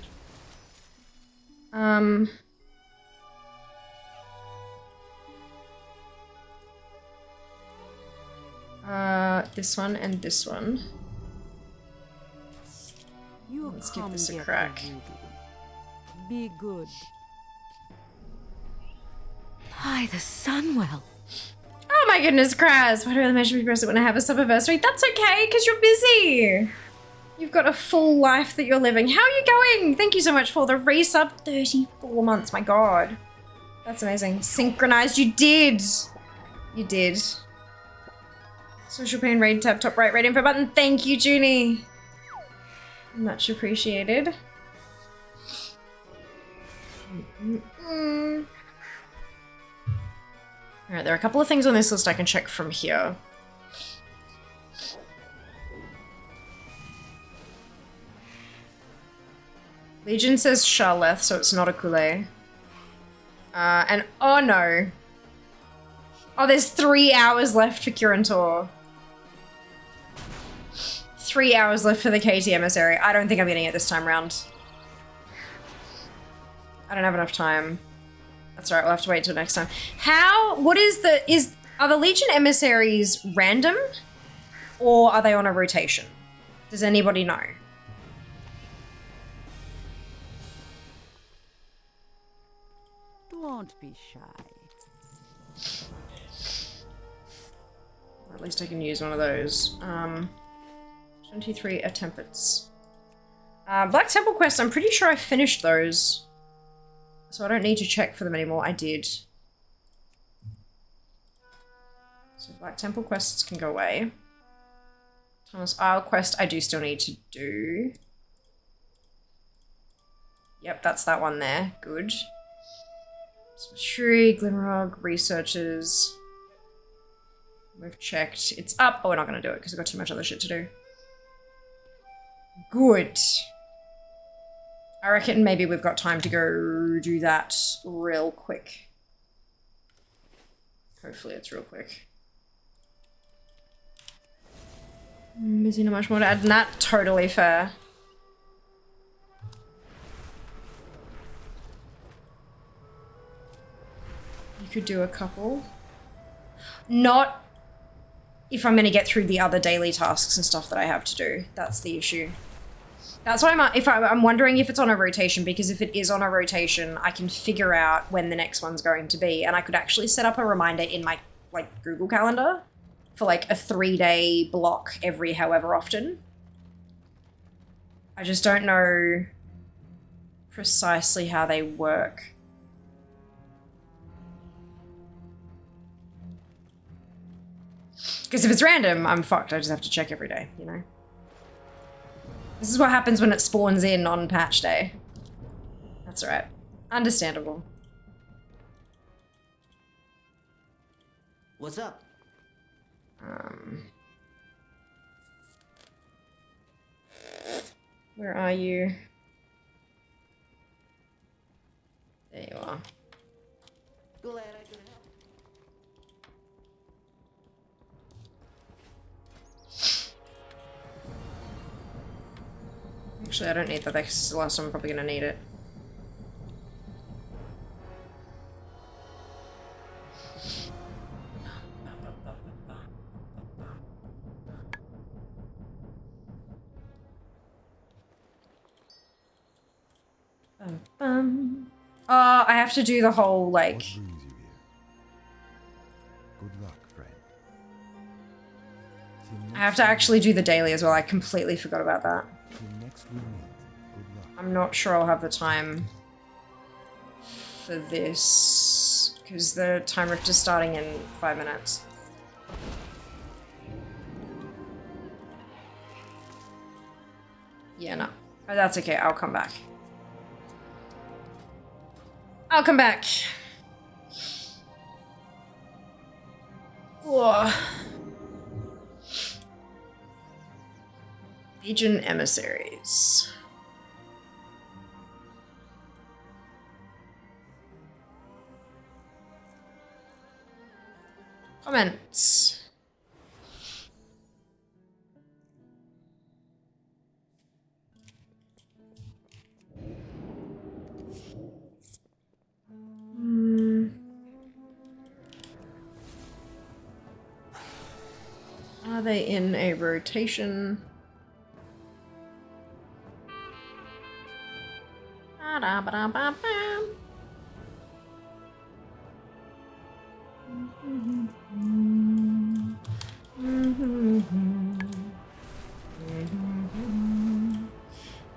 This one and this one. Let's give this a crack. Be good. By the Sunwell. Oh my goodness, Kraz! Why do I mention me present when I have a subversary? That's okay, because you're busy! You've got a full life that you're living. How are you going? Thank you so much for the resub. 34 months, my god. That's amazing. Synchronized, you did! You did. Social Pain Raid tab, top right, raid info button. Thank you, Junie. Much appreciated. Alright, there are a couple of things on this list I can check from here. Legion says Charleth, so it's not a Kool-Aid. And oh no. Oh, there's 3 hours left for Kirantor. 3 hours left for the KT emissary. I don't think I'm getting it this time round. I don't have enough time. That's alright, we'll have to wait till next time. Are the Legion emissaries random? Or are they on a rotation? Does anybody know? Don't be shy. At least I can use one of those. 23 attempts. Black Temple Quest, I'm pretty sure I finished those. So I don't need to check for them anymore. I did. So Black Temple quests can go away. Thomas Isle quest I do still need to do. Yep, that's that one there. Good. Shuri, Glimmerog, researchers. We've checked. It's up, but we're not going to do it because we've got too much other shit to do. Good. I reckon maybe we've got time to go do that real quick. Hopefully it's real quick. Busy, not much more to add than that. Totally fair. You could do a couple. Not if I'm going to get through the other daily tasks and stuff that I have to do. That's the issue. That's why I'm wondering if it's on a rotation, because if it is on a rotation, I can figure out when the next one's going to be, and I could actually set up a reminder in my Google Calendar for like a 3-day block every however often. I just don't know precisely how they work. Because if it's random, I'm fucked. I just have to check every day, you know? This is what happens when it spawns in on patch day. That's alright. Understandable. What's up? Where are you? There you are. Glad I could help. Actually, I don't need that. That's the last time I'm probably gonna need it. I have to do the whole, like... What brings you here? Good luck, friend. I have to actually do the daily as well. I completely forgot about that. Till next we meet. Good luck. I'm not sure I'll have the time for this, because the time rift is starting in 5 minutes. Yeah, no. Oh, that's okay. I'll come back. I'll come back. Whoa. Legion emissaries. Comments. Are they in a rotation?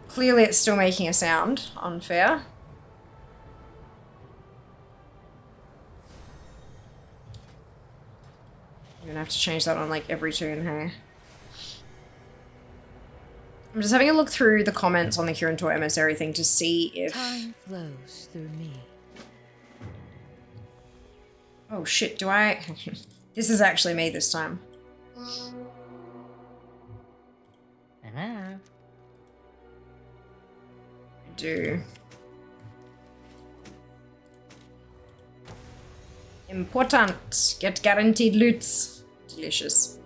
Clearly it's still making a sound. Unfair. I'm gonna have to change that on like every tune, hey? I'm just having a look through the comments on the Kirintor emissary thing to see if... Time flows through me. Oh shit, do I... This is actually me this time. Hello? I do. Important. Get guaranteed loots. Delicious.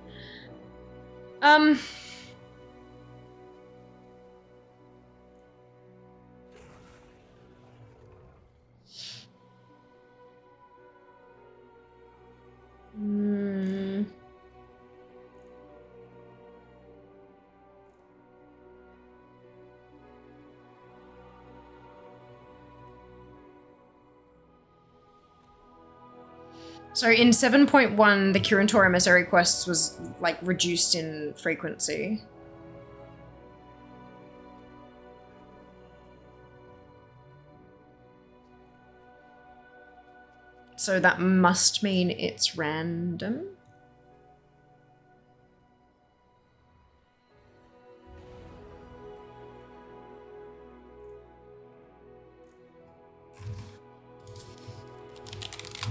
So in 7.1, the Kirintor emissary quests was like reduced in frequency. So that must mean it's random.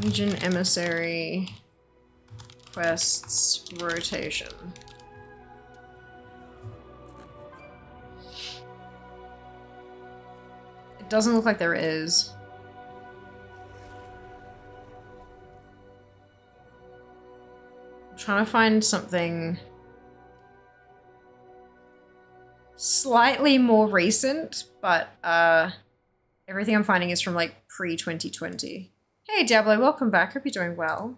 Legion emissary quests rotation. It doesn't look like there is. I'm trying to find something slightly more recent, but everything I'm finding is from like pre-2020. Hey Diablo, welcome back. Hope you're doing well.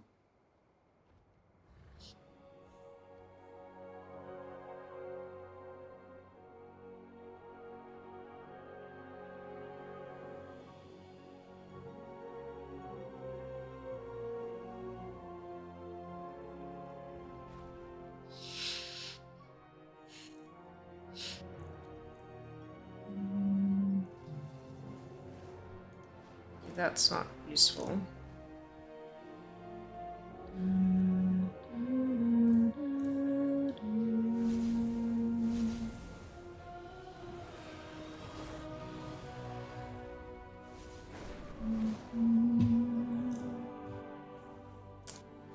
That's not useful.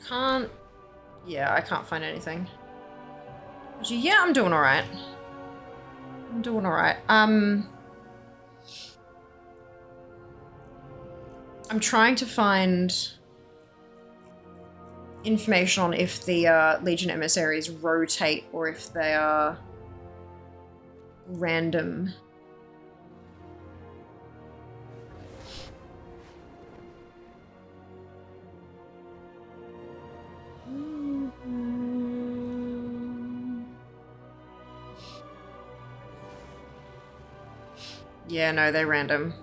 Can't... Yeah, I can't find anything. Yeah, I'm doing alright. I'm doing alright. I'm trying to find information on if the Legion emissaries rotate or if they are random. Yeah, no, they're random.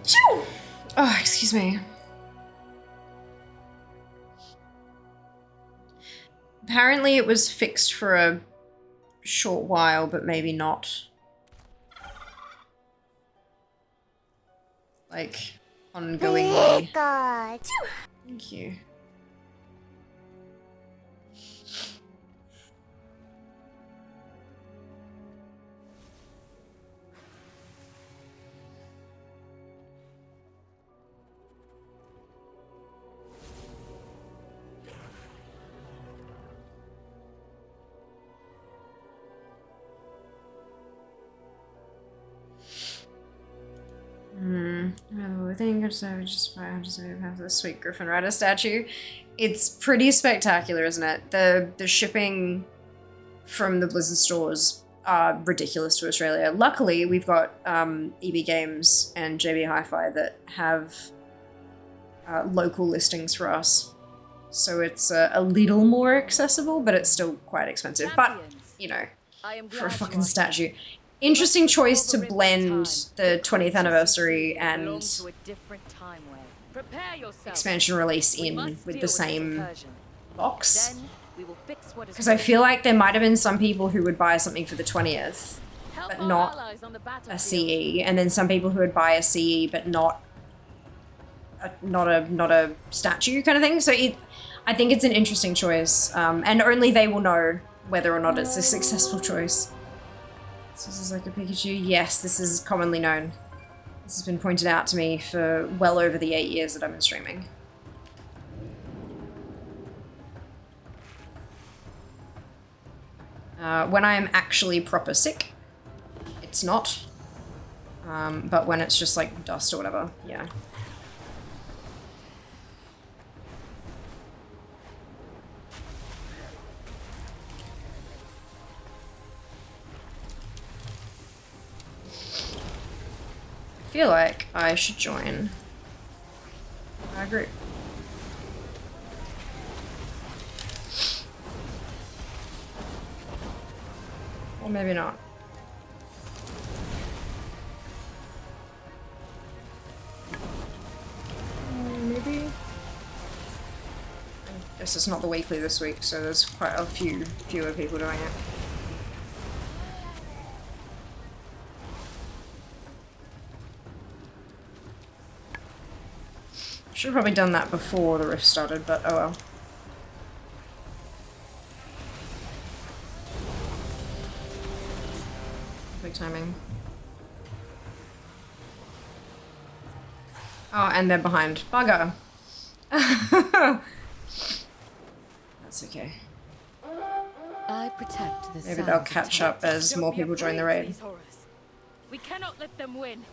Choo! Oh, excuse me. Apparently it was fixed for a short while, but maybe not. Like, ongoingly. Thank you. I think just have the sweet Griffin Rider statue. It's pretty spectacular, isn't it? The shipping from the Blizzard stores are ridiculous to Australia. Luckily, we've got EB Games and JB Hi-Fi that have local listings for us. So it's a little more accessible, but it's still quite expensive. But, you know, for a fucking statue. Interesting choice to blend the 20th anniversary and expansion release in with the same box. Because I feel like there might have been some people who would buy something for the 20th, but not a CE, and then some people who would buy a CE but not a statue kind of thing. So I think it's an interesting choice, and only they will know whether or not it's a successful choice. So this is like a Pikachu. Yes, this is commonly known. This has been pointed out to me for well over the 8 years that I've been streaming. When I am actually proper sick, it's not. But when it's just like dust or whatever, yeah. I feel like I should join our group. Or maybe not. Maybe? I guess it's not the weekly this week, so there's quite a fewer people doing it. Should have probably done that before the rift started, but oh well. Big timing. Oh, and they're behind. Bugger. That's okay. I protect the Maybe they'll catch up as more people join the raid. We cannot let them win.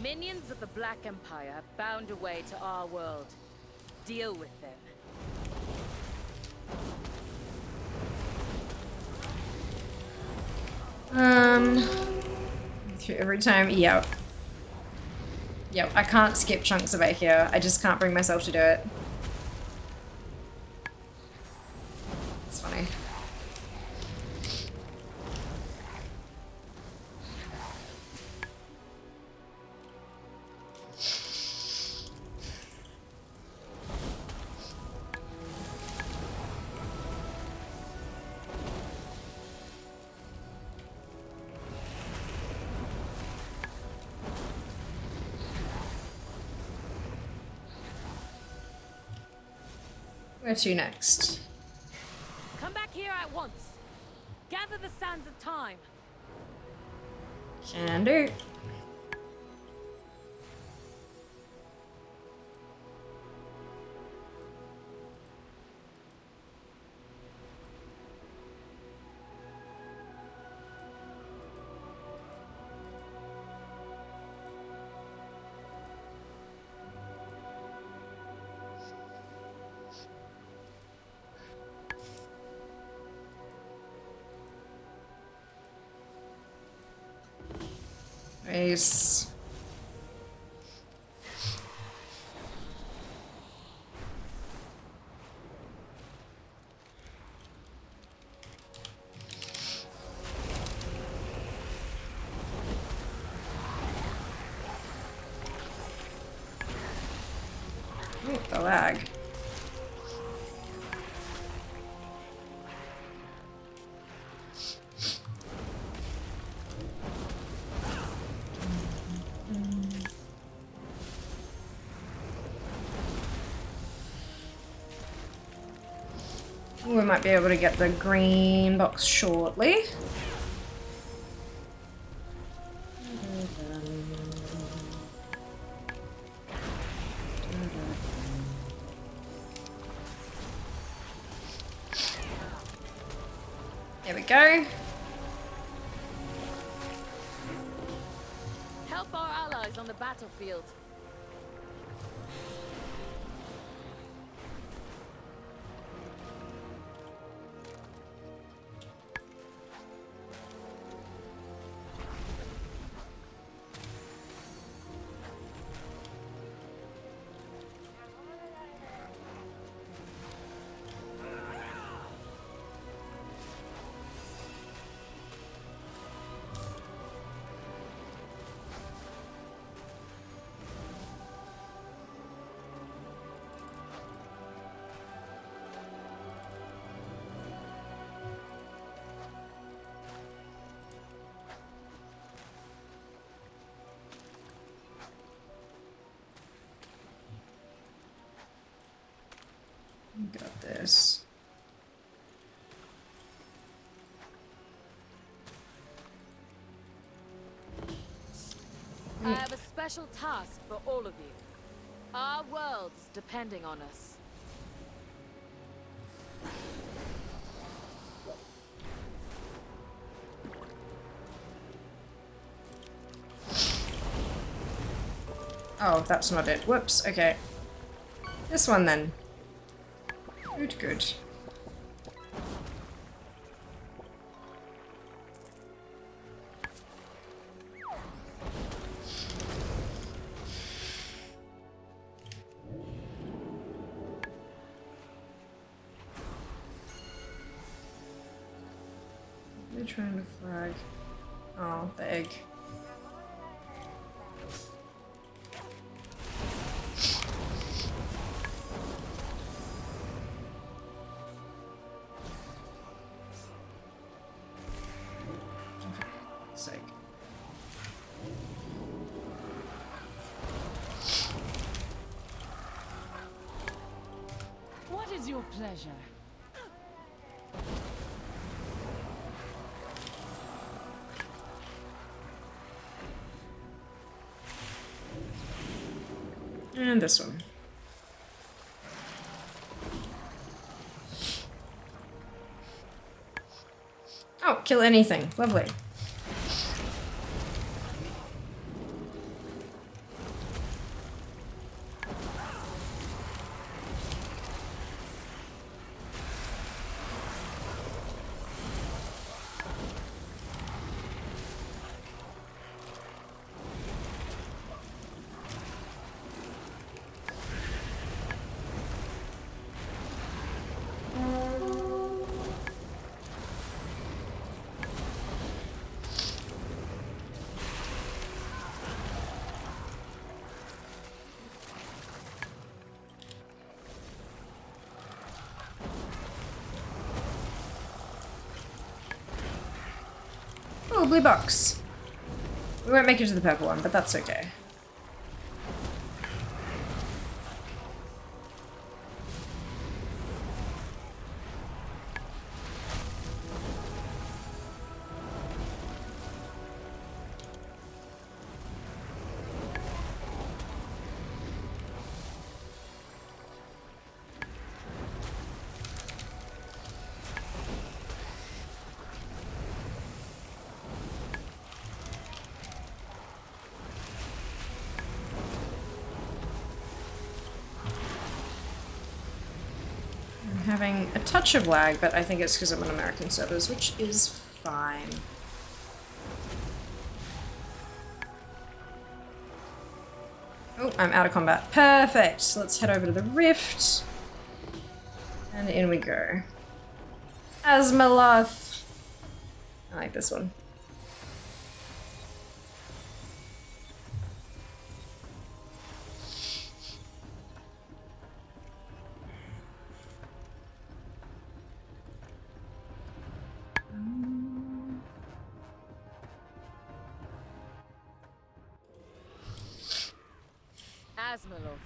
Minions of the Black Empire bound a way to our world. Deal with them. Every time, yep. Yep, I can't skip chunks of it here. I just can't bring myself to do it. It's funny. Where to next? at once. Gather the sands of time. Can do. Nice. Oh, the lag. We might be able to get the green box shortly. There we go. Help our allies on the battlefield. Got this. I have a special task for all of you. Our world is depending on us. Oh, that's not it. Whoops, okay. This one then. Good, good. They're trying to flag. Oh, the egg. Sake. What is your pleasure? And this one. Oh, kill anything. Lovely. Oh, blue box. We won't make it to the purple one, but that's okay. having a touch of lag, but I think it's because I'm on American servers, which is fine. Oh, I'm out of combat. Perfect. Let's head over to the rift. And in we go. Asmaloth. I like this one. Asmaloth.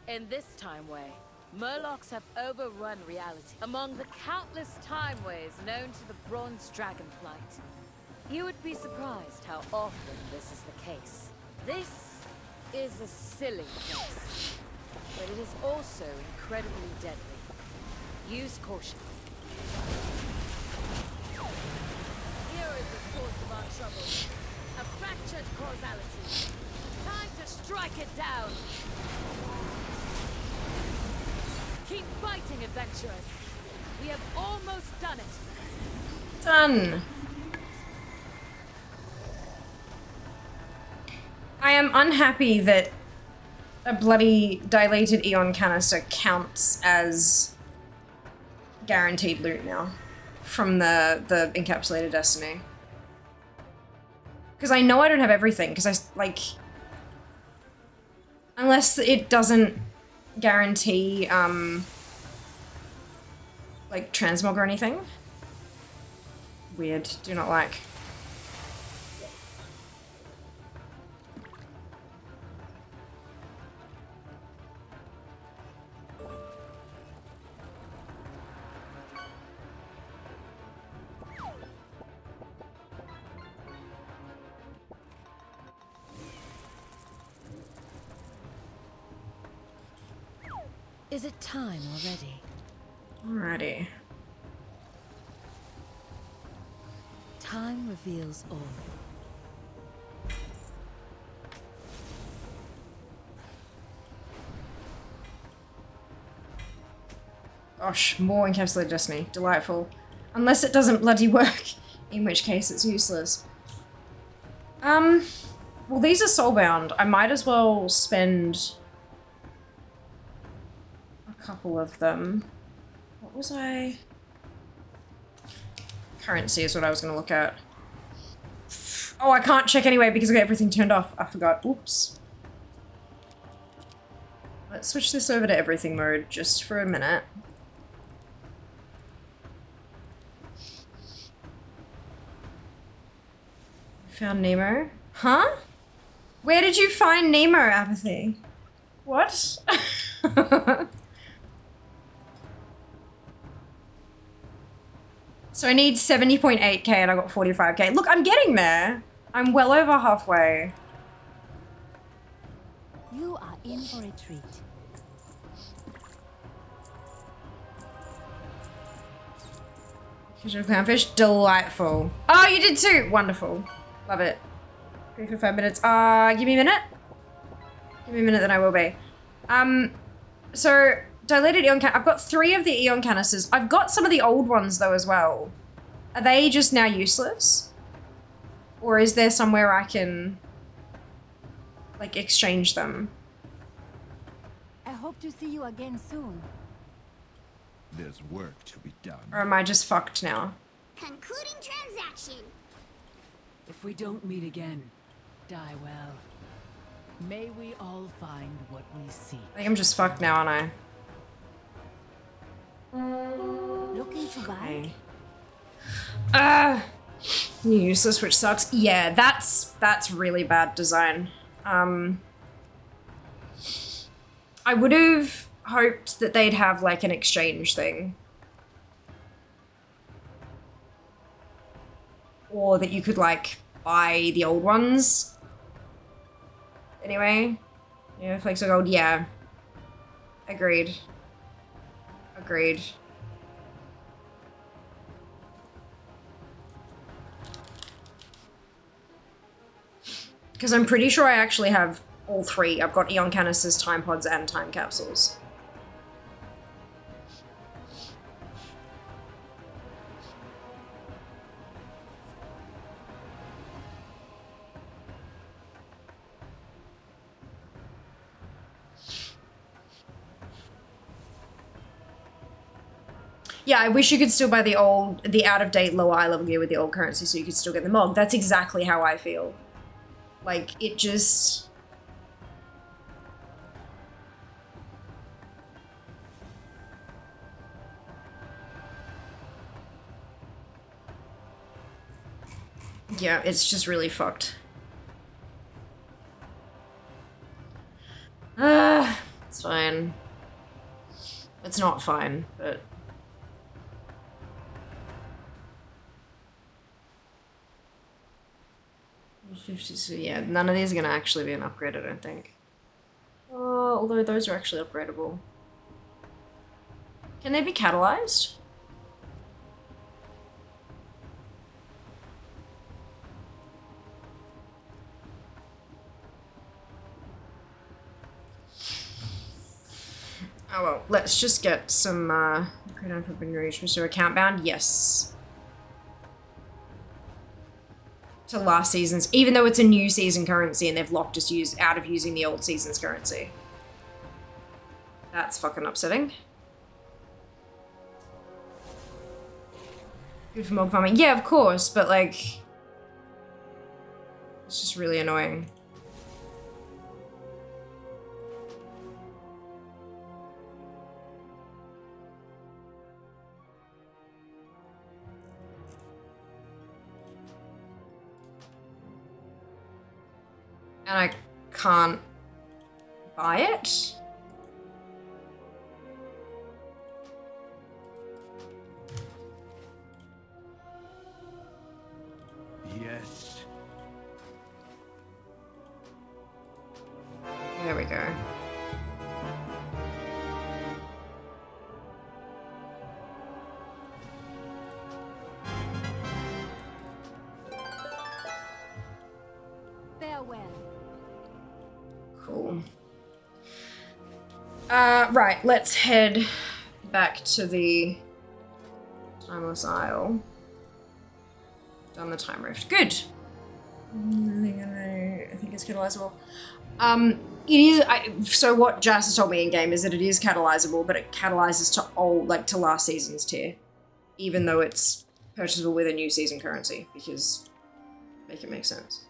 In this time way, Murlocs have overrun reality. Among the countless timeways known to the Bronze Dragonflight, you would be surprised how often this is the case. This is a silly place, but it is also incredibly deadly. Use caution. Here is the source of our trouble. A fractured causality. Time to strike it down. Keep fighting, adventurers. We have almost done it. Done. I am unhappy that a bloody dilated Eon canister counts as guaranteed loot now from the encapsulated destiny. Because I know I don't have everything, because I, like... Unless it doesn't guarantee, like, transmog or anything. Weird. Do not like. Is it time already? Alrighty. Time reveals all. Gosh, more encapsulated destiny. Delightful. Unless it doesn't bloody work, in which case it's useless. Well, these are soulbound. I might as well spend a couple of them. What was I? Currency is what I was going to look at. Oh, I can't check anyway because I got everything turned off. I forgot. Oops. Let's switch this over to everything mode just for a minute. Found Nemo. Huh? Where did you find Nemo, Apathy? What? So I need 70.8k and I got 45k. Look, I'm getting there. I'm well over halfway. You are in for a treat. Visual clownfish, delightful. Oh, you did too. Wonderful. Love it. 3 for 5 minutes. Give me a minute. Give me a minute, then I will be. So dilated Eon I've got 3 of the Eon canisters. I've got some of the old ones though as well. Are they just now useless? Or is there somewhere I can like exchange them? I hope to see you again soon. There's work to be done. Or am I just fucked now? Concluding transaction. If we don't meet again, die well. May we all find what we seek. I think I'm just fucked now, aren't I? Looking to buy? Useless, which sucks. Yeah, that's really bad design. I would have hoped that they'd have like an exchange thing. Or that you could like buy the old ones. Anyway. Yeah, flakes of gold, yeah. Agreed. Agreed. Because I'm pretty sure I actually have all 3. I've got Eon canisters, time pods, and time capsules. Yeah, I wish you could still buy the out-of-date lower eye level gear with the old currency so you could still get the MOG. That's exactly how I feel. Like, it just... Yeah, it's just really fucked. It's fine. It's not fine, but... So yeah, none of these are gonna actually be an upgrade, I don't think. Although those are actually upgradable. Can they be catalyzed? Oh well, let's just get some upgrade on for being reached. Restore account bound, yes. To last season's, even though it's a new season currency and they've locked us out of using the old season's currency. That's fucking upsetting. Good for MOG farming. Yeah, of course, but like... It's just really annoying. And I can't buy it? Yes. There we go. Farewell. Cool. Right, let's head back to the Timeless Isle. Done the time rift. Good. I think it's catalyzable. It is. So what Jas has told me in game is that it is catalyzable, but it catalyzes to to last season's tier, even though it's purchasable with a new season currency, because make it make sense.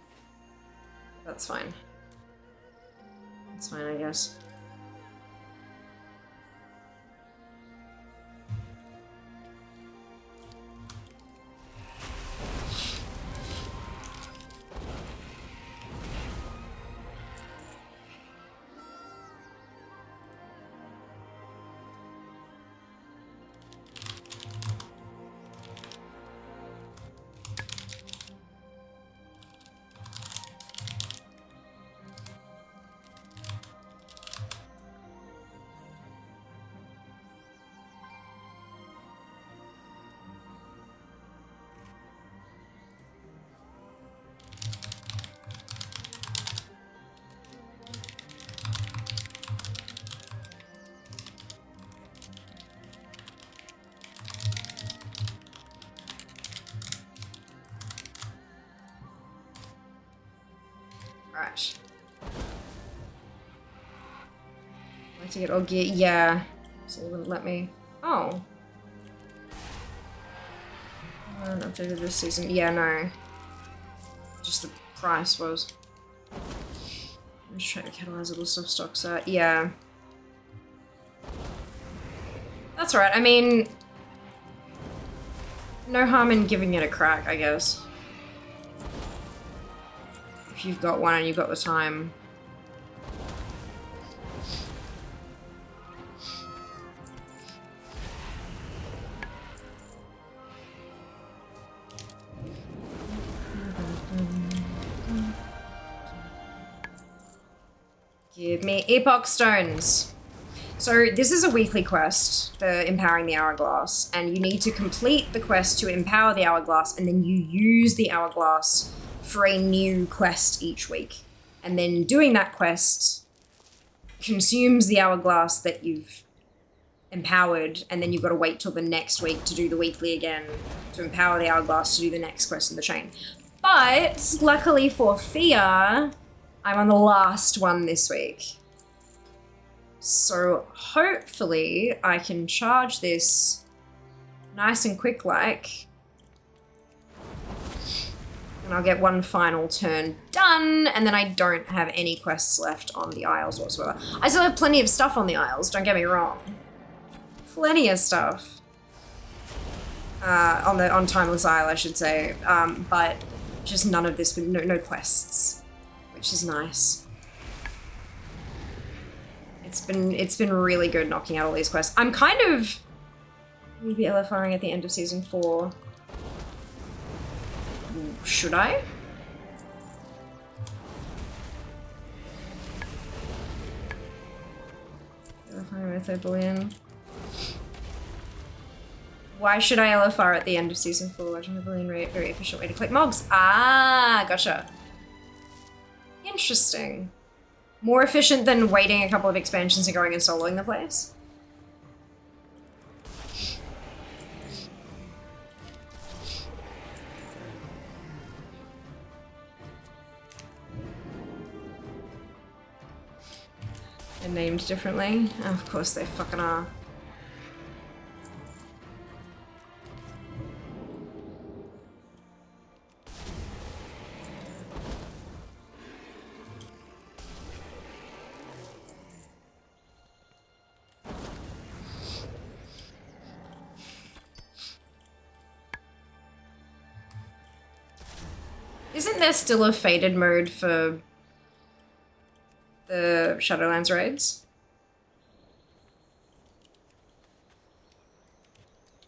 That's fine. That's fine, I guess. Right. I to get all gear. Yeah. So it wouldn't let me. Oh. I haven't updated this season. Yeah, no. Just the price was. I'm just trying to catalyze all the stuff stocks out. Yeah. That's right. I mean, no harm in giving it a crack, I guess. If you've got one and you've got the time. Give me Epoch Stones. So this is a weekly quest, the Empowering the Hourglass, and you need to complete the quest to empower the Hourglass, and then you use the Hourglass for a new quest each week. And then doing that quest consumes the Hourglass that you've empowered, and then you've got to wait till the next week to do the weekly again to empower the Hourglass to do the next quest in the chain. But luckily for Fia, I'm on the last one this week. So hopefully I can charge this nice and quick like. And I'll get one final turn done, and then I don't have any quests left on the Isles whatsoever. I still have plenty of stuff on the Isles, don't get me wrong. Plenty of stuff. On Timeless Isle, I should say. But just none of this, no quests. Which is nice. It's been really good knocking out all these quests. I'm kind of maybe LFRing at the end of season 4. Should I? LFR with a bullion. Why should I LFR at the end of season 4? Watching the bullion rate, very efficient way to collect mobs. Ah, gotcha. Interesting. More efficient than waiting a couple of expansions and going and soloing the place? They're named differently. Oh, of course they fucking are. Isn't there still a faded mode for the Shadowlands raids?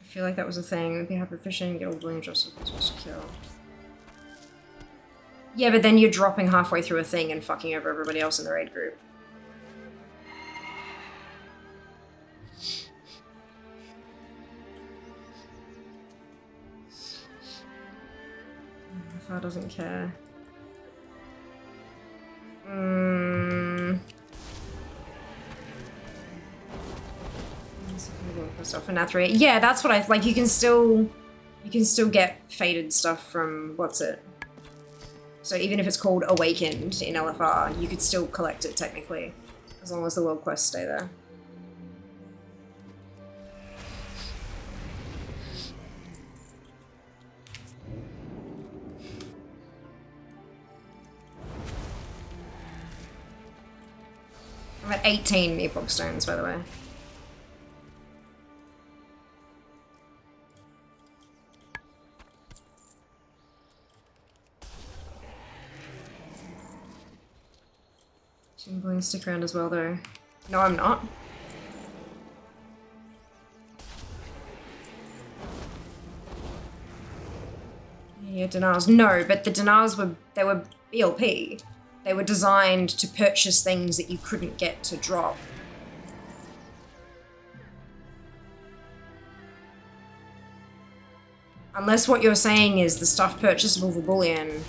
I feel like that was a thing. It'd be hyper efficient, get all bullion drops if it's supposed to kill. Yeah, but then you're dropping halfway through a thing and fucking over everybody else in the raid group. Far doesn't care. Stuff for Nathria. Yeah, that's what I like. You can still get faded stuff from what's it? So even if it's called Awakened in LFR, you could still collect it technically, as long as the world quests stay there. I'm at 18 Epoch Stones, by the way. I'm going to stick around as well, though. No, I'm not. Yeah, Dinars. No, but the Dinars were BLP. They were designed to purchase things that you couldn't get to drop. Unless what you're saying is the stuff purchasable for bullion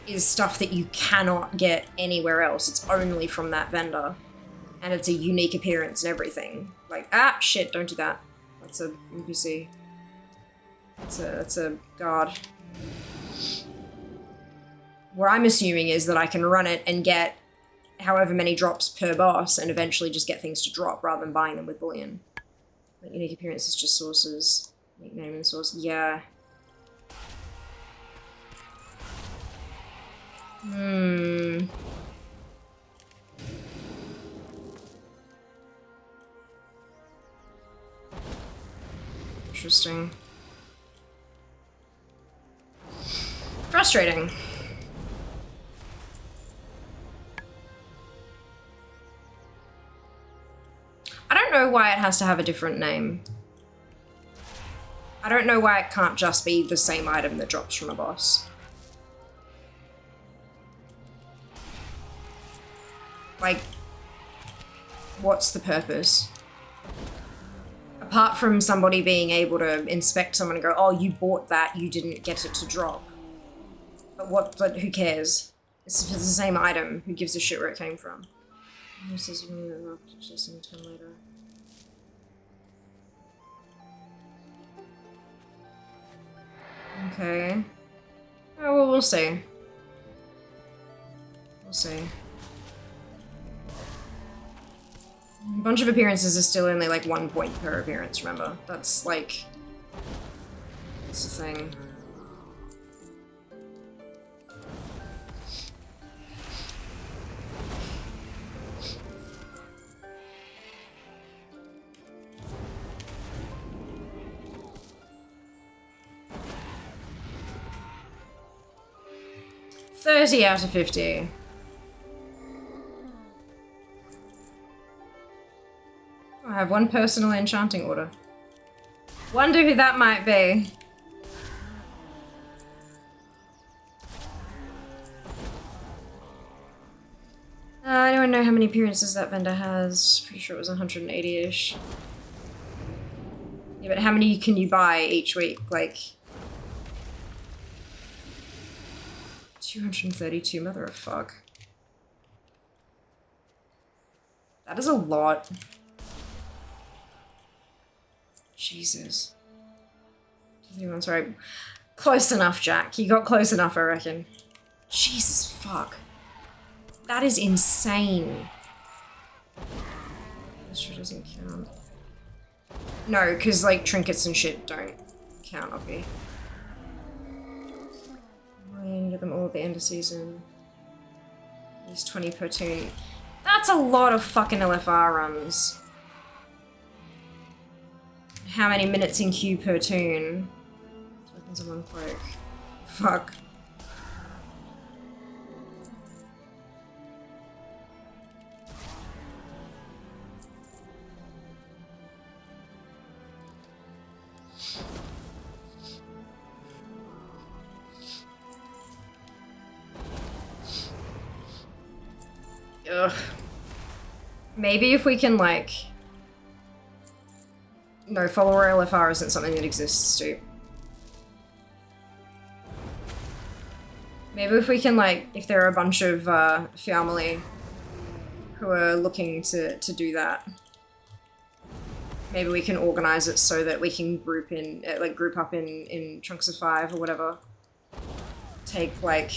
is stuff that you cannot get anywhere else. It's only from that vendor. And it's a unique appearance and everything. Like, ah, shit, don't do that. That's a NPC. That's a guard. What I'm assuming is that I can run it and get however many drops per boss and eventually just get things to drop rather than buying them with bullion. Like, unique appearance is just sources. Nickname and source. Yeah. Interesting. Frustrating. I don't know why it has to have a different name. I don't know why it can't just be the same item that drops from a boss. Like, what's the purpose? Apart from somebody being able to inspect someone and go, oh, you bought that, you didn't get it to drop. But who cares? It's the same item. Who gives a shit where it came from? This is just in 10 later. Okay. Oh, well, we'll see. We'll see. A bunch of appearances is still only like 1 point per appearance, remember? That's like That's the thing. $30 out of 50. I have one personal enchanting order. Wonder who that might be. Anyone know how many appearances that vendor has? Pretty sure it was 180-ish. Yeah, but how many can you buy each week? Like 232, mother of fuck. That is a lot. Jesus. I'm sorry. Close enough, Jack. You got close enough, I reckon. Jesus fuck. That is insane. This sure doesn't count. No, because like trinkets and shit don't count, obviously. I need to get them all at the end of season. At least 20 per tune. That's a lot of fucking LFR runs. How many minutes in queue per tune? Weapons in one cloak. Fuck. Ugh. Maybe if we can, like... No, follower LFR isn't something that exists, Stu. Maybe if we can, like, if there are a bunch of family who are looking to do that, maybe we can organize it so that we can group in, like, group up in chunks of 5 or whatever. Take, like,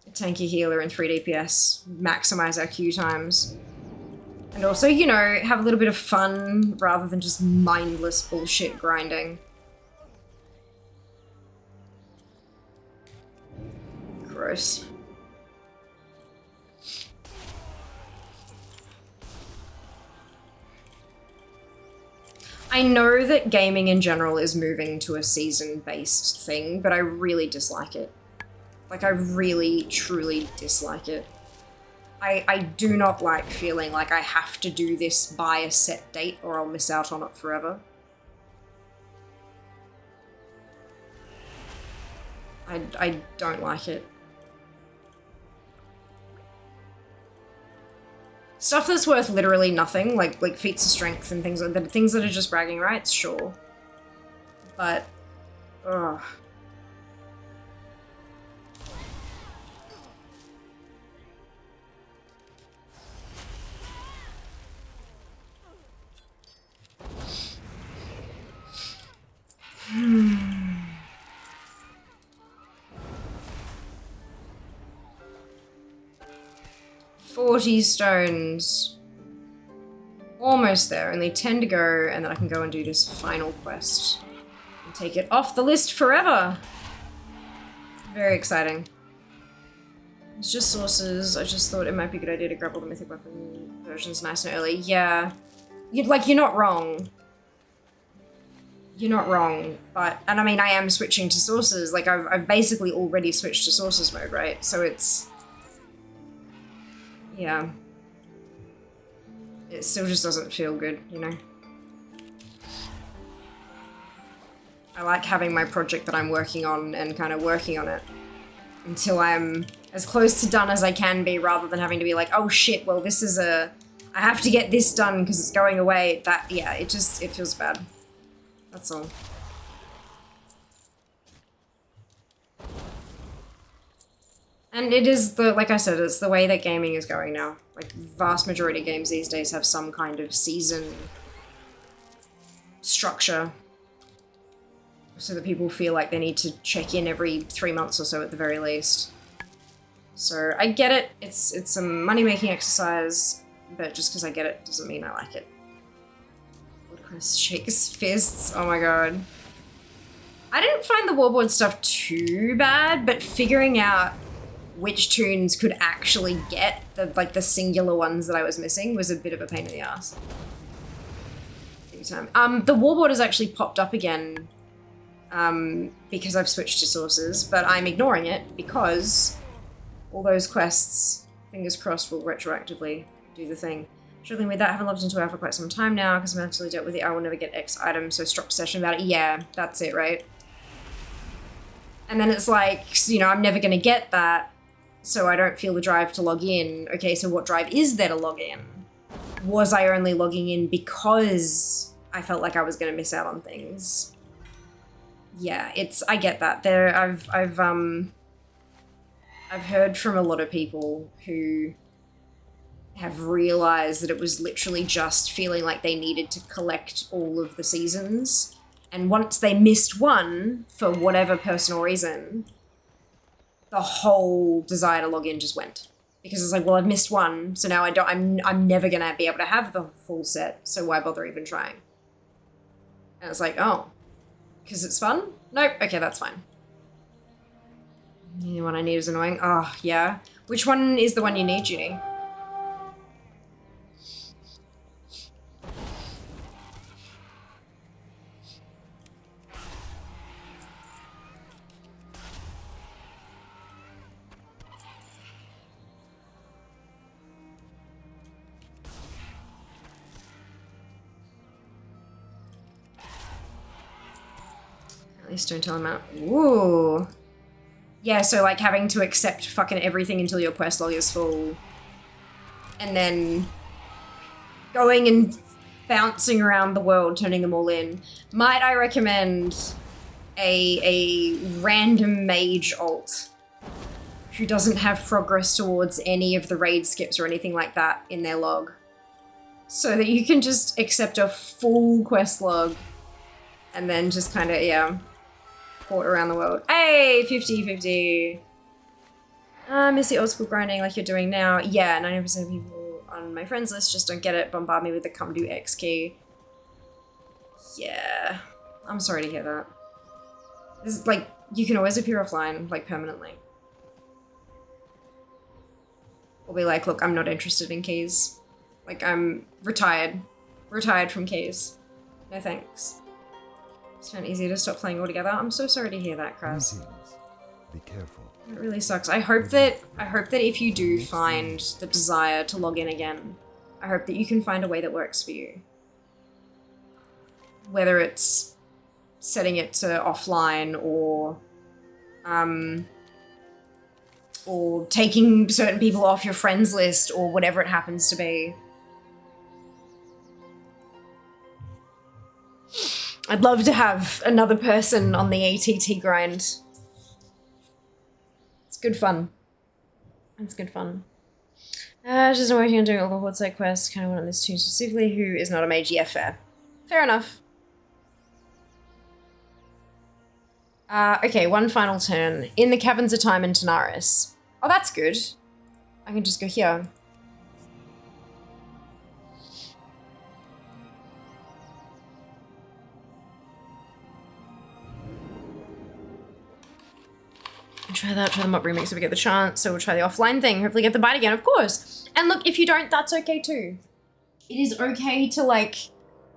a tanky healer and 3 DPS, maximize our queue times. And also, you know, have a little bit of fun rather than just mindless bullshit grinding. Gross. I know that gaming in general is moving to a season-based thing, but I really dislike it. Like, I really, truly dislike it. I do not like feeling like I have to do this by a set date or I'll miss out on it forever. I don't like it. Stuff that's worth literally nothing, like feats of strength and things like that, things that are just bragging rights, sure. But, ugh. Hmm. 40 stones. Almost there, only 10 to go, and then I can go and do this final quest. And take it off the list forever! Very exciting. It's just sources, I just thought it might be a good idea to grab all the mythic weapon versions nice and early. Yeah. You're not wrong. You're not wrong, but, and I mean, I am switching to sources, like, I've basically already switched to sources mode, right? So it's, yeah. It still just doesn't feel good, you know? I like having my project that I'm working on and kind of working on it until I'm as close to done as I can be, rather than having to be like, oh shit, well this is I have to get this done because it's going away. That, yeah, it feels bad. That's all. And it is like I said, it's the way that gaming is going now. Like, vast majority of games these days have some kind of season structure so that people feel like they need to check in every 3 months or so at the very least. So I get it, it's a money-making exercise, but just because I get it doesn't mean I like it. Chris shakes fists, oh my god. I didn't find the warboard stuff too bad, but figuring out which tunes could actually get the singular ones that I was missing was a bit of a pain in the ass. The warboard has actually popped up again because I've switched to sources, but I'm ignoring it because all those quests, fingers crossed, will retroactively do the thing. Struggling with that, I haven't logged into it for quite some time now because I'm actually dealt with it. I will never get X item, so stop session about it. Yeah, that's it, right? And then it's like, you know, I'm never going to get that, so I don't feel the drive to log in. Okay, so what drive is there to log in? Was I only logging in because I felt like I was going to miss out on things? Yeah, I get that. I've heard from a lot of people who have realized that it was literally just feeling like they needed to collect all of the seasons. And once they missed one, for whatever personal reason, the whole desire to log in just went. Because it's like, well, I've missed one, so now I'm never gonna be able to have the full set, so why bother even trying? And it's like, oh, because it's fun? Nope, okay, that's fine. The one I need is annoying. Oh, yeah. Which one is the one you need, Judy? At least don't tell him out. Ooh. Yeah, so like having to accept fucking everything until your quest log is full. And then going and bouncing around the world, turning them all in. Might I recommend a random mage alt who doesn't have progress towards any of the raid skips or anything like that in their log. So that you can just accept a full quest log and then just kind of, yeah, port around the world. Hey, 50-50. Miss the old school grinding like you're doing now. Yeah, 90% of people on my friends list just don't get it. Bombard me with the come do X key. Yeah, I'm sorry to hear that. This is like, you can always appear offline, like permanently. Or be like, look, I'm not interested in keys. Like, I'm retired. Retired from keys. No thanks. It's been easier to stop playing altogether. I'm so sorry to hear that, Kraz. Be careful. It really sucks. I hope that if you do find the desire to log in again, I hope that you can find a way that works for you. Whether it's setting it to offline or taking certain people off your friends list or whatever it happens to be. I'd love to have another person on the ATT grind. It's good fun. It's good fun. Just working on doing all the Horde side quests. Kind of want on this tune specifically. Who is not a mage? Yeah, fair. Fair enough. Okay, one final turn. In the Caverns of Time in Tanaris. Oh, that's good. I can just go here. Try that, try the mob remix if we get the chance. So we'll try the offline thing, hopefully get the bite again, of course. And look, if you don't, that's okay too. It is okay to like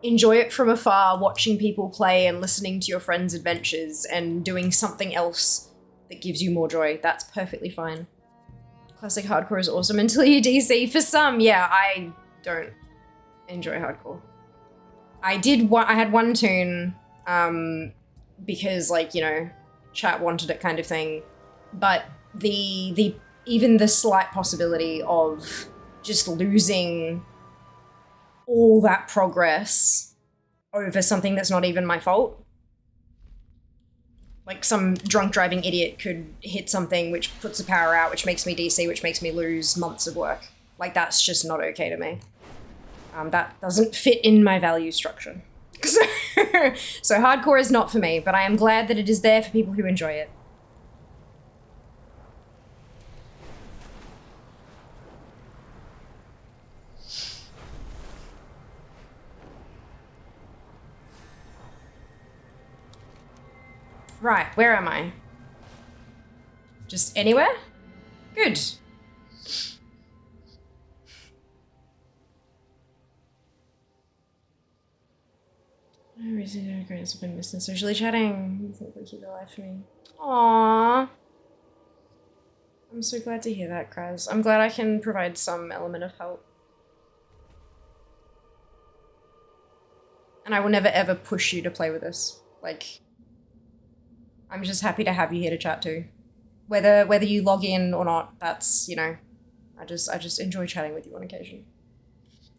enjoy it from afar, watching people play and listening to your friends' adventures and doing something else that gives you more joy. That's perfectly fine. Classic hardcore is awesome until you DC. For some, yeah, I don't enjoy hardcore. I had one tune, because like, you know, chat wanted it kind of thing. But even the slight possibility of just losing all that progress over something that's not even my fault. Like some drunk driving idiot could hit something which puts the power out, which makes me DC, which makes me lose months of work. Like that's just not okay to me. That doesn't fit in my value structure. So hardcore is not for me, but I am glad that it is there for people who enjoy it. Right, where am I? Just anywhere? Good. No reason to regret has been missing socially chatting. You think we keep the life for me? Aww. I'm so glad to hear that, Kraz. I'm glad I can provide some element of help. And I will never ever push you to play with us. Like, I'm just happy to have you here to chat to. Whether you log in or not, that's, you know, I just enjoy chatting with you on occasion.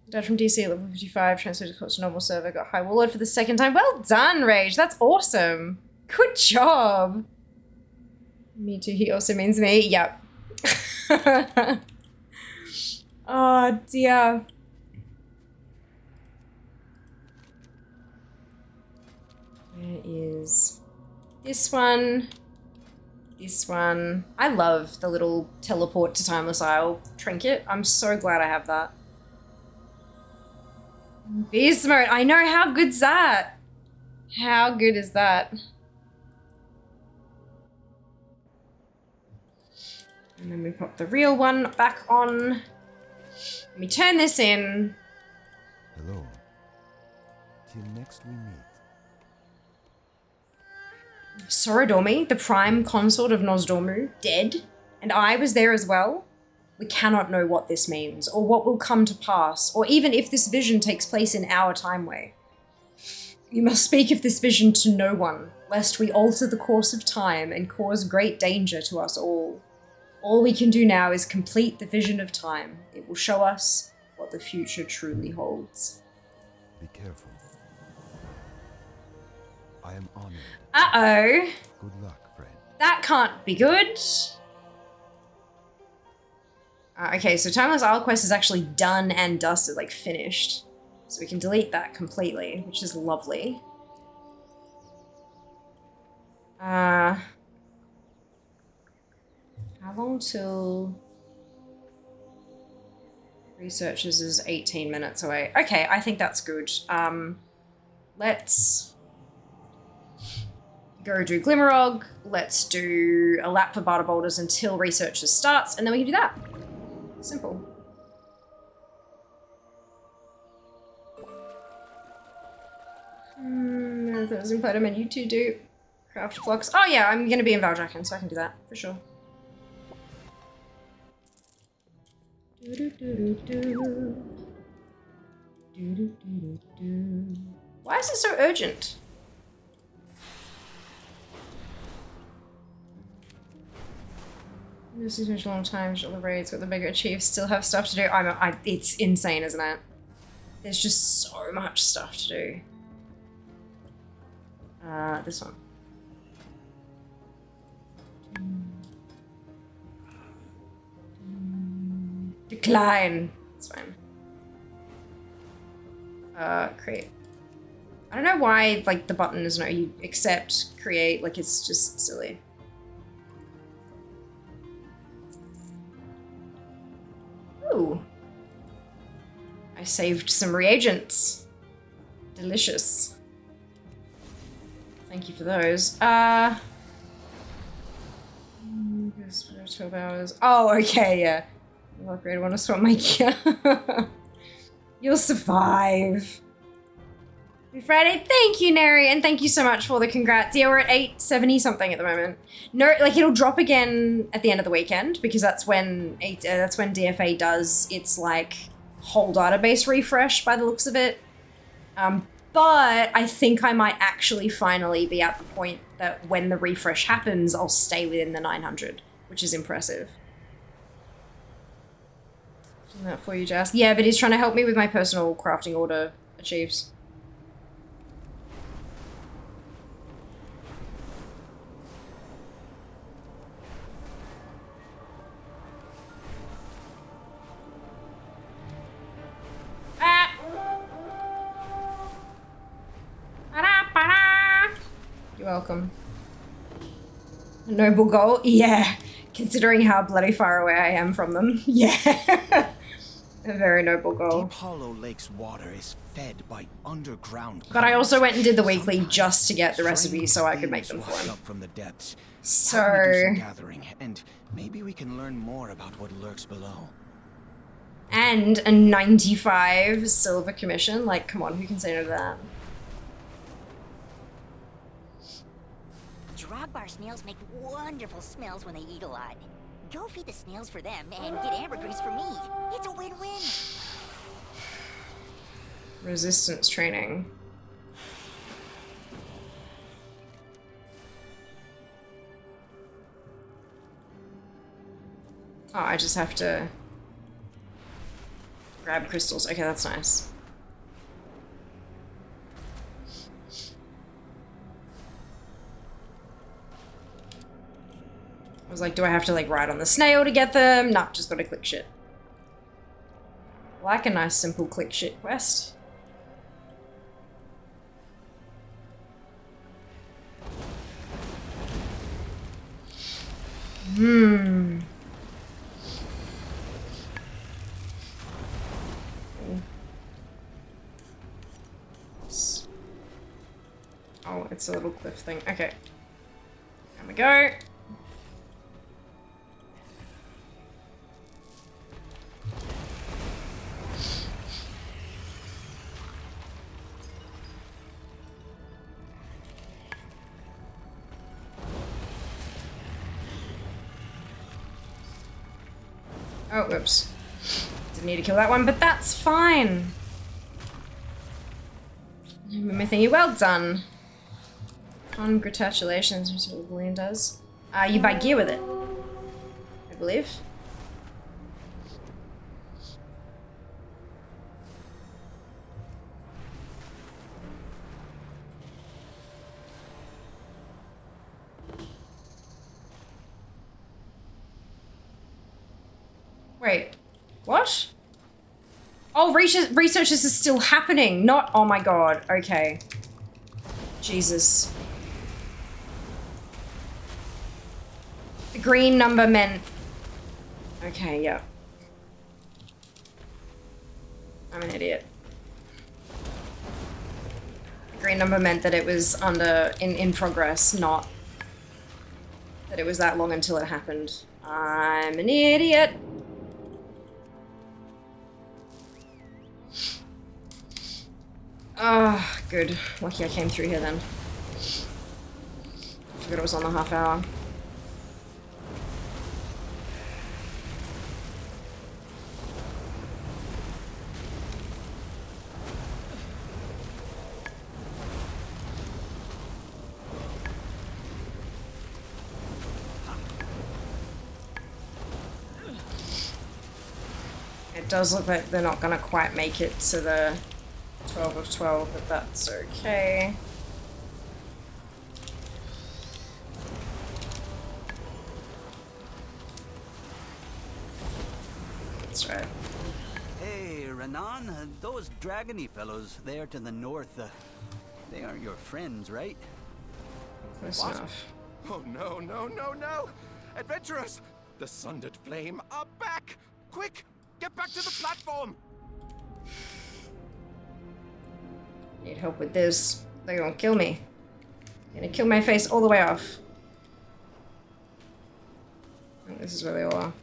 Died from DC at level 55, transferred to normal server, got high warlord for the second time. Well done, Rage. That's awesome. Good job. Me too. He also means me. Yep. Oh dear. Where is this one? This one. I love the little teleport to Timeless Isle trinket. I'm so glad I have that. Beast mode. I know, how good's that? How good is that? And then we pop the real one back on. Let me turn this in. Hello. Till next we meet. Sorodormi, the prime consort of Nosdormu, dead, and I was there as well. We cannot know what this means, or what will come to pass, or even if this vision takes place in our timeway. You must speak of this vision to no one, lest we alter the course of time and cause great danger to us all. All we can do now is complete the vision of time. It will show us what the future truly holds. Be careful. I am honored. Uh-oh. Good luck, friend. That can't be good. Okay, so Timeless Isle quest is actually done and dusted, like finished. So we can delete that completely, which is lovely. How long till researchers is 18 minutes away? Okay, I think that's good. Let's go do Glimmerog. Let's do a lap for Barter Boulders until researchers starts, and then we can do that. Simple. I thought it was in Platinum, you two do craft blocks. Oh yeah, I'm gonna be in Valjakin, so I can do that for sure. Why is it so urgent? This is such a long time. All the raids got the bigger chiefs still have stuff to do. It's insane, isn't it? There's just so much stuff to do. This one. Decline. It's fine. Create. I don't know why, like, the button is no, you accept, create, like, it's just silly. Ooh. I saved some reagents. Delicious. Thank you for those. 12 hours. Oh, okay, yeah. I'll upgrade, I want to swap my gear. You'll survive. Happy Friday. Thank you, Neri, and thank you so much for the congrats. Yeah, we're at 870 something at the moment. No, like it'll drop again at the end of the weekend because that's when DFA does its like whole database refresh by the looks of it. But I think I might actually finally be at the point that when the refresh happens, I'll stay within the 900, which is impressive. Doing that for you, Jas. Yeah, but he's trying to help me with my personal crafting order achieves. You're welcome. A noble goal? Yeah. Considering how bloody far away I am from them. Yeah. A very noble goal. Deep Hollow Lake's water is fed by underground. But I also went and did the weekly just to get the recipes so I could make them for him. Up from the depths. So Help me do some gathering, and maybe we can learn more about what lurks below. And a 95 silver commission. Like, come on, who can say no to that? Drogbar snails make wonderful smells when they eat a lot. Go feed the snails for them and get ambergris for me. It's a win-win. Resistance training. Oh, I just have to grab crystals. Okay, that's nice. I was like, do I have to like ride on the snail to get them? Nah, just gotta click shit. Like a nice simple click shit quest. Oh, it's a little cliff thing. Okay. There we go. Oh, whoops. Didn't need to kill that one, but that's fine. My thingy, well done. Congratulations, that's what the balloon does. You buy gear with it, I believe. Wait, what? Oh, research is still happening, not, oh my god, okay. Jesus. The green number meant, okay, yeah. I'm an idiot. The green number meant that it was in progress, not that it was that long until it happened. I'm an idiot. Oh, good. Lucky I came through here then. I forgot it was on the half hour. It does look like they're not gonna quite make it to the 12 of 12, but that's okay. That's right. Hey, Renan, those dragony fellows there to the north, they aren't your friends, right? Close enough. Oh no, no, no, no! Adventurers! The Sundered Flame are back! Quick! Get back to the platform! Need help with this. They're gonna kill me. They're gonna kill my face all the way off. Oh, this is where they all are.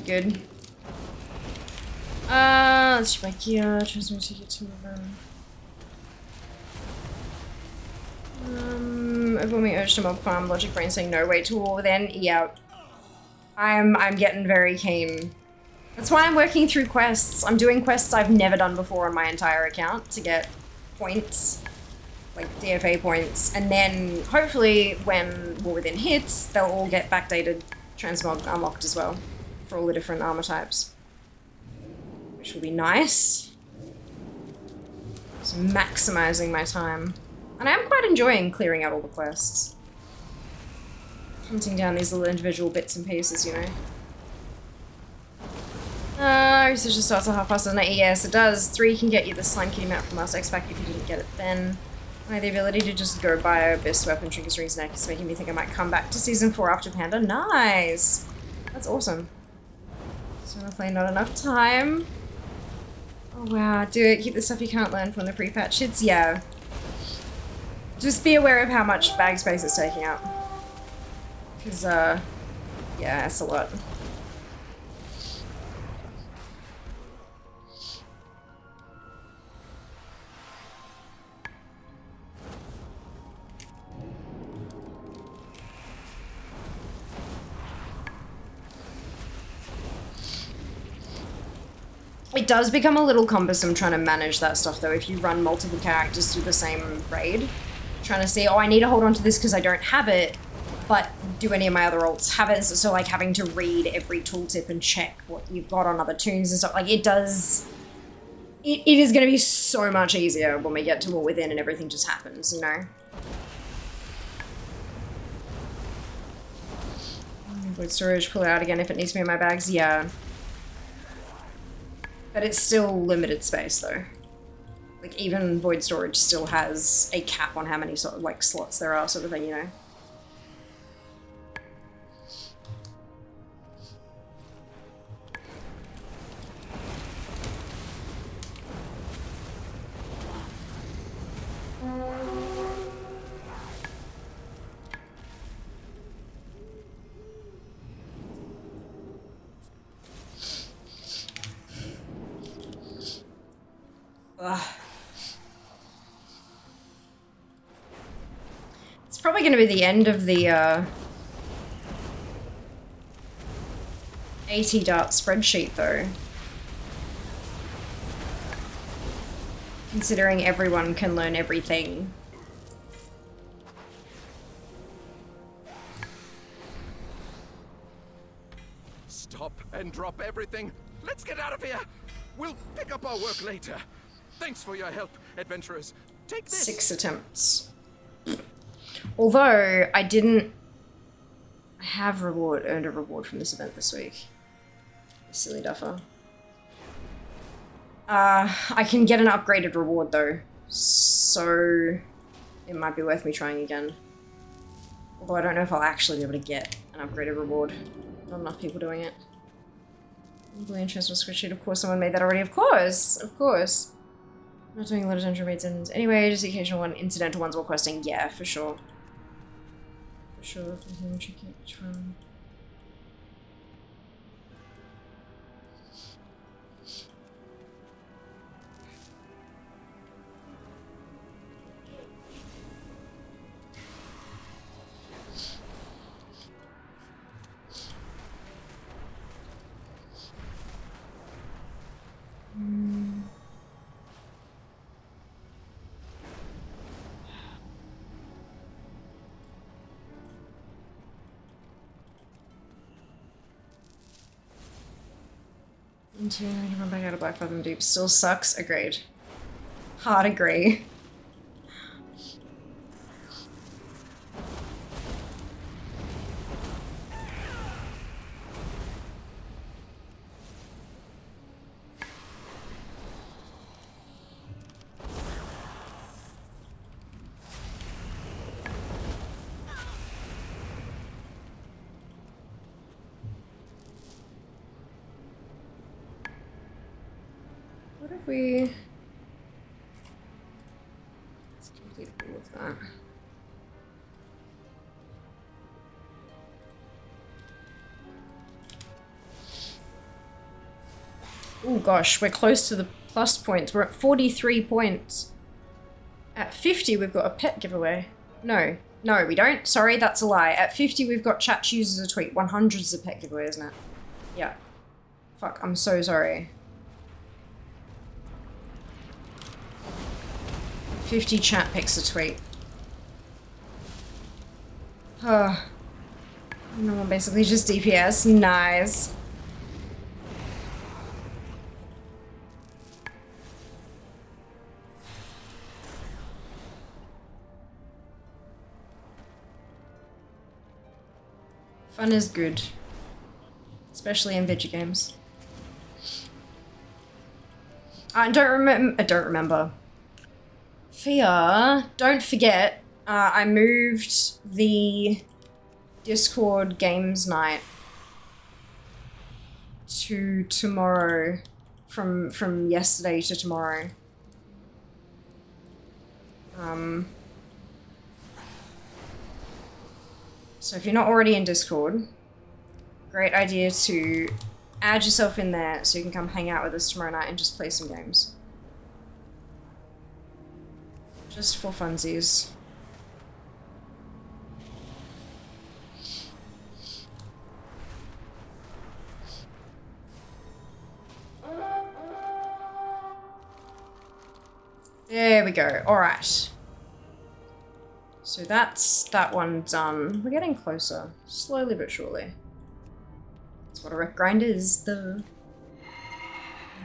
Good. Let's check my gear. Transfer ticket to overwhelming urge to mob farm. Logic brain saying no. Wait till war then. Yeah. I'm getting very keen. That's why I'm working through quests. I'm doing quests I've never done before on my entire account to get points, like DFA points, and then hopefully when War Within hits, they'll all get backdated transmog unlocked as well for all the different armor types, which will be nice. So maximizing my time. And I am quite enjoying clearing out all the quests. Hunting down these little individual bits and pieces, you know. Research starts at 9:30. Yes, it does. 3 can get you the slime kitty map from last X-Pack if you didn't get it then. The ability to just go buy a Abyss weapon, Trinket's Ring's neck is making me think I might come back to Season 4 after Panda. Nice! That's awesome. So honestly, not enough time. Oh wow, do it. Keep the stuff you can't learn from the pre-patch hits. Yeah. Just be aware of how much bag space it's taking up. Because, yeah, that's a lot. It does become a little cumbersome trying to manage that stuff though if you run multiple characters through the same raid. Trying to see, oh, I need to hold on to this because I don't have it, but do any of my other alts have it? So like having to read every tooltip and check what you've got on other tunes and stuff, like it does, it is going to be so much easier when we get to War Within and everything just happens, you know? Void storage, pull it out again if it needs to be in my bags, yeah. But it's still limited space though. Like even void storage still has a cap on how many sort of like slots there are, sort of thing, you know. Ugh. It's probably going to be the end of the 80 dart spreadsheet though. Considering everyone can learn everything. Stop and drop everything. Let's get out of here. We'll pick up our work later. Thanks for your help, adventurers. Take this. 6 attempts. Although I didn't have earned a reward from this event this week. Silly duffer. I can get an upgraded reward though, so it might be worth me trying again. Although I don't know if I'll actually be able to get an upgraded reward. Not enough people doing it. Really interesting spreadsheet. Of course, someone made that already. Of course, of course. I'm not doing a lot of dungeon raids and anyway, just the occasional one, incidental ones while questing. Yeah, for sure. For sure. Which one? Into run back out of Black Fathom Deep still sucks. Agreed. Hard agree. What if we... Let's complete all of that. Oh gosh, we're close to the plus points. We're at 43 points. At 50, we've got a pet giveaway. No, we don't. Sorry, that's a lie. At 50, we've got chat chooses a tweet. 100 is a pet giveaway, isn't it? Yeah. Fuck, I'm so sorry. 50 chat picks a tweet. No one basically just DPS. Nice. Fun is good. Especially in video games. I don't remember. Fia, don't forget, I moved the Discord games night to tomorrow, from yesterday to tomorrow. So if you're not already in Discord, great idea to add yourself in there so you can come hang out with us tomorrow night and just play some games. Just for funsies. There we go. Alright. So that's that one done. We're getting closer. Slowly but surely. That's what a rep grind is, though.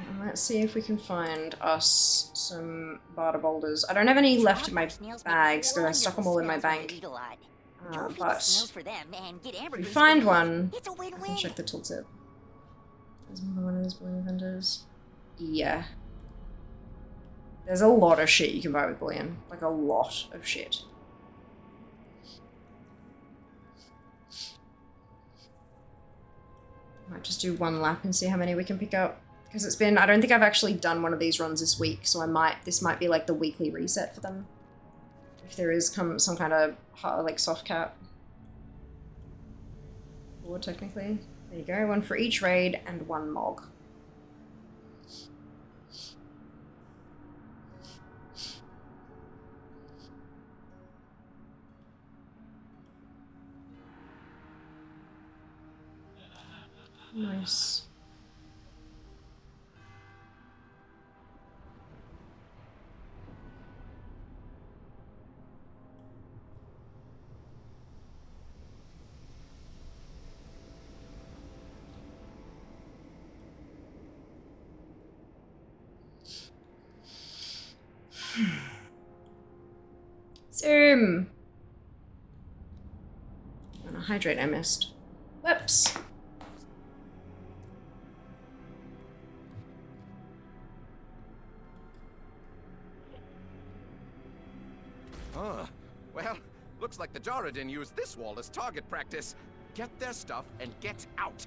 And let's see if we can find us some barter boulders. I don't have any left in my bags because I stuck them all in my bank. But if we find one, I can check the tooltip. There's another one of those bullion vendors. Yeah. There's a lot of shit you can buy with bullion. Like a lot of shit. Might just do one lap and see how many we can pick up. Because it's been, I don't think I've actually done one of these runs this week, so this might be like the weekly reset for them. If there is some kind of like soft cap. 4 technically. There you go, 1 for each raid and 1 mog. Nice. Zoom. I'm gonna hydrate, I missed. Whoops. Well, looks like the Joradin used this wall as target practice. Get their stuff and get out.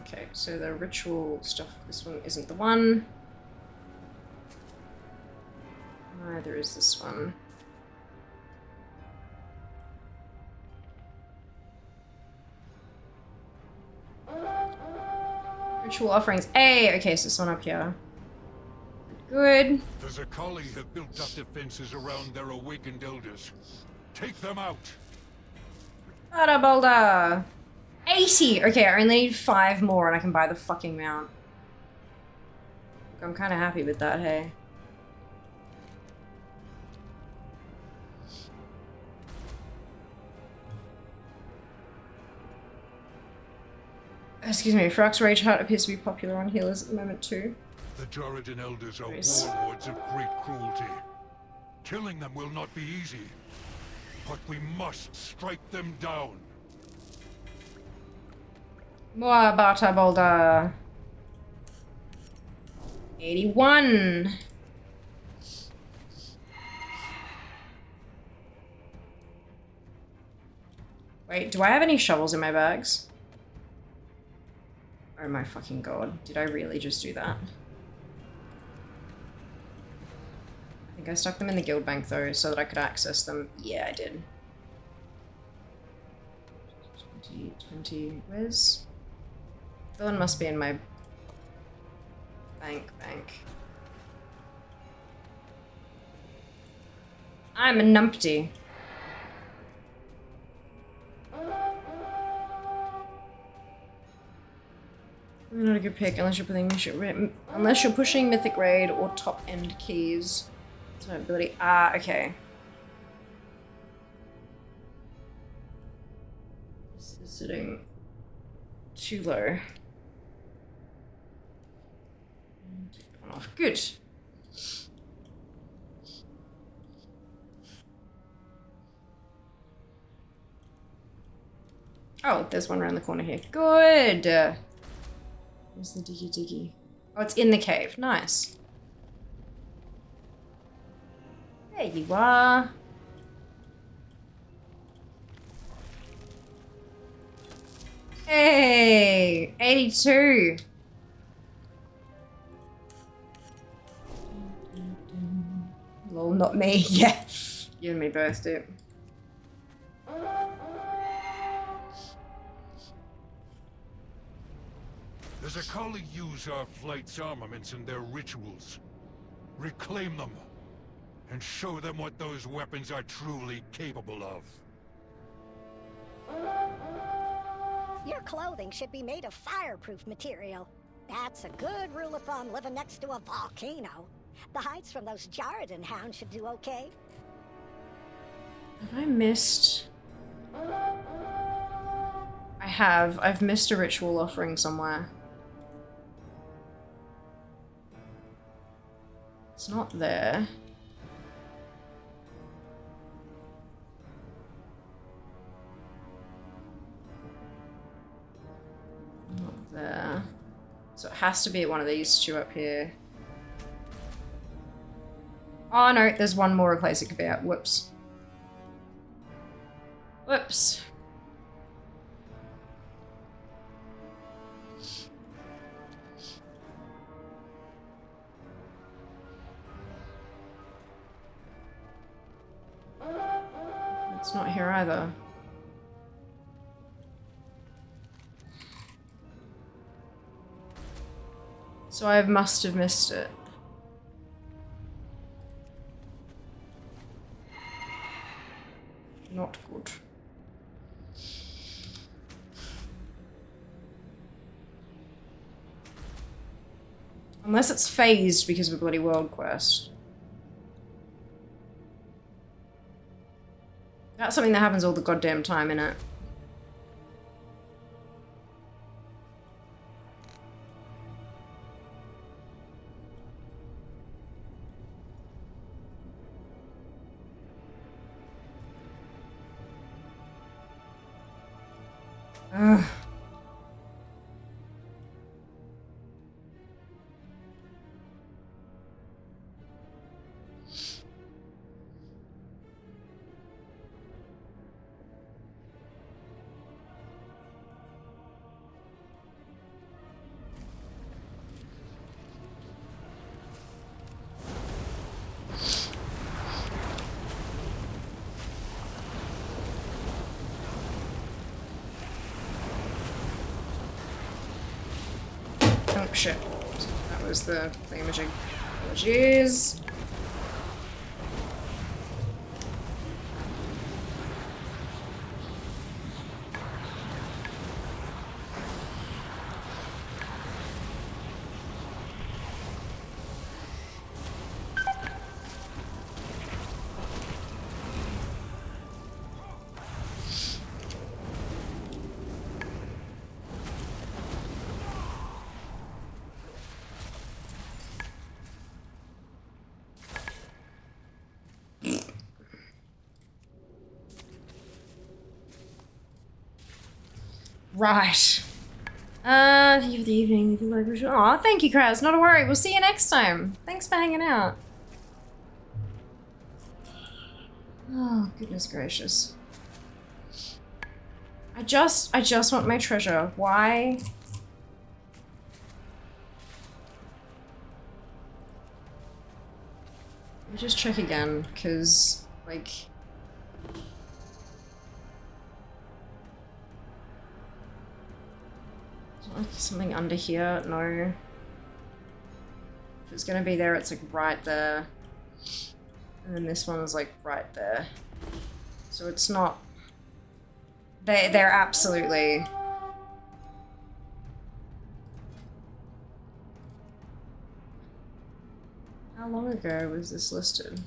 Okay, so the ritual stuff, this one isn't the one. Neither is this one. Ritual offerings. Hey, okay, so this one up here. Good. The Zakali have built up defenses around their awakened elders. Take them out. Bada boulder. 80! Okay, I only need 5 more and I can buy the fucking mount. I'm kind of happy with that, hey. Excuse me, Frock's Rage Heart appears to be popular on healers at the moment too. The Joradin elders are Nice. warlords of great cruelty. Killing them will not be easy, but we must strike them down. More Bata Boulder. 81. Wait, do I have any shovels in my bags? Oh my fucking god. Did I really just do that? I think I stuck them in the guild bank though, so that I could access them. Yeah, I did. 20. Where's... The one must be in my bank. I'm a numpty. Not a good pick unless you're pushing mythic raid or top end keys. That's my ability. Ah, okay. This is sitting too low. Take that one off. Good. Oh, there's one around the corner here. Good. Where's the diggy diggy? Oh, it's in the cave. Nice. There you are. Hey, 82. Lol, not me. Yeah, you and me both do. There's a colleague use our flight's armaments in their rituals. Reclaim them, and show them what those weapons are truly capable of. Your clothing should be made of fireproof material. That's a good rule of thumb living next to a volcano. The hides from those Jarden hounds should do okay. Have I missed? I have. I've missed a ritual offering somewhere. It's not there. Not there. So it has to be at one of these two up here. Oh no, there's one more place it could be at. Whoops. Whoops. It's not here either. So I must have missed it. Not good. Unless it's phased because of a bloody world quest. That's something that happens all the goddamn time, innit? Ugh. Oh shit. That was the thingamajig. Apologies. Right. Thank you for the evening. Aw, thank you, Kraz. Not a worry. We'll see you next time. Thanks for hanging out. Oh, goodness gracious. I just want my treasure. Why? Let me just check again, because, like... Like something under here? No. If it's gonna be there, it's like right there. And then this one is like right there. So it's not... They're absolutely... How long ago was this listed?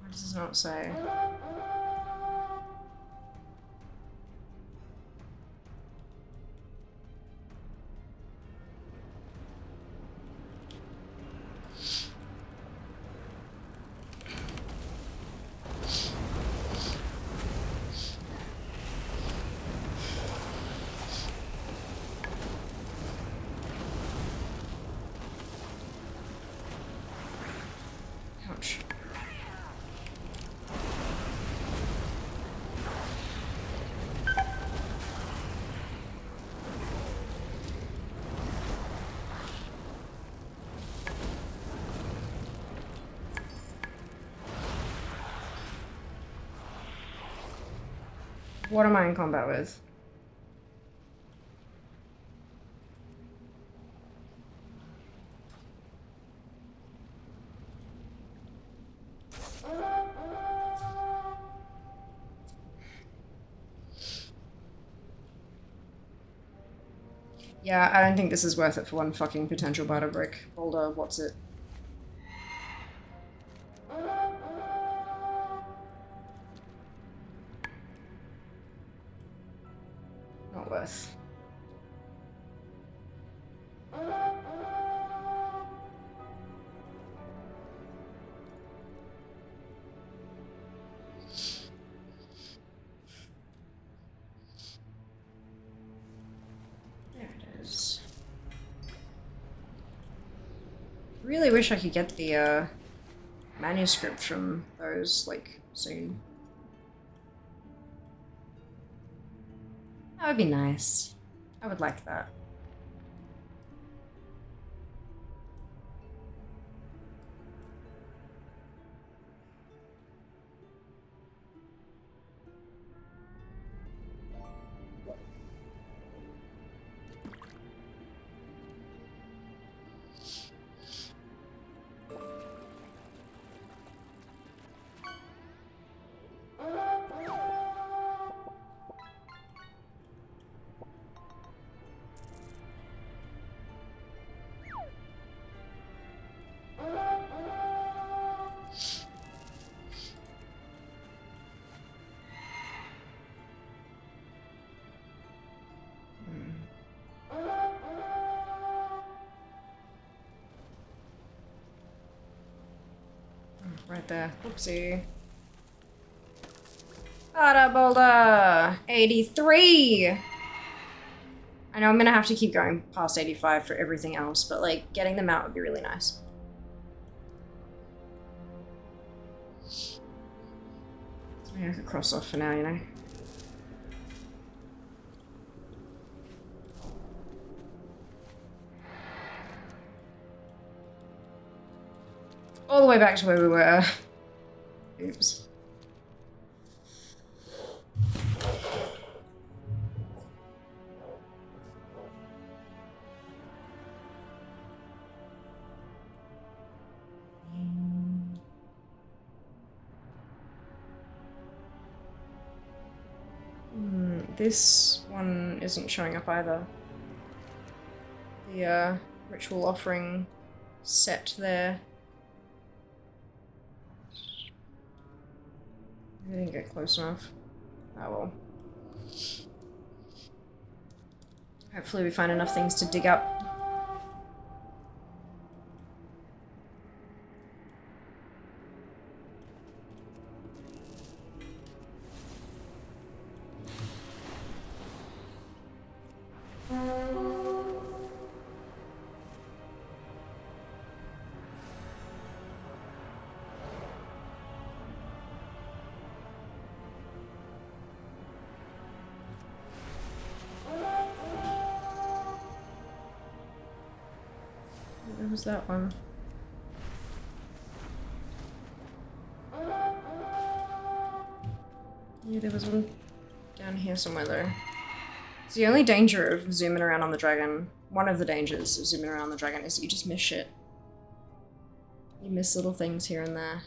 Why does it not say? What am I in combat with? Yeah, I don't think this is worth it for one fucking potential butter brick. Boulder, what's it? Not worth. There it is. Really wish I could get the manuscript from those, like, soon. That would be nice. I would like that. Right there. Oopsie. Bada boulder! 83! I know I'm gonna have to keep going past 85 for everything else, but like, getting them out would be really nice. Maybe I could cross off for now, you know? All the way back to where we were. Oops. This one isn't showing up either. The ritual offering set there. I didn't get close enough. Oh well. Hopefully we find enough things to dig up. Where was that one? Yeah, there was one down here somewhere though. So the only danger of zooming around on the dragon, one of the dangers of zooming around on the dragon, is that you just miss shit. You miss little things here and there.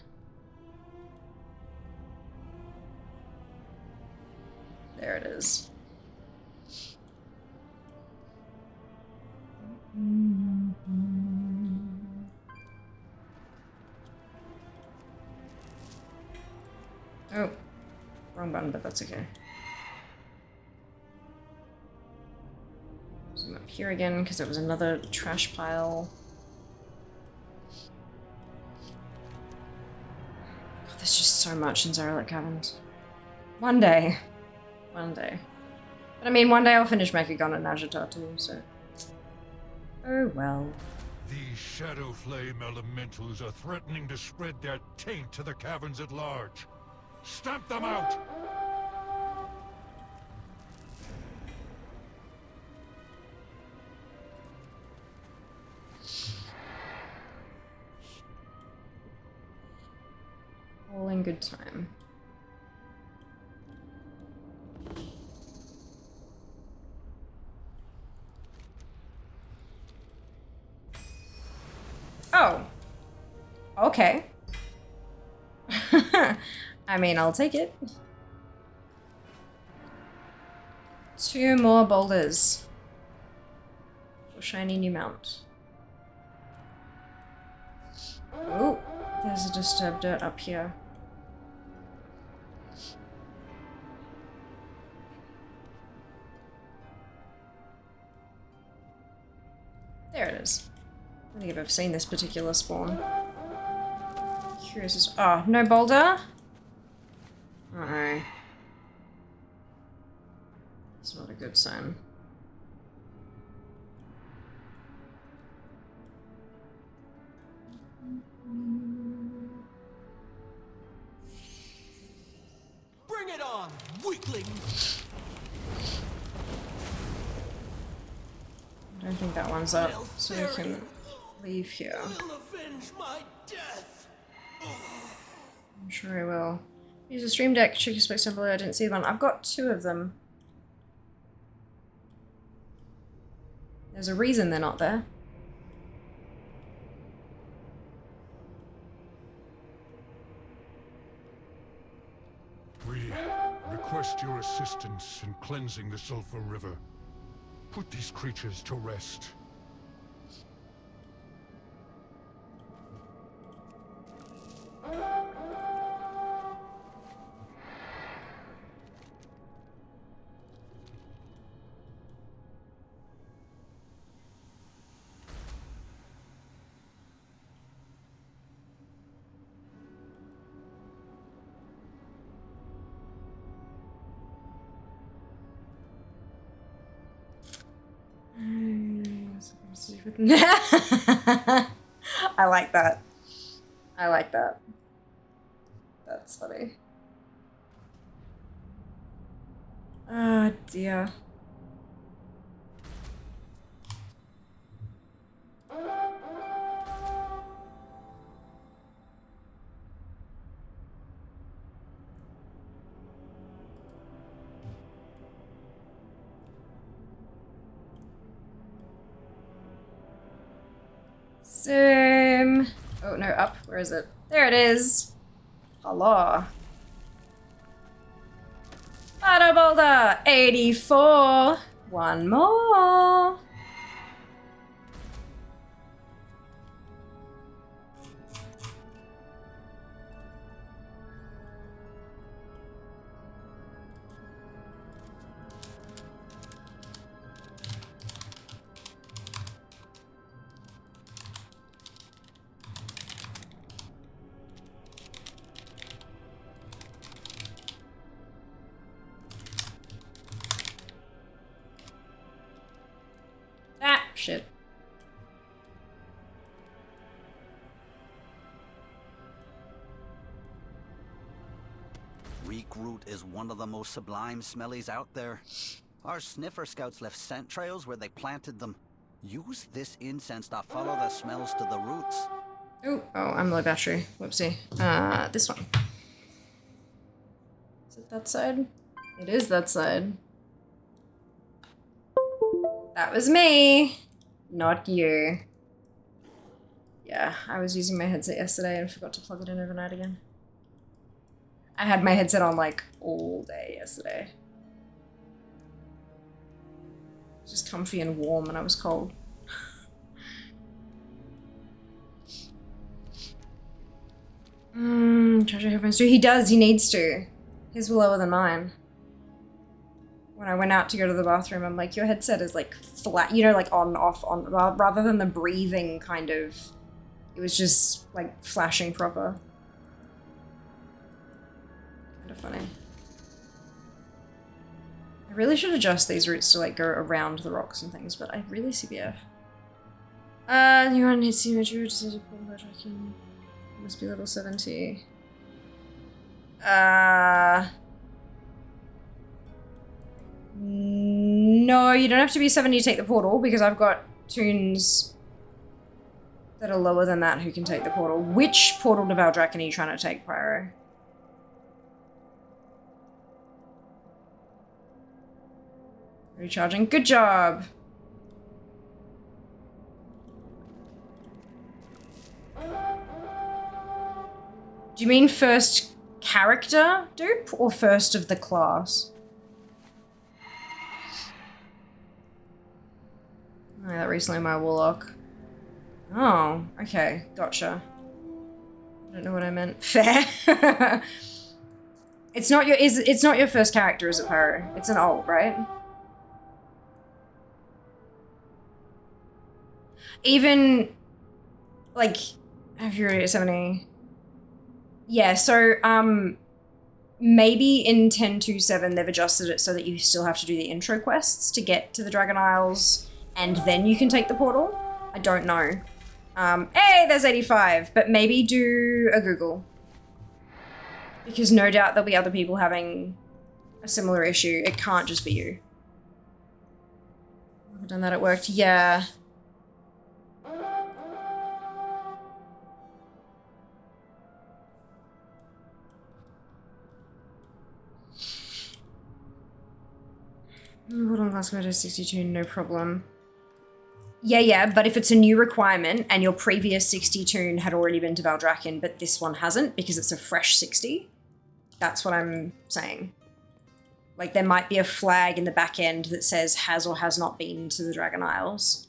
There it is. Oh, wrong button, but that's okay. Zoom up here again, because it was another trash pile. God, there's just so much in Zarelot Caverns. One day. One day. But I mean, one day I'll finish Mechagon and Najata too, so... Oh well. These Shadow Flame elementals are threatening to spread their taint to the caverns at large. Stamp them out! All in good time. Oh. Okay. I mean, I'll take it. 2 more boulders. For shiny new mount. Oh, there's a disturbed dirt up here. There it is. I don't think I've ever seen this particular spawn. Curious as— oh, no boulder? Uh-oh. It's not a good sign. Bring it on, weakling! I don't think that one's up, so we can leave here. Avenge my death. I'm sure I will. Use a stream deck, check your specs down below. I didn't see one. I've got 2 of them. There's a reason they're not there. We request your assistance in cleansing the Sulphur River. Put these creatures to rest. I like that. I like that. That's funny. Oh dear. Zoom. Oh no, up. Where is it? There it is. Hello. Auto boulder 84. One more. Ah, shit. Reek root is one of the most sublime smellies out there. Our sniffer scouts left scent trails where they planted them. Use this incense to follow the smells to the roots. Oh, I'm low battery. Whoopsie. This one. Is it that side? It is that side. That was me, not you. Yeah, I was using my headset yesterday and forgot to plug it in overnight again. I had my headset on like all day yesterday. It was just comfy and warm and I was cold. Charge your headphones too. He does, he needs to. His were lower than mine. When I went out to go to the bathroom, I'm like, your headset is like flat, you know, like on, off, on, rather than the breathing kind of, it was just like flashing proper. Kind of funny. I really should adjust these routes to like go around the rocks and things, but I really CBF. You want to need symmetry to tracking. Must be level 70. No, you don't have to be 70 to take the portal because I've got toons that are lower than that who can take the portal. Which portal to Valdrakon are you trying to take, Pyro? Recharging. Good job. Do you mean first character dupe or first of the class? Oh, that recently my warlock. Oh, okay, gotcha. I don't know what I meant. Fair. It's not your first character, is it, Pyro? It's an alt, right? Even like have you read it 70? Yeah, so maybe in 10.2.7 they've adjusted it so that you still have to do the intro quests to get to the Dragon Isles and then you can take the portal. I don't know. Hey, there's 85, but maybe do a Google. Because no doubt there'll be other people having a similar issue. It can't just be you. I've done that, it worked. Yeah. Hold on, class go to 62, no problem. Yeah, but if it's a new requirement and your previous 60 tune had already been to Valdrakken, but this one hasn't because it's a fresh 60, that's what I'm saying. Like, there might be a flag in the back end that says has or has not been to the Dragon Isles.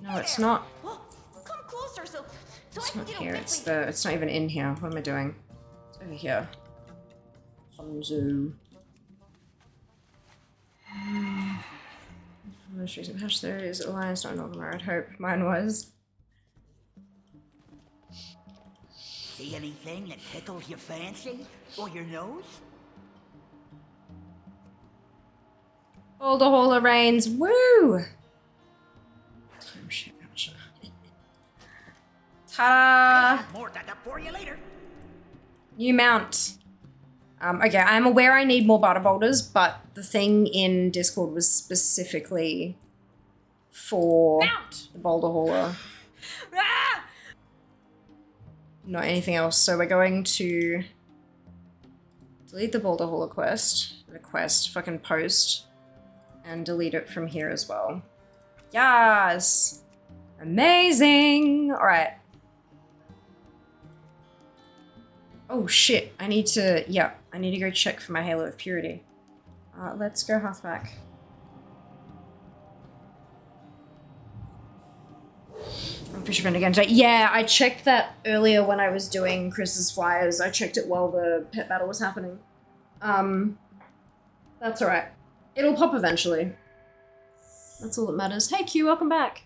No, it's not. Come closer so It's not here. It's not even in here. What am I doing? It's over here. Hanzo. Most recent patch there is Alliance, not Northern I'd hope mine was. See anything that tickles your fancy? Or your nose? Boulder Hauler reigns. Woo! Time shit, gotcha. Ta-da! More dug up for you later. New mount. Okay, I'm aware I need more butter boulders, but the thing in Discord was specifically for the boulder hauler. Not anything else. So we're going to delete the boulder hauler quest, fucking post, and delete it from here as well. Yes! Amazing! All right. Oh shit, I need to go check for my Halo of Purity. Let's go Hearthback. I'm Fisher Friend again today. Yeah, I checked that earlier when I was doing Chris's flyers. I checked it while the pet battle was happening. That's alright. It'll pop eventually. That's all that matters. Hey Q, welcome back.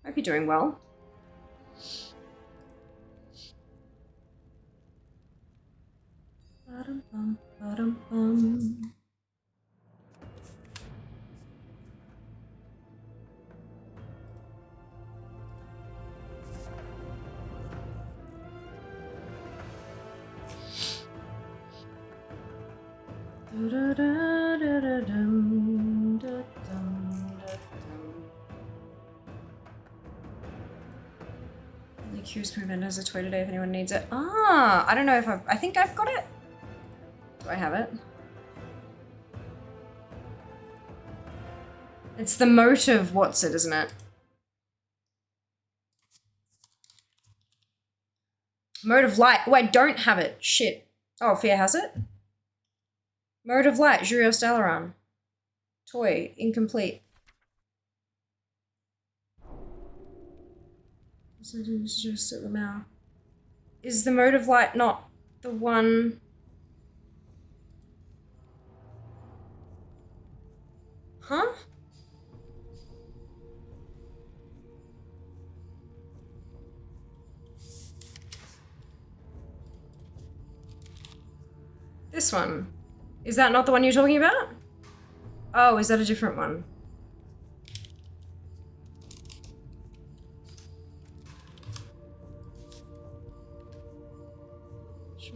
Hope you're doing well. Ba-dum-bum, ba-dum-bum. Da-da-da-da-da-dum, da-dum, da-dum. The Q's coming as a toy today if anyone needs it. Ah, I don't know if I think I've got it. Do I have it? It's the motive, what's it, isn't it? Mode of light. Oh, I don't have it. Shit. Oh, Fear has it? Mode of light, Jurios Dalaran. Toy, incomplete. So I didn't suggest it, Lamau. Is the mode of light not the one? Huh? This one. Is that not the one you're talking about? Oh, is that a different one?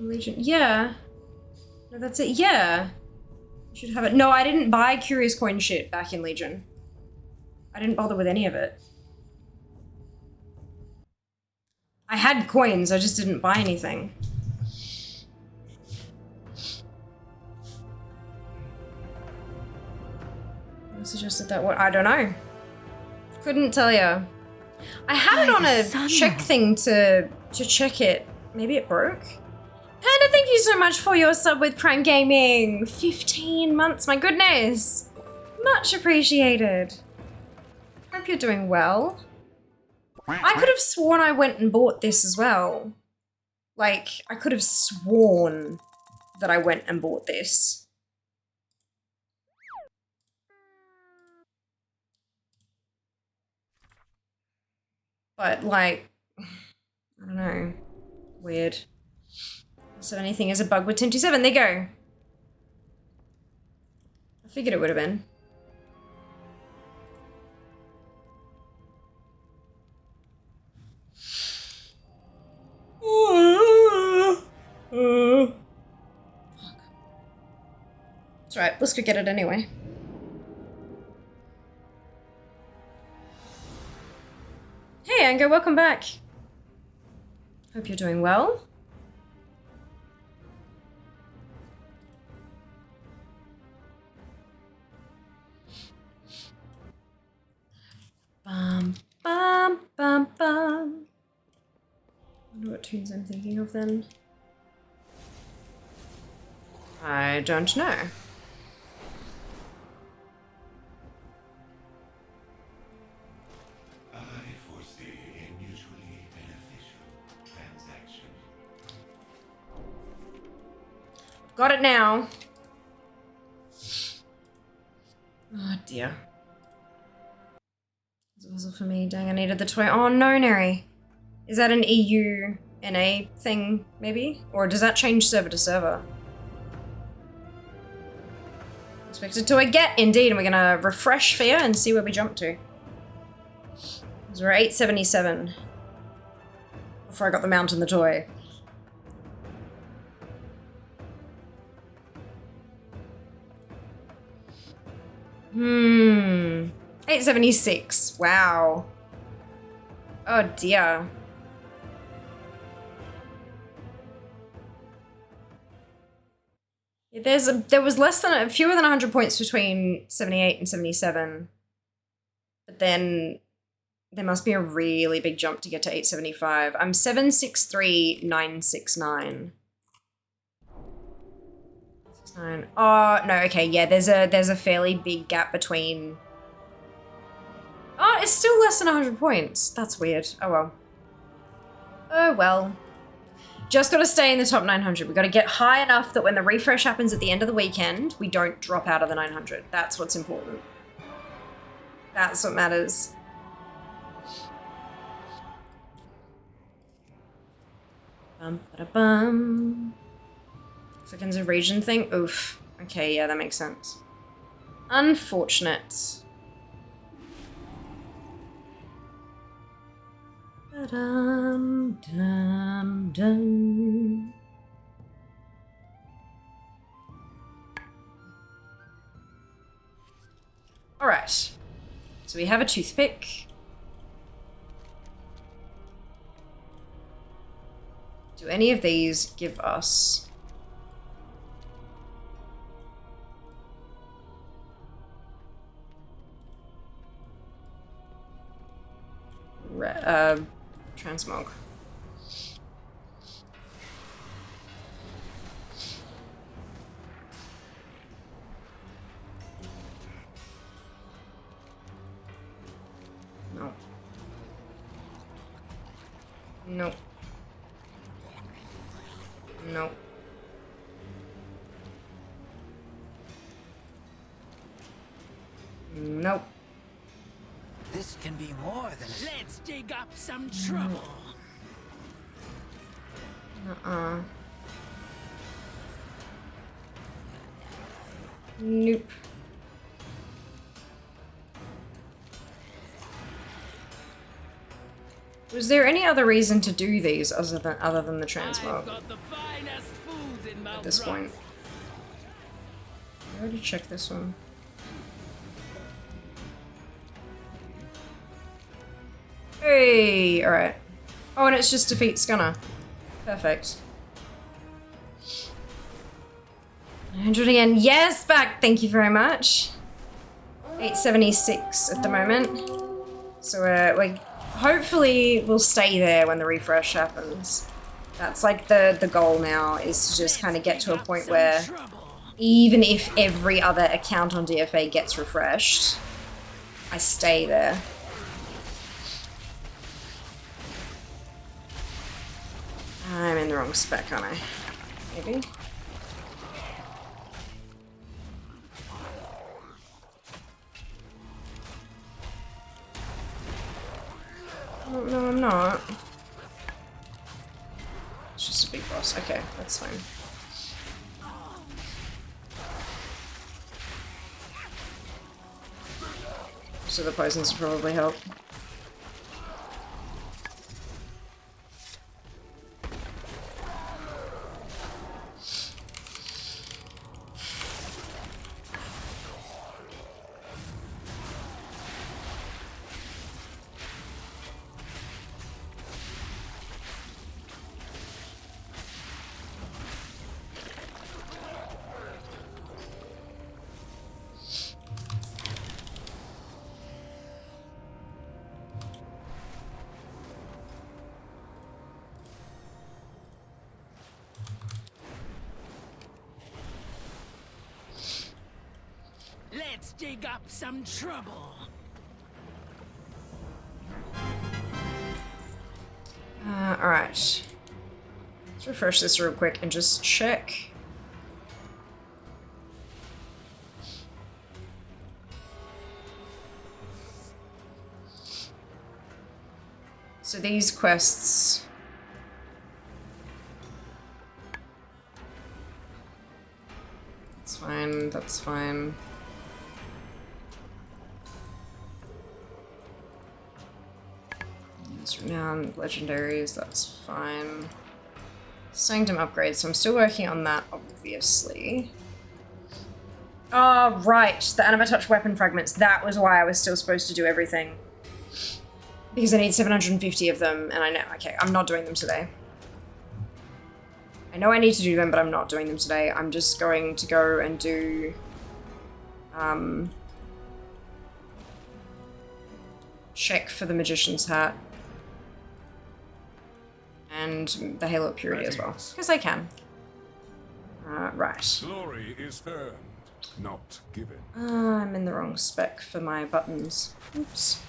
Legion. Yeah. No, that's it. Yeah. You should have it. No, I didn't buy Curious Coin shit back in Legion. I didn't bother with any of it. I had coins, I just didn't buy anything. Who suggested that? What? I don't know. Couldn't tell ya. I had it on a check thing to check it. Maybe it broke? Panda, thank you so much for your sub with Prime Gaming. 15 months, my goodness. Much appreciated. Hope you're doing well. I could have sworn I went and bought this as well. Like, I could have sworn that I went and bought this. But, like, I don't know. Weird. So anything is a bug with 1027. There you go. I figured it would have been. It's right, let's go get it anyway. Hey Anger, welcome back. Hope you're doing well. Bum, bum, bum, bum. I wonder what tunes I'm thinking of then. I don't know. I foresee a mutually beneficial transaction. Got it now. Oh dear. It wasn't for me. Dang, I needed the toy. Oh no, Neri. Is that an EU NA thing, maybe? Or does that change server to server? Expected to get indeed, and we're gonna refresh Fear and see where we jump to. So we're 877. Before I got the mount and the toy. Hmm. 876. Wow. Oh dear. There was fewer than 100 points between 78 and 77. But then there must be a really big jump to get to 875. I'm 763,969. 69. Oh, no, okay, yeah, there's a fairly big gap between. Oh, it's still less than 100 points. That's weird. Oh well. Oh well. Just gotta stay in the top 900. We gotta get high enough that when the refresh happens at the end of the weekend, we don't drop out of the 900. That's what's important. That's what matters. Bum, ba-da-bum. Seconds of region thing? Oof. Okay, yeah, that makes sense. Unfortunate. Dum, dum, dum. All right, so we have a toothpick. Do any of these give us transmog? No. No. No. Nope. This can be more than a... Let's dig up some trouble. Nope. Was there any other reason to do these other than the transmog? I've got the finest at this point. I already checked this one. Hey, alright. Oh, and it's just defeat Scunner. Perfect. 100 again. Yes, back! Thank you very much. 876 at the moment. So we hopefully we'll stay there when the refresh happens. That's like the goal now, is to just kind of get to a point where even if every other account on DFA gets refreshed, I stay there. I'm in the wrong spec, aren't I? Maybe? Oh, no, I'm not. It's just a big boss. Okay, that's fine. So the poisons will probably help. Let's dig up some trouble. Alright. Let's refresh this real quick and just check. So these quests... That's fine, that's fine. Renowned legendaries, that's fine. Sanctum upgrades, so I'm still working on that, obviously. Oh, right, the Animatouch weapon fragments. That was why I was still supposed to do everything. Because I need 750 of them, and I know, okay, I'm not doing them today. I know I need to do them, but I'm not doing them today. I'm just going to go and do... check for the Magician's Hat. And the Halo of Purity as well, because I can. Right. Glory is earned, not given. I'm in the wrong spec for my buttons. Oops.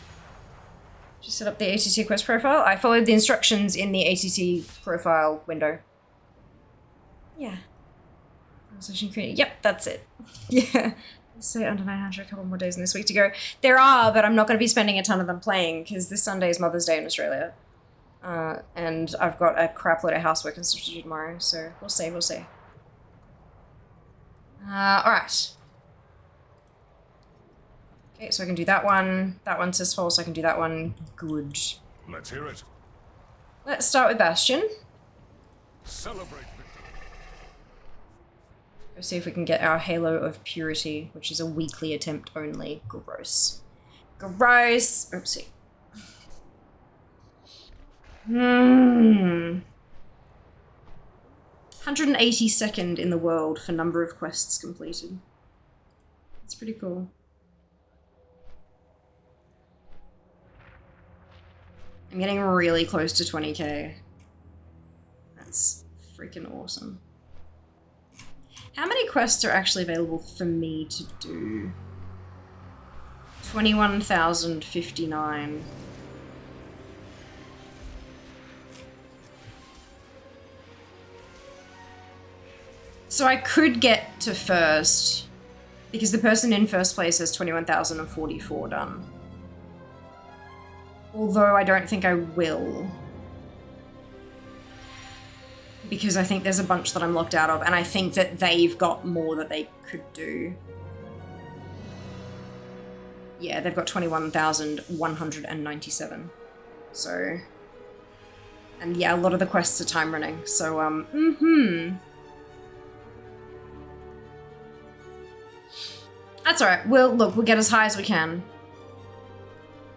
Just set up the ATT quest profile. I followed the instructions in the ATT profile window. Yeah. Yep, that's it. Yeah. So under 900, a couple more days in this week to go. There are, but I'm not going to be spending a ton of them playing because this Sunday is Mother's Day in Australia. And I've got a crap load of housework and stuff to do tomorrow, so we'll see, we'll see. Alright. Okay, so I can do that one. That one says false, I can do that one. Good. Let's hear it. Let's start with Bastion. Celebrate victory. Go see if we can get our Halo of Purity, which is a weekly attempt only. Gross. Gross! Oopsie. 182nd in the world for number of quests completed. That's pretty cool. I'm getting really close to 20k. That's freaking awesome. How many quests are actually available for me to do? 21,059. So I could get to first, because the person in first place has 21,044 done. Although I don't think I will. Because I think there's a bunch that I'm locked out of, and I think that they've got more that they could do. Yeah, they've got 21,197. So... And yeah, a lot of the quests are time running, so, That's alright. We'll get as high as we can.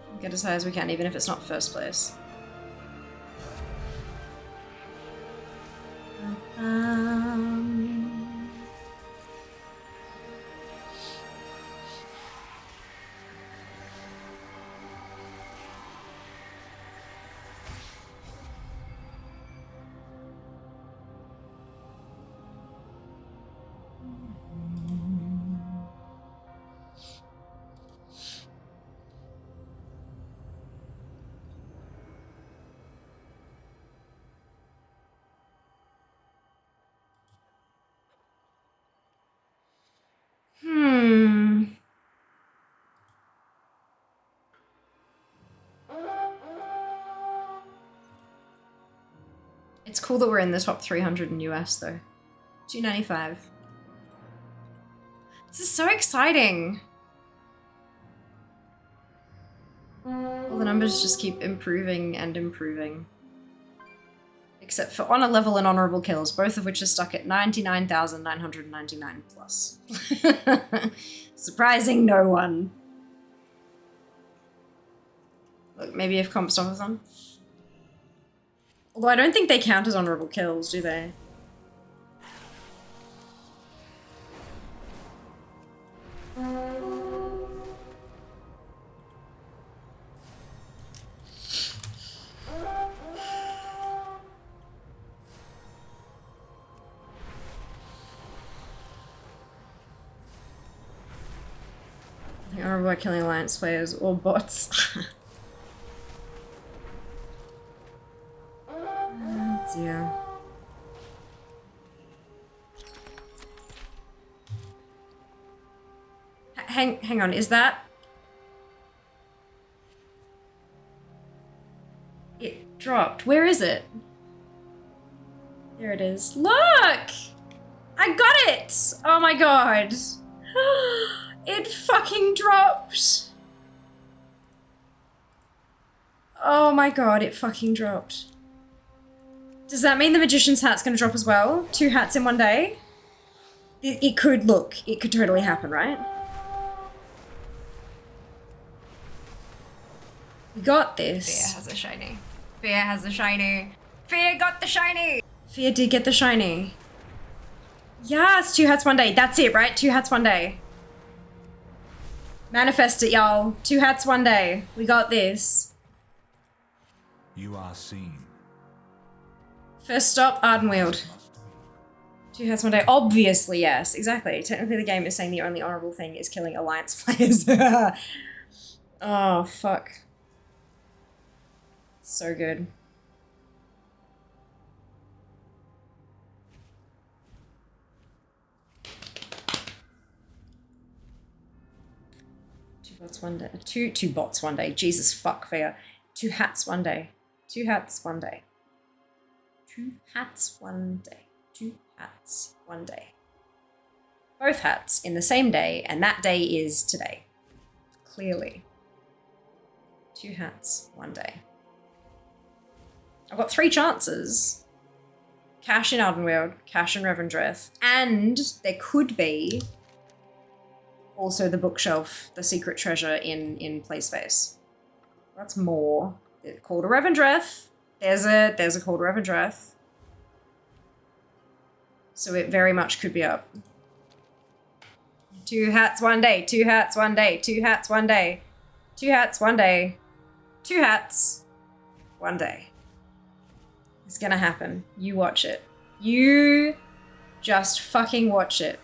We'll get as high as we can, even if it's not first place. It's cool that we're in the top 300 in US though. 295. This is so exciting. All the numbers just keep improving and improving. Except for honor level and honorable kills, both of which are stuck at 99,999 plus. Surprising no one. Look, maybe if comp stuff with them. Although I don't think they count as honorable kills, do they? I don't remember about killing alliance players or bots. Oh dear. Hang on, is that... It dropped. Where is it? There it is. Look! I got it! Oh my god. It fucking dropped. Oh my god, it fucking dropped. Does that mean the magician's hat's gonna drop as well? 2 hats in one day? It could, look, it could totally happen, right? We got this. Fear has a shiny. Fear has a shiny. Fear got the shiny! Fear did get the shiny. Yes, 2 hats one day. That's it, right? 2 hats one day. Manifest it, y'all. 2 hats one day. We got this. You are seen. First stop, Ardenweald. 2 hats one day. Obviously, yes. Exactly. Technically, the game is saying the only honorable thing is killing alliance players. Oh, fuck. So good. Two bots one day. Two bots one day. Jesus fuck, Fear. 2 hats one day. 2 hats one day. 2 hats one day. 2 hats one day. Both hats in the same day, and that day is today. Clearly. 2 hats one day. I've got 3 chances. Cash in Ardenweald, cash in Revendreth, and there could be also the bookshelf, the secret treasure in Playspace. That's more. Call to Revendreth. There's a call to Revendreth. So it very much could be up. 2 hats one day, 2 hats one day, 2 hats one day, 2 hats one day, 2 hats one day. It's gonna happen. You watch it. You just fucking watch it.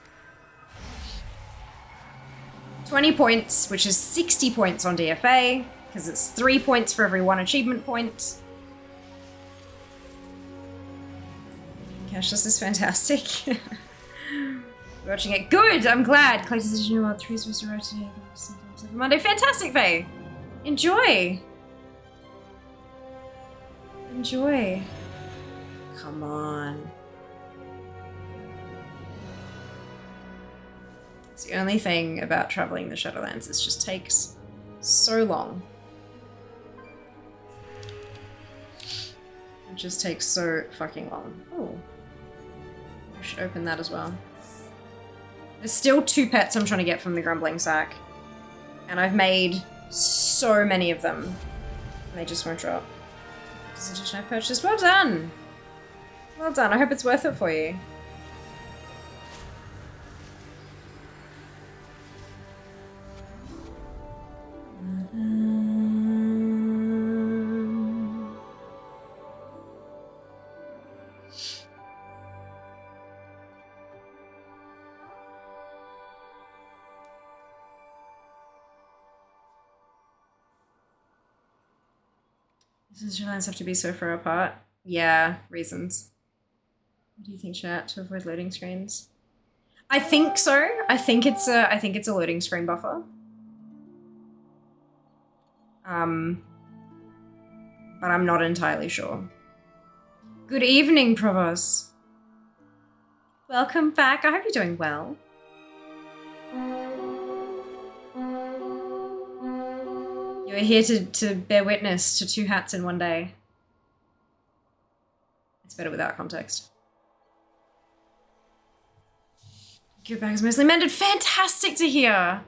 20 points, which is 60 points on DFA, because it's 3 points for every 1 achievement point. Gosh, this is fantastic. Watching it. Good! I'm glad! Clayton's did you know about 3 supposed to rotate every Monday. Fantastic, Faye! Enjoy! Enjoy. Come on. It's the only thing about traveling the Shadowlands. It just takes so long. It just takes so fucking long. Oh. I should open that as well. There's still 2 pets I'm trying to get from the grumbling sack. And I've made so many of them. And they just won't drop. Decision I purchased. Well done! Well done. I hope it's worth it for you. Does your lines have to be so far apart? Yeah, reasons. What do you think, chat? To avoid loading screens? I think so. I think it's a loading screen buffer. But I'm not entirely sure. Good evening, Provost. Welcome back. I hope you're doing well. You're here to bear witness to 2 hats in one day. It's better without context. Your bag is mostly mended. Fantastic to hear.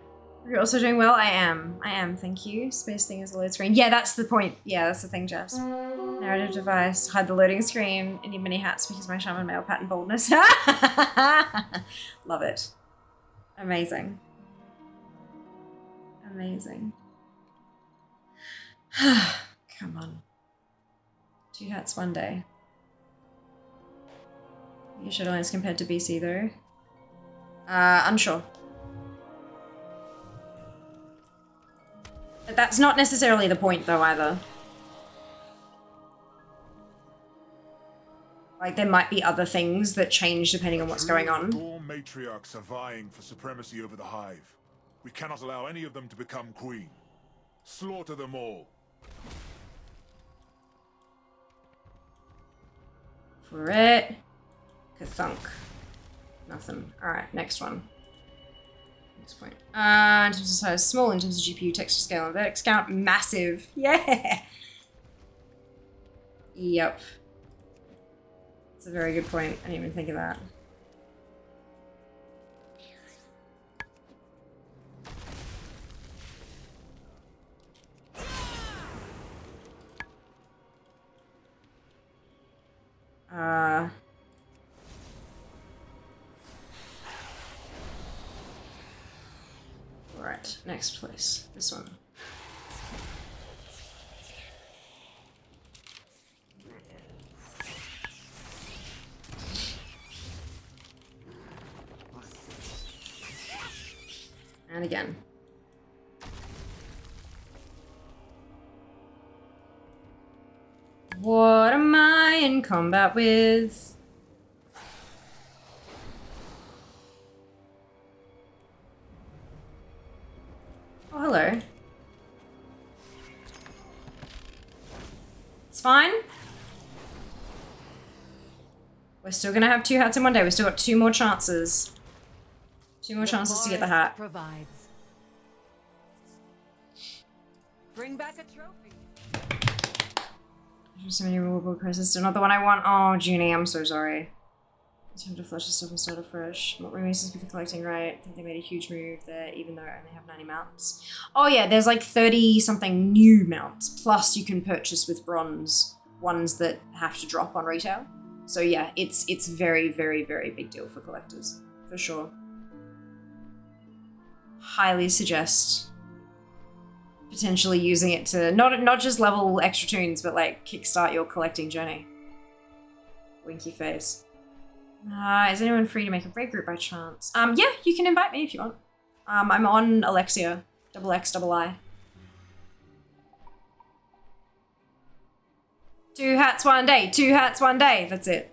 You're also doing well. I am, thank you. Space thing is a load screen. Yeah, that's the point. Yeah, that's the thing, Jess. Narrative device. Hide the loading screen. Any mini hats because my shaman male pattern baldness. Love it. Amazing. Amazing. Come on. 2 hats one day. Your Shadowlands compared to BC though? Unsure. But that's not necessarily the point though either. Like there might be other things that change depending on what's going on. All matriarchs are vying for supremacy over the hive. We cannot allow any of them to become queen. Slaughter them all. For it. Kathunk. Nothing. Alright, next one. Next point. In terms of size, small. In terms of GPU, texture scale, and vertex count, massive. Yeah! Yep. That's a very good point. I didn't even think of that. Alright, next place. This one. And again. What am I in combat with? Oh, hello. It's fine. We're still gonna have 2 hats in one day. We've still got 2 more chances. 2 more chances to get the hat. Provides. Bring back a trophy. There's so many rulebook crisis. Another one I want. Oh, Junie, I'm so sorry. It's time to flush the stuff and start afresh. What room is for collecting, right? I think they made a huge move there, even though I only have 90 mounts. Oh yeah, there's like 30-something new mounts. Plus you can purchase with bronze ones that have to drop on retail. So yeah, it's very, very, very big deal for collectors. For sure. Highly suggest potentially using it to not just level extra tunes, but like kickstart your collecting journey. Winky face. Is anyone free to make a raid group by chance? Yeah, you can invite me if you want. I'm on Alexia, XXI. 2 hats one day, 2 hats one day, that's it.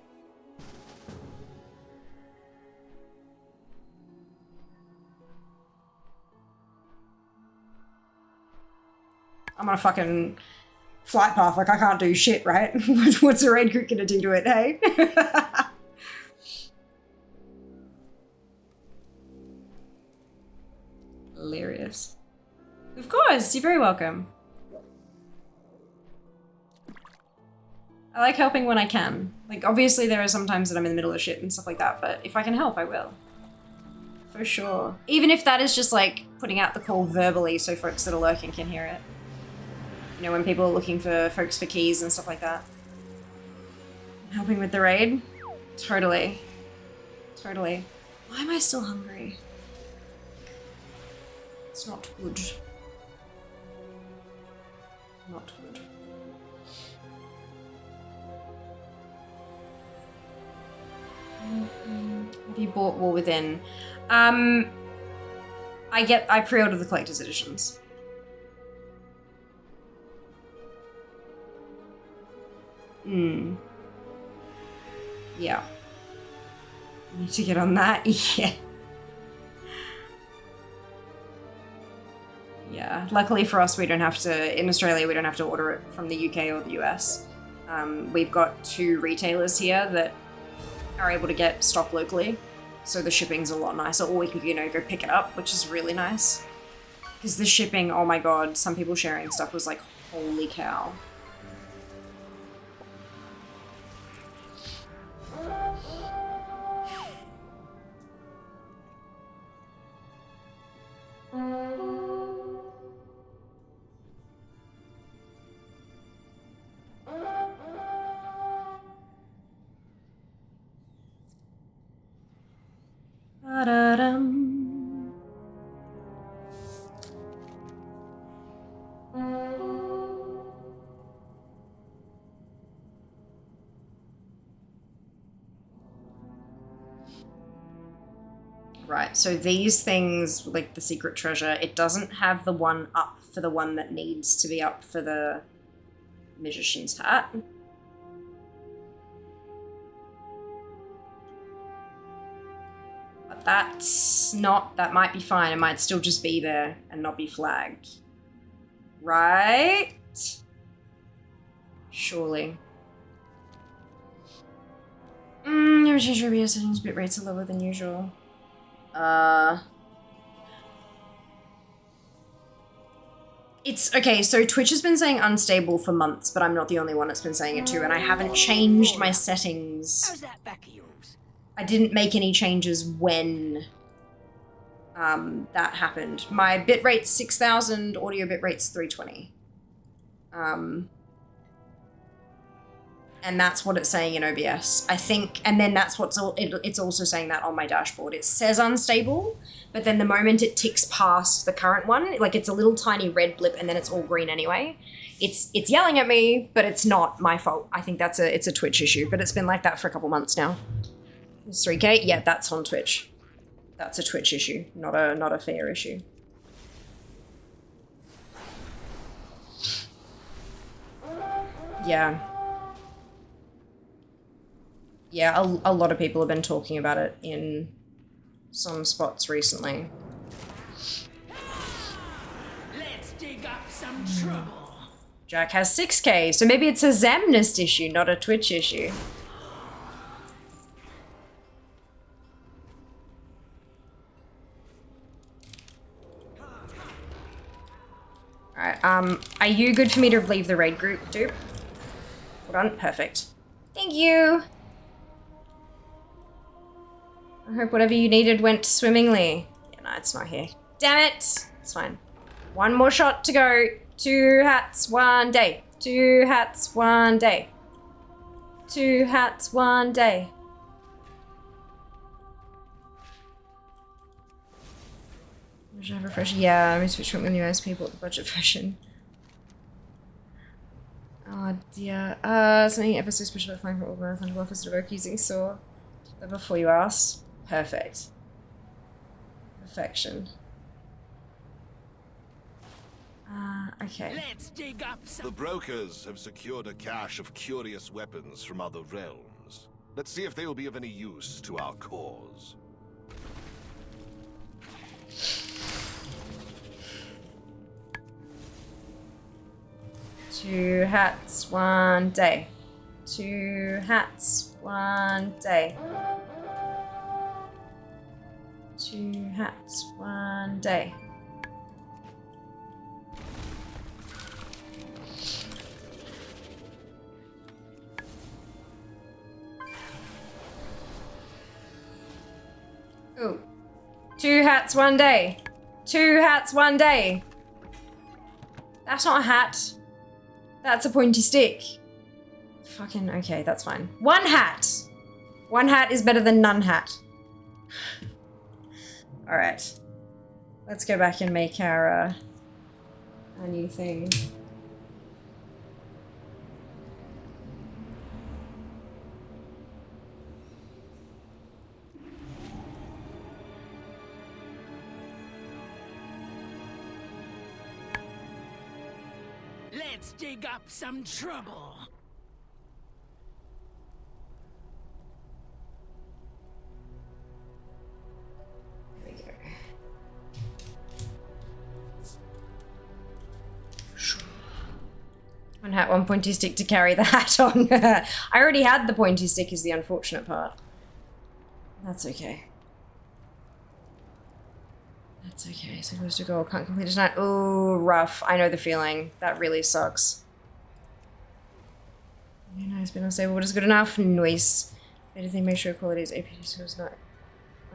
I'm on a fucking flight path, like I can't do shit, right? What's a raid group gonna do to it, hey? Hilarious. Of course, you're very welcome. I like helping when I can. Like, obviously there are some times that I'm in the middle of shit and stuff like that, but if I can help, I will. For sure. Even if that is just like putting out the call verbally so folks that are lurking can hear it. You know, when people are looking for folks for keys and stuff like that. Helping with the raid? Totally. Totally. Why am I still hungry? It's not good. Not good. Have you bought War Within? I pre-ordered the collector's editions. Yeah. Need to get on that. Yeah. Yeah. Luckily for us, we don't have to, in Australia, we don't have to order it from the UK or the US. We've got 2 retailers here that are able to get stock locally. So the shipping's a lot nicer, or we could, you know, go pick it up, which is really nice. Because the shipping, oh my god, some people sharing stuff was like, holy cow. Ba-da-dum. Right, so these things, like the secret treasure, it doesn't have the one up for the one that needs to be up for the magician's hat. But that's not, that might be fine. It might still just be there and not be flagged. Right? Surely. Never change your OBS settings, bit rates are lower than usual. It's okay, so Twitch has been saying unstable for months, but I'm not the only one that's been saying it too, and I haven't changed my settings. How's that back of yours? I didn't make any changes when that happened. My bitrate's 6,000, audio bitrate's 320. And that's what it's saying in OBS, I think. And then that's what's it's also saying that on my dashboard. It says unstable, but then the moment it ticks past the current one, like it's a little tiny red blip, and then it's all green anyway. It's yelling at me, but it's not my fault. I think it's a Twitch issue, but it's been like that for a couple months now. It's 3K, yeah, that's on Twitch. That's a Twitch issue, not a fair issue. Yeah. Yeah, a lot of people have been talking about it in some spots recently. Let's dig up some trouble. Jack has 6K, so maybe it's a Zamnist issue, not a Twitch issue. Alright, are you good for me to leave the raid group, dupe? Hold on, perfect. Thank you! I hope whatever you needed went swimmingly. Yeah, no, it's not here. Damn it! It's fine. One more shot to go. 2 hats, 1 day. 2 hats, 1 day. 2 hats, 1 day. Should I have a fresh? Yeah, I'm switch from the new ISP, bought the budget version. Oh dear. Something ever so special about flying from Old Marathon to Office to work using saw. That before you asked. Perfect. Perfection. Okay. Let's dig up some. The brokers have secured a cache of curious weapons from other realms. Let's see if they will be of any use to our cause. Two hats, 1 day. 2 hats, 1 day. 2 hats, 1 day. Oh, 2 hats one day. 2 hats one day. That's not a hat. That's a pointy stick. Fucking, okay, that's fine. 1 hat. 1 hat is better than none hat. All right. Let's go back and make our new thing. Let's dig up some trouble. There we go. One hat, one pointy stick to carry the hat on. I already had the pointy stick is the unfortunate part. That's okay. That's okay. So close to goal. Can't complete it tonight. Ooh, rough. I know the feeling. That really sucks. You know, it's been unstable, but it's good enough. Noise. Anything, make sure quality is APD, so it's not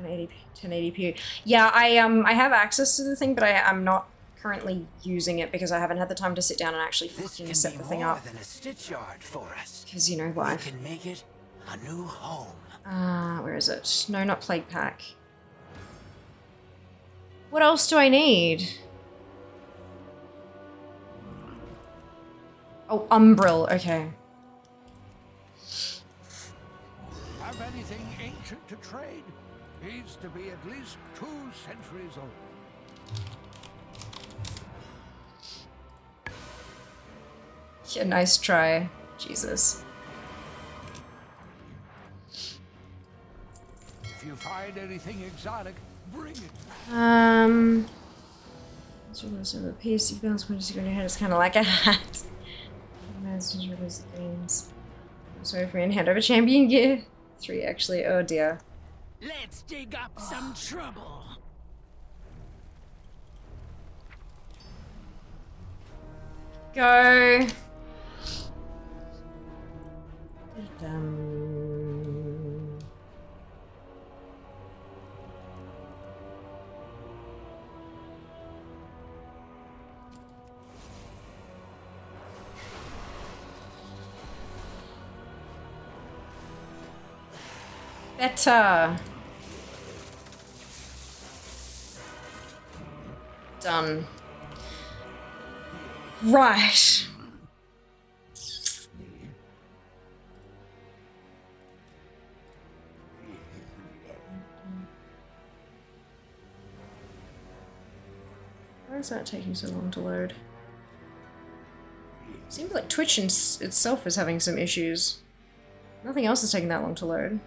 180p, 1080p. Yeah, I have access to the thing, but I'm not currently using it because I haven't had the time to sit down and actually fucking set the thing up. Than a stitch yard for us. Because you know why. We can make it a new home. Where is it? No, not plague pack. What else do I need? Oh, umbril. Okay. Have anything ancient to trade? Needs to be at least 2 centuries old. Yeah, nice try. Jesus. If you find anything exotic, bring it. So those are the piece you bounce when you see on your head. It's kind of like a hat. Games. Sorry for me and hand over champion gear. 3 actually. Oh dear. Let's dig up some trouble. Go. Better. Done. Right. Why is that taking so long to load? Seems like Twitch itself is having some issues. Nothing else is taking that long to load.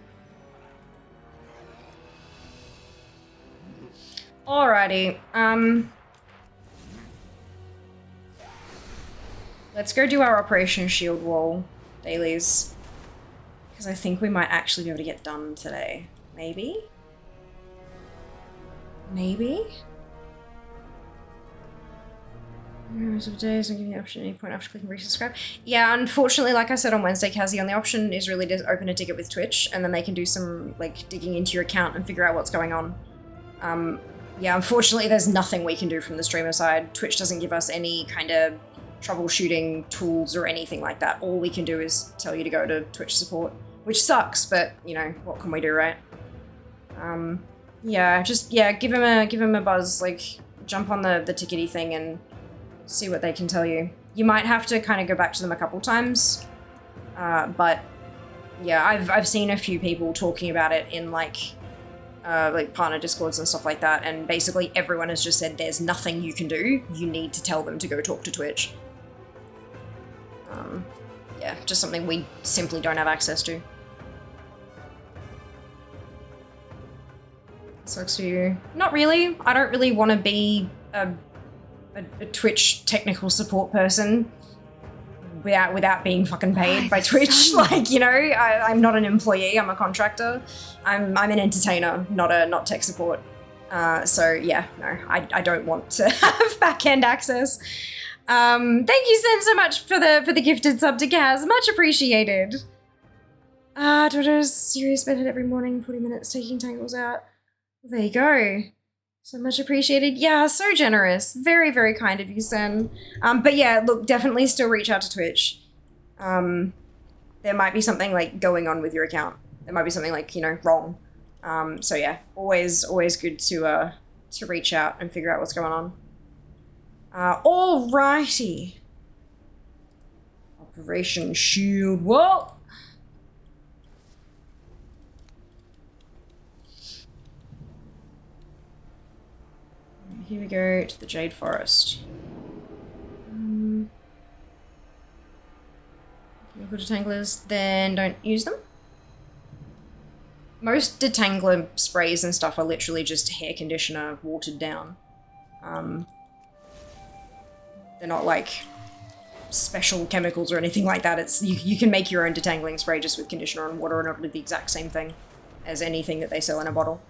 Alrighty, let's go do our Operation Shield Wall dailies. Because I think we might actually be able to get done today. Maybe? Maybe? Numbers of days, I'm giving you the option at any point after clicking resubscribe. Yeah, unfortunately, like I said on Wednesday, Cassie, on the option is really to open a ticket with Twitch, and then they can do some, like, digging into your account and figure out what's going on. Yeah, unfortunately, there's nothing we can do from the streamer side. Twitch doesn't give us any kind of troubleshooting tools or anything like that. All we can do is tell you to go to Twitch support, which sucks, but, you know, what can we do, right? Yeah, just, yeah, give him a buzz, like, jump on the tickety thing and see what they can tell you. You might have to kind of go back to them a couple times, but, yeah, I've seen a few people talking about it in, like partner discords and stuff like that, and basically everyone has just said there's nothing you can do, you need to tell them to go talk to Twitch. Yeah, just something we simply don't have access to. Sucks for you. Not really. I don't really want to be a Twitch technical support person without being fucking paid by Twitch. Like, you know, I'm not an employee, I'm a contractor. I'm an entertainer, not tech support. So yeah, no, I don't want to have back-end access. Thank you, Sen, so much for the gifted sub to Kaz. Much appreciated. Daughter's serious bedhead every morning, 40 minutes taking tangles out. There you go. So much appreciated. Yeah, so generous. Very, very kind of you, Sen. But yeah, look, definitely still reach out to Twitch. There might be something like going on with your account. There might be something like, you know, wrong. So yeah, always good to reach out and figure out what's going on. Alrighty. Operation Shield. Whoa! Here we go to the Jade Forest. Chemical detanglers, then don't use them. Most detangler sprays and stuff are literally just hair conditioner watered down. They're not like special chemicals or anything like that. It's you can make your own detangling spray just with conditioner and water, and it'll do the exact same thing as anything that they sell in a bottle.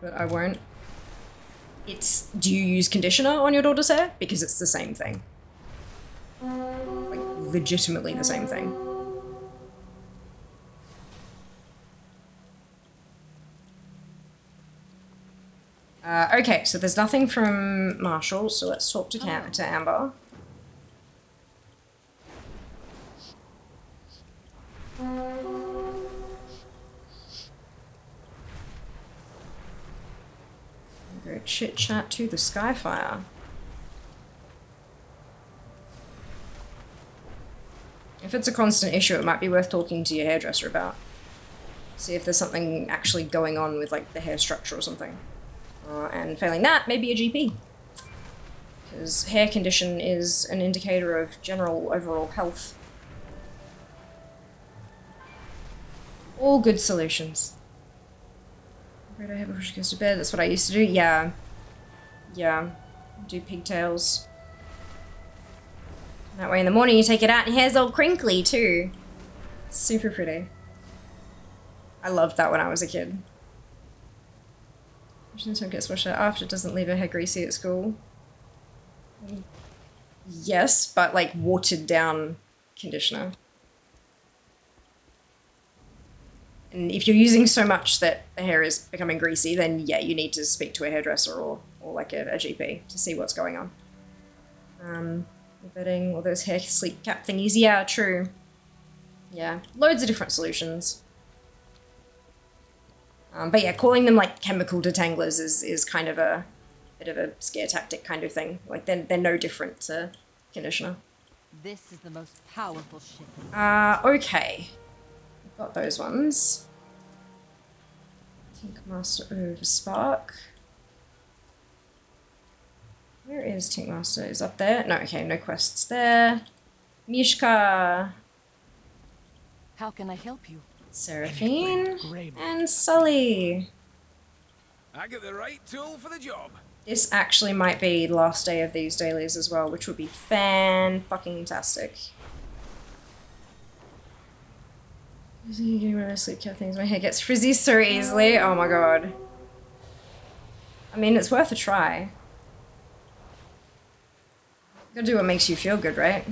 But I won't. Do you use conditioner on your daughter's hair? Because it's the same thing. Like, legitimately the same thing. Okay, so there's nothing from Marshall, so let's talk to Amber. Go chit chat to the Skyfire. If it's a constant issue, it might be worth talking to your hairdresser about. See if there's something actually going on with like the hair structure or something. And failing that, maybe a GP. Because hair condition is an indicator of general overall health. All good solutions. Afraid I have before she goes to bed. That's what I used to do. Yeah. Yeah. Do pigtails. That way in the morning you take it out and your hair's all crinkly too. Super pretty. I loved that when I was a kid. Time gets washed out after, doesn't leave her hair greasy at school. Yes, but like watered down conditioner. And if you're using so much that the hair is becoming greasy, then yeah, you need to speak to a hairdresser or like a GP to see what's going on. Bedding, all those hair sleep cap thingies. Yeah, true. Yeah, loads of different solutions. But yeah, calling them like chemical detanglers is kind of a bit of a scare tactic kind of thing. Like they're no different to conditioner. This is the most powerful ship. Okay. Got those ones. Tinkmaster over Spark. Where is Tinkmaster? Is up there? No, okay, no quests there. Mishka. How can I help you? Seraphine and Sully. I get the right tool for the job. This actually might be the last day of these dailies as well, which would be fan-fucking-tastic. Getting rid of those sleep cap things. My hair gets frizzy so easily. Oh my god. I mean, it's worth a try. You gotta do what makes you feel good, right?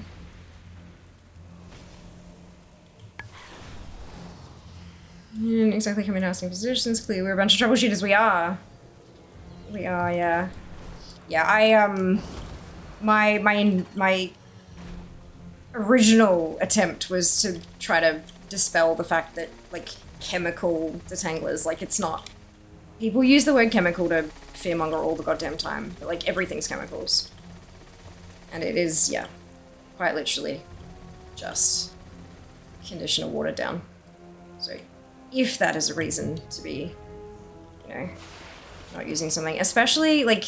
You didn't exactly come in asking for suggestions. Clearly we're a bunch of troubleshooters. We are. We are, yeah. Yeah, my original attempt was to try to dispel the fact that, like, chemical detanglers, like, it's not. People use the word chemical to fearmonger all the goddamn time, but, like, everything's chemicals. And it is, yeah, quite literally just conditioner watered down. So, if that is a reason to be, you know, not using something, especially, like,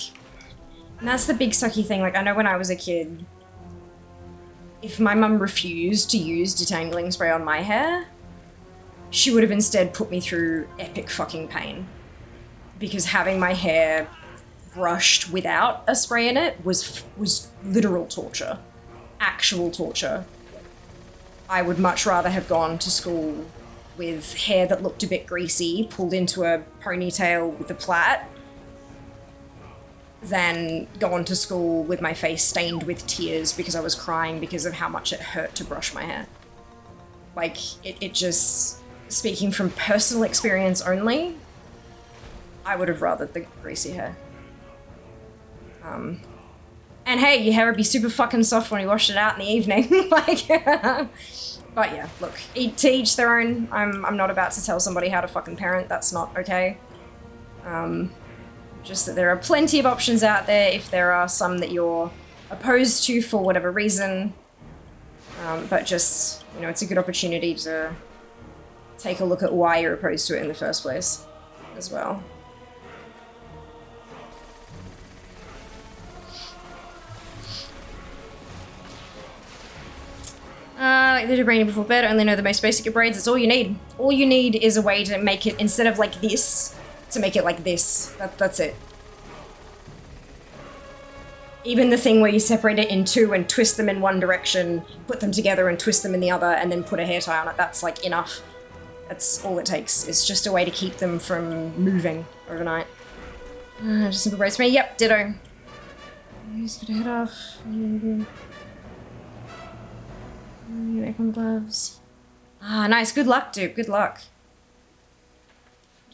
and that's the big sucky thing, like, I know when I was a kid, if my mum refused to use detangling spray on my hair, she would have instead put me through epic fucking pain. Because having my hair brushed without a spray in it was literal torture. Actual torture. I would much rather have gone to school with hair that looked a bit greasy, pulled into a ponytail with a plait, than gone to school with my face stained with tears because I was crying because of how much it hurt to brush my hair. Like, it just, speaking from personal experience only, I would have rathered the greasy hair. And hey, your hair would be super fucking soft when you washed it out in the evening. Like, but yeah, look, to each their own. I'm not about to tell somebody how to fucking parent. That's not okay. Just that there are plenty of options out there if there are some that you're opposed to for whatever reason. But just, you know, it's a good opportunity to take a look at why you're opposed to it in the first place as well. Like they do braiding before bed, only know the most basic of braids. It's all you need. All you need is a way to make it, instead of like this, to make it like this. That's it. Even the thing where you separate it in two and twist them in one direction, put them together and twist them in the other, and then put a hair tie on it, that's like enough. That's all it takes. It's just a way to keep them from moving overnight. Just simple braids for me. Yep, ditto. Just get a head off. Make them gloves. Ah, nice. Good luck, dude. Good luck.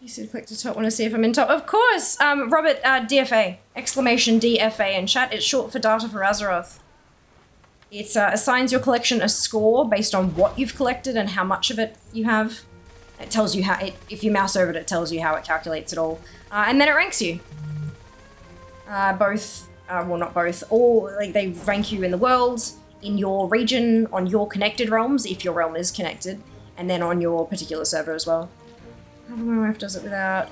You said click to top. Want to see if I'm in top? Of course. Robert, DFA. Exclamation DFA in chat. It's short for Data for Azeroth. It assigns your collection a score based on what you've collected and how much of it you have. It tells you how. If you mouse over it, it tells you how it calculates it all, and then it ranks you. Both. Well, not both. All like they rank you in the world, in your region, on your connected realms, if your realm is connected, and then on your particular server as well. How my wife does it without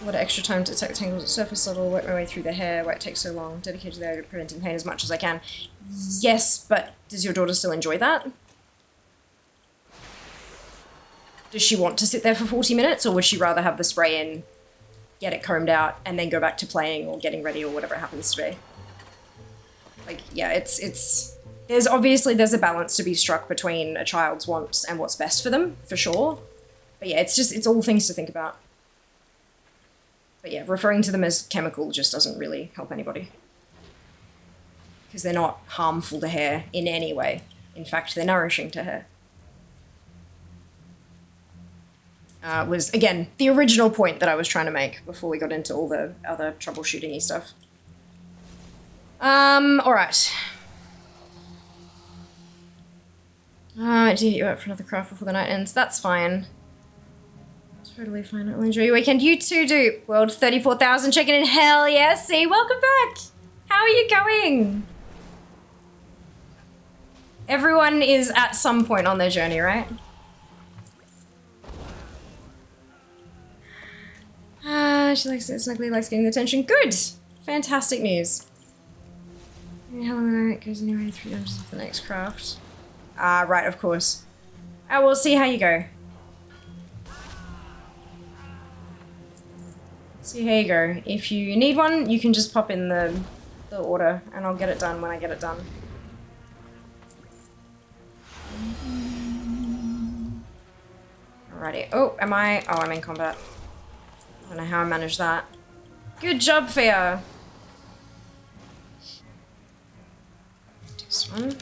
a lot of extra time to detect tangles at surface level, work my way through the hair, why it takes so long, dedicated to the area of preventing pain as much as I can. Yes, but does your daughter still enjoy that? Does she want to sit there for 40 minutes, or would she rather have the spray in, get it combed out, and then go back to playing or getting ready or whatever it happens to be? Like, yeah, there's a balance to be struck between a child's wants and what's best for them, for sure. But yeah, it's all things to think about. But yeah, referring to them as chemical just doesn't really help anybody. Because they're not harmful to hair in any way. In fact, they're nourishing to hair. Was, again, the original point that I was trying to make before we got into all the other troubleshooting-y stuff. Alright. Do you up for another craft before the night ends? That's fine. Totally fine. I'll enjoy your weekend. You too, dude. World 34,000 checking in. Hell yeah, see? Welcome back. How are you going? Everyone is at some point on their journey, right? She likes it. Snuggly likes getting the attention. Good. Fantastic news. How long the night goes anyway? 3 dungeons for the next craft. Right, of course. We'll see how you go. See how you go. If you need one, you can just pop in the order, and I'll get it done when I get it done. Alrighty. Oh, am I? Oh, I'm in combat. I don't know how I managed that. Good job, Fia. This one.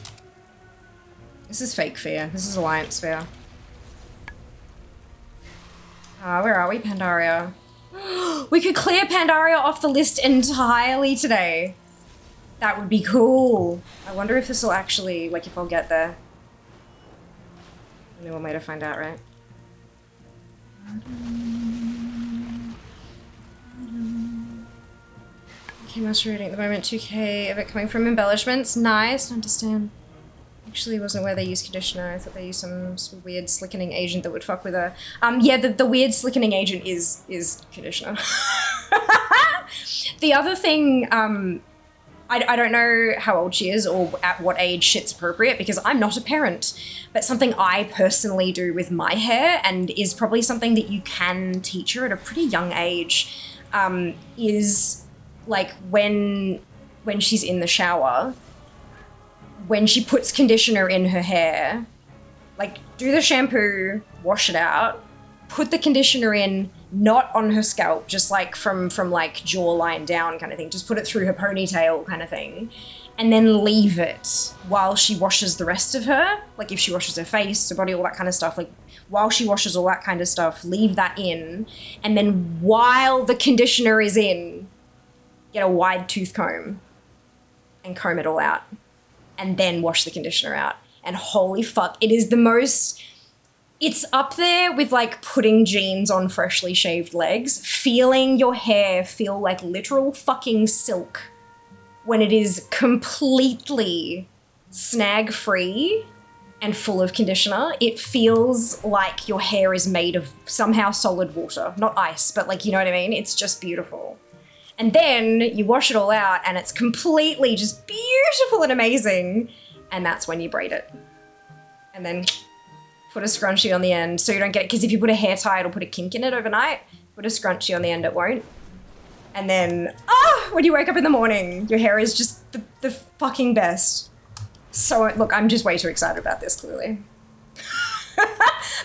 This is fake Fia. This is Alliance Fia. Where are we? Pandaria. We could clear Pandaria off the list entirely today. That would be cool. I wonder if this will actually, like, if I'll get there. Only one way to find out, right? Okay, master rating at the moment. 2k of it coming from embellishments. Nice. I understand. Actually wasn't where they used conditioner. I thought they used some weird slickening agent that would fuck with her. Yeah, the weird slickening agent is conditioner. The other thing, I don't know how old she is or at what age shit's appropriate because I'm not a parent, but something I personally do with my hair and is probably something that you can teach her at a pretty young age, is like when she's in the shower, when she puts conditioner in her hair, like do the shampoo, wash it out, put the conditioner in, not on her scalp, just like from like jawline down kind of thing. Just put it through her ponytail kind of thing. And then leave it while she washes the rest of her. Like if she washes her face, her body, all that kind of stuff. Like while she washes all that kind of stuff, leave that in. And then while the conditioner is in, get a wide tooth comb and comb it all out. And then wash the conditioner out. And holy fuck, it is the most... It's up there with like putting jeans on freshly shaved legs. Feeling your hair feel like literal fucking silk. When it is completely snag-free and full of conditioner, it feels like your hair is made of somehow solid water. Not ice, but like, you know what I mean? It's just beautiful. And then you wash it all out and it's completely just beautiful and amazing. And that's when you braid it. And then put a scrunchie on the end so you don't get it, because if you put a hair tie, it'll put a kink in it overnight. Put a scrunchie on the end, it won't. And then, when you wake up in the morning, your hair is just the fucking best. So, look, I'm just way too excited about this, clearly.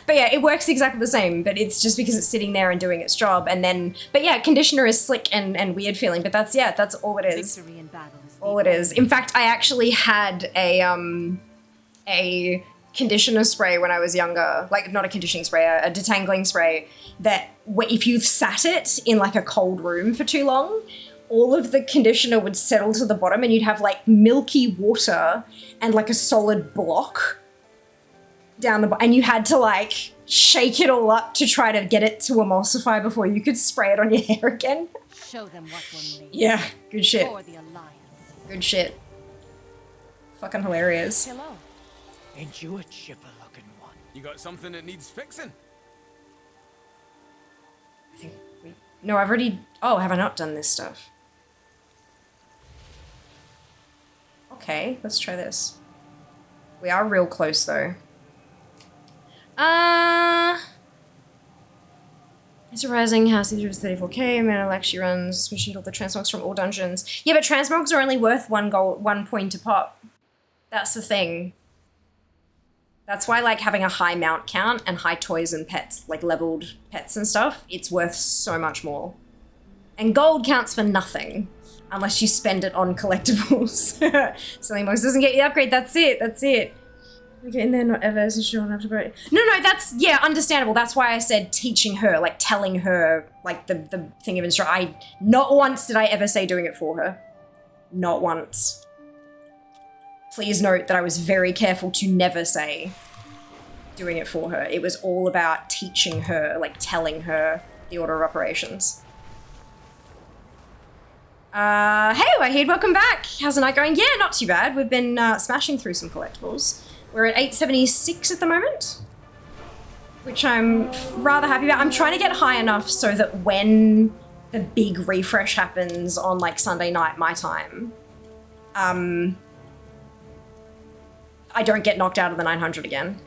But yeah, it works exactly the same, but it's just because it's sitting there and doing its job. And then, but yeah, conditioner is slick and weird feeling, but that's all it is. Victory in battle is all it is. In fact, I actually had a conditioner spray when I was younger, like not a conditioning spray, a detangling spray, that if you sat it in like a cold room for too long, all of the conditioner would settle to the bottom and you'd have like milky water and like a solid block down the bottom, and you had to like shake it all up to try to get it to emulsify before you could spray it on your hair again. Show them what we're made. Yeah, good shit. For the Alliance. Good shit. Fucking hilarious. Hello. Ain't you a chipper looking one? You got something that needs fixing? No, I've already... Oh, have I not done this stuff? Okay, let's try this. We are real close, though. It's a rising house, these are 34k, amount of like she runs, especially all the transmogs from all dungeons. Yeah, but transmogs are only worth 1 point a pop. That's the thing. That's why, like, having a high mount count and high toys and pets, like leveled pets and stuff, it's worth so much more. And gold counts for nothing unless you spend it on collectibles. Selling box doesn't get you the upgrade. That's it. That's it. We get in there, not ever, so she don't have to break. No, that's, yeah, understandable. That's why I said teaching her, like telling her, like the thing of instruction. Not once did I ever say doing it for her. Not once. Please note that I was very careful to never say doing it for her. It was all about teaching her, like telling her the order of operations. Hey, Wahid, welcome back. How's the night going? Yeah, not too bad. We've been smashing through some collectibles. We're at 876 at the moment, which I'm rather happy about. I'm trying to get high enough so that when the big refresh happens on like Sunday night, my time, I don't get knocked out of the 900 again.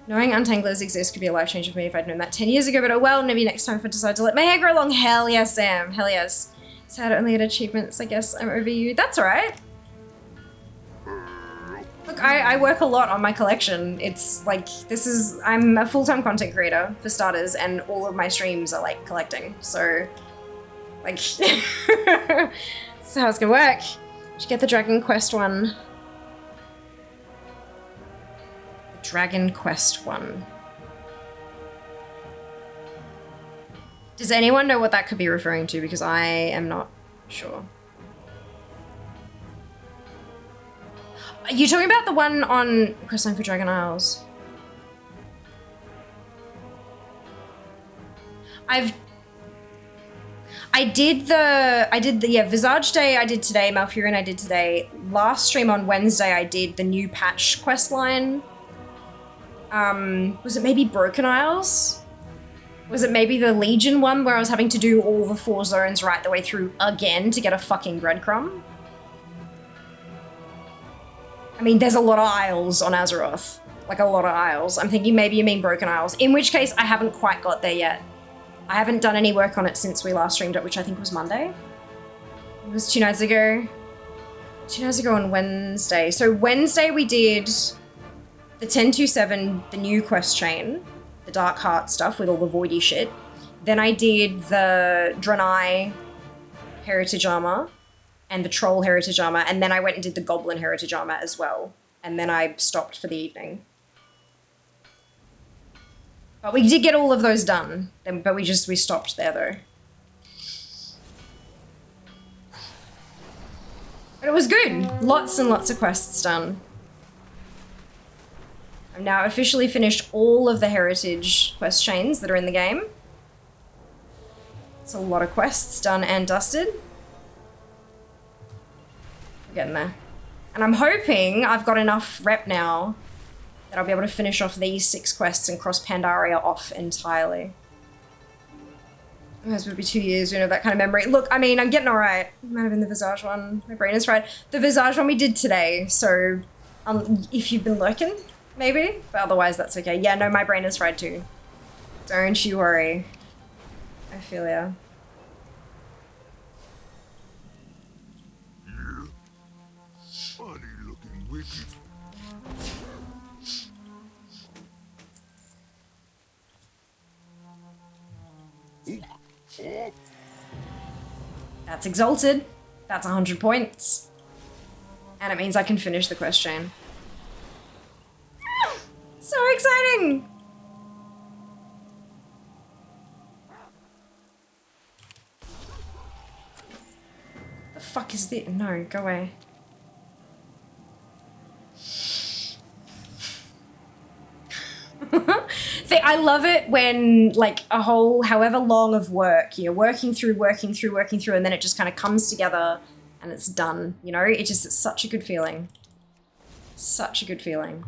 Knowing untanglers exist could be a life changer for me if I'd known that 10 years ago, but oh well, maybe next time if I decide to let my hair grow long. Hell yes, Sam. Hell yes. Sad I only get achievements, I guess I'm over you. That's alright. Look, I work a lot on my collection. It's like, I'm a full-time content creator, for starters, and all of my streams are like collecting. So, like, that's how it's gonna work. Did you get the Dragon Quest one? The Dragon Quest one. Does anyone know what that could be referring to? Because I am not sure. Are you talking about the one on Questline for Dragon Isles? I did the Visage Day I did today, Malfurion I did today. Last stream on Wednesday I did the new patch quest line. Was it maybe Broken Isles? Was it maybe the Legion one where I was having to do all the 4 zones right the way through again to get a fucking breadcrumb? I mean, there's a lot of isles on Azeroth. Like, a lot of isles. I'm thinking maybe you mean Broken Isles. In which case, I haven't quite got there yet. I haven't done any work on it since we last streamed it, which I think was Monday. It was 2 nights ago. 2 nights ago on Wednesday. So Wednesday we did the 1027, the new quest chain, the Dark Heart stuff with all the voidy shit. Then I did the Draenei Heritage Armor and the Troll Heritage Armor, and then I went and did the Goblin Heritage Armor as well. And then I stopped for the evening. But we did get all of those done, but we stopped there though. But it was good. Lots and lots of quests done. I've now officially finished all of the heritage quest chains that are in the game. It's a lot of quests done and dusted. We're getting there. And I'm hoping I've got enough rep now that I'll be able to finish off these 6 quests and cross Pandaria off entirely. This would be 2 years, you know, that kind of memory. Look, I mean, I'm getting all right. Might have been the Visage one. My brain is fried. The Visage one we did today, so if you've been lurking, maybe. But otherwise, that's okay. Yeah, no, my brain is fried too. Don't you worry. I feel ya. Funny looking wicked. That's exalted. That's 100 points. And it means I can finish the quest chain. So exciting! The fuck is this? No, go away. I love it when, like, a whole however long of work, you're working through, and then it just kind of comes together and it's done, you know? It's such a good feeling. Such a good feeling.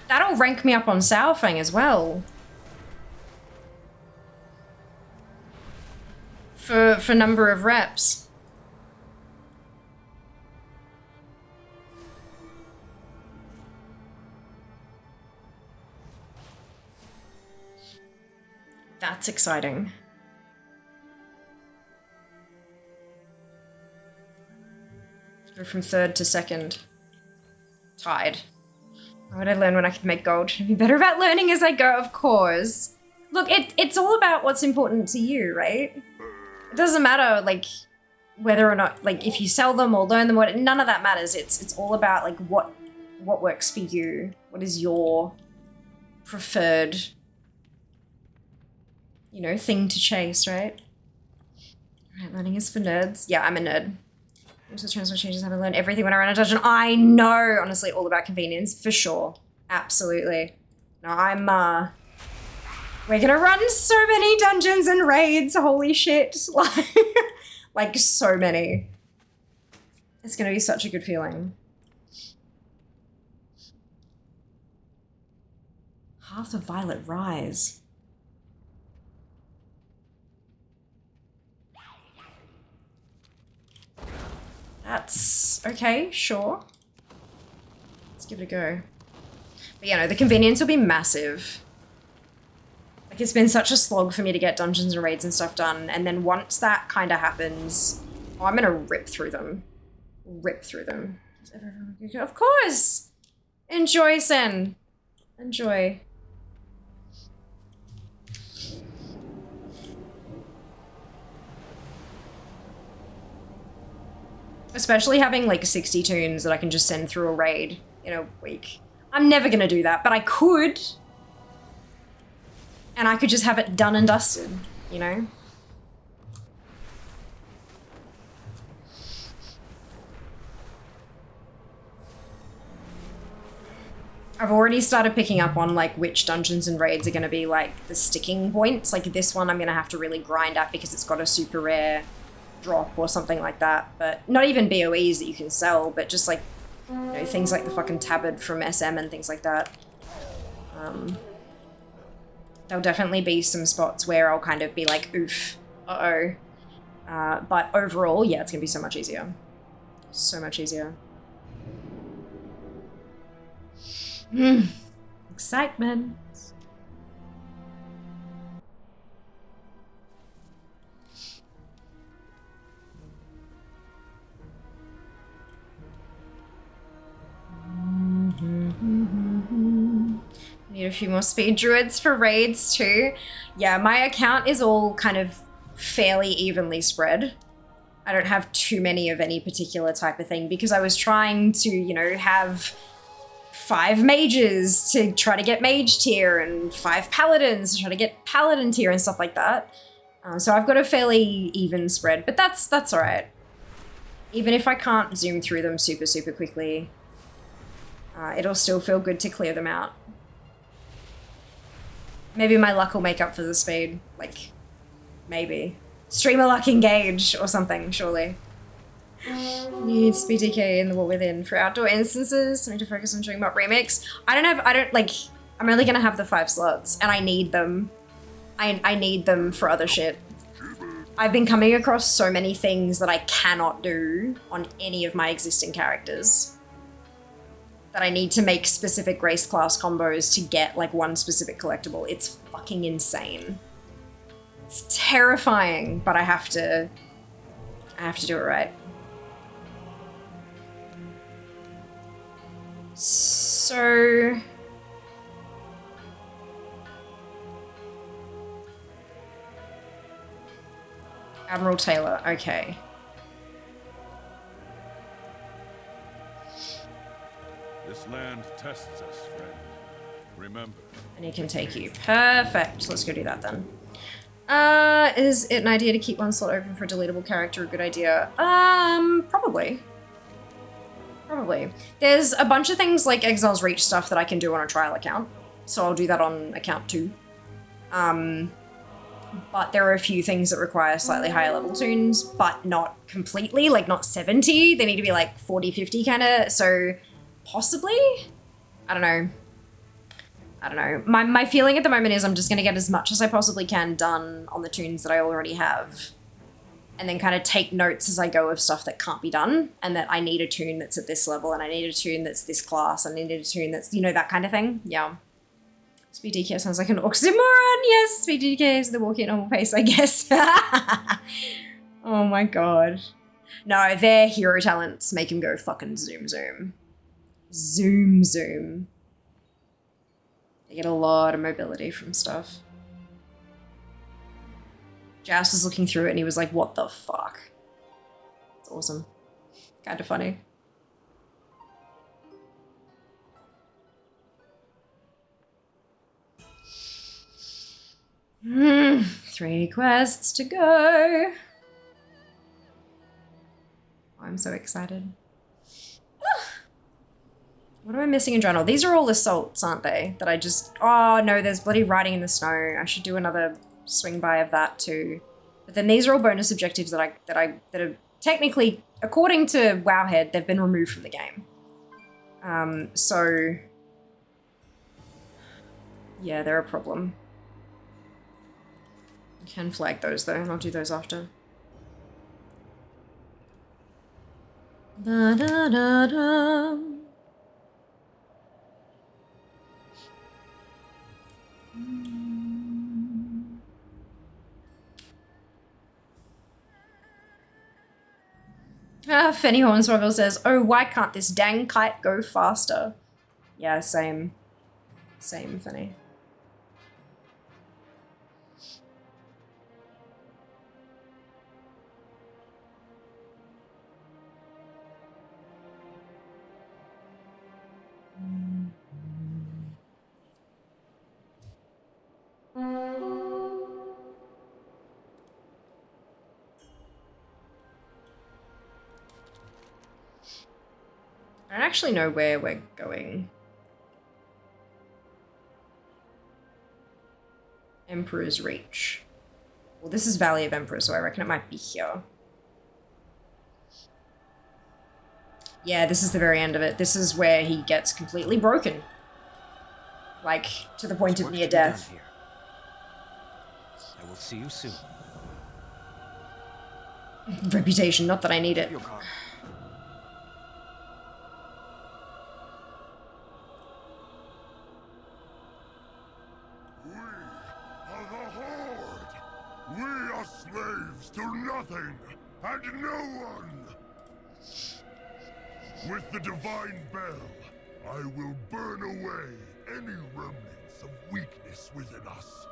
That'll rank me up on Sourfang as well. For number of reps. That's exciting. Go from 3rd to 2nd. Tied. What would I learn when I could make gold? I'd be better about learning as I go, of course. Look, it's all about what's important to you, right? It doesn't matter, like, whether or not, like, if you sell them or learn them, none of that matters. It's all about, like, what works for you. What is your preferred, you know, thing to chase, right? Right, learning is for nerds. Yeah, I'm a nerd. Also, transfer changes how to learn everything when I run a dungeon. I know, honestly, all about convenience, for sure. Absolutely. No, we're gonna run so many dungeons and raids, holy shit. Like so many. It's gonna be such a good feeling. Hearth of Violet Rise. That's okay, sure. Let's give it a go. But yeah, no, the convenience will be massive. Like, it's been such a slog for me to get dungeons and raids and stuff done, and then once that kind of happens, oh, I'm gonna rip through them. Rip through them. Of course! Enjoy, Sen. Enjoy. Especially having like 60 tunes that I can just send through a raid in a week. I'm never gonna do that, but I could. And I could just have it done and dusted, you know? I've already started picking up on like which dungeons and raids are gonna be like the sticking points. Like this one I'm gonna have to really grind at because it's got a super rare drop or something like that, but not even BOEs that you can sell, but just like, you know, things like the fucking tabard from SM and things like that. There'll definitely be some spots where I'll kind of be like, oof, uh-oh. But overall, yeah, it's gonna be so much easier. So much easier. Excitement. Need a few more speed druids for raids too. Yeah, my account is all kind of fairly evenly spread. I don't have too many of any particular type of thing because I was trying to, you know, have 5 mages to try to get mage tier and 5 paladins to try to get paladin tier and stuff like that. So I've got a fairly even spread, but that's all right. Even if I can't zoom through them super quickly, it'll still feel good to clear them out. Maybe my luck will make up for the speed. Like, maybe. Streamer luck engage or something, surely. Need speed DK in the War Within for outdoor instances. I need to focus on doing Mop Remix. I'm only gonna have the 5 slots and I need them. I need them for other shit. I've been coming across so many things that I cannot do on any of my existing characters that I need to make specific race class combos to get like one specific collectible. It's fucking insane. It's terrifying, but I have to do it right. So Admiral Taylor, okay. This land tests us, friend. Remember. And he can take you. Perfect. Let's go do that then. Is it an idea to keep one slot open for a deletable character a good idea? Probably. Probably. There's a bunch of things like Exile's Reach stuff that I can do on a trial account. So I'll do that on account 2. But there are a few things that require slightly higher level tunes, but not completely, like not 70. They need to be like 40, 50 kind of, so possibly? I don't know. My feeling at the moment is I'm just going to get as much as I possibly can done on the tunes that I already have. And then kind of take notes as I go of stuff that can't be done. And that I need a tune that's at this level, and I need a tune that's this class, and I need a tune that's, you know, that kind of thing. Yeah. Speed DK sounds like an oxymoron. Yes, speed DK is the walking at normal pace, I guess. Oh my god. No, their hero talents make him go fucking zoom. Zoom. They get a lot of mobility from stuff. Jas was looking through it and he was like, what the fuck? It's awesome. Kind of funny. Three quests to go. Oh, I'm so excited. What am I missing in journal? These are all assaults, aren't they? That I just... Oh, no, there's bloody riding in the snow. I should do another swing by of that too. But then these are all bonus objectives that are technically, according to Wowhead, they've been removed from the game. So... Yeah, they're a problem. I can flag those though, and I'll do those after. Da-da-da-da. Fenny Hornswoggle says, oh, why can't this dang kite go faster? Yeah, same. Same, Fenny. I don't actually know where we're going. Emperor's Reach. Well, this is Valley of Emperors, so I reckon it might be here. Yeah, this is the very end of it. This is where he gets completely broken. Like, to the point of near death. I will see you soon. Reputation, not that I need it. nothing and no one. With the divine bell, I will burn away any remnants of weakness within us.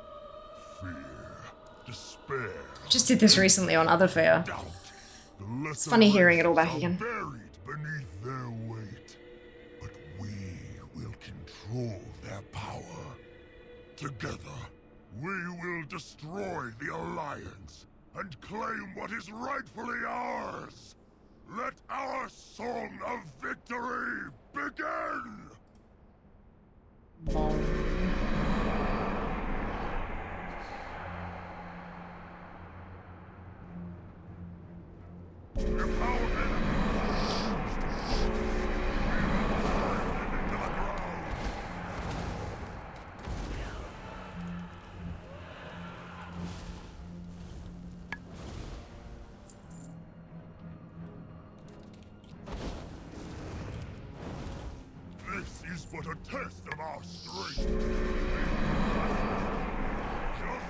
Fear, despair. Just did this recently on Other Fair. It's funny hearing it all back again. Buried beneath their weight, but we will control their power. Together, we will destroy the Alliance and claim what is rightfully ours. Let our song of victory begin! If our This is but a test of our strength. Just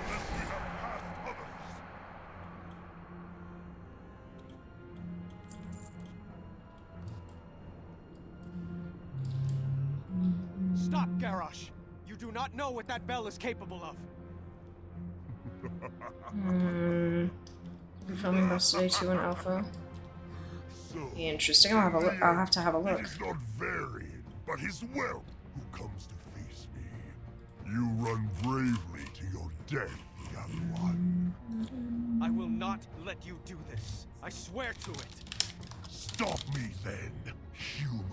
as we have passed others. Stop, Garrosh! You do not know what that bell is capable of. We're filming both today 2 and Alpha. Interesting. I'll have to have a look. It is not Varian, but his whelp who comes to face me. You run bravely to your death, young one. I will not let you do this. I swear to it. Stop me then, human.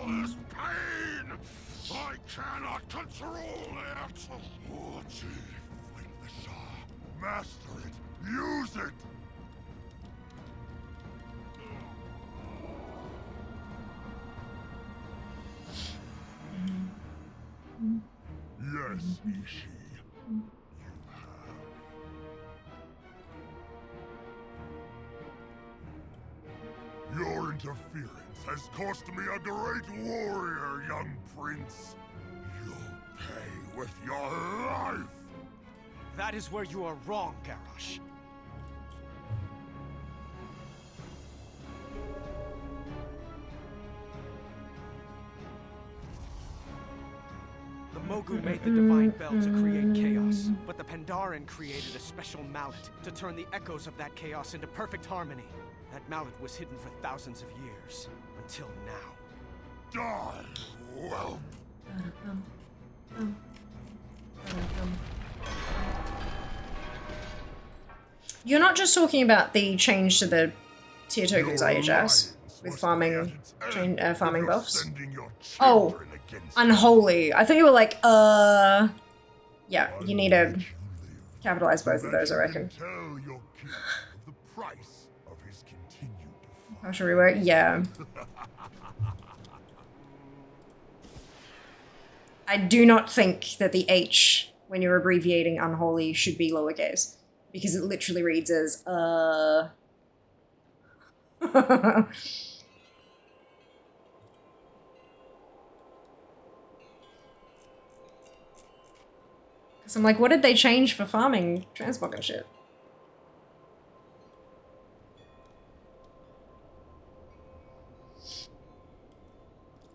This pain! I cannot control it! Master it! Use it! Yes, Ishi. Your interference has cost me a great warrior, young prince. You'll pay with your life! That is where you are wrong, Garrosh. The Mogu made the Divine Bell to create chaos, but the Pandaren created a special mallet to turn the echoes of that chaos into perfect harmony. That mallet was hidden for thousands of years, until now. Die, whelp! You're not just talking about the change to the tier tokens, are you, Jazz? With farming buffs? Oh, unholy. I thought you were like, yeah, you need to capitalize both of those, I reckon. Partial rework? Yeah. I do not think that the H, when you're abbreviating unholy, should be lowercase. Because it literally reads as, Because I'm like, what did they change for farming transmog and shit?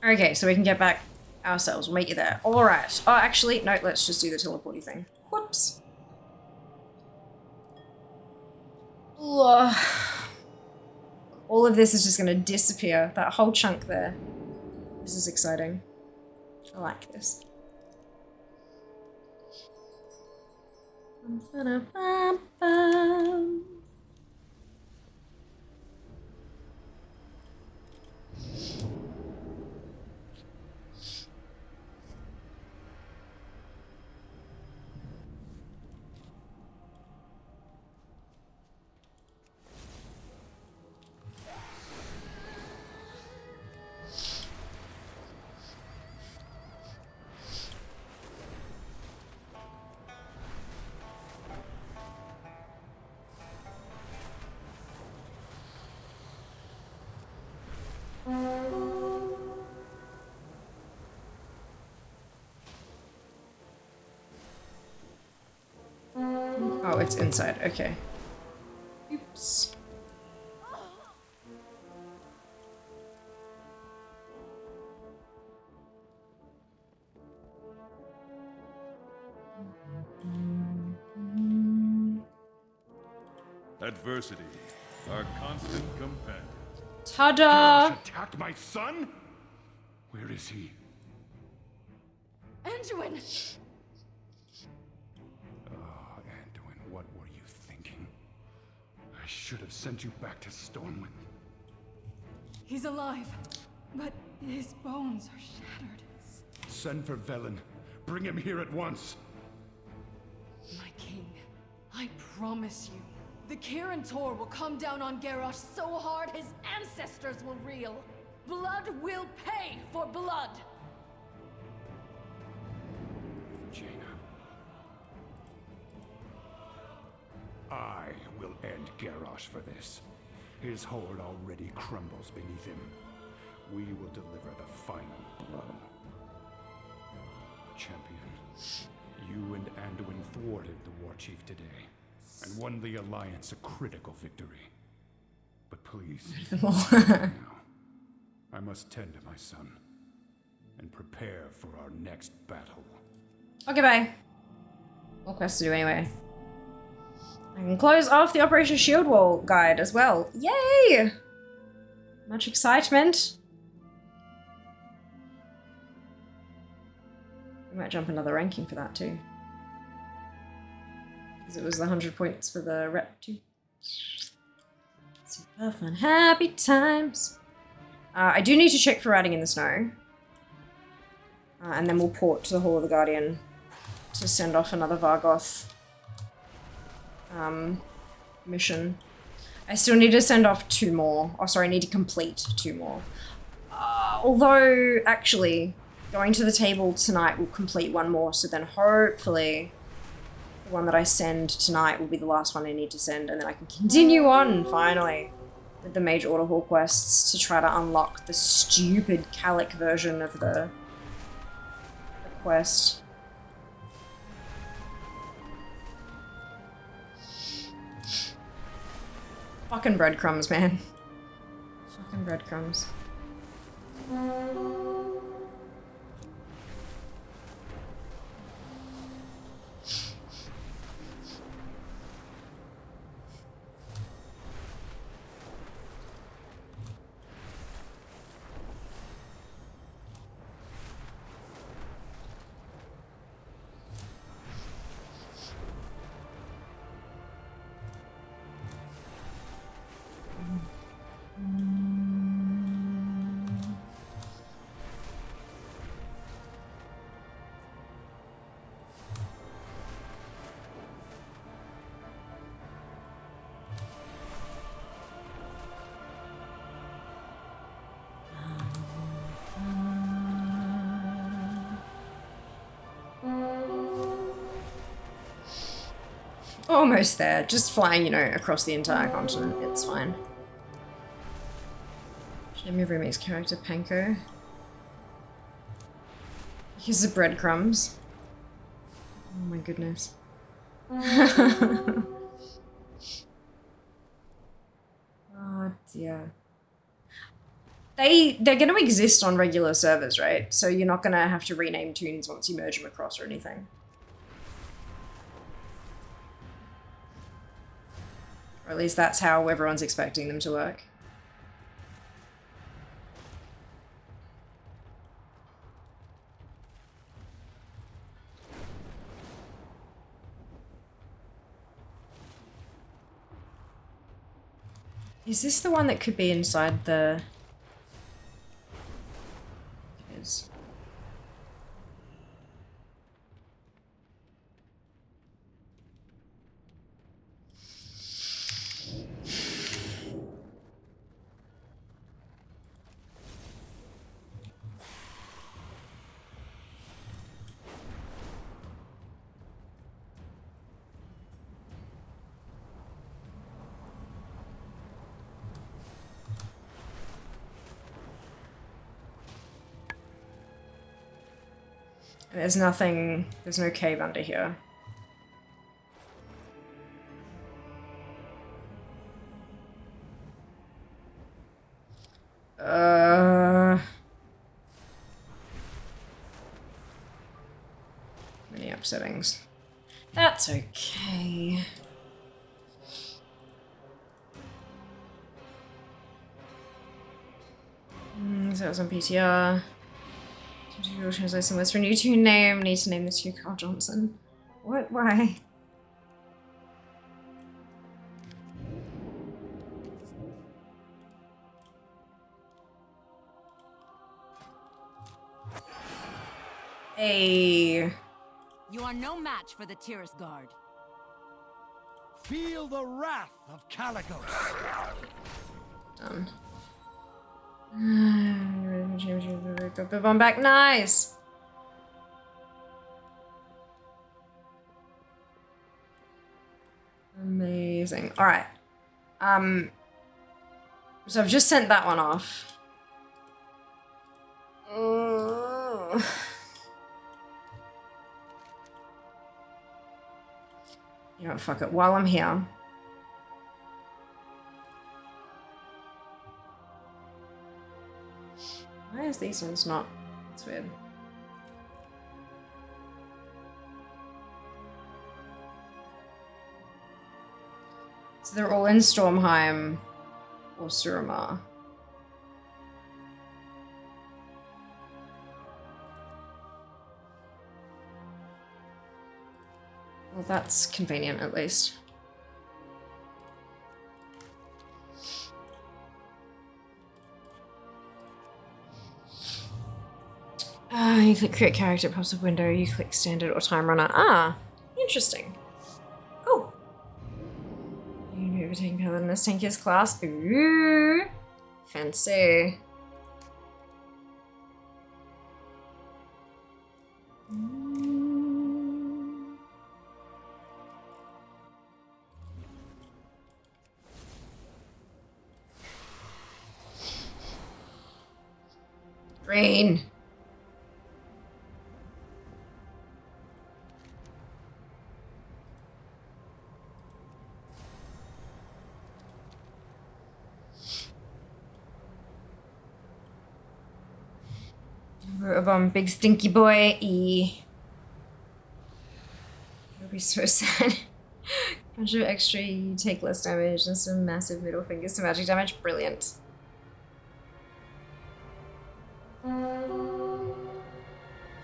Okay, so we can get back ourselves. We'll meet you there. Alright. Oh, actually, no, let's just do the teleporty thing. Whoops. Ugh. All of this is just going to disappear. That whole chunk there. This is exciting. I like this. Oh, it's inside. Okay. Oops. Adversity, our constant companion. Ta-da! Garrosh attacked my son? Where is he? Anduin! Oh, Anduin, what were you thinking? I should have sent you back to Stormwind. He's alive, but his bones are shattered. Send for Velen. Bring him here at once. My king, I promise you, the Kirin Tor will come down on Garrosh so hard his ancestors will reel. Blood will pay for blood! Jaina. I will end Garrosh for this. His horde already crumbles beneath him. We will deliver the final blow. Champion, you and Anduin thwarted the War Chief today, and won the Alliance a critical victory. But please, now, I must tend to my son, and prepare for our next battle. Okay, bye. More quests to do anyway. I can close off the Operation Shield Wall guide as well. Yay! Much excitement. We might jump another ranking for that too. Because it was the 100 points for the rep too. Super fun, happy times. I do need to check for riding in the snow. And then we'll port to the Hall of the Guardian to send off another Vargoth mission. I still need to send off 2 more. Oh, sorry, I need to complete 2 more. Although, actually, going to the table tonight will complete 1 more, so then hopefully the one that I send tonight will be the last one I need to send, and then I can continue on, finally, with the Mage Order Hall quests to try to unlock the stupid Calic version of the quest. Fucking breadcrumbs, man. Fucking breadcrumbs. Almost there. Just flying, you know, across the entire continent. It's fine. Should I move Remy's character, Panko? Here's the breadcrumbs. Oh my goodness. Oh dear. They're going to exist on regular servers, right? So you're not going to have to rename tunes once you merge them across or anything. Or at least that's how everyone's expecting them to work. Is this the one that could be inside the... It is. There's nothing, there's no cave under here. Many upsettings. That's okay. So that was on PTR. Google Translate some words for a new tune name. Need to name this tune Carl Johnson. What? Why? Hey. You are no match for the Tiras Guard. Feel the wrath of Caligos. Done. I'm back. Nice. Amazing. All right. So I've just sent that one off. You know what, fuck it. While I'm here. Why is these ones not? That's weird. So they're all in Stormheim or Suramar. Well, that's convenient at least. You click create character, it pops up window, you click standard or time runner. Ah, interesting. Cool. You can be overtaken by the Tankiest class. Ooh, fancy. Rain. Big stinky boy. It'll be so sad. Bunch of extra, you take less damage and some massive middle fingers to magic damage. Brilliant.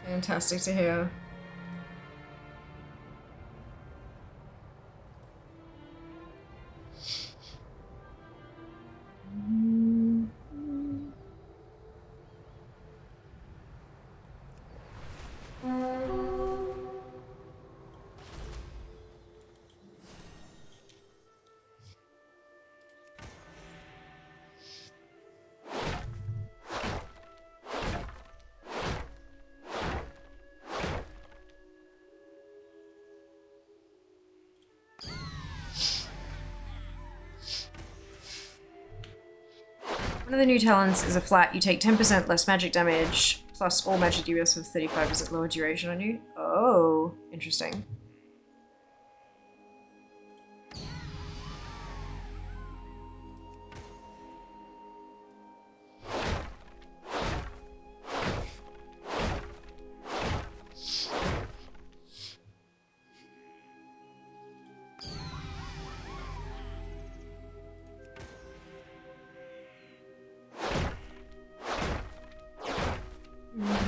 Fantastic to hear. One of the new talents is a flat. You take 10% less magic damage, plus all magic debuffs with 35% lower duration on you. Oh, interesting.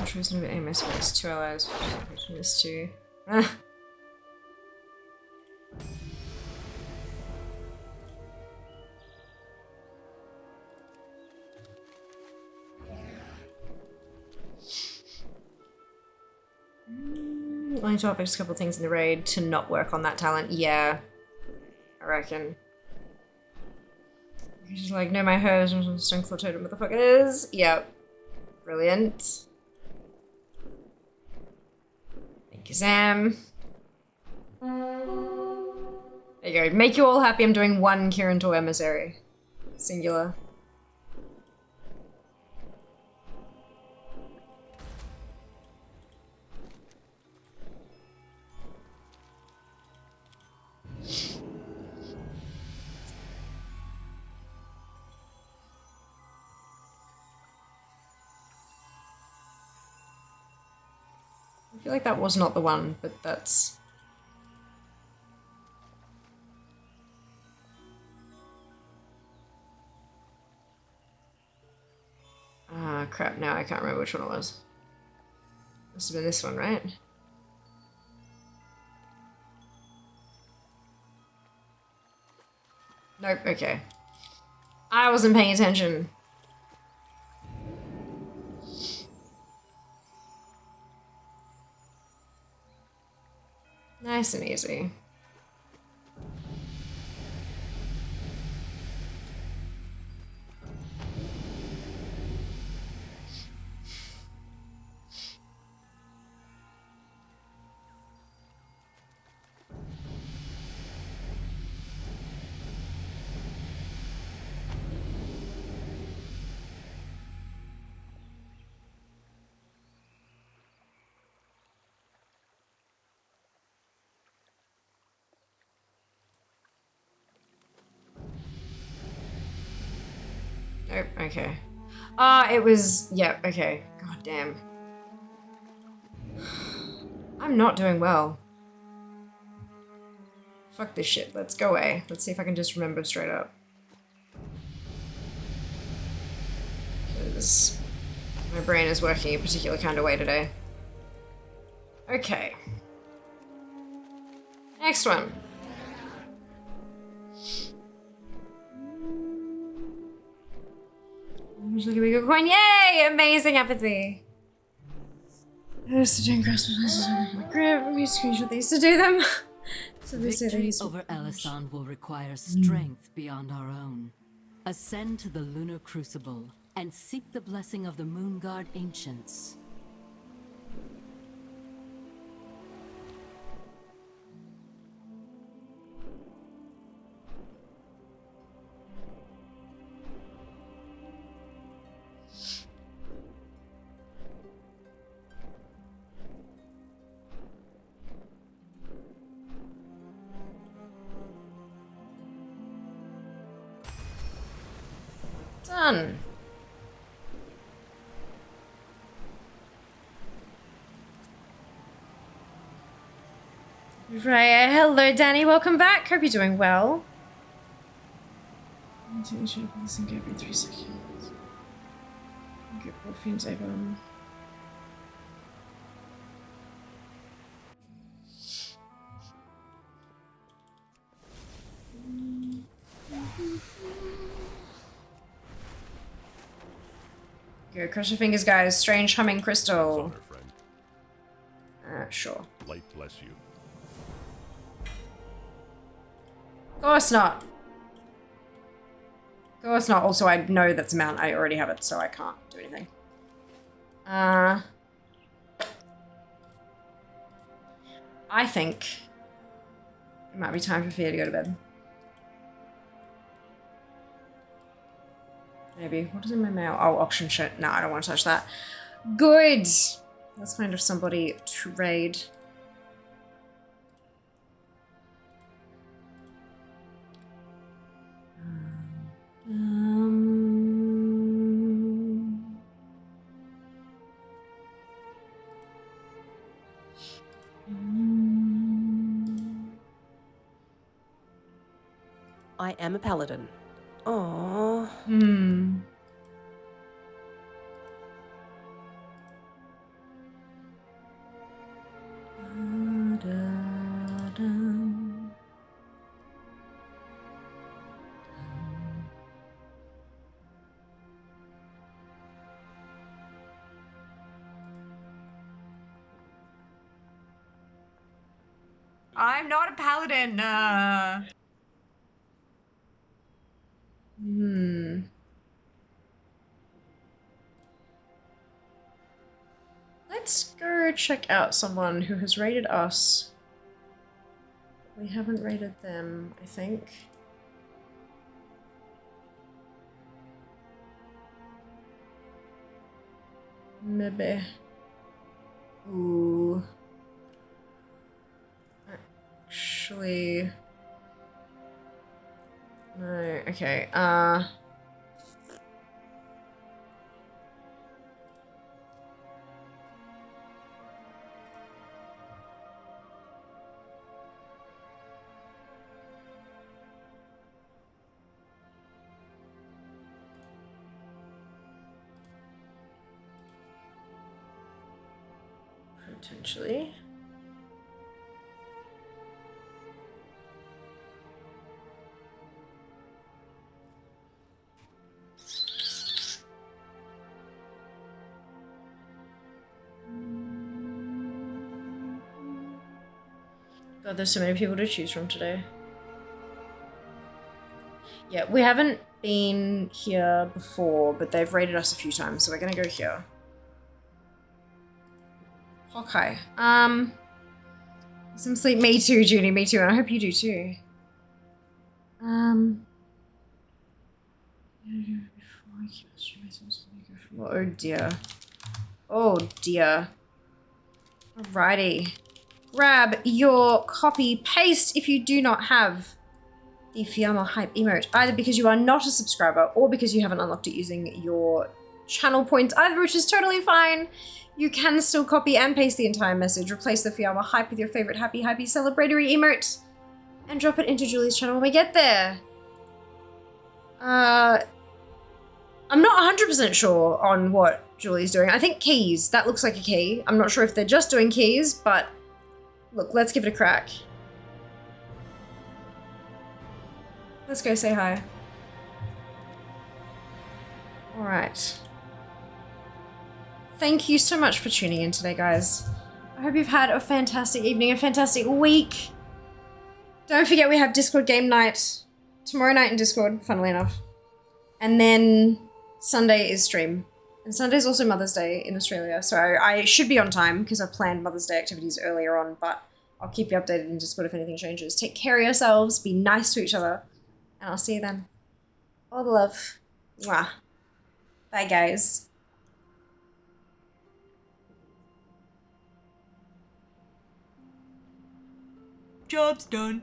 Choosing to aim makes 2 allies from this too. I need to fix a couple things in the raid to not work on that talent. Yeah, I reckon. She's like, no, my hers, Stoneclaw Totem, what the fuck it is? Yep. Brilliant. Thank you, Sam. There you go. Make you all happy, I'm doing 1 Kirin Tor Emissary. Singular. feel like that was not the one, but that's... Ah, crap, now I can't remember which one it was. Must have been this one, right? Nope, okay. I wasn't paying attention. Nice and easy. Nope, okay. It was... yeah, okay. God damn. I'm not doing well. Fuck this shit. Let's go away. Let's see if I can just remember straight up. Because my brain is working a particular kind of way today. Okay. Next one. Look at me go coin. Yay! Amazing empathy. I used to do grasp my grip. I used to screenshot they used to do them. So they say they Victory used to... over Elisan will require strength beyond our own. Ascend to the lunar crucible and seek the blessing of the Moonguard ancients. Done. Right, hello Danny, welcome back. Hope you're doing well. I think we should listen every 3 seconds. Get morphine's over. Go, cross your fingers, guys. Strange humming crystal. Sure. Light bless you. Of course not. Of course not. Also, I know that's a mount. I already have it, so I can't do anything. I think it might be time for Fia to go to bed. Maybe. What is in my mail? Oh, auction shit. No, I don't want to touch that. Good. Let's find somebody to raid. I am a paladin. Aww. Hmm. I'm not a paladin. Hmm. Let's go check out someone who has raided us. We haven't raided them, I think. Maybe. Ooh. Actually. No, okay, Potentially. God, there's so many people to choose from today. Yeah, we haven't been here before, but they've raided us a few times, so we're gonna go here. Okay. Some sleep. Me too, Junie. Me too, and I hope you do too. Oh dear. Oh dear. Alrighty. Grab your copy paste if you do not have the Fiamma Hype emote, either because you are not a subscriber or because you haven't unlocked it using your channel points, either which is totally fine. You can still copy and paste the entire message, replace the Fiamma Hype with your favorite happy celebratory emote, and drop it into Julie's channel when we get there. I'm not 100% sure on what Julie's doing. I think keys. That looks like a key. I'm not sure if they're just doing keys, but look, let's give it a crack. Let's go say hi. All right. Thank you so much for tuning in today, guys. I hope you've had a fantastic evening, a fantastic week. Don't forget we have Discord game night tomorrow night in Discord, funnily enough. And then Sunday is stream. And Sunday is also Mother's Day in Australia, so I should be on time because I planned Mother's Day activities earlier on, but I'll keep you updated in Discord if anything changes. Take care of yourselves, be nice to each other, and I'll see you then. All the love. Mwah. Bye, guys. Job's done.